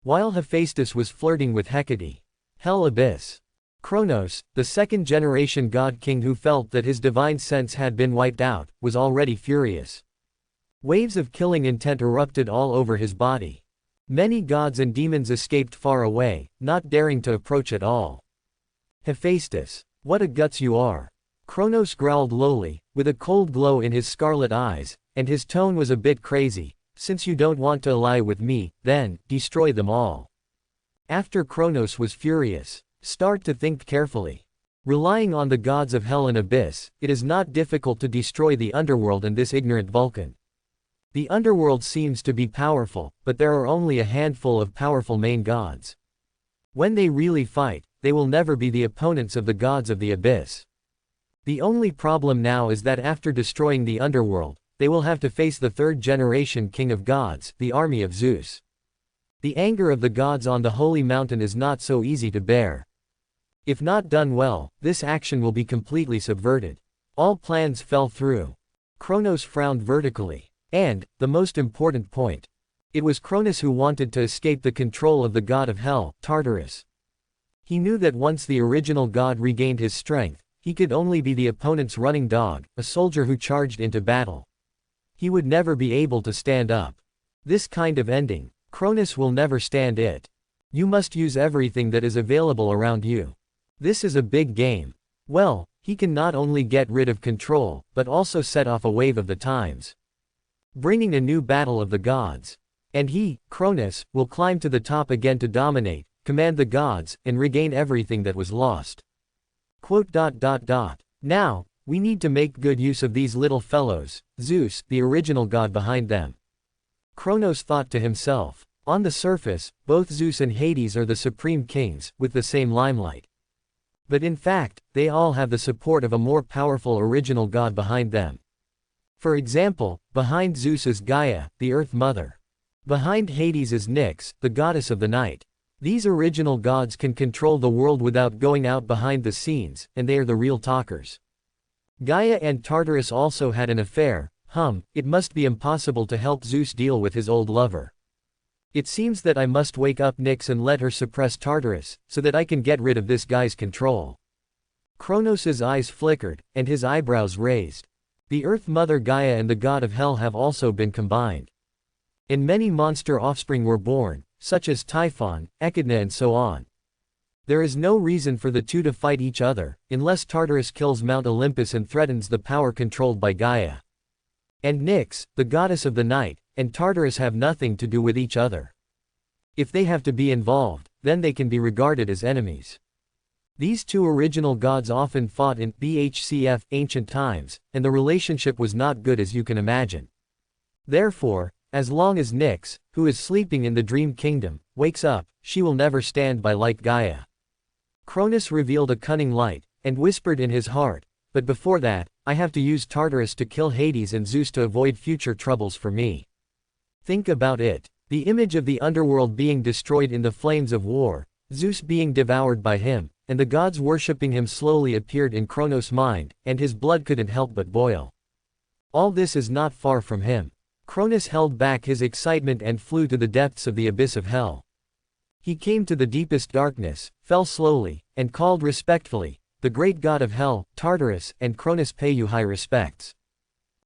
A: While Hephaestus was flirting with Hecate. Hell Abyss. Kronos, the second-generation god-king who felt that his divine sense had been wiped out, was already furious. Waves of killing intent erupted all over his body. Many gods and demons escaped far away, not daring to approach at all. "Hephaestus, what a guts you are!" Kronos growled lowly, with a cold glow in his scarlet eyes, and his tone was a bit crazy. "Since you don't want to ally with me, then, destroy them all." After Kronos was furious. Start to think carefully. Relying on the gods of hell and abyss, it is not difficult to destroy the underworld and this ignorant Vulcan. The underworld seems to be powerful, but there are only a handful of powerful main gods. When they really fight, they will never be the opponents of the gods of the abyss. The only problem now is that after destroying the underworld, they will have to face the third-generation king of gods, the army of Zeus. The anger of the gods on the holy mountain is not so easy to bear. If not done well, this action will be completely subverted. All plans fell through. Kronos frowned vertically. And, the most important point. It was Cronus who wanted to escape the control of the god of hell, Tartarus. He knew that once the original god regained his strength, he could only be the opponent's running dog, a soldier who charged into battle. He would never be able to stand up. This kind of ending, Cronus will never stand it. You must use everything that is available around you. This is a big game. Well, he can not only get rid of control, but also set off a wave of the times, bringing a new battle of the gods. And he, Cronus, will climb to the top again to dominate, command the gods, and regain everything that was lost. Now, we need to make good use of these little fellows, Zeus, the original god behind them. Kronos thought to himself. On the surface, both Zeus and Hades are the supreme kings, with the same limelight. But in fact, they all have the support of a more powerful original god behind them. For example, behind Zeus is Gaia, the Earth Mother. Behind Hades is Nyx, the goddess of the night. These original gods can control the world without going out behind the scenes, and they are the real talkers. Gaia and Tartarus also had an affair. It must be impossible to help Zeus deal with his old lover. It seems that I must wake up Nyx and let her suppress Tartarus, so that I can get rid of this guy's control. Kronos' eyes flickered, and his eyebrows raised. The Earth Mother Gaia and the god of hell have also been combined. And many monster offspring were born, such as Typhon, Echidna and so on. There is no reason for the two to fight each other, unless Tartarus kills Mount Olympus and threatens the power controlled by Gaia. And Nyx, the goddess of the night, and Tartarus have nothing to do with each other. If they have to be involved, then they can be regarded as enemies. These two original gods often fought in ancient times, and the relationship was not good as you can imagine. Therefore, as long as Nyx, who is sleeping in the dream kingdom, wakes up, she will never stand by like Gaia. Cronus revealed a cunning light, and whispered in his heart, but before that, I have to use Tartarus to kill Hades and Zeus to avoid future troubles for me. Think about it. The image of the underworld being destroyed in the flames of war, Zeus being devoured by him, and the gods worshipping him slowly appeared in Kronos' mind, and his blood couldn't help but boil. All this is not far from him. Cronus held back his excitement and flew to the depths of the abyss of hell. He came to the deepest darkness, fell slowly, and called respectfully, "The great god of hell, Tartarus, and Cronus pay you high respects."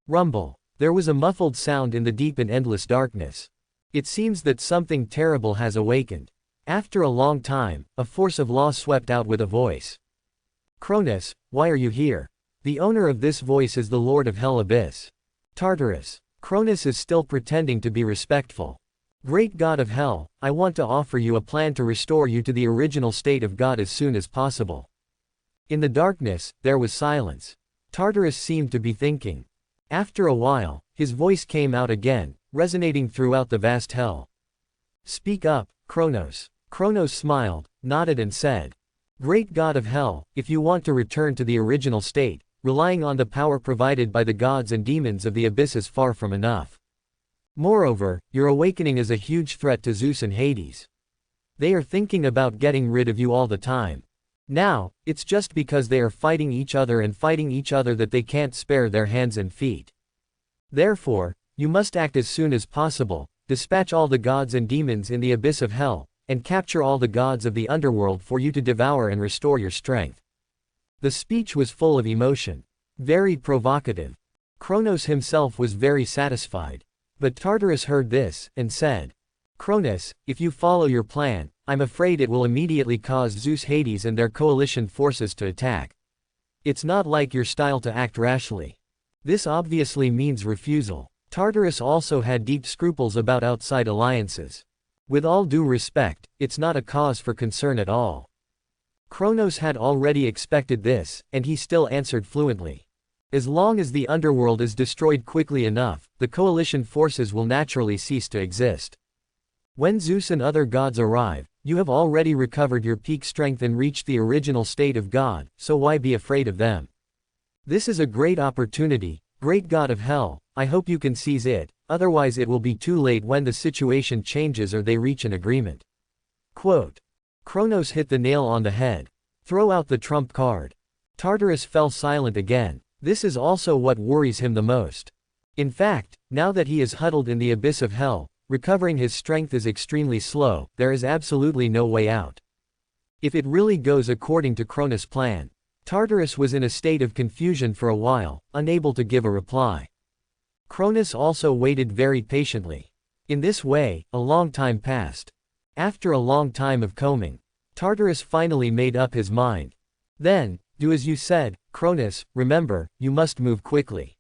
A: Rumble. There was a muffled sound in the deep and endless darkness. It seems that something terrible has awakened. After a long time, a force of law swept out with a voice. "Cronus, why are you here?" The owner of this voice is the Lord of Hell Abyss. Tartarus. Cronus is still pretending to be respectful. "Great god of hell, I want to offer you a plan to restore you to the original state of God as soon as possible." In the darkness, there was silence. Tartarus seemed to be thinking. After a while, his voice came out again, resonating throughout the vast hell. "Speak up, Kronos." Kronos smiled, nodded and said, "Great god of hell, if you want to return to the original state, relying on the power provided by the gods and demons of the abyss is far from enough. Moreover, your awakening is a huge threat to Zeus and Hades. They are thinking about getting rid of you all the time. Now, it's just because they are fighting each other that they can't spare their hands and feet. Therefore, you must act as soon as possible, dispatch all the gods and demons in the abyss of hell, and capture all the gods of the underworld for you to devour and restore your strength." The speech was full of emotion. Very provocative. Kronos himself was very satisfied. But Tartarus heard this, and said, "Cronus, if you follow your plan, I'm afraid it will immediately cause Zeus, Hades and their coalition forces to attack. It's not like your style to act rashly." This obviously means refusal. Tartarus also had deep scruples about outside alliances. With all due respect, it's not a cause for concern at all. Kronos had already expected this, and he still answered fluently. As long as the underworld is destroyed quickly enough, the coalition forces will naturally cease to exist. When Zeus and other gods arrive, you have already recovered your peak strength and reached the original state of God, so why be afraid of them? This is a great opportunity, great god of hell, I hope you can seize it, otherwise it will be too late when the situation changes or they reach an agreement. Quote. Kronos hit the nail on the head. Throw out the trump card. Tartarus fell silent again. This is also what worries him the most. In fact, now that he is huddled in the abyss of hell, recovering his strength is extremely slow, there is absolutely no way out. If it really goes according to Kronos' plan. Tartarus was in a state of confusion for a while, unable to give a reply. Kronos also waited very patiently. In this way, a long time passed. After a long time of combing, Tartarus finally made up his mind. Then, do as you said, Kronos, remember, you must move quickly.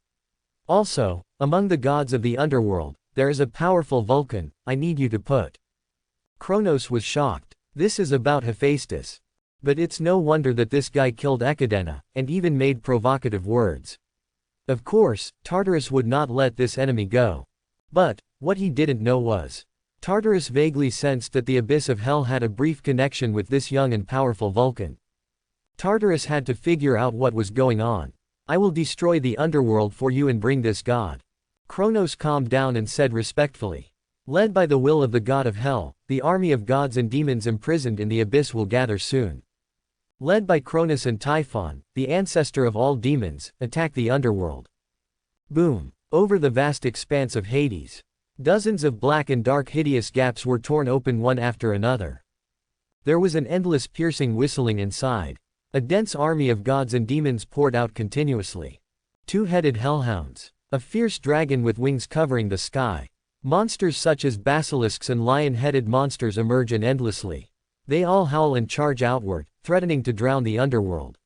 A: Also, among the gods of the underworld, there is a powerful Vulcan, I need you to put. Kronos was shocked. This is about Hephaestus. But it's no wonder that this guy killed Echidna, and even made provocative words. Of course, Tartarus would not let this enemy go. But, what he didn't know was, Tartarus vaguely sensed that the abyss of hell had a brief connection with this young and powerful Vulcan. Tartarus had to figure out what was going on. I will destroy the underworld for you and bring this god. Kronos calmed down and said respectfully. Led by the will of the god of hell, the army of gods and demons imprisoned in the abyss will gather soon. Led by Cronus and Typhon, the ancestor of all demons, attack the underworld. Boom! Over the vast expanse of Hades. Dozens of black and dark hideous gaps were torn open one after another. There was an endless piercing whistling inside. A dense army of gods and demons poured out continuously. Two-headed hellhounds. A fierce dragon with wings covering the sky. Monsters such as basilisks and lion-headed monsters emerge endlessly. They all howl and charge outward, threatening to drown the underworld.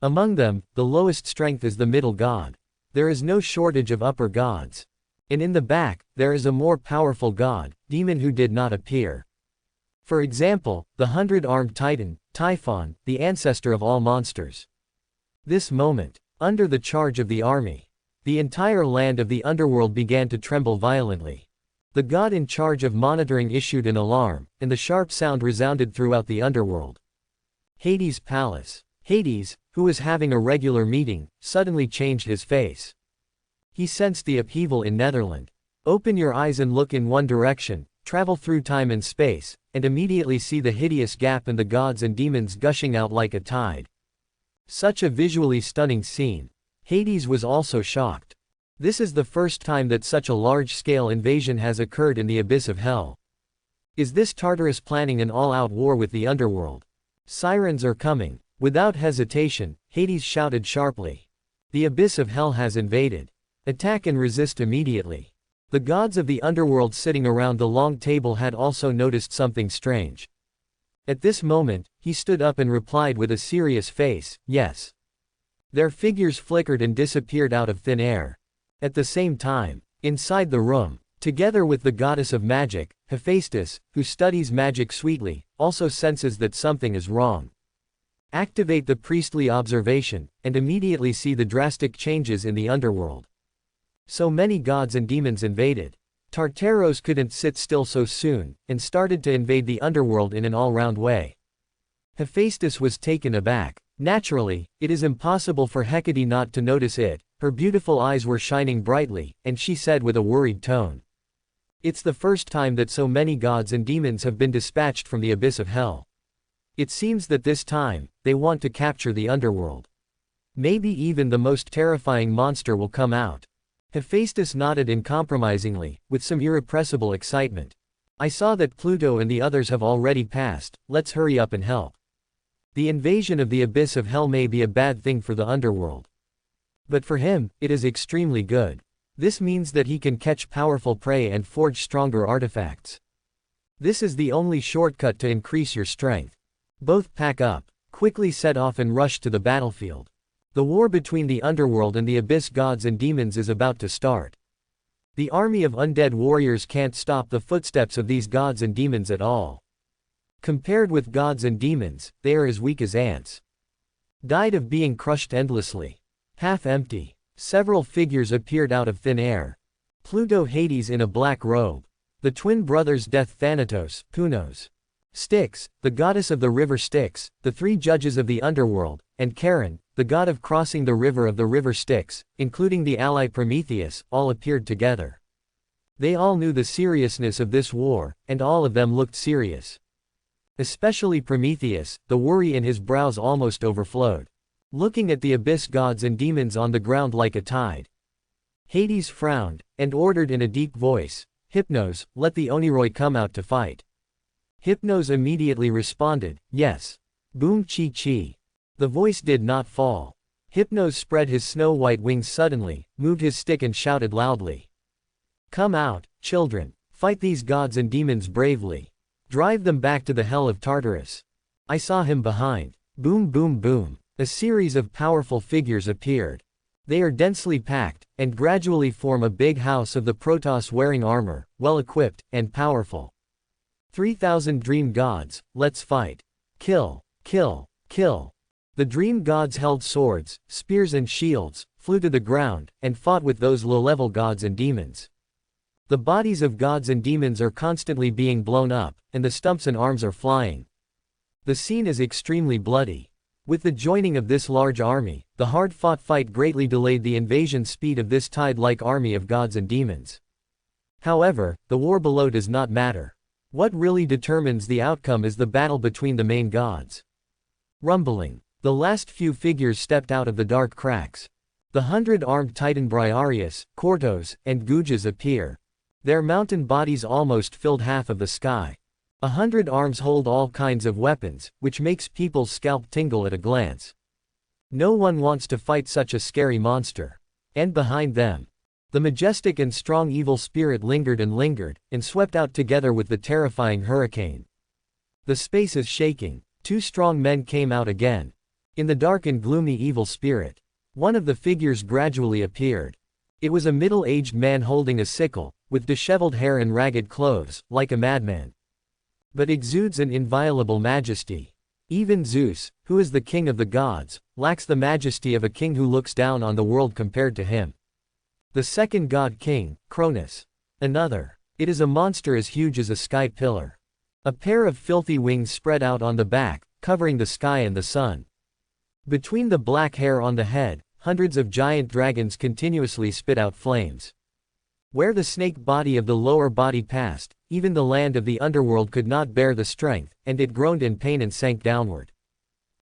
A: Among them, the lowest strength is the middle god. There is no shortage of upper gods. And in the back, there is a more powerful god, demon who did not appear. For example, the 100-armed titan, Typhon, the ancestor of all monsters. This moment, under the charge of the army, the entire land of the underworld began to tremble violently. The god in charge of monitoring issued an alarm, and the sharp sound resounded throughout the underworld. Hades' palace. Hades, who was having a regular meeting, suddenly changed his face. He sensed the upheaval in Netherland. Open your eyes and look in one direction, travel through time and space, and immediately see the hideous gap and the gods and demons gushing out like a tide. Such a visually stunning scene. Hades was also shocked. This is the first time that such a large-scale invasion has occurred in the abyss of hell. Is this Tartarus planning an all-out war with the underworld? Sirens are coming. Without hesitation, Hades shouted sharply. The abyss of hell has invaded. Attack and resist immediately. The gods of the underworld sitting around the long table had also noticed something strange. At this moment, he stood up and replied with a serious face, yes. Their figures flickered and disappeared out of thin air. At the same time, inside the room, together with the goddess of magic, Hephaestus, who studies magic sweetly, also senses that something is wrong. Activate the priestly observation, and immediately see the drastic changes in the underworld. So many gods and demons invaded. Tartaros couldn't sit still so soon, and started to invade the underworld in an all-round way. Hephaestus was taken aback. Naturally, it is impossible for Hecate not to notice it. Her beautiful eyes were shining brightly, and she said with a worried tone. It's the first time that so many gods and demons have been dispatched from the abyss of hell. It seems that this time, they want to capture the underworld. Maybe even the most terrifying monster will come out. Hephaestus nodded uncompromisingly, with some irrepressible excitement. I saw that Pluto and the others have already passed, let's hurry up and help. The invasion of the abyss of hell may be a bad thing for the underworld. But for him, it is extremely good. This means that he can catch powerful prey and forge stronger artifacts. This is the only shortcut to increase your strength. Both pack up, quickly set off and rush to the battlefield. The war between the underworld and the abyss gods and demons is about to start. The army of undead warriors can't stop the footsteps of these gods and demons at all. Compared with gods and demons, they are as weak as ants. Died of being crushed endlessly. Half empty. Several figures appeared out of thin air. Pluto Hades in a black robe. The twin brothers Death Thanatos, Punos. Styx, the goddess of the river Styx, the three judges of the underworld, and Charon, the god of crossing the river Styx, including the ally Prometheus, all appeared together. They all knew the seriousness of this war, and all of them looked serious. Especially Prometheus, the worry in his brows almost overflowed. Looking at the abyss gods and demons on the ground like a tide. Hades frowned, and ordered in a deep voice, "Hypnos, let the Oniroi come out to fight." Hypnos immediately responded, "Yes." Boom chi chi. The voice did not fall. Hypnos spread his snow-white wings suddenly, moved his stick and shouted loudly. "Come out, children. Fight these gods and demons bravely. Drive them back to the hell of Tartarus." I saw him behind. Boom boom boom. A series of powerful figures appeared. They are densely packed, and gradually form a big house of the Protoss wearing armor, well-equipped, and powerful. 3,000 dream gods, let's fight. Kill, kill, kill. The dream gods held swords, spears and shields, flew to the ground, and fought with those low-level gods and demons. The bodies of gods and demons are constantly being blown up, and the stumps and arms are flying. The scene is extremely bloody. With the joining of this large army, the hard-fought fight greatly delayed the invasion speed of this tide-like army of gods and demons. However, the war below does not matter. What really determines the outcome is the battle between the main gods. Rumbling. The last few figures stepped out of the dark cracks. The 100-armed titan Briareus, Kortos, and Gujas appear. Their mountain bodies almost filled half of the sky. 100 arms hold all kinds of weapons, which makes people's scalp tingle at a glance. No one wants to fight such a scary monster. And behind them, the majestic and strong evil spirit lingered, and swept out together with the terrifying hurricane. The space is shaking. 2 strong men came out again. In the dark and gloomy evil spirit, one of the figures gradually appeared. It was a middle-aged man holding a sickle, with disheveled hair and ragged clothes, like a madman. But exudes an inviolable majesty. Even Zeus, who is the king of the gods, lacks the majesty of a king who looks down on the world compared to him. The second god king, Cronus. Another. It is a monster as huge as a sky pillar. A pair of filthy wings spread out on the back, covering the sky and the sun. Between the black hair on the head, hundreds of giant dragons continuously spit out flames. Where the snake body of the lower body passed, even the land of the underworld could not bear the strength, and it groaned in pain and sank downward.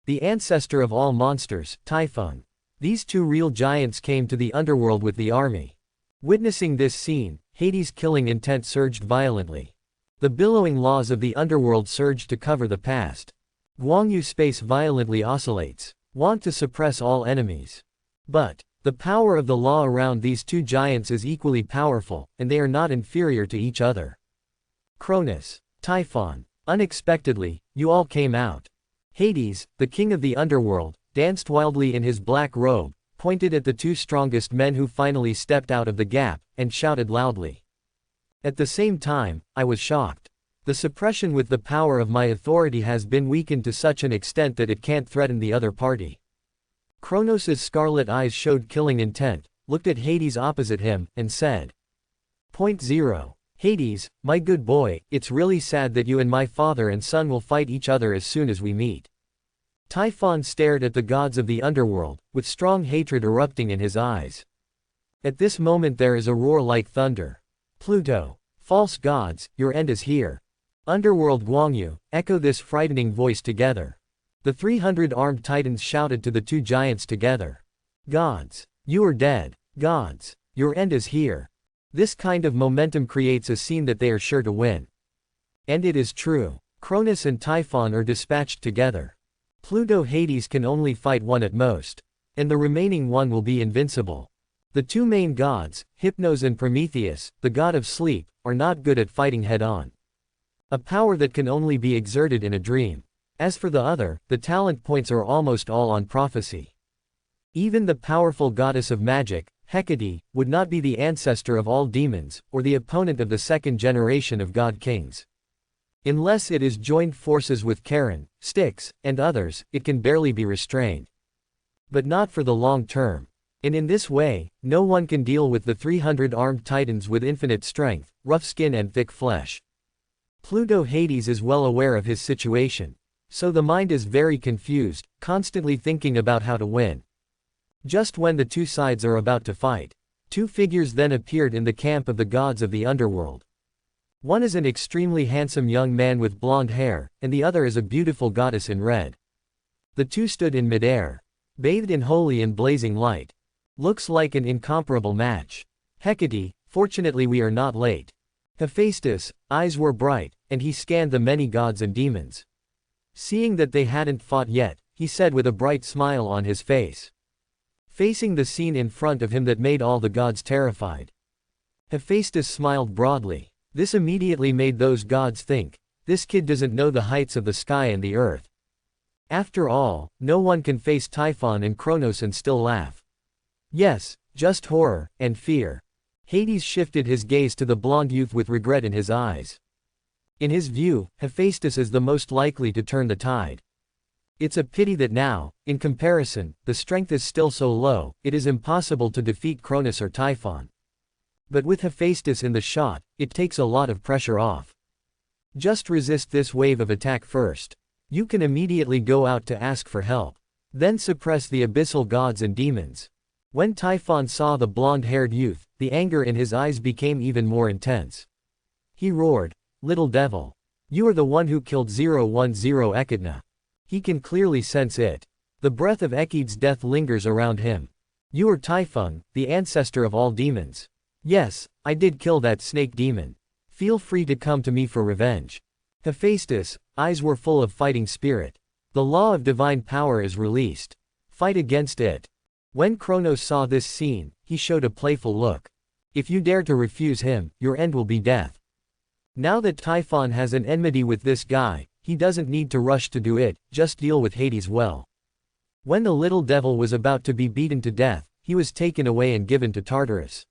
A: The ancestor of all monsters, Typhon. These 2 real giants came to the underworld with the army. Witnessing this scene, Hades' killing intent surged violently. The billowing laws of the underworld surged to cover the past. Guangyu space violently oscillates, want to suppress all enemies. But the power of the law around these 2 giants is equally powerful, and they are not inferior to each other. Cronus. Typhon. Unexpectedly, you all came out. Hades, the king of the underworld, danced wildly in his black robe, pointed at the 2 strongest men who finally stepped out of the gap, and shouted loudly. At the same time, I was shocked. The suppression with the power of my authority has been weakened to such an extent that it can't threaten the other party. Kronos' scarlet eyes showed killing intent, looked at Hades opposite him, and said. Point 0. Hades, my good boy, it's really sad that you and my father and son will fight each other as soon as we meet. Typhon stared at the gods of the underworld, with strong hatred erupting in his eyes. At this moment there is a roar like thunder. Pluto. False gods, your end is here. Underworld Guangyu, echo this frightening voice together. The 300 armed titans shouted to the 2 giants together. Gods. You are dead. Gods. Your end is here. This kind of momentum creates a scene that they are sure to win. And it is true. Cronus and Typhon are dispatched together. Pluto Hades can only fight one at most. And the remaining one will be invincible. The 2 main gods, Hypnos and Prometheus, the god of sleep, are not good at fighting head-on. A power that can only be exerted in a dream. As for the other, the talent points are almost all on prophecy. Even the powerful goddess of magic, Hecate, would not be the ancestor of all demons, or the opponent of the 2nd generation of god kings. Unless it is joined forces with Charon, Styx, and others, it can barely be restrained. But not for the long term. And in this way, no one can deal with the 300 armed titans with infinite strength, rough skin and thick flesh. Pluto Hades is well aware of his situation. So the mind is very confused, constantly thinking about how to win. Just when the two sides are about to fight, two figures then appeared in the camp of the gods of the underworld. One is an extremely handsome young man with blonde hair, and the other is a beautiful goddess in red. The two stood in midair, bathed in holy and blazing light. Looks like an incomparable match. Hecate, fortunately we are not late. Hephaestus' eyes were bright, and he scanned the many gods and demons. Seeing that they hadn't fought yet, he said with a bright smile on his face, facing the scene in front of him that made all the gods terrified. Hephaestus smiled broadly. This immediately made those gods think, this kid doesn't know the heights of the sky and the earth. After all, no one can face Typhon and Kronos and still laugh. Yes, just horror and fear. Hades shifted his gaze to the blonde youth with regret in his eyes. In his view, Hephaestus is the most likely to turn the tide. It's a pity that now, in comparison, the strength is still so low, it is impossible to defeat Kronos or Typhon. But with Hephaestus in the shot, it takes a lot of pressure off. Just resist this wave of attack first. You can immediately go out to ask for help. Then suppress the abyssal gods and demons. When Typhon saw the blonde-haired youth, the anger in his eyes became even more intense. He roared, "Little devil! You are the one who killed 010 Echidna." He can clearly sense it. The breath of Echide's death lingers around him. You are Typhon, the ancestor of all demons. Yes, I did kill that snake demon. Feel free to come to me for revenge. Hephaestus' eyes were full of fighting spirit. The law of divine power is released. Fight against it. When Kronos saw this scene, he showed a playful look. If you dare to refuse him, your end will be death. Now that Typhon has an enmity with this guy, he doesn't need to rush to do it, just deal with Hades well. When the little devil was about to be beaten to death, he was taken away and given to Tartarus.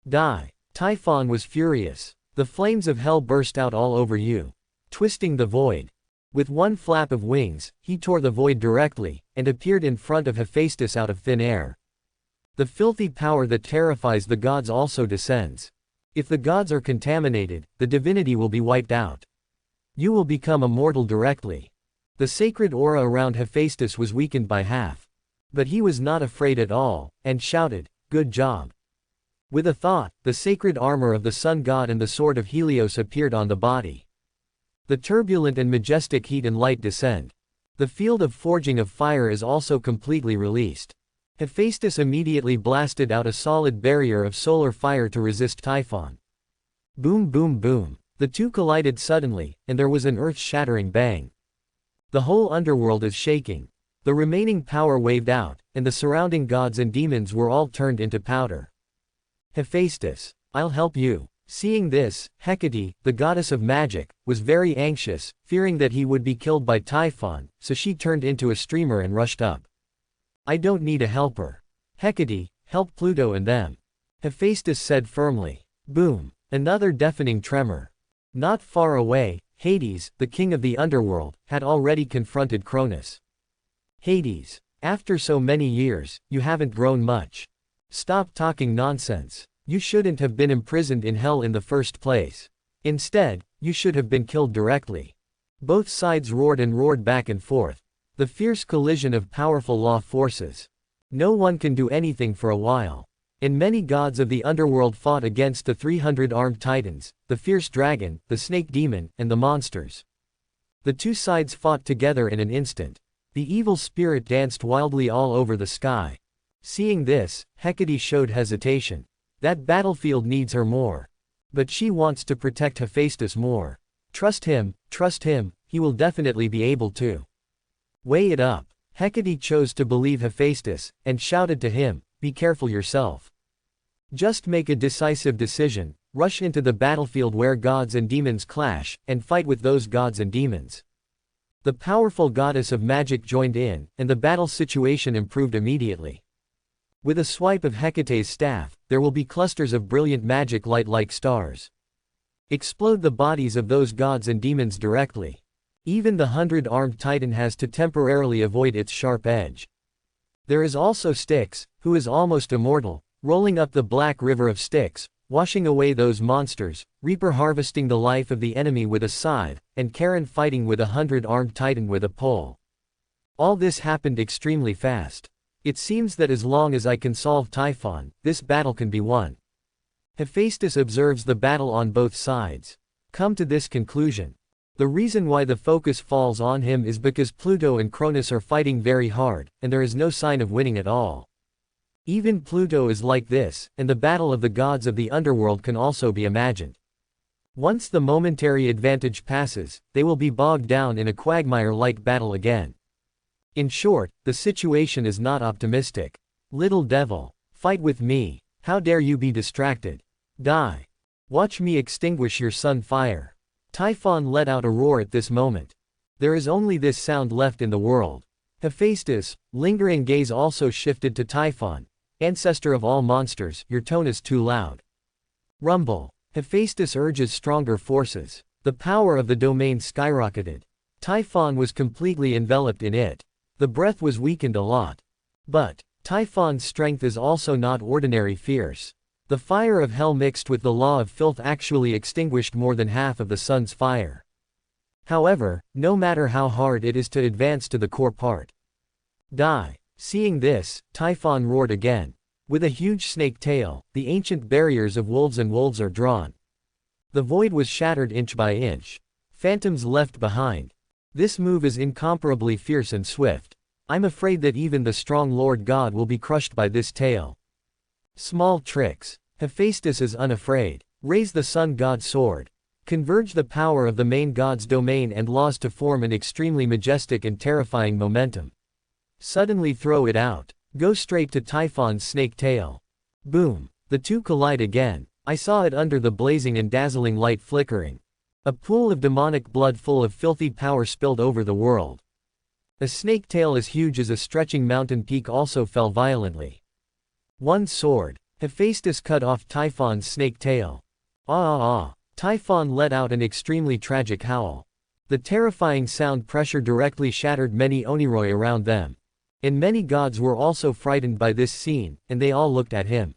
A: Die. Typhon was furious. The flames of hell burst out all over you, twisting the void. With one flap of wings, he tore the void directly, and appeared in front of Hephaestus out of thin air. The filthy power that terrifies the gods also descends. If the gods are contaminated, the divinity will be wiped out. You will become immortal directly. The sacred aura around Hephaestus was weakened by half. But he was not afraid at all, and shouted, "Good job." With a thought, the sacred armor of the sun god and the sword of Helios appeared on the body. The turbulent and majestic heat and light descend. The field of forging of fire is also completely released. Hephaestus immediately blasted out a solid barrier of solar fire to resist Typhon. Boom boom boom. The two collided suddenly, and there was an earth-shattering bang. The whole underworld is shaking. The remaining power waved out, and the surrounding gods and demons were all turned into powder. Hephaestus, I'll help you. Seeing this, Hecate, the goddess of magic, was very anxious, fearing that he would be killed by Typhon, so she turned into a streamer and rushed up. I don't need a helper. Hecate, help Pluto and them. Hephaestus said firmly. Boom. Another deafening tremor. Not far away, Hades, the king of the underworld, had already confronted Kronos. Hades, after so many years, you haven't grown much. Stop talking nonsense. You shouldn't have been imprisoned in hell in the first place. Instead, you should have been killed directly. Both sides roared and roared back and forth. The fierce collision of powerful law forces. No one can do anything for a while. And many gods of the underworld fought against the 300 armed titans, the fierce dragon, the snake demon, and the monsters. The two sides fought together in an instant. The evil spirit danced wildly all over the sky. Seeing this, Hecate showed hesitation. That battlefield needs her more. But she wants to protect Hephaestus more. Trust him, he will definitely be able to. Weigh it up. Hecate chose to believe Hephaestus, and shouted to him, be careful yourself. Just make a decisive decision, rush into the battlefield where gods and demons clash, and fight with those gods and demons. The powerful goddess of magic joined in, and the battle situation improved immediately. With a swipe of Hecate's staff, there will be clusters of brilliant magic light like stars. Explode the bodies of those gods and demons directly. Even the 100-armed titan has to temporarily avoid its sharp edge. There is also Styx, who is almost immortal, rolling up the black river of Styx, washing away those monsters, Reaper harvesting the life of the enemy with a scythe, and Karen fighting with a 100-armed titan with a pole. All this happened extremely fast. It seems that as long as I can solve Typhon, this battle can be won. Hephaestus observes the battle on both sides. Come to this conclusion. The reason why the focus falls on him is because Pluto and Cronus are fighting very hard, and there is no sign of winning at all. Even Pluto is like this, and the battle of the gods of the underworld can also be imagined. Once the momentary advantage passes, they will be bogged down in a quagmire-like battle again. In short, the situation is not optimistic. Little devil, fight with me. How dare you be distracted? Die. Watch me extinguish your sun fire. Typhon let out a roar at this moment. There is only this sound left in the world. Hephaestus' lingering gaze also shifted to Typhon. Ancestor of all monsters, your tone is too loud. Rumble. Hephaestus urges stronger forces. The power of the domain skyrocketed. Typhon was completely enveloped in it. The breath was weakened a lot. But Typhon's strength is also not ordinary fierce. The fire of hell mixed with the law of filth actually extinguished more than half of the sun's fire. However, no matter how hard it is to advance to the core part. Die. Seeing this, Typhon roared again. With a huge snake tail, the ancient barriers of wolves are drawn. The void was shattered inch by inch. Phantoms left behind. This move is incomparably fierce and swift. I'm afraid that even the strong Lord God will be crushed by this tail. Small tricks. Hephaestus is unafraid. Raise the sun god's sword. Converge the power of the main god's domain and laws to form an extremely majestic and terrifying momentum. Suddenly throw it out. Go straight to Typhon's snake tail. Boom. The two collide again. I saw it under the blazing and dazzling light flickering. A pool of demonic blood full of filthy power spilled over the world. A snake tail as huge as a stretching mountain peak also fell violently. One sword. Hephaestus cut off Typhon's snake tail. Ah. Typhon let out an extremely tragic howl. The terrifying sound pressure directly shattered many oniroi around them. And many gods were also frightened by this scene, and they all looked at him.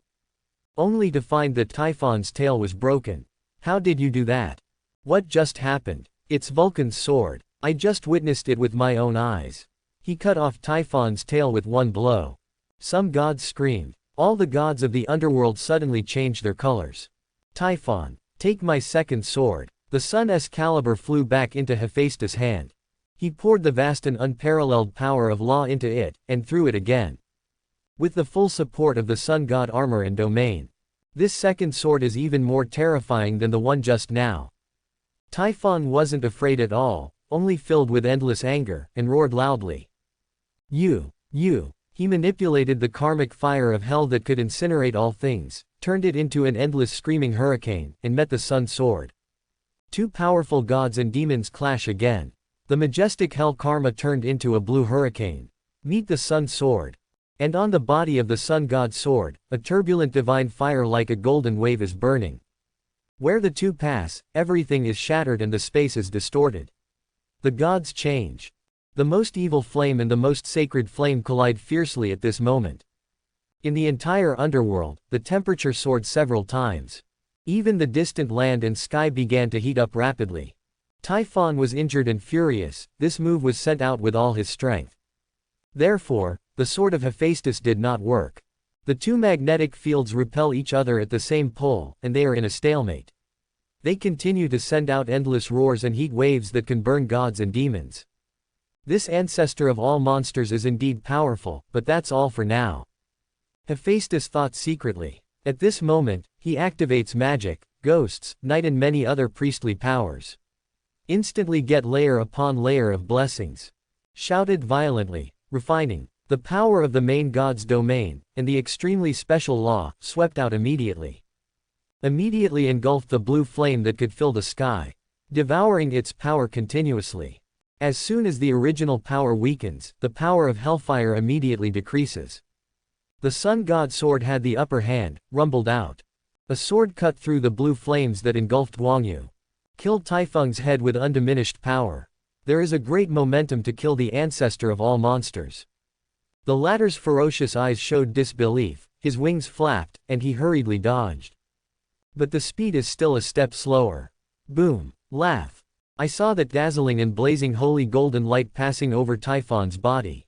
A: Only to find that Typhon's tail was broken. How did you do that? What just happened? It's Vulcan's sword. I just witnessed it with my own eyes. He cut off Typhon's tail with one blow. Some gods screamed. All the gods of the underworld suddenly changed their colors. Typhon, take my second sword. The sun's caliber flew back into Hephaestus' hand. He poured the vast and unparalleled power of law into it, and threw it again. With the full support of the sun god armor and domain. This second sword is even more terrifying than the one just now. Typhon wasn't afraid at all, only filled with endless anger, and roared loudly. You. He manipulated the karmic fire of hell that could incinerate all things, turned it into an endless screaming hurricane, and met the sun's sword. Two powerful gods and demons clash again. The majestic hell karma turned into a blue hurricane. Meet the sun's sword. And on the body of the sun god's sword, a turbulent divine fire like a golden wave is burning. Where the two pass, everything is shattered and the space is distorted. The gods change. The most evil flame and the most sacred flame collide fiercely at this moment. In the entire underworld, the temperature soared several times. Even the distant land and sky began to heat up rapidly. Typhon was injured and furious. This move was sent out with all his strength. Therefore, the sword of Hephaestus did not work. The two magnetic fields repel each other at the same pole, and they are in a stalemate. They continue to send out endless roars and heat waves that can burn gods and demons. This ancestor of all monsters is indeed powerful, but that's all for now. Hephaestus thought secretly. At this moment, he activates magic, ghosts, night and many other priestly powers. Instantly get layer upon layer of blessings. Shouted violently, refining. The power of the main god's domain, and the extremely special law, swept out immediately. Immediately engulfed the blue flame that could fill the sky, devouring its power continuously. As soon as the original power weakens, the power of hellfire immediately decreases. The sun god sword had the upper hand, rumbled out. A sword cut through the blue flames that engulfed Guangyu. Killed Typhon's head with undiminished power. There is a great momentum to kill the ancestor of all monsters. The latter's ferocious eyes showed disbelief, his wings flapped, and he hurriedly dodged. But the speed is still a step slower. Boom. Laugh. I saw that dazzling and blazing holy golden light passing over Typhon's body.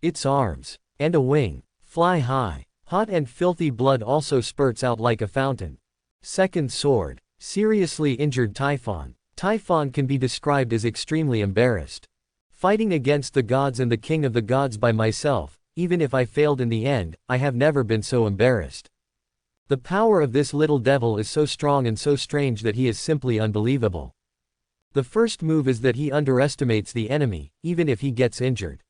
A: Its arms, and a wing, fly high. Hot and filthy blood also spurts out like a fountain. Second sword. Seriously injured Typhon. Typhon can be described as extremely embarrassed. Fighting against the gods and the king of the gods by myself, even if I failed in the end, I have never been so embarrassed. The power of this little devil is so strong and so strange that he is simply unbelievable. The first move is that he underestimates the enemy, even if he gets injured.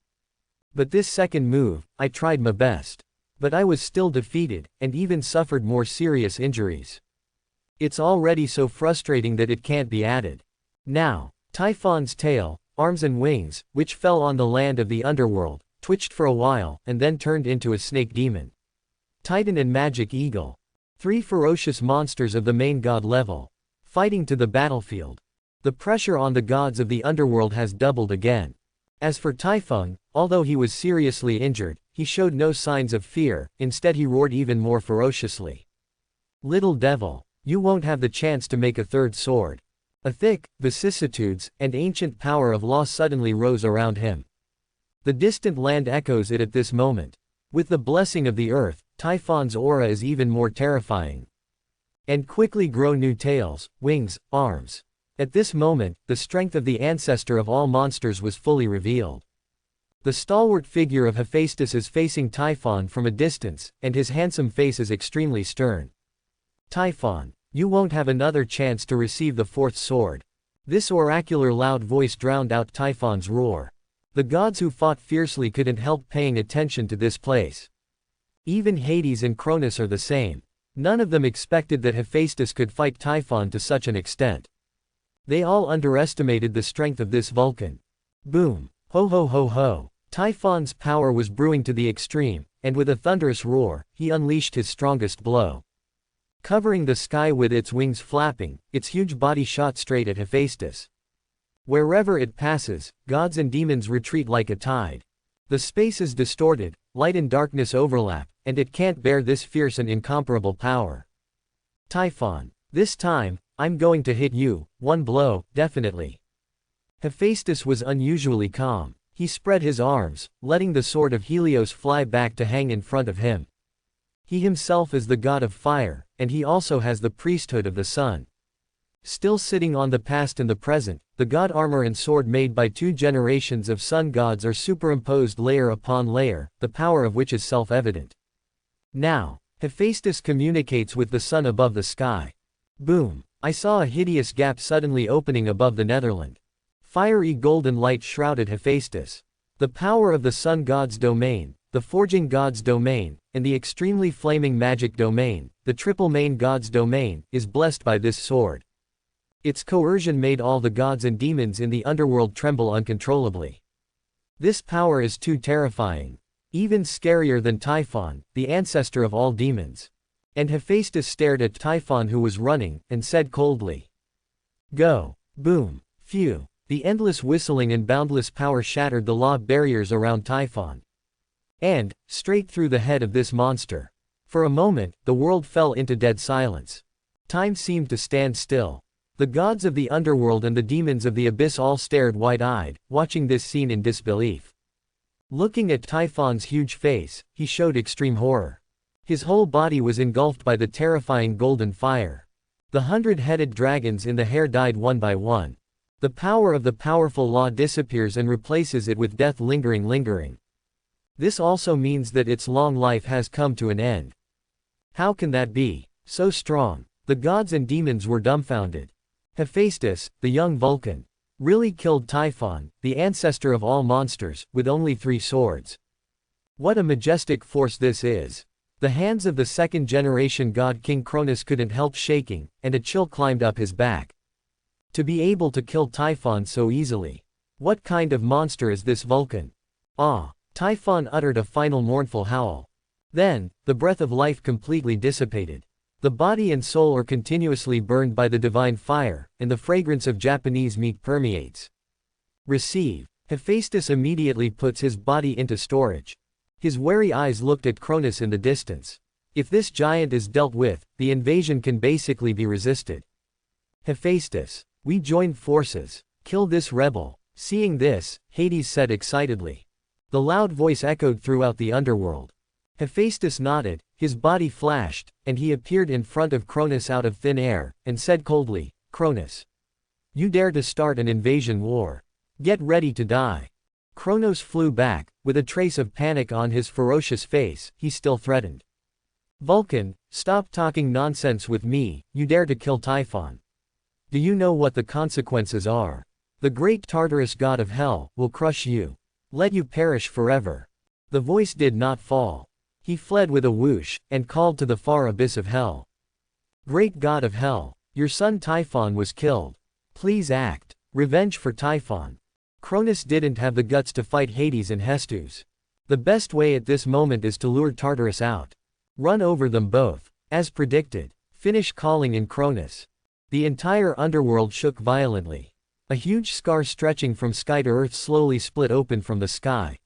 A: But this second move, I tried my best. But I was still defeated, and even suffered more serious injuries. It's already so frustrating that it can't be added. Now, Typhon's tail, arms and wings, which fell on the land of the underworld, twitched for a while, and then turned into a snake demon. Titan and magic eagle. 3 ferocious monsters of the main god level. Fighting to the battlefield. The pressure on the gods of the underworld has doubled again. As for Typhon, although he was seriously injured, he showed no signs of fear, instead he roared even more ferociously. Little devil, you won't have the chance to make a third sword. A thick, vicissitudes, and ancient power of law suddenly rose around him. The distant land echoes it at this moment. With the blessing of the earth, Typhon's aura is even more terrifying. And quickly grow new tails, wings, arms. At this moment, the strength of the ancestor of all monsters was fully revealed. The stalwart figure of Hephaestus is facing Typhon from a distance, and his handsome face is extremely stern. Typhon, you won't have another chance to receive the fourth sword. This oracular loud voice drowned out Typhon's roar. The gods who fought fiercely couldn't help paying attention to this place. Even Hades and Cronus are the same. None of them expected that Hephaestus could fight Typhon to such an extent. They all underestimated the strength of this Vulcan. Boom. Ho ho ho ho. Typhon's power was brewing to the extreme, and with a thunderous roar, he unleashed his strongest blow. Covering the sky with its wings flapping, its huge body shot straight at Hephaestus. Wherever it passes, gods and demons retreat like a tide. The space is distorted, light and darkness overlap, and it can't bear this fierce and incomparable power. Typhon, this time, I'm going to hit you, one blow, definitely. Hephaestus was unusually calm. He spread his arms, letting the sword of Helios fly back to hang in front of him. He himself is the god of fire, and he also has the priesthood of the sun. Still sitting on the past and the present, the god armor and sword made by 2 generations of sun gods are superimposed layer upon layer, the power of which is self-evident. Now, Hephaestus communicates with the sun above the sky. Boom. I saw a hideous gap suddenly opening above the Netherland. Fiery golden light shrouded Hephaestus. The power of the sun god's domain, the forging god's domain, and the extremely flaming magic domain, the triple main god's domain, is blessed by this sword. Its coercion made all the gods and demons in the underworld tremble uncontrollably. This power is too terrifying. Even scarier than Typhon, the ancestor of all demons. And Hephaestus stared at Typhon who was running, and said coldly. Go. Boom. Phew. The endless whistling and boundless power shattered the law barriers around Typhon. And, straight through the head of this monster. For a moment, the world fell into dead silence. Time seemed to stand still. The gods of the underworld and the demons of the abyss all stared wide-eyed, watching this scene in disbelief. Looking at Typhon's huge face, he showed extreme horror. His whole body was engulfed by the terrifying golden fire. The 100-headed dragons in the hair died one by one. The power of the powerful law disappears and replaces it with death lingering. This also means that its long life has come to an end. How can that be? So strong. The gods and demons were dumbfounded. Hephaestus, the young Vulcan, really killed Typhon, the ancestor of all monsters, with only 3 swords. What a majestic force this is. The hands of the second-generation god King Cronus couldn't help shaking, and a chill climbed up his back. To be able to kill Typhon so easily. What kind of monster is this Vulcan? Ah! Typhon uttered a final mournful howl. Then, the breath of life completely dissipated. The body and soul are continuously burned by the divine fire, and the fragrance of Japanese meat permeates. Receive. Hephaestus immediately puts his body into storage. His wary eyes looked at Cronus in the distance. If this giant is dealt with, the invasion can basically be resisted. Hephaestus. We join forces. Kill this rebel. Seeing this, Hades said excitedly. The loud voice echoed throughout the underworld. Hephaestus nodded, his body flashed, and he appeared in front of Cronus out of thin air, and said coldly, Cronus. You dare to start an invasion war. Get ready to die. Cronos flew back, with a trace of panic on his ferocious face. He still threatened. Vulcan, stop talking nonsense with me. You dare to kill Typhon. Do you know what the consequences are? The great Tartarus god of hell will crush you. Let you perish forever. The voice did not fall. He fled with a whoosh, and called to the far abyss of hell. Great god of hell, your son Typhon was killed. Please act. Revenge for Typhon. Cronus didn't have the guts to fight Hades and Hestus. The best way at this moment is to lure Tartarus out. Run over them both. As predicted. Finish calling in Cronus. The entire underworld shook violently. A huge scar stretching from sky to earth slowly split open from the sky.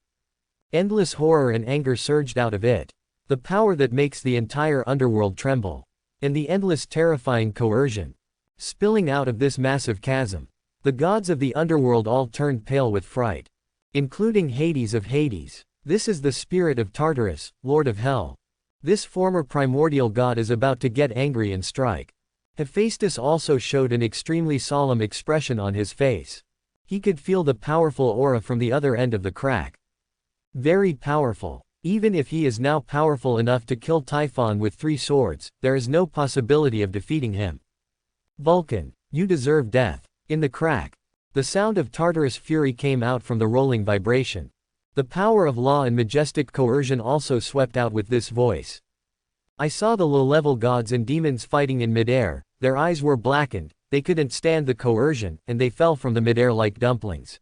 A: Endless horror and anger surged out of it. The power that makes the entire underworld tremble. And the endless terrifying coercion. Spilling out of this massive chasm. The gods of the underworld all turned pale with fright. Including Hades of Hades. This is the spirit of Tartarus, Lord of Hell. This former primordial god is about to get angry and strike. Hephaestus also showed an extremely solemn expression on his face. He could feel the powerful aura from the other end of the crack. Very powerful. Even if he is now powerful enough to kill Typhon with 3 swords, there is no possibility of defeating him. Vulcan, you deserve death. In the crack, the sound of Tartarus' fury came out from the rolling vibration. The power of law and majestic coercion also swept out with this voice. I saw the low-level gods and demons fighting in midair. Their eyes were blackened, they couldn't stand the coercion, and they fell from the midair like dumplings.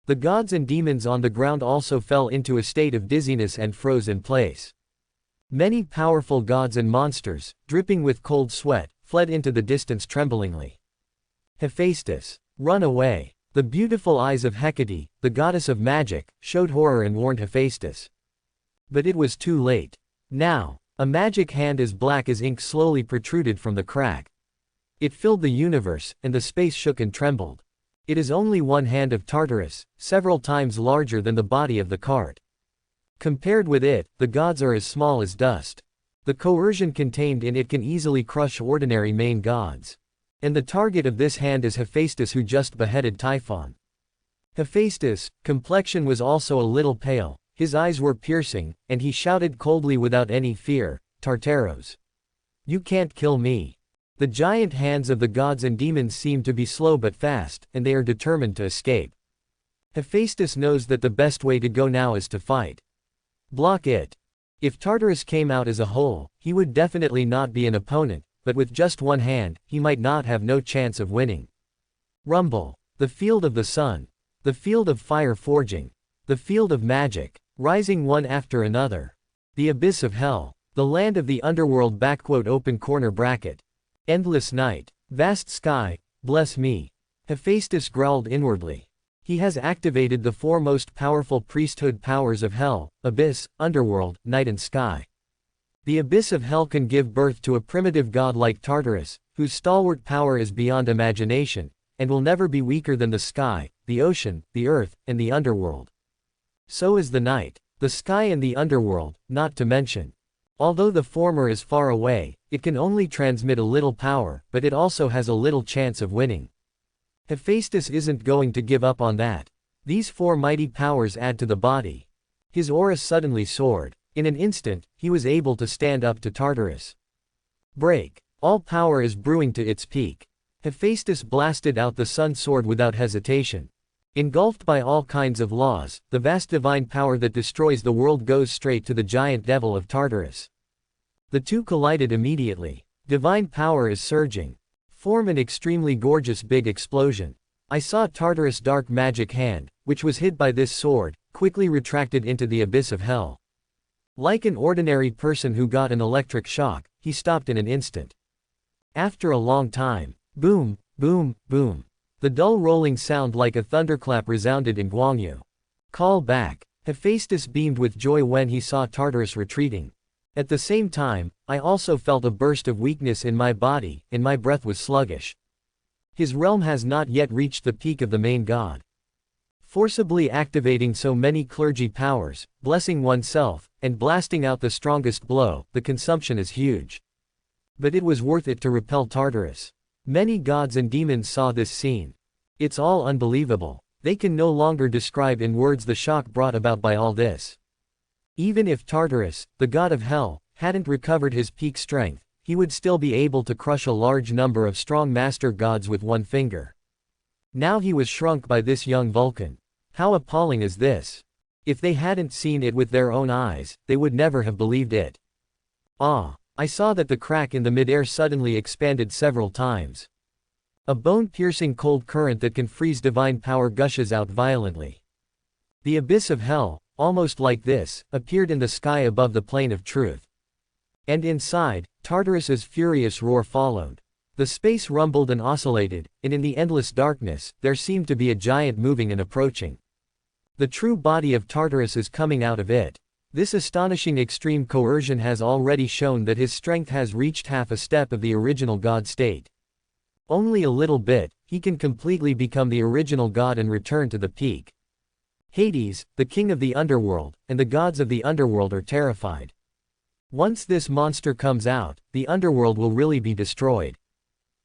A: The gods and demons on the ground also fell into a state of dizziness and froze in place. Many powerful gods and monsters, dripping with cold sweat, fled into the distance tremblingly. Hephaestus, run away. The beautiful eyes of Hecate, the goddess of magic, showed horror and warned Hephaestus. But it was too late. Now, a magic hand as black as ink slowly protruded from the crack. It filled the universe, and the space shook and trembled. It is only one hand of Tartarus, several times larger than the body of the cart. Compared with it, the gods are as small as dust. The coercion contained in it can easily crush ordinary main gods. And the target of this hand is Hephaestus, who just beheaded Typhon. Hephaestus' complexion was also a little pale, his eyes were piercing, and he shouted coldly without any fear, Tartaros. You can't kill me. The giant hands of the gods and demons seem to be slow but fast, and they are determined to escape. Hephaestus knows that the best way to go now is to fight. Block it. If Tartarus came out as a whole, he would definitely not be an opponent, but with just one hand, he might not have no chance of winning. Rumble. The field of the sun. The field of fire forging. The field of magic, rising one after another. The abyss of hell. The land of the underworld (open corner bracket). Endless night. Vast sky, bless me. Hephaestus growled inwardly. He has activated the 4 most powerful priesthood powers of hell, abyss, underworld, night and sky. The abyss of hell can give birth to a primitive god like Tartarus, whose stalwart power is beyond imagination, and will never be weaker than the sky, the ocean, the earth, and the underworld. So is the night, the sky and the underworld, not to mention. Although the former is far away, it can only transmit a little power, but it also has a little chance of winning. Hephaestus isn't going to give up on that. These 4 mighty powers add to the body. His aura suddenly soared. In an instant, he was able to stand up to Tartarus. Break. All power is brewing to its peak. Hephaestus blasted out the sun sword without hesitation. Engulfed by all kinds of laws, the vast divine power that destroys the world goes straight to the giant devil of Tartarus. The two collided immediately. Divine power is surging. Form an extremely gorgeous big explosion. I saw Tartarus' dark magic hand, which was hid by this sword, quickly retracted into the abyss of hell. Like an ordinary person who got an electric shock, he stopped in an instant. After a long time, boom, boom, boom. The dull rolling sound like a thunderclap resounded in Guangyu. Call back. Hephaestus beamed with joy when he saw Tartarus retreating. At the same time, I also felt a burst of weakness in my body, and my breath was sluggish. His realm has not yet reached the peak of the main god. Forcibly activating so many clergy powers, blessing oneself, and blasting out the strongest blow, the consumption is huge. But it was worth it to repel Tartarus. Many gods and demons saw this scene. It's all unbelievable. They can no longer describe in words the shock brought about by all this. Even if Tartarus, the god of hell, hadn't recovered his peak strength, he would still be able to crush a large number of strong master gods with one finger. Now he was shrunk by this young Vulcan. How appalling is this? If they hadn't seen it with their own eyes, they would never have believed it. I saw that the crack in the midair suddenly expanded several times. A bone-piercing cold current that can freeze divine power gushes out violently. The abyss of hell, almost like this, appeared in the sky above the plane of truth. And inside, Tartarus's furious roar followed. The space rumbled and oscillated, and in the endless darkness, there seemed to be a giant moving and approaching. The true body of Tartarus is coming out of it. This astonishing extreme coercion has already shown that his strength has reached half a step of the original god state. Only a little bit, he can completely become the original god and return to the peak. Hades, the king of the underworld, and the gods of the underworld are terrified. Once this monster comes out, the underworld will really be destroyed.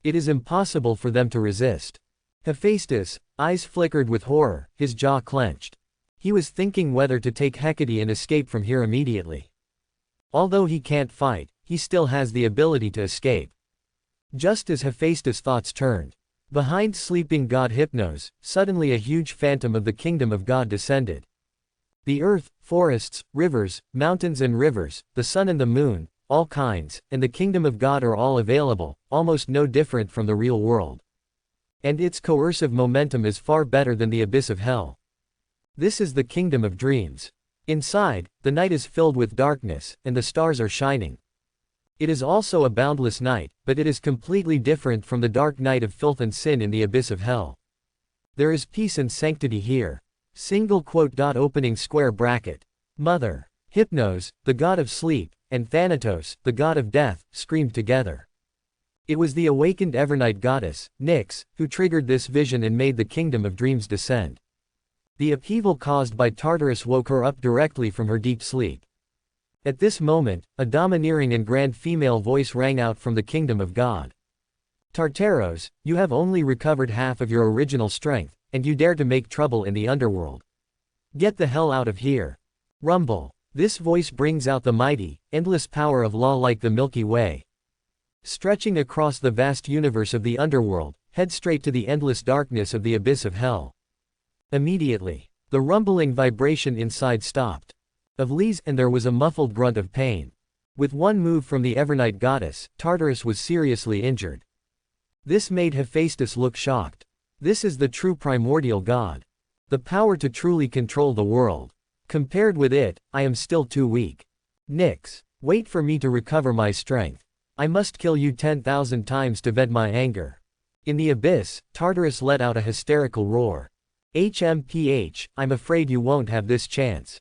A: It is impossible for them to resist. Hephaestus, eyes flickered with horror, his jaw clenched. He was thinking whether to take Hecate and escape from here immediately. Although he can't fight, he still has the ability to escape. Just as Hephaestus' thoughts turned, behind sleeping god Hypnos, suddenly a huge phantom of the kingdom of God descended. The earth, forests, rivers, mountains and rivers, the sun and the moon, all kinds, and the kingdom of God are all available, almost no different from the real world. And its coercive momentum is far better than the abyss of hell. This is the kingdom of dreams. Inside, the night is filled with darkness, and the stars are shining. It is also a boundless night, but it is completely different from the dark night of filth and sin in the abyss of hell. There is peace and sanctity here. Single quote. Opening square bracket. Mother, Hypnos, the god of sleep, and Thanatos, the god of death, screamed together. It was the awakened Evernight goddess, Nyx, who triggered this vision and made the kingdom of dreams descend. The upheaval caused by Tartarus woke her up directly from her deep sleep. At this moment, a domineering and grand female voice rang out from the kingdom of God. Tartaros, you have only recovered half of your original strength, and you dare to make trouble in the underworld. Get the hell out of here. Rumble. This voice brings out the mighty, endless power of law like the Milky Way. Stretching across the vast universe of the underworld, head straight to the endless darkness of the abyss of hell. Immediately, the rumbling vibration inside stopped. Of Lee's, and there was a muffled grunt of pain. With one move from the Evernight goddess, Tartarus was seriously injured. This made Hephaestus look shocked. This is the true primordial god. The power to truly control the world. Compared with it, I am still too weak. Nyx, wait for me to recover my strength. I must kill you 10,000 times to vent my anger. In the abyss, Tartarus let out a hysterical roar. HMPH, I'm afraid you won't have this chance.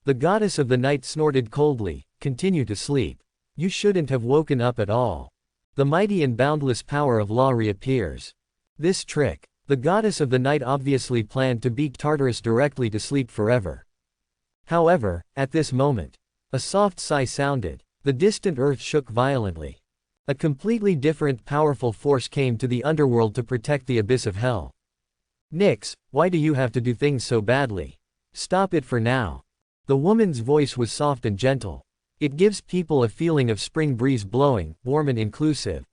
A: The goddess of the night snorted coldly, continue to sleep. You shouldn't have woken up at all. The mighty and boundless power of law reappears. This trick, the goddess of the night obviously planned to beat Tartarus directly to sleep forever. However, at this moment, a soft sigh sounded. The distant earth shook violently. A completely different powerful force came to the underworld to protect the abyss of hell. Nyx, why do you have to do things so badly? Stop it for now. The woman's voice was soft and gentle. It gives people a feeling of spring breeze blowing, warm and inclusive.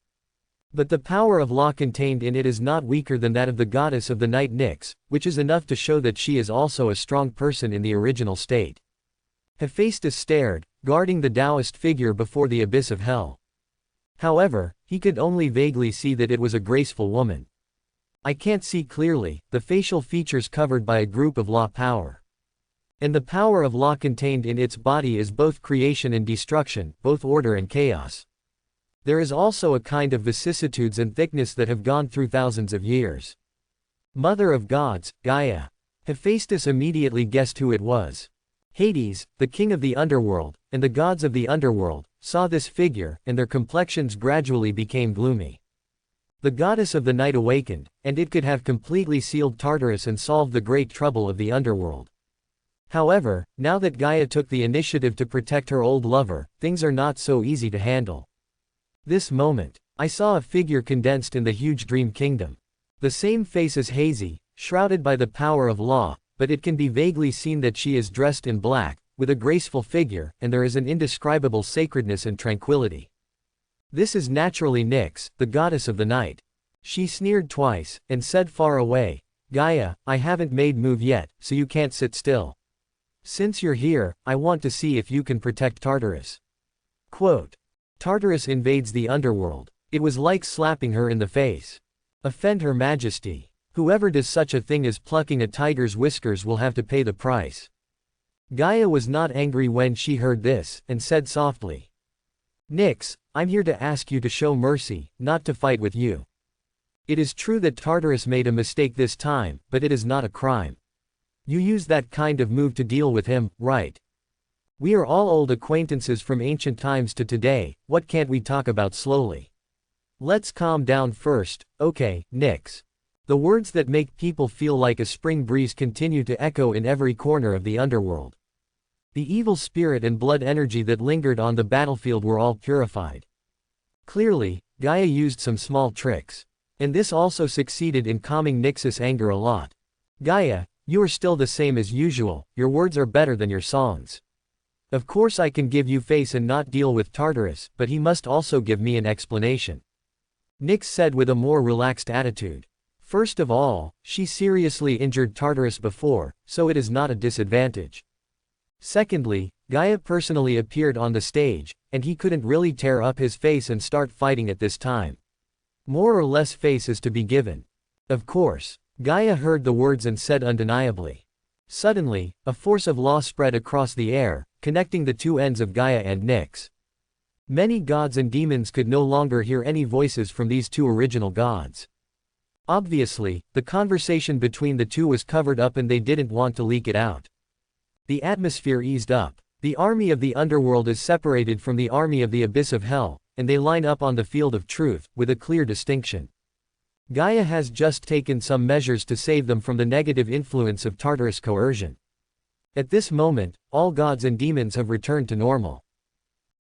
A: But the power of law contained in it is not weaker than that of the goddess of the night Nyx, which is enough to show that she is also a strong person in the original state. Hephaestus stared, guarding the Taoist figure before the abyss of hell. However, he could only vaguely see that it was a graceful woman. I can't see clearly, the facial features covered by a group of law power. And the power of law contained in its body is both creation and destruction, both order and chaos. There is also a kind of vicissitudes and thickness that have gone through thousands of years. Mother of gods, Gaia. Hephaestus immediately guessed who it was. Hades, the king of the underworld, and the gods of the underworld, saw this figure, and their complexions gradually became gloomy. The goddess of the night awakened, and it could have completely sealed Tartarus and solved the great trouble of the underworld. However, now that Gaia took the initiative to protect her old lover, things are not so easy to handle. This moment, I saw a figure condensed in the huge dream kingdom. The same face as hazy, shrouded by the power of law, but it can be vaguely seen that she is dressed in black, with a graceful figure, and there is an indescribable sacredness and tranquility. This is naturally Nyx, the goddess of the night. She sneered twice, and said far away, Gaia, I haven't made move yet, so you can't sit still. Since you're here, I want to see if you can protect Tartarus. Quote. Tartarus invades the underworld. It was like slapping her in the face. Offend her majesty. Whoever does such a thing as plucking a tiger's whiskers will have to pay the price. Gaia was not angry when she heard this, and said softly. Nyx, I'm here to ask you to show mercy, not to fight with you. It is true that Tartarus made a mistake this time, but it is not a crime. You use that kind of move to deal with him, right? We are all old acquaintances from ancient times to today, what can't we talk about slowly? Let's calm down first, okay, Nyx. The words that make people feel like a spring breeze continue to echo in every corner of the underworld. The evil spirit and blood energy that lingered on the battlefield were all purified. Clearly, Gaia used some small tricks. And this also succeeded in calming Nyx's anger a lot. Gaia, you are still the same as usual, your words are better than your songs. Of course I can give you face and not deal with Tartarus, but he must also give me an explanation. Nyx said with a more relaxed attitude. First of all, she seriously injured Tartarus before, so it is not a disadvantage. Secondly, Gaia personally appeared on the stage, and he couldn't really tear up his face and start fighting at this time. More or less face is to be given. Of course. Gaia heard the words and said undeniably. Suddenly, a force of law spread across the air, connecting the two ends of Gaia and Nyx. Many gods and demons could no longer hear any voices from these two original gods. Obviously, the conversation between the two was covered up and they didn't want to leak it out. The atmosphere eased up. The army of the underworld is separated from the army of the abyss of hell, and they line up on the field of truth, with a clear distinction. Gaia has just taken some measures to save them from the negative influence of Tartarus coercion. At this moment, all gods and demons have returned to normal.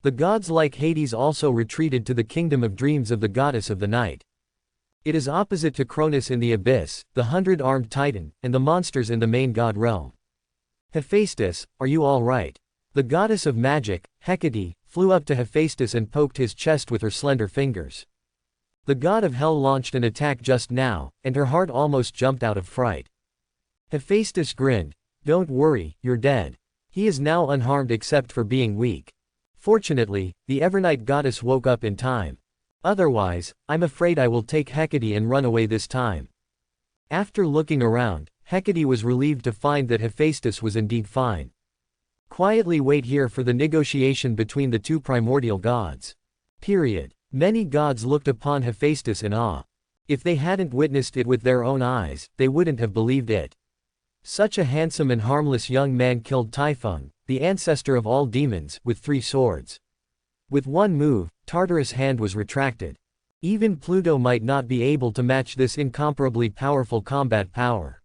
A: The gods like Hades also retreated to the kingdom of dreams of the goddess of the night. It is opposite to Cronus in the abyss, the 100-armed titan, and the monsters in the main god realm. Hephaestus, are you all right? The goddess of magic, Hecate, flew up to Hephaestus and poked his chest with her slender fingers. The god of hell launched an attack just now, and her heart almost jumped out of fright. Hephaestus grinned. Don't worry, you're dead. He is now unharmed except for being weak. Fortunately, the Evernight goddess woke up in time. Otherwise, I'm afraid I will take Hecate and run away this time. After looking around, Hecate was relieved to find that Hephaestus was indeed fine. Quietly wait here for the negotiation between the two primordial gods. Period. Many gods looked upon Hephaestus in awe. If they hadn't witnessed it with their own eyes, they wouldn't have believed it. Such a handsome and harmless young man killed Typhon, the ancestor of all demons, with 3 swords. With one move, Tartarus' hand was retracted. Even Pluto might not be able to match this incomparably powerful combat power.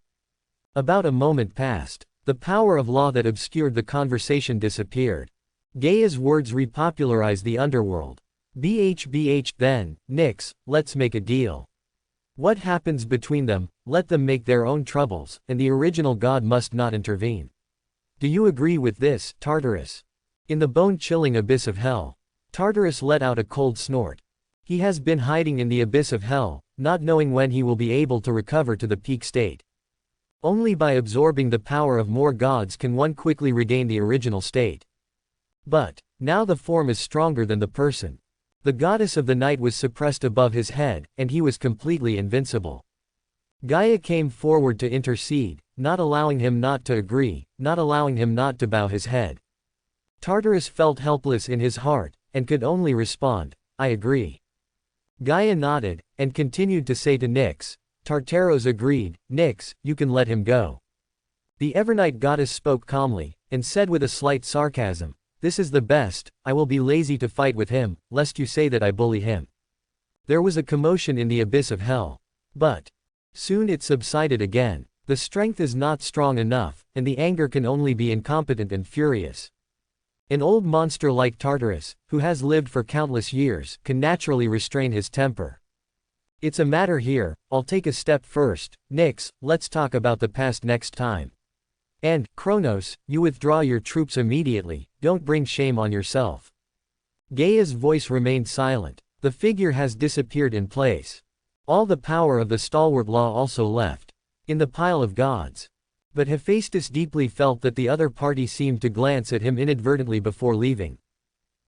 A: About a moment passed. The power of law that obscured the conversation disappeared. Gaia's words repopularized the underworld. BHBH then, Nyx, let's make a deal. What happens between them, let them make their own troubles, and the original god must not intervene. Do you agree with this, Tartarus? In the bone-chilling abyss of hell, Tartarus let out a cold snort. He has been hiding in the abyss of hell, not knowing when he will be able to recover to the peak state. Only by absorbing the power of more gods can one quickly regain the original state. But, now the form is stronger than the person. The goddess of the night was suppressed above his head, and he was completely invincible. Gaia came forward to intercede, not allowing him not to agree, not allowing him not to bow his head. Tartarus felt helpless in his heart, and could only respond, I agree. Gaia nodded, and continued to say to Nyx, Tartaros agreed, Nyx, you can let him go. The Evernight goddess spoke calmly, and said with a slight sarcasm, "This is the best, I will be lazy to fight with him, lest you say that I bully him." There was a commotion in the abyss of hell. But soon it subsided again. The strength is not strong enough, and the anger can only be incompetent and furious. An old monster like Tartarus, who has lived for countless years, can naturally restrain his temper. It's a matter here, I'll take a step first, Nyx, let's talk about the past next time. And, Kronos, you withdraw your troops immediately, don't bring shame on yourself. Gaia's voice remained silent. The figure has disappeared in place. All the power of the stalwart law also left. In the pile of gods. But Hephaestus deeply felt that the other party seemed to glance at him inadvertently before leaving.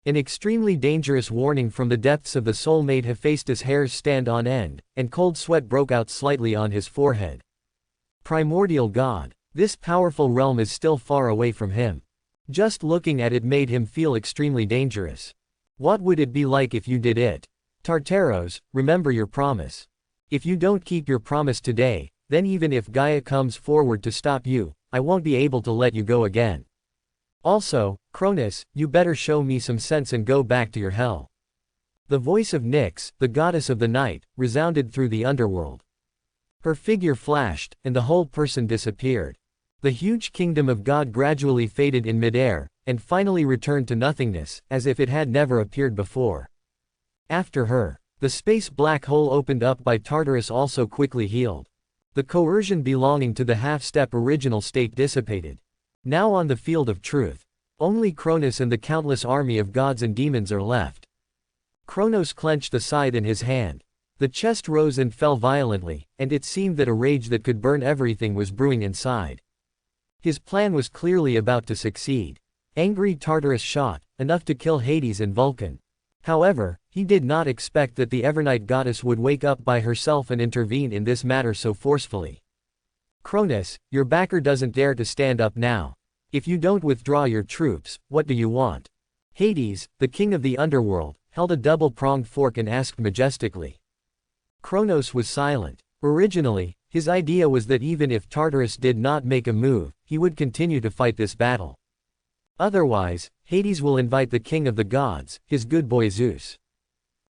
A: An extremely dangerous warning from the depths of the soul made Hephaestus' hairs stand on end, and cold sweat broke out slightly on his forehead. Primordial God. This powerful realm is still far away from him. Just looking at it made him feel extremely dangerous. What would it be like if you did it? Tartaros, remember your promise. If you don't keep your promise today, then even if Gaia comes forward to stop you, I won't be able to let you go again. Also, Cronus, you better show me some sense and go back to your hell. The voice of Nyx, the goddess of the night, resounded through the underworld. Her figure flashed, and the whole person disappeared. The huge kingdom of God gradually faded in midair, and finally returned to nothingness, as if it had never appeared before. After her, the space black hole opened up by Tartarus also quickly healed. The coercion belonging to the half-step original state dissipated. Now on the field of truth, only Cronus and the countless army of gods and demons are left. Kronos clenched the scythe in his hand. The chest rose and fell violently, and it seemed that a rage that could burn everything was brewing inside. His plan was clearly about to succeed. Angry Tartarus shot, enough to kill Hades and Vulcan. However, he did not expect that the Evernight goddess would wake up by herself and intervene in this matter so forcefully. Cronus, your backer doesn't dare to stand up now. If you don't withdraw your troops, what do you want? Hades, the king of the underworld, held a double-pronged fork and asked majestically. Kronos was silent. Originally, his idea was that even if Tartarus did not make a move, he would continue to fight this battle. Otherwise, Hades will invite the king of the gods, his good boy Zeus.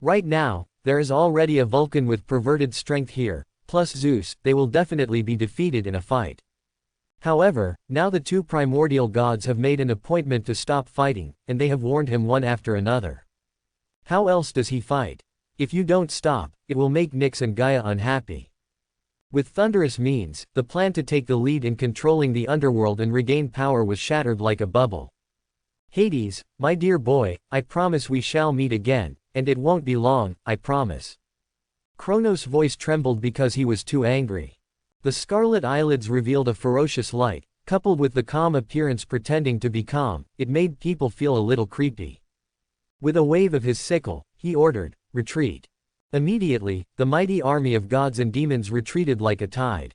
A: Right now, there is already a Vulcan with perverted strength here, plus Zeus, they will definitely be defeated in a fight. However, now the two primordial gods have made an appointment to stop fighting, and they have warned him one after another. How else does he fight? If you don't stop, it will make Nyx and Gaia unhappy. With thunderous means, the plan to take the lead in controlling the underworld and regain power was shattered like a bubble. Hades, my dear boy, I promise we shall meet again, and it won't be long, I promise. Kronos' voice trembled because he was too angry. The scarlet eyelids revealed a ferocious light, coupled with the calm appearance pretending to be calm, it made people feel a little creepy. With a wave of his sickle, he ordered, retreat. Immediately, the mighty army of gods and demons retreated like a tide.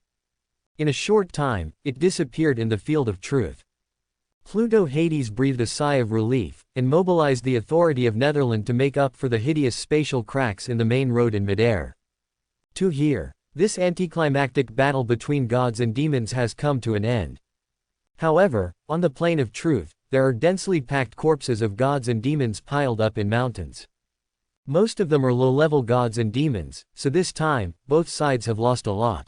A: In a short time, it disappeared in the field of truth. Pluto Hades breathed a sigh of relief, and mobilized the authority of Netherland to make up for the hideous spatial cracks in the main road in midair. To here, this anticlimactic battle between gods and demons has come to an end. However, on the plane of truth, there are densely packed corpses of gods and demons piled up in mountains. Most of them are low-level gods and demons, so this time, both sides have lost a lot.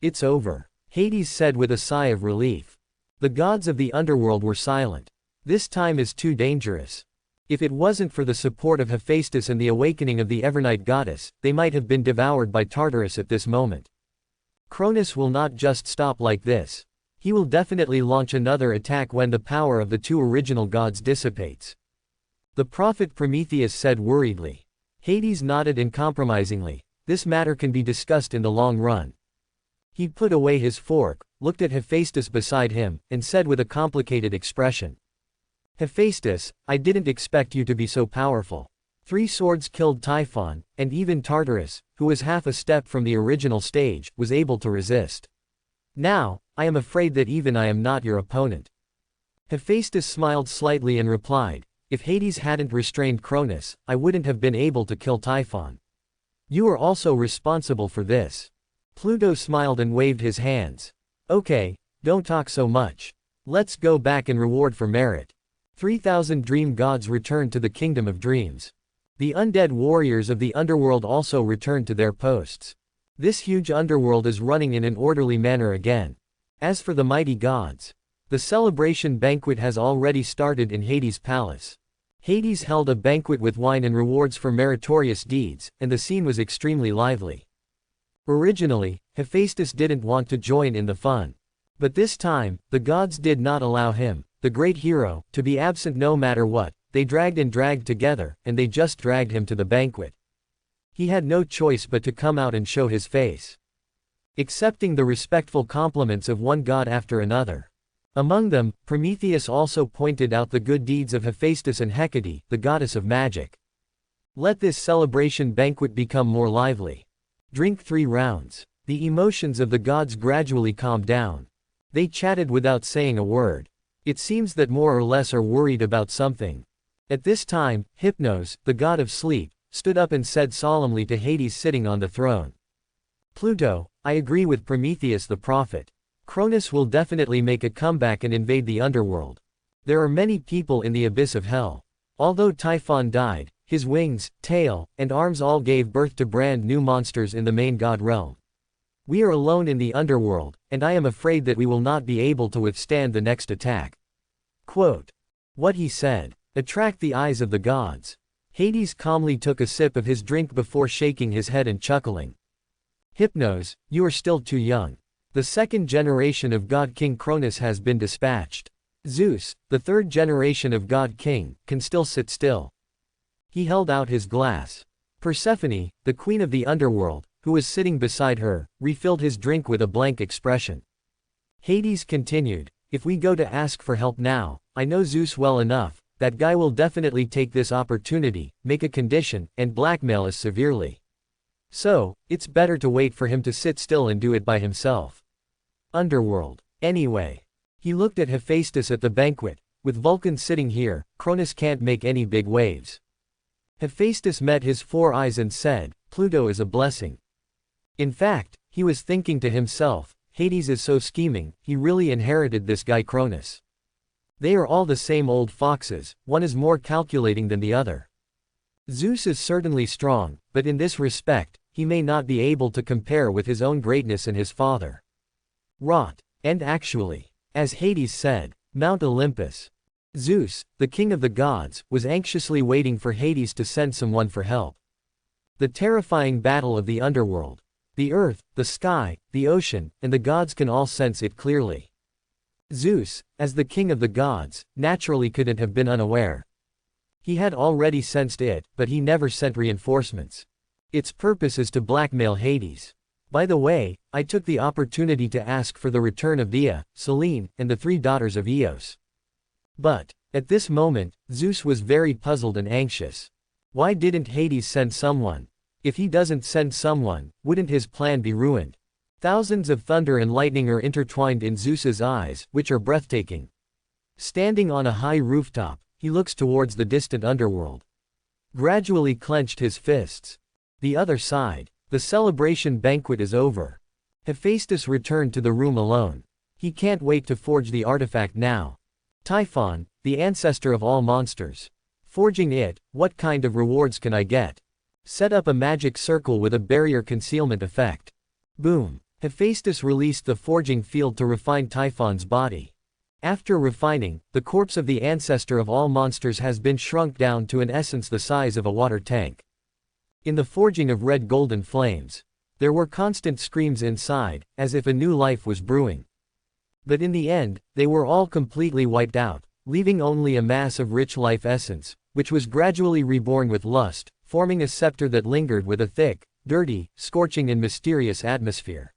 A: It's over, Hades said with a sigh of relief. The gods of the underworld were silent. This time is too dangerous. If it wasn't for the support of Hephaestus and the awakening of the Evernight goddess, they might have been devoured by Tartarus at this moment. Cronus will not just stop like this. He will definitely launch another attack when the power of the two original gods dissipates. The prophet Prometheus said worriedly. Hades nodded uncompromisingly. This matter can be discussed in the long run. He put away his fork, looked at Hephaestus beside him, and said with a complicated expression. Hephaestus, I didn't expect you to be so powerful. 3 swords killed Typhon, and even Tartarus, who was half a step from the original stage, was able to resist. Now, I am afraid that even I am not your opponent. Hephaestus smiled slightly and replied, if Hades hadn't restrained Cronus, I wouldn't have been able to kill Typhon. You are also responsible for this. Pluto smiled and waved his hands. Okay, Don't talk so much. Let's go back and reward for merit. 3,000 dream gods returned to the kingdom of dreams. The undead warriors of the underworld also returned to their posts. This huge underworld is running in an orderly manner again. As for the mighty gods, the celebration banquet has already started in Hades' palace. Hades held a banquet with wine and rewards for meritorious deeds, and the scene was extremely lively. Originally, Hephaestus didn't want to join in the fun. But this time, the gods did not allow him, the great hero, to be absent no matter what. They dragged and dragged together, and they just dragged him to the banquet. He had no choice but to come out and show his face. Accepting the respectful compliments of one god after another. Among them, Prometheus also pointed out the good deeds of Hephaestus and Hecate, the goddess of magic. Let this celebration banquet become more lively. Drink 3 rounds. The emotions of the gods gradually calmed down. They chatted without saying a word. It seems that more or less are worried about something. At this time, Hypnos, the god of sleep, stood up and said solemnly to Hades sitting on the throne. Pluto, I agree with Prometheus the prophet. Cronus will definitely make a comeback and invade the underworld. There are many people in the abyss of hell. Although Typhon died, his wings, tail, and arms all gave birth to brand new monsters in the main god realm. We are alone in the underworld, and I am afraid that we will not be able to withstand the next attack. Quote. What he said. Attract the eyes of the gods. Hades calmly took a sip of his drink before shaking his head and chuckling. Hypnos, you are still too young. The second generation of God King Cronus has been dispatched. Zeus, the third generation of God King, can still sit still. He held out his glass. Persephone, the queen of the underworld, who was sitting beside her, refilled his drink with a blank expression. Hades continued, if we go to ask for help now, I know Zeus well enough. That guy will definitely take this opportunity, make a condition, and blackmail us severely. So, it's better to wait for him to sit still and do it by himself. Underworld. Anyway. He looked at Hephaestus at the banquet. With Vulcan sitting here, Cronus can't make any big waves. Hephaestus met his 4 eyes and said, Pluto is a blessing. In fact, he was thinking to himself, Hades is so scheming, he really inherited this guy Cronus. They are all the same old foxes, one is more calculating than the other. Zeus is certainly strong, but in this respect, he may not be able to compare with his own greatness and his father. Rot. And actually, as Hades said, Mount Olympus. Zeus, the king of the gods, was anxiously waiting for Hades to send someone for help. The terrifying battle of the underworld. The earth, the sky, the ocean, and the gods can all sense it clearly. Zeus, as the king of the gods, naturally couldn't have been unaware. He had already sensed it, but he never sent reinforcements. Its purpose is to blackmail Hades. By the way, I took the opportunity to ask for the return of Dia, Selene, and the 3 daughters of Eos. But, at this moment, Zeus was very puzzled and anxious. Why didn't Hades send someone? If he doesn't send someone, wouldn't his plan be ruined? Thousands of thunder and lightning are intertwined in Zeus's eyes, which are breathtaking. Standing on a high rooftop, he looks towards the distant underworld. Gradually clenched his fists. The other side. The celebration banquet is over. Hephaestus returned to the room alone. He can't wait to forge the artifact now. Typhon, the ancestor of all monsters. Forging it, what kind of rewards can I get? Set up a magic circle with a barrier concealment effect. Boom. Hephaestus released the forging field to refine Typhon's body. After refining, the corpse of the ancestor of all monsters has been shrunk down to an essence the size of a water tank. In the forging of red golden flames, there were constant screams inside, as if a new life was brewing. But in the end, they were all completely wiped out, leaving only a mass of rich life essence, which was gradually reborn with lust, forming a scepter that lingered with a thick, dirty, scorching and mysterious atmosphere.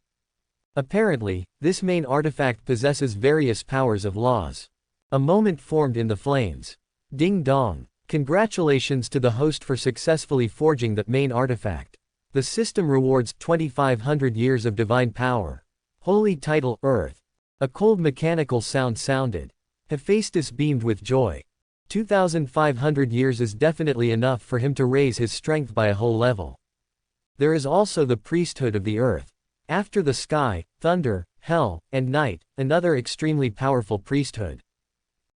A: Apparently, this main artifact possesses various powers of laws. A moment formed in the flames. Ding dong. Congratulations to the host for successfully forging that main artifact. The system rewards 2,500 years of divine power. Holy title, Earth. A cold mechanical sound sounded. Hephaestus beamed with joy. 2,500 years is definitely enough for him to raise his strength by a whole level. There is also the priesthood of the earth. After the sky, thunder, hell, and night, another extremely powerful priesthood.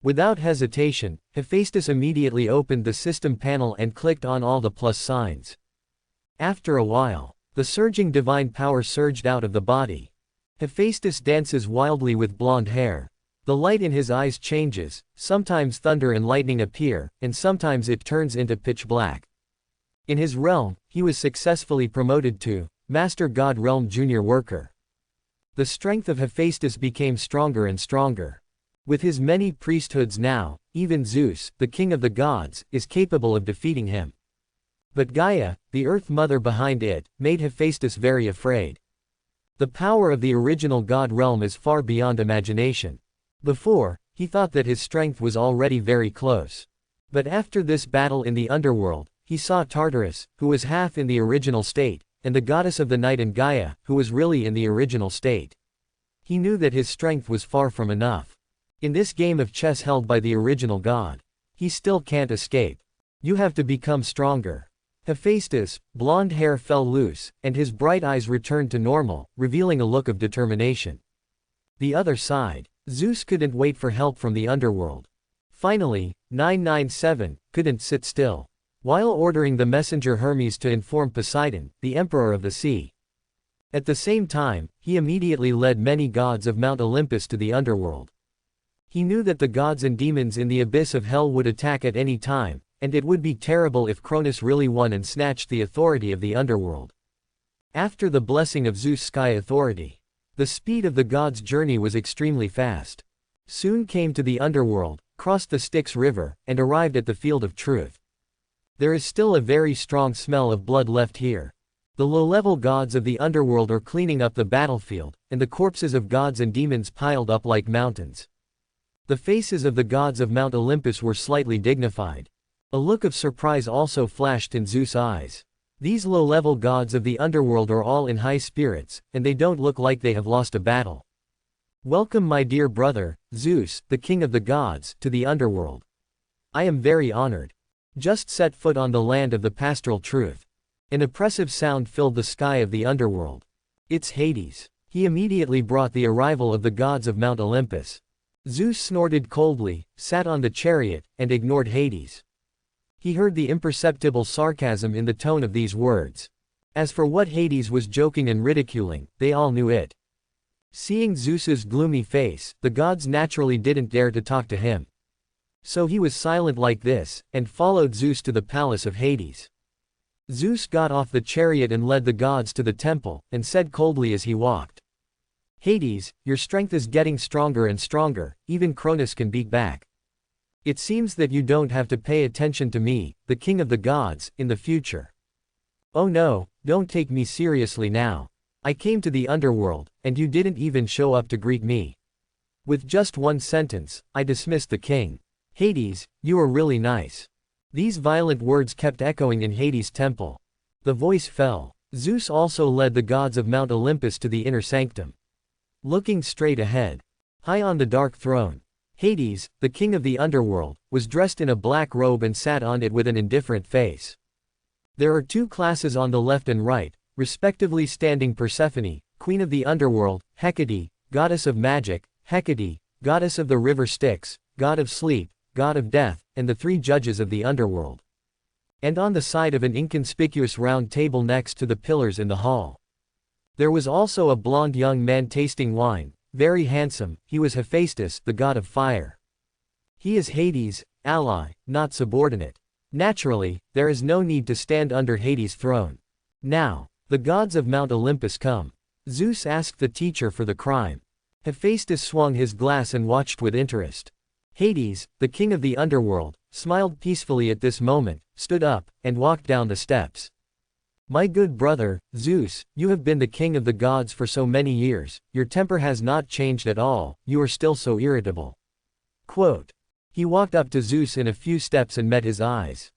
A: Without hesitation, Hephaestus immediately opened the system panel and clicked on all the plus signs. After a while, the surging divine power surged out of the body. Hephaestus dances wildly with blonde hair. The light in his eyes changes, sometimes thunder and lightning appear, and sometimes it turns into pitch black. In his realm, he was successfully promoted to Master God Realm Junior Worker. The strength of Hephaestus became stronger and stronger. With his many priesthoods now, even Zeus, the king of the gods, is capable of defeating him. But Gaia, the earth mother behind it, made Hephaestus very afraid. The power of the original god realm is far beyond imagination. Before, he thought that his strength was already very close. But after this battle in the underworld, he saw Tartarus, who was half in the original state, and the goddess of the night and Gaia, who was really in the original state. He knew that his strength was far from enough. In this game of chess held by the original god, he still can't escape. You have to become stronger. Hephaestus' blonde hair fell loose, and his bright eyes returned to normal, revealing a look of determination. The other side, Zeus couldn't wait for help from the underworld. Finally, 997 couldn't sit still. While ordering the messenger Hermes to inform Poseidon, the emperor of the sea. At the same time, he immediately led many gods of Mount Olympus to the underworld. He knew that the gods and demons in the abyss of hell would attack at any time, and it would be terrible if Cronus really won and snatched the authority of the underworld. After the blessing of Zeus' sky authority, the speed of the gods' journey was extremely fast. Soon came to the underworld, crossed the Styx River, and arrived at the Field of Truth. There is still a very strong smell of blood left here. The low-level gods of the underworld are cleaning up the battlefield, and the corpses of gods and demons piled up like mountains. The faces of the gods of Mount Olympus were slightly dignified. A look of surprise also flashed in Zeus' eyes. These low-level gods of the underworld are all in high spirits, and they don't look like they have lost a battle. Welcome my dear brother, Zeus, the king of the gods, to the underworld. I am very honored. Just set foot on the land of the pastoral truth. An oppressive sound filled the sky of the underworld. It's Hades. He immediately brought the arrival of the gods of Mount Olympus. Zeus snorted coldly, sat on the chariot, and ignored Hades. He heard the imperceptible sarcasm in the tone of these words. As for what Hades was joking and ridiculing, they all knew it. Seeing Zeus's gloomy face, the gods naturally didn't dare to talk to him. So he was silent like this, and followed Zeus to the palace of Hades. Zeus got off the chariot and led the gods to the temple, and said coldly as he walked. Hades, your strength is getting stronger and stronger, even Cronus can beat back. It seems that you don't have to pay attention to me, the king of the gods, in the future. Oh no, don't take me seriously now. I came to the underworld, and you didn't even show up to greet me. With just one sentence, I dismissed the king. Hades, you are really nice. These violent words kept echoing in Hades' temple. The voice fell. Zeus also led the gods of Mount Olympus to the inner sanctum. Looking straight ahead, high on the dark throne, Hades, the king of the underworld, was dressed in a black robe and sat on it with an indifferent face. There are two classes on the left and right, respectively standing Persephone, queen of the underworld, Hecate, goddess of magic, Hecate, goddess of the river Styx, god of sleep, god of death, and the three judges of the underworld. And on the side of an inconspicuous round table next to the pillars in the hall, there was also a blond young man tasting wine, very handsome. He was Hephaestus, the god of fire. He is Hades' ally, not subordinate. Naturally, there is no need to stand under Hades' throne. Now, the gods of Mount Olympus come. Zeus asked the teacher for the crime. Hephaestus swung his glass and watched with interest. Hades, the king of the underworld, smiled peacefully at this moment, stood up, and walked down the steps. My good brother, Zeus, you have been the king of the gods for so many years, your temper has not changed at all, you are still so irritable. Quote. He walked up to Zeus in a few steps and met his eyes.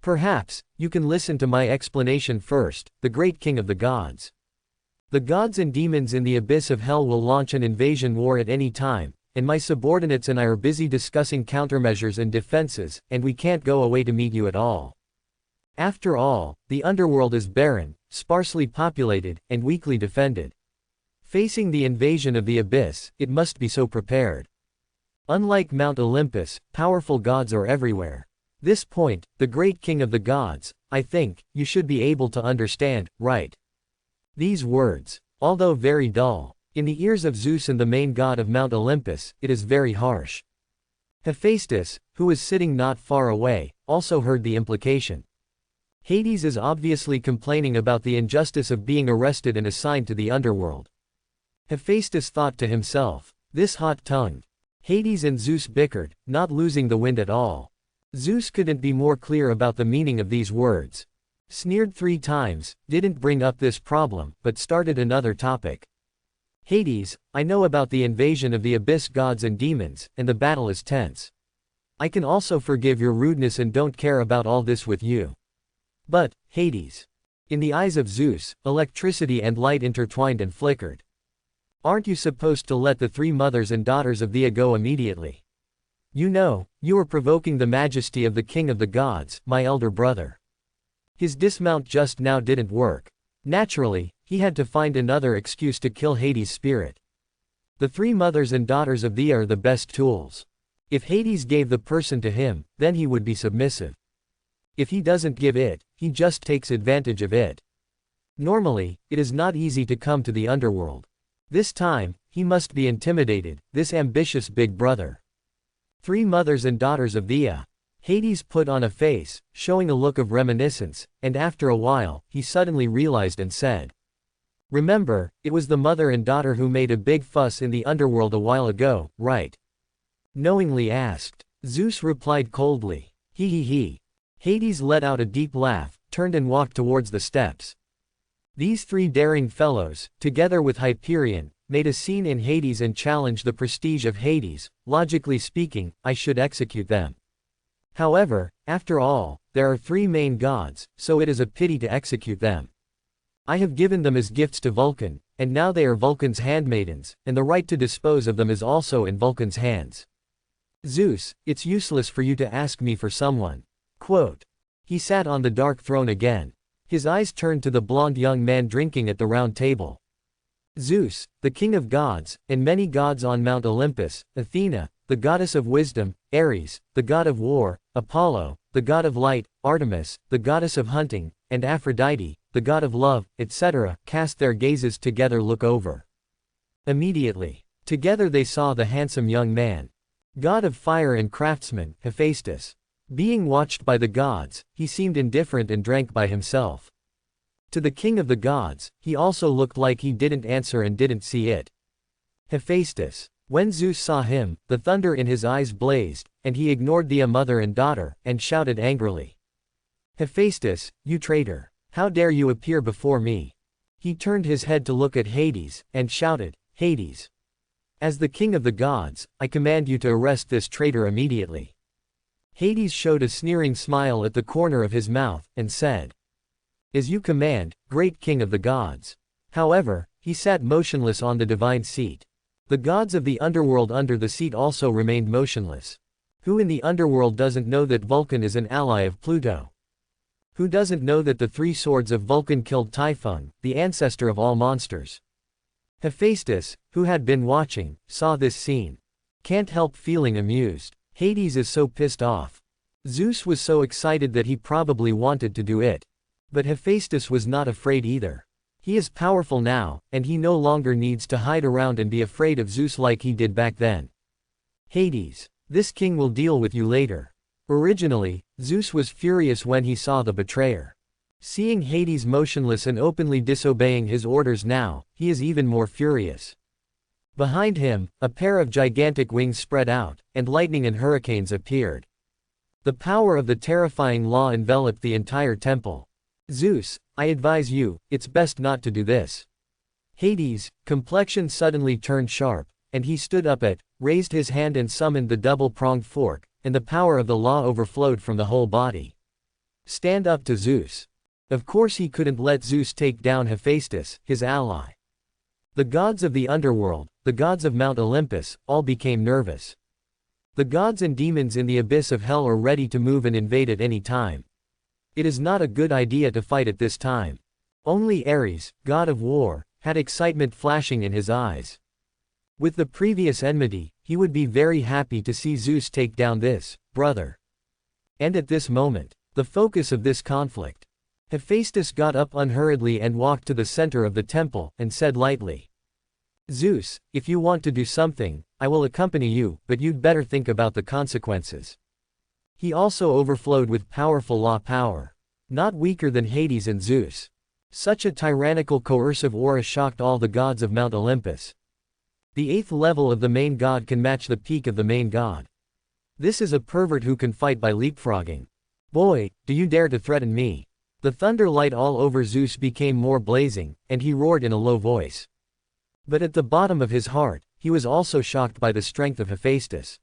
A: Perhaps, you can listen to my explanation first, the great king of the gods. The gods and demons in the abyss of hell will launch an invasion war at any time, and my subordinates and I are busy discussing countermeasures and defenses, and we can't go away to meet you at all. After all, the underworld is barren, sparsely populated, and weakly defended. Facing the invasion of the abyss, it must be so prepared. Unlike Mount Olympus, powerful gods are everywhere. This point, the great king of the gods, I think, you should be able to understand, right? These words, although very dull, in the ears of Zeus and the main god of Mount Olympus, it is very harsh. Hephaestus, who was sitting not far away, also heard the implication. Hades is obviously complaining about the injustice of being arrested and assigned to the underworld. Hephaestus thought to himself, this hot-tongued. Hades and Zeus bickered, not losing the wind at all. Zeus couldn't be more clear about the meaning of these words. Sneered 3 times, didn't bring up this problem, but started another topic. Hades, I know about the invasion of the abyss gods and demons, and the battle is tense. I can also forgive your rudeness and don't care about all this with you. But, Hades. In the eyes of Zeus, electricity and light intertwined and flickered. Aren't you supposed to let the 3 mothers and daughters of Thea go immediately? You know, you are provoking the majesty of the king of the gods, my elder brother. His dismount just now didn't work. Naturally, he had to find another excuse to kill Hades' spirit. The 3 mothers and daughters of Thea are the best tools. If Hades gave the person to him, then he would be submissive. If he doesn't give it, he just takes advantage of it. Normally, it is not easy to come to the underworld. This time, he must be intimidated, this ambitious big brother. 3 mothers and daughters of Thea. Hades put on a face, showing a look of reminiscence, and after a while, he suddenly realized and said. Remember, it was the mother and daughter who made a big fuss in the underworld a while ago, right? Knowingly asked. Zeus replied coldly. He. Hades let out a deep laugh, turned and walked towards the steps. These 3 daring fellows, together with Hyperion, made a scene in Hades and challenged the prestige of Hades. Logically speaking, I should execute them. However, after all, there are 3 main gods, so it is a pity to execute them. I have given them as gifts to Vulcan, and now they are Vulcan's handmaidens, and the right to dispose of them is also in Vulcan's hands. Zeus, it's useless for you to ask me for someone. Quote. He sat on the dark throne again. His eyes turned to the blonde young man drinking at the round table. Zeus, the king of gods, and many gods on Mount Olympus, Athena, the goddess of wisdom, Ares, the god of war, Apollo, the god of light, Artemis, the goddess of hunting, and Aphrodite, the god of love, etc., cast their gazes together look over. Immediately. Together they saw the handsome young man. God of fire and craftsman, Hephaestus. Being watched by the gods, he seemed indifferent and drank by himself. To the king of the gods, he also looked like he didn't answer and didn't see it. Hephaestus. When Zeus saw him, the thunder in his eyes blazed, and he ignored the mother and daughter, and shouted angrily. Hephaestus, you traitor! How dare you appear before me? He turned his head to look at Hades, and shouted, Hades! As the king of the gods, I command you to arrest this traitor immediately. Hades showed a sneering smile at the corner of his mouth, and said, As you command, great king of the gods. However, he sat motionless on the divine seat. The gods of the underworld under the seat also remained motionless. Who in the underworld doesn't know that Vulcan is an ally of Pluto? Who doesn't know that the 3 swords of Vulcan killed Typhon, the ancestor of all monsters? Hephaestus, who had been watching, saw this scene. Can't help feeling amused. Hades is so pissed off. Zeus was so excited that he probably wanted to do it. But Hephaestus was not afraid either. He is powerful now, and he no longer needs to hide around and be afraid of Zeus like he did back then. Hades. This king will deal with you later. Originally, Zeus was furious when he saw the betrayer. Seeing Hades motionless and openly disobeying his orders now, he is even more furious. Behind him, a pair of gigantic wings spread out, and lightning and hurricanes appeared. The power of the terrifying law enveloped the entire temple. Zeus, I advise you, it's best not to do this. Hades' complexion suddenly turned sharp, and he stood up raised his hand and summoned the double-pronged fork, and the power of the law overflowed from the whole body. Stand up to Zeus. Of course he couldn't let Zeus take down Hephaestus, his ally. The gods of the underworld, the gods of Mount Olympus, all became nervous. The gods and demons in the abyss of hell are ready to move and invade at any time. It is not a good idea to fight at this time. Only Ares, god of war, had excitement flashing in his eyes. With the previous enmity, he would be very happy to see Zeus take down this brother. And at this moment, the focus of this conflict, Hephaestus got up unhurriedly and walked to the center of the temple, and said lightly, "Zeus, if you want to do something, I will accompany you, but you'd better think about the consequences." He also overflowed with powerful law power. Not weaker than Hades and Zeus. Such a tyrannical coercive aura shocked all the gods of Mount Olympus. The 8th level of the main god can match the peak of the main god. This is a pervert who can fight by leapfrogging. Boy, do you dare to threaten me? The thunder light all over Zeus became more blazing, and he roared in a low voice. But at the bottom of his heart, he was also shocked by the strength of Hephaestus.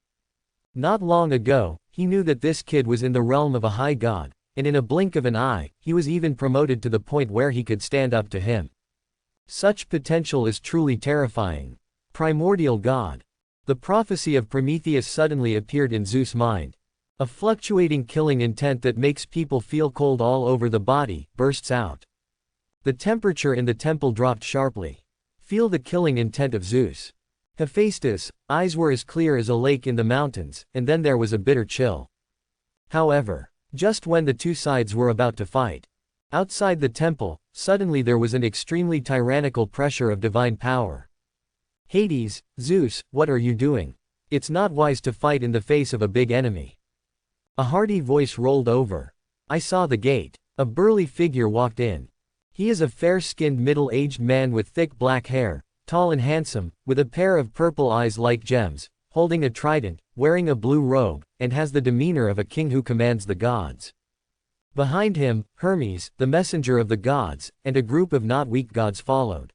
A: Not long ago, he knew that this kid was in the realm of a high god, and in a blink of an eye, he was even promoted to the point where he could stand up to him. Such potential is truly terrifying. Primordial god. The prophecy of Prometheus suddenly appeared in Zeus' mind. A fluctuating killing intent that makes people feel cold all over the body bursts out. The temperature in the temple dropped sharply. Feel the killing intent of Zeus. Hephaestus' eyes were as clear as a lake in the mountains, and then there was a bitter chill. However, just when the two sides were about to fight, outside the temple, suddenly there was an extremely tyrannical pressure of divine power. "Hades, Zeus, what are you doing? It's not wise to fight in the face of a big enemy." A hearty voice rolled over. "I saw the gate." A burly figure walked in. He is a fair-skinned middle-aged man with thick black hair, tall and handsome, with a pair of purple eyes like gems, holding a trident, wearing a blue robe, and has the demeanor of a king who commands the gods. Behind him, Hermes, the messenger of the gods, and a group of not weak gods followed.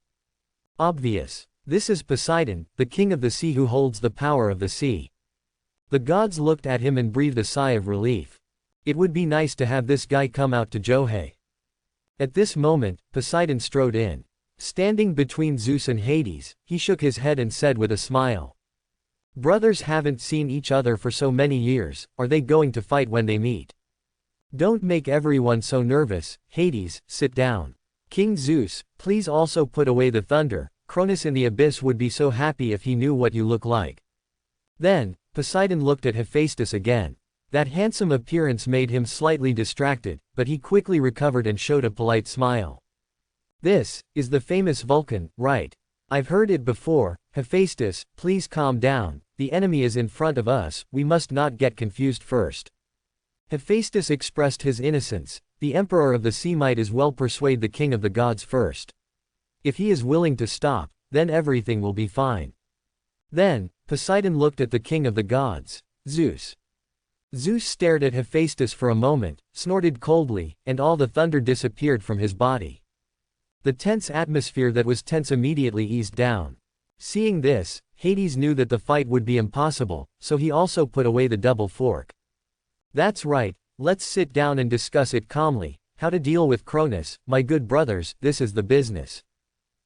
A: Obvious. This is Poseidon, the king of the sea who holds the power of the sea. The gods looked at him and breathed a sigh of relief. It would be nice to have this guy come out to Johei. At this moment, Poseidon strode in. Standing between Zeus and Hades, he shook his head and said with a smile, "Brothers haven't seen each other for so many years, are they going to fight when they meet? Don't make everyone so nervous. Hades, sit down. King Zeus, please also put away the thunder. Cronus in the abyss would be so happy if he knew what you look like." Then, Poseidon looked at Hephaestus again. That handsome appearance made him slightly distracted, but he quickly recovered and showed a polite smile. "This is the famous Vulcan, right? I've heard it before. Hephaestus, please calm down. The enemy is in front of us, we must not get confused first." Hephaestus expressed his innocence. The emperor of the sea might as well persuade the king of the gods first. If he is willing to stop, then everything will be fine. Then, Poseidon looked at the king of the gods, Zeus. Zeus stared at Hephaestus for a moment, snorted coldly, and all the thunder disappeared from his body. The tense atmosphere that was tense immediately eased down. Seeing this, Hades knew that the fight would be impossible, so he also put away the double fork. "That's right, let's sit down and discuss it calmly, how to deal with Cronus, my good brothers, this is the business."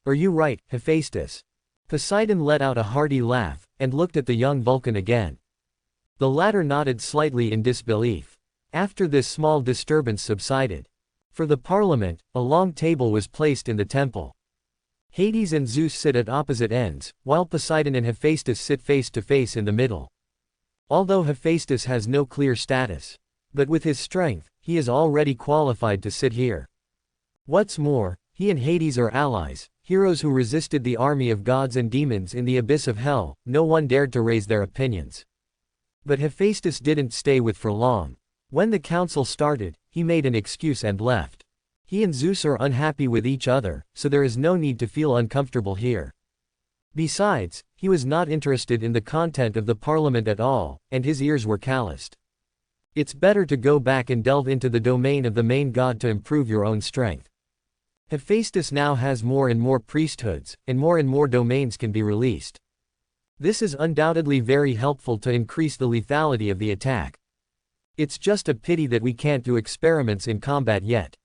A: "Are you right, Hephaestus?" Poseidon let out a hearty laugh, and looked at the young Vulcan again. The latter nodded slightly in disbelief. After this small disturbance subsided. For the parliament, a long table was placed in the temple. Hades and Zeus sit at opposite ends, while Poseidon and Hephaestus sit face to face in the middle. Although Hephaestus has no clear status, but with his strength, he is already qualified to sit here. What's more, he and Hades are allies, heroes who resisted the army of gods and demons in the abyss of hell. No one dared to raise their opinions. But Hephaestus didn't stay with for long. When the council started, he made an excuse and left. He and Zeus are unhappy with each other, so there is no need to feel uncomfortable here. Besides, he was not interested in the content of the parliament at all, and his ears were calloused. It's better to go back and delve into the domain of the main god to improve your own strength. Hephaestus now has more and more priesthoods, and more domains can be released. This is undoubtedly very helpful to increase the lethality of the attack. It's just a pity that we can't do experiments in combat yet.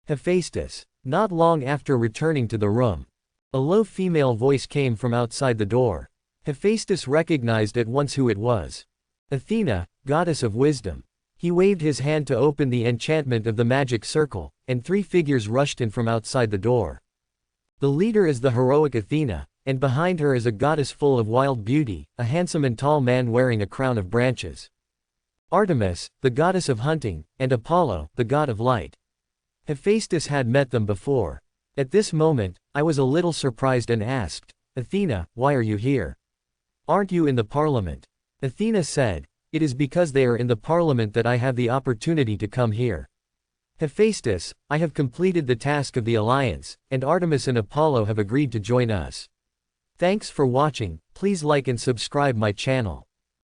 A: Hephaestus. Not long after returning to the room, a low female voice came from outside the door. Hephaestus recognized at once who it was. Athena, goddess of wisdom. He waved his hand to open the enchantment of the magic circle, and 3 figures rushed in from outside the door. The leader is the heroic Athena, and behind her is a goddess full of wild beauty, a handsome and tall man wearing a crown of branches. Artemis, the goddess of hunting, and Apollo, the god of light. Hephaestus had met them before. At this moment, I was a little surprised and asked, Athena, why are you here? Aren't you in the parliament? Athena said, it is because they are in the parliament that I have the opportunity to come here. Hephaestus, I have completed the task of the alliance, and Artemis and Apollo have agreed to join us. Thanks for watching, please like and subscribe my channel.